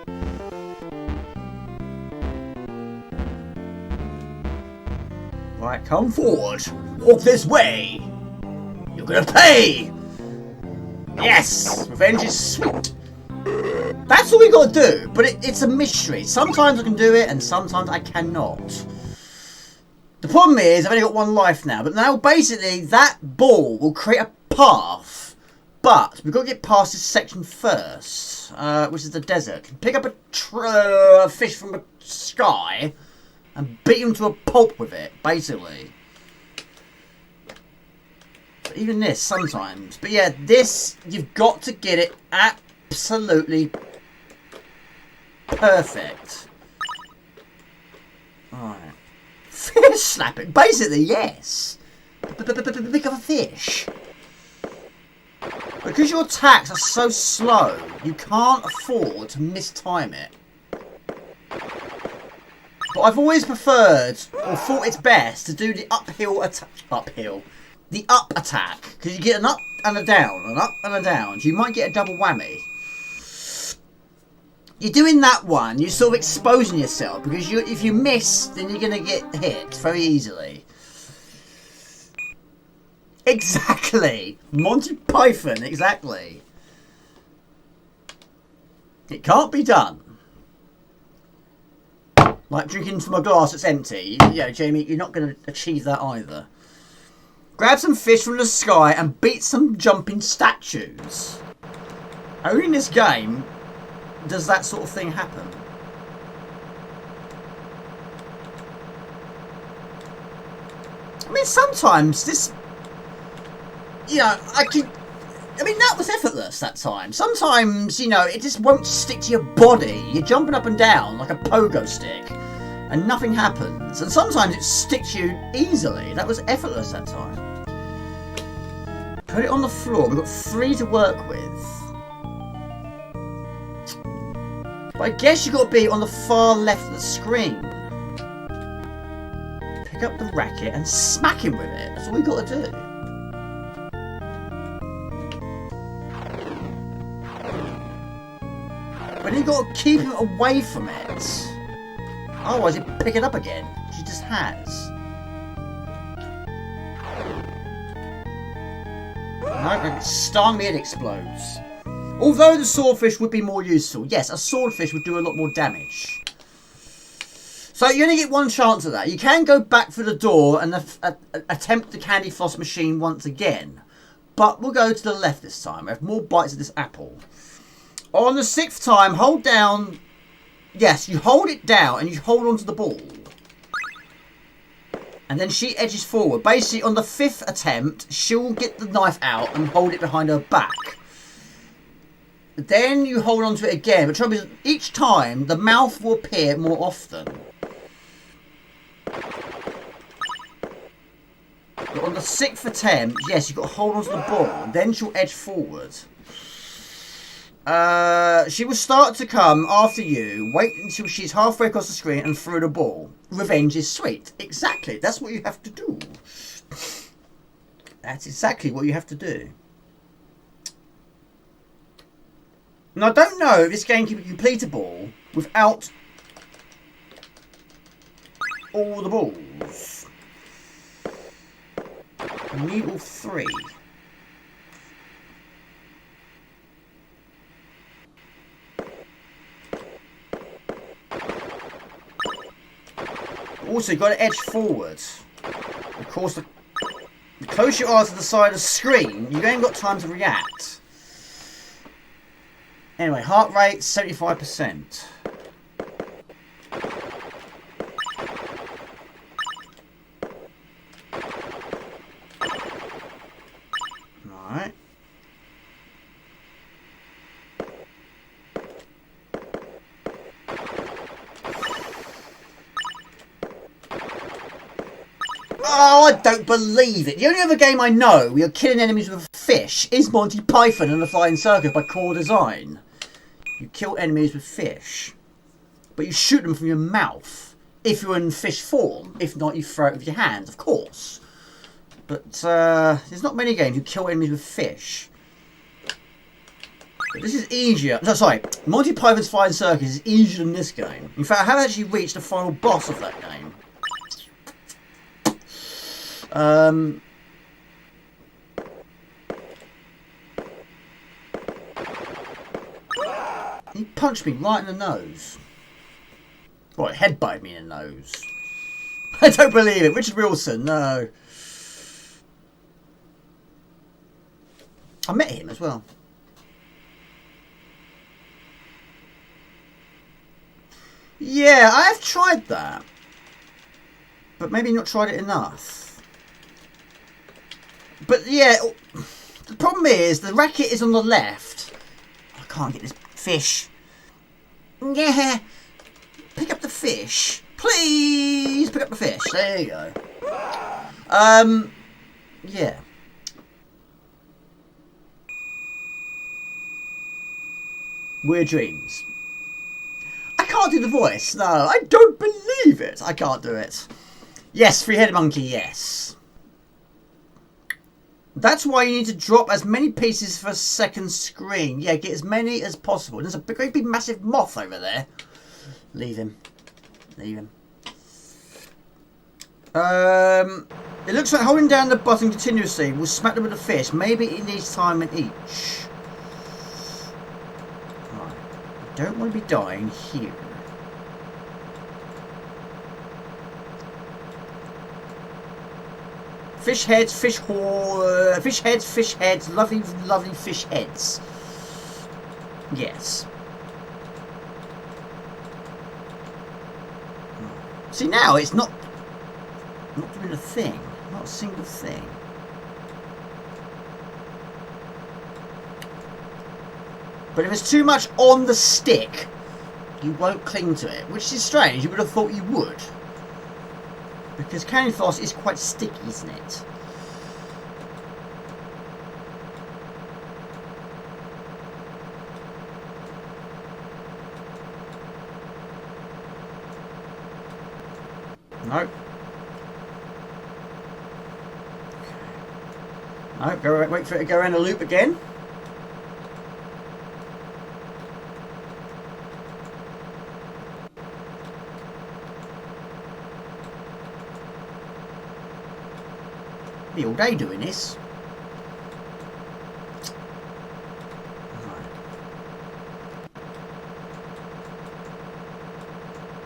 Right, come forward. Walk this way. You're gonna pay. Yes! Revenge is sweet! That's all we gotta do, but it's a mystery. Sometimes I can do it, and sometimes I cannot. The problem is, I've only got 1 life now, but now basically that ball will create a path. But we've got to get past this section first, which is the desert. Pick up a fish from the sky and beat him to a pulp with it, basically. Even this sometimes, but yeah, this you've got to get it absolutely perfect. Alright, fish slapping, basically, yes. Pick up a fish. Because your attacks are so slow, you can't afford to mistime it. But I've always preferred, or thought it's best, to do the the up attack. Because you get an up and a down, an up and a down. So you might get a double whammy. You're doing that one, you're sort of exposing yourself. Because if you miss, then you're going to get hit very easily. Exactly. Monty Python, exactly. It can't be done. Like drinking from a glass that's empty. Yeah, Jamie, you're not going to achieve that either. Grab some fish from the sky and beat some jumping statues. Only in this game does that sort of thing happen. I mean, sometimes this... You know, I mean, that was effortless that time. Sometimes, you know, it just won't stick to your body. You're jumping up and down like a pogo stick, and nothing happens. And sometimes it sticks you easily. That was effortless that time. Put it on the floor. We've got 3 to work with. But I guess you've got to be on the far left of the screen. Pick up the racket and smack him with it. That's all you've got to do. But you've got to keep him away from it. Otherwise he'll pick it up again. She just has. No, stung me, it explodes. Although the swordfish would be more useful. Yes, a swordfish would do a lot more damage. So you only get one chance at that. You can go back for the door and attempt the candy floss machine once again. But we'll go to the left this time. We have more bites of this apple. On the 6th time, hold down... Yes, you hold it down and you hold onto the ball. And then she edges forward. Basically, on the 5th attempt, she'll get the knife out and hold it behind her back. Then you hold onto it again. But the trouble is, each time, the mouth will appear more often. But on the 6th attempt, yes, you've got to hold onto the ball. And then she'll edge forward. She will start to come after you. Wait until she's halfway across the screen and throw the ball. Revenge is sweet. Exactly. That's what you have to do. That's exactly what you have to do. And I don't know if this game can be completable without all the balls. You need all 3. Also, you've got to edge forward. Of course, the closer you are to the side of the screen, you ain't got time to react. Anyway, heart rate 75%. Alright. Oh, I don't believe it. The only other game I know where you're killing enemies with a fish is Monty Python and the Flying Circus by Core Design. You kill enemies with fish. But you shoot them from your mouth. If you're in fish form. If not, you throw it with your hands, of course. But there's not many games you kill enemies with fish. But this is easier. No, sorry. Monty Python's Flying Circus is easier than this game. In fact, I haven't actually reached the final boss of that game. He punched me right in the nose. Well, it headbutted me in the nose. I don't believe it. Richard Wilson, no. I met him as well. Yeah, I have tried that. But maybe not tried it enough. But yeah, the problem is the racket is on the left. I can't get this fish. Yeah, pick up the fish, please. Pick up the fish. There you go. Yeah. Weird dreams. I can't do the voice. No, I don't believe it. I can't do it. Yes, three-headed monkey, yes. That's why you need to drop as many pieces for a second screen. Yeah, get as many as possible. There's a great big massive moth over there. Leave him. Leave him. It looks like holding down the button continuously will smack them with a fish. Maybe it needs time in each. Right. I don't want to be dying here. Fish heads, fish heads, lovely, lovely fish heads. Yes. See, now it's not doing a thing, not a single thing. But if it's too much on the stick, you won't cling to it, which is strange. You would have thought you would. Because candy floss is quite sticky, isn't it? Nope. No, go wait for it to go around a loop again. Be all day doing this. Right.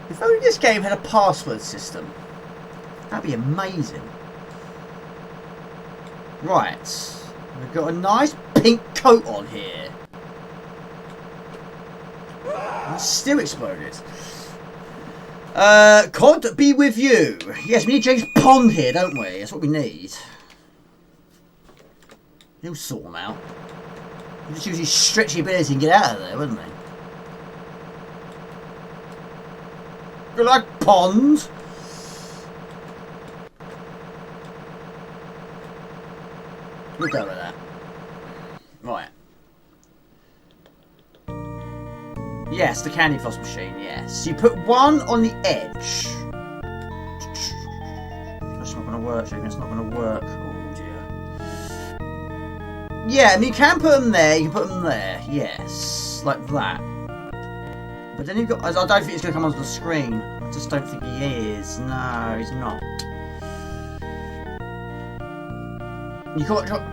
If only this game had a password system, that'd be amazing. Right, we've got a nice pink coat on here. It's still exploded. Cod be with you. Yes, we need James Pond here, don't we? That's what we need. He'll sort them out. He'll just use his stretchy ability and get out of there, wouldn't he? Good luck, Pond. We'll go with that. Right. Yes, the candy floss machine, yes. You put one on the edge. That's not going to work, Jamie. That's not going to work. Oh, dear. Yeah, I mean, you can put them there. You can put them there. Yes. Like that. But then you've got... I don't think it's going to come onto the screen. I just don't think he is. No, he's not. You got to drop...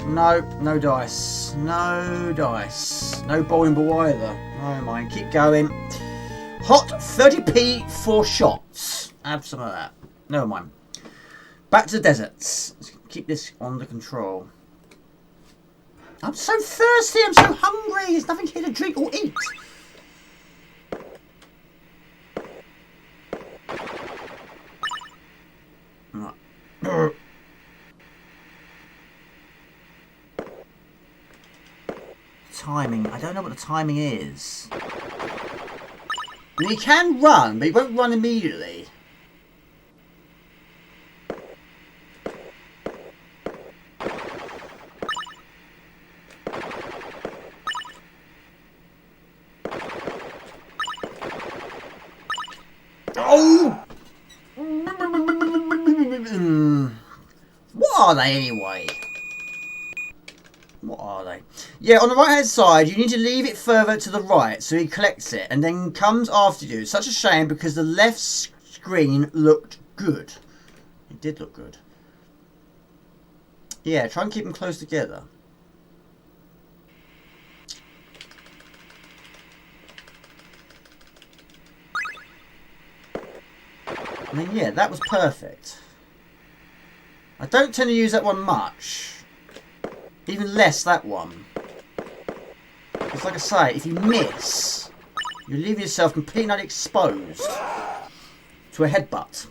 No, no dice. No dice. No bowling ball either. Never mind. Keep going. Hot 30p for shots. Have some of that. Never mind. Back to the deserts. Let's keep this under control. I'm so thirsty. I'm so hungry. There's nothing here to drink or eat. Right. Timing. I don't know what the timing is. I mean, he can run, but he won't run immediately. Oh! What are they anyway? What are they? Yeah, on the right hand side, you need to leave it further to the right so he collects it and then comes after you. It's such a shame because the left screen looked good. It did look good. Yeah, try and keep them close together. I mean, yeah, that was perfect. I don't tend to use that one much. Even less that one. Because like I say, if you miss, you leave yourself completely exposed to a headbutt.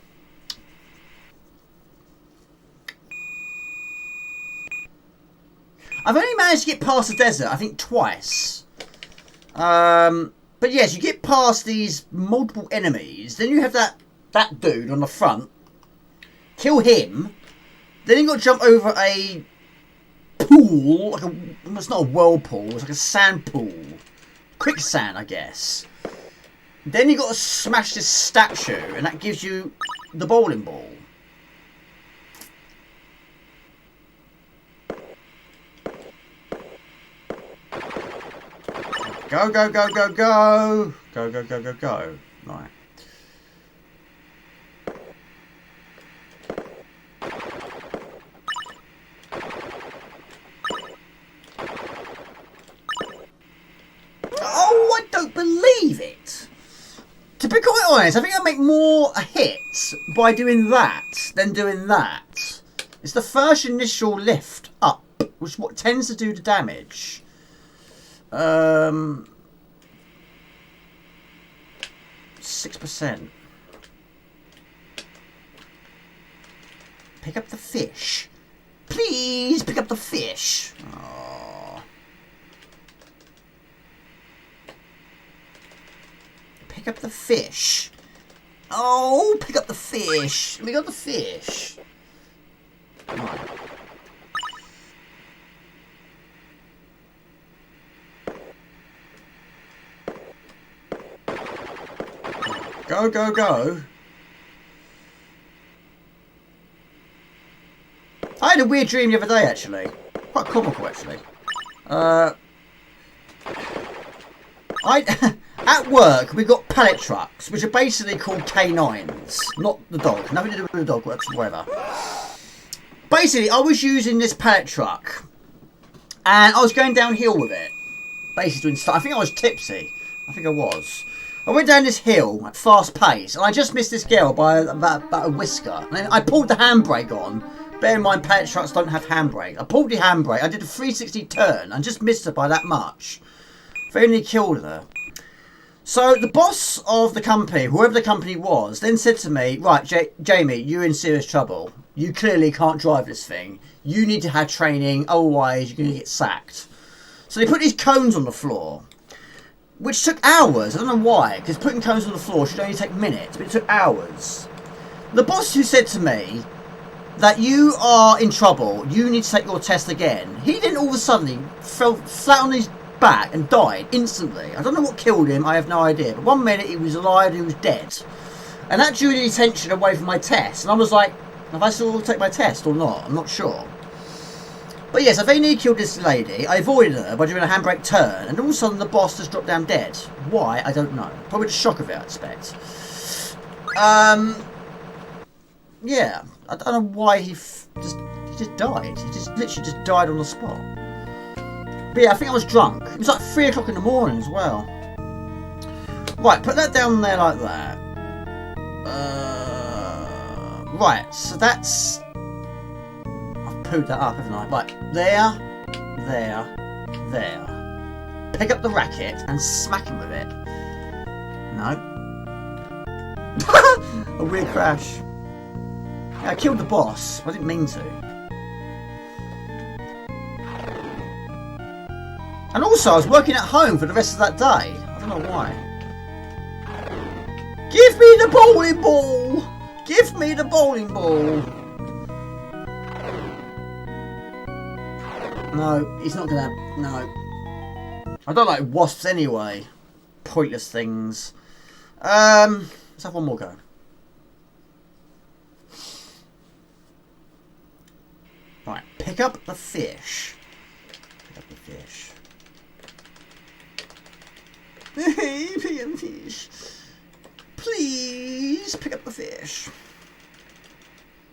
I've only managed to get past the desert, I think twice. But yes, you get past these multiple enemies, then you have that dude on the front. Kill him. Then you got to jump over a pool, like it's not a whirlpool, it's like a sand pool. quicksand, I guess. Then you got to smash this statue, and that gives you the bowling ball. Go, go, go, go, go. Go, go, go, go, go. Right. Oh, I don't believe it. To be quite honest, I think I make more hits by doing that than doing that. It's the first initial lift up, which is what tends to do the damage. 6%. Pick up the fish. Please pick up the fish. Oh. Pick up the fish. Oh, pick up the fish. We got the fish. Right. Go, go, go. I had a weird dream the other day, actually. Quite comical, actually. At work, we got pallet trucks, which are basically called K9s. Not the dog. Nothing to do with the dog, whatever. Basically, I was using this pallet truck, and I was going downhill with it. Basically doing stuff. I think I was tipsy. I think I was. I went down this hill at fast pace, and I just missed this girl by about a whisker. And then I pulled the handbrake on. Bear in mind, pallet trucks don't have handbrake. I pulled the handbrake, I did a 360 turn, and just missed her by that much. Very nearly killed her. So the boss of the company, whoever the company was, then said to me, right, Jamie, you're in serious trouble. You clearly can't drive this thing. You need to have training, otherwise you're going to get sacked. So they put these cones on the floor, which took hours. I don't know why, because putting cones on the floor should only take minutes, but it took hours. The boss who said to me that you are in trouble, you need to take your test again, he then all of a sudden fell flat on his back and died instantly. I don't know what killed him, I have no idea. But 1 minute he was alive and he was dead. And that drew the attention away from my test. And I was like, have I still take my test or not? I'm not sure. But yes, I very nearly killed this lady. I avoided her by doing a handbrake turn, and all of a sudden the boss just dropped down dead. Why? I don't know. Probably the shock of it, I expect. Yeah, I don't know why he just died. He just literally just died on the spot. But yeah, I think I was drunk. It was like 3 o'clock in the morning as well. Right, put that down there like that. Right, so that's... pooed that up, haven't I? Right, there. Pick up the racket and smack him with it. No. A weird crash. Yeah, I killed the boss. I didn't mean to. And also, I was working at home for the rest of that day. I don't know why. Give me the bowling ball! Give me the bowling ball! No, he's not gonna... No. I don't like wasps anyway. Pointless things. Let's have one more go. Right, pick up the fish. Pick up the fish. Pick up the fish. Please pick up the fish.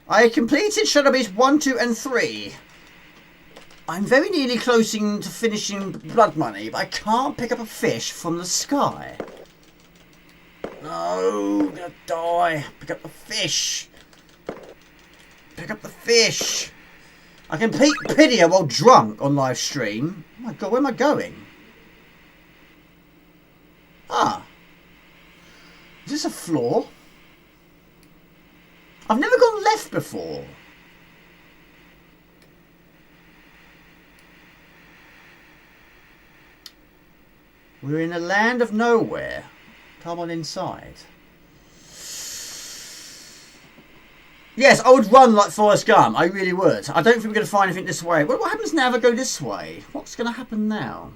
I completed Shadow Beast 1, 2 and 3. I'm very nearly closing to finishing Blood Money, but I can't pick up a fish from the sky. No, I'm gonna die. Pick up the fish. Pick up the fish. I can peek Pidia while drunk on live stream. Oh my god, where am I going? Ah. Is this a floor? I've never gone left before. We're in a land of nowhere. Come on inside. Yes, I would run like Forrest Gump. I really would. I don't think we're going to find anything this way. What happens now if I go this way? What's going to happen now?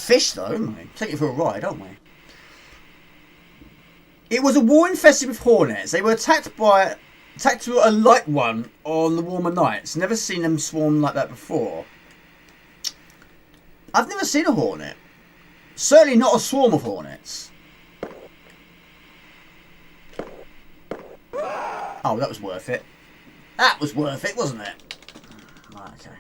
fish, though, don't we? Take it for a ride, don't we? It was a war infested with hornets. They were attacked to a light one on the warmer nights. Never seen them swarm like that before. I've never seen a hornet. Certainly not a swarm of hornets. Oh, that was worth it. That was worth it, wasn't it? Right, okay.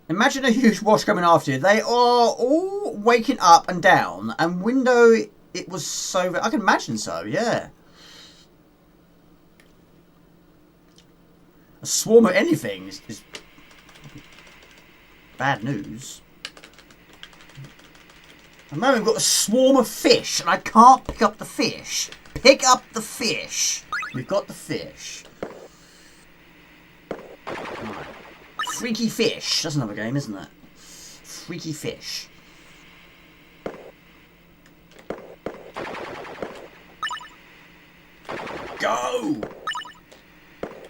Imagine a huge wasp coming after you. They are all waking up and down. And window, it was so... I can imagine so, yeah. A swarm of anything is bad news. At the moment we've got a swarm of fish, and I can't pick up the fish. Pick up the fish. We've got the fish. Right. Freaky Fish. That's another game, isn't it? Freaky Fish. Go!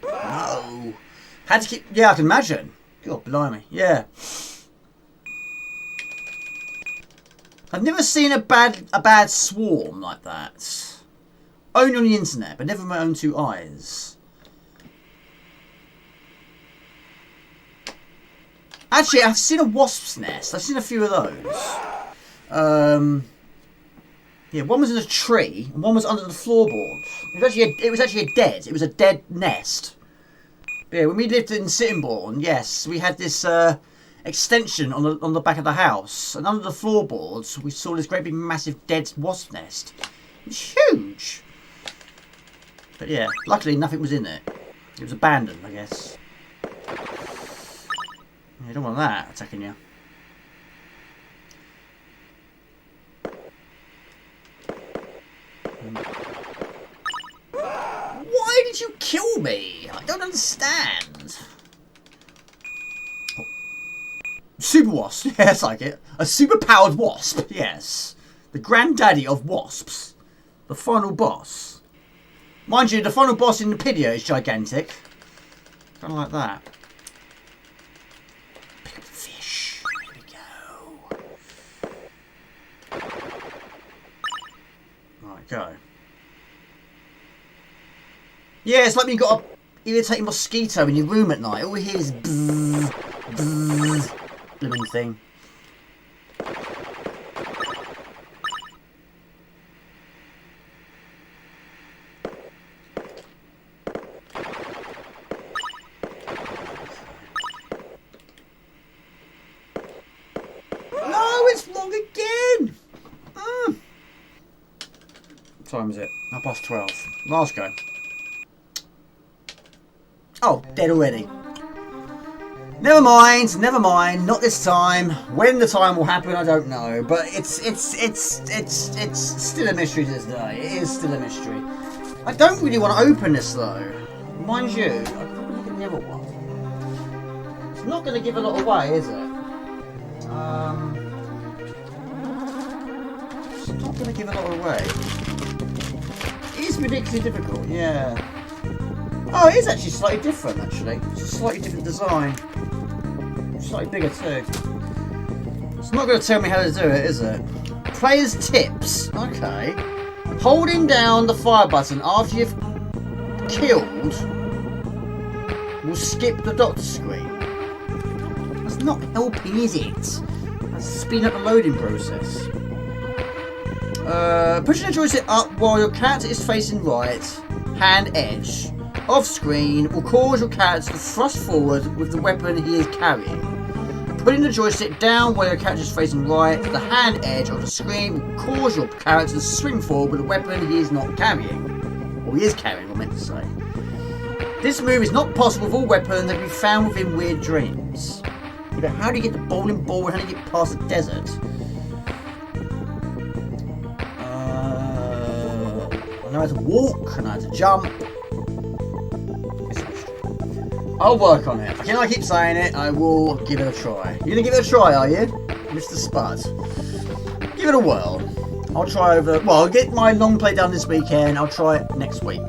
No. Had to keep... Yeah, I can imagine. God, blimey. Yeah. I've never seen a bad swarm like that. Only on the internet, but never with my own two eyes. Actually, I've seen a wasp's nest. I've seen a few of those. Yeah, one was in a tree, and one was under the floorboard. It was actually a dead nest. But yeah, when we lived in Sittingbourne, yes, we had this extension on the back of the house, and under the floorboards we saw this great big massive dead wasp nest. It's huge. But yeah, luckily nothing was in it. It was abandoned, I guess. You don't want that attacking you. Why did you kill me? I don't understand. Oh. Super wasp. Yes, I like it. A super powered wasp. Yes. The granddaddy of wasps. The final boss. Mind you, the final boss in the video is gigantic. Kind of like that. Pick up the fish. Here we go. Right, go. Yeah, it's like when you got an irritating mosquito in your room at night. All you hear is bzzz, bzzz, blooming thing. No, it's wrong again. What time is it? 12:30. Last go. Oh, dead already. Never mind, not this time. When the time will happen, I don't know. But it's still a mystery to this day. It is still a mystery. I don't really want to open this though. Mind you, I'll probably look at the other one. It's not going to give a lot away, is it? It's not going to give a lot away. It is ridiculously difficult, yeah. Oh, it is actually slightly different, actually. It's a slightly different design. Slightly bigger, too. It's not going to tell me how to do it, is it? Player's tips. Okay. Holding down the fire button after you've killed will skip the doctor screen. That's not helping, is it? That's speeding up the loading process. Pushing the joystick up while your character is facing right, hand edge, off screen will cause your character to thrust forward with the weapon he is carrying. Putting the joystick down while your character is facing right, the hand edge of the screen will cause your character to swing forward with a weapon he is not carrying. Or he is carrying, I meant to say. This move is not possible with all weapons that can be found within Weird Dreams. But how do you get the bowling ball and how do you get past the desert? I know how to walk, I know how to jump. I'll work on it. Again, I keep saying it, I will give it a try. You're going to give it a try, are you? Mr. Spud. Give it a whirl. I'll try over... Well, I'll get my long play done this weekend. I'll try it next week.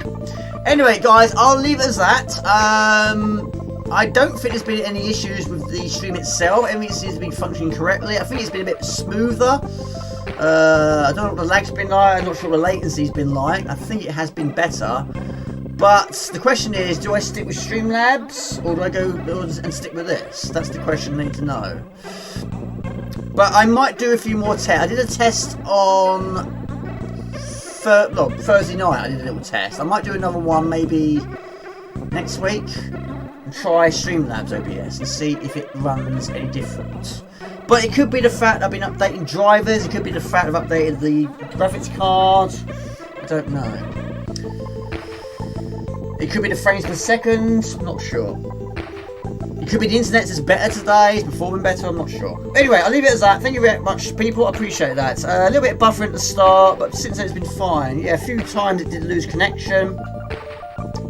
Anyway, guys, I'll leave it as that. I don't think there's been any issues with the stream itself. Everything seems to be functioning correctly. I think it's been a bit smoother. I don't know what the lag's been like. I'm not sure what the latency's been like. I think it has been better. But the question is, do I stick with Streamlabs or do I go and stick with this? That's the question I need to know. But I might do a few more tests. I did a test on Thursday night. I did a little test. I might do another one maybe next week and try Streamlabs OBS and see if it runs any different. But it could be the fact I've been updating drivers. It could be the fact I've updated the graphics card. I don't know. It could be the frames per second. I'm not sure. It could be the internet is better today. It's performing better. I'm not sure. Anyway, I'll leave it as that. Thank you very much, people. I appreciate that. A little bit of buffering at the start, but since then it's been fine. Yeah, a few times it did lose connection.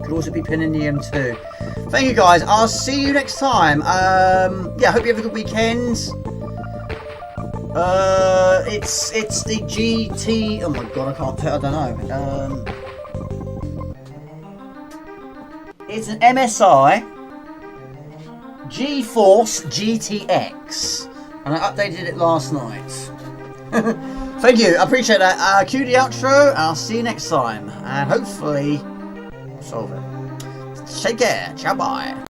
Could also be pinning the M2. Thank you, guys. I'll see you next time. Yeah, I hope you have a good weekend. It's the GT. Oh my god, I can't tell. I don't know. It's an MSI GeForce GTX, and I updated it last night. Thank you, I appreciate that. Cue the outro, and I'll see you next time, and hopefully solve it. Take care. Ciao, bye.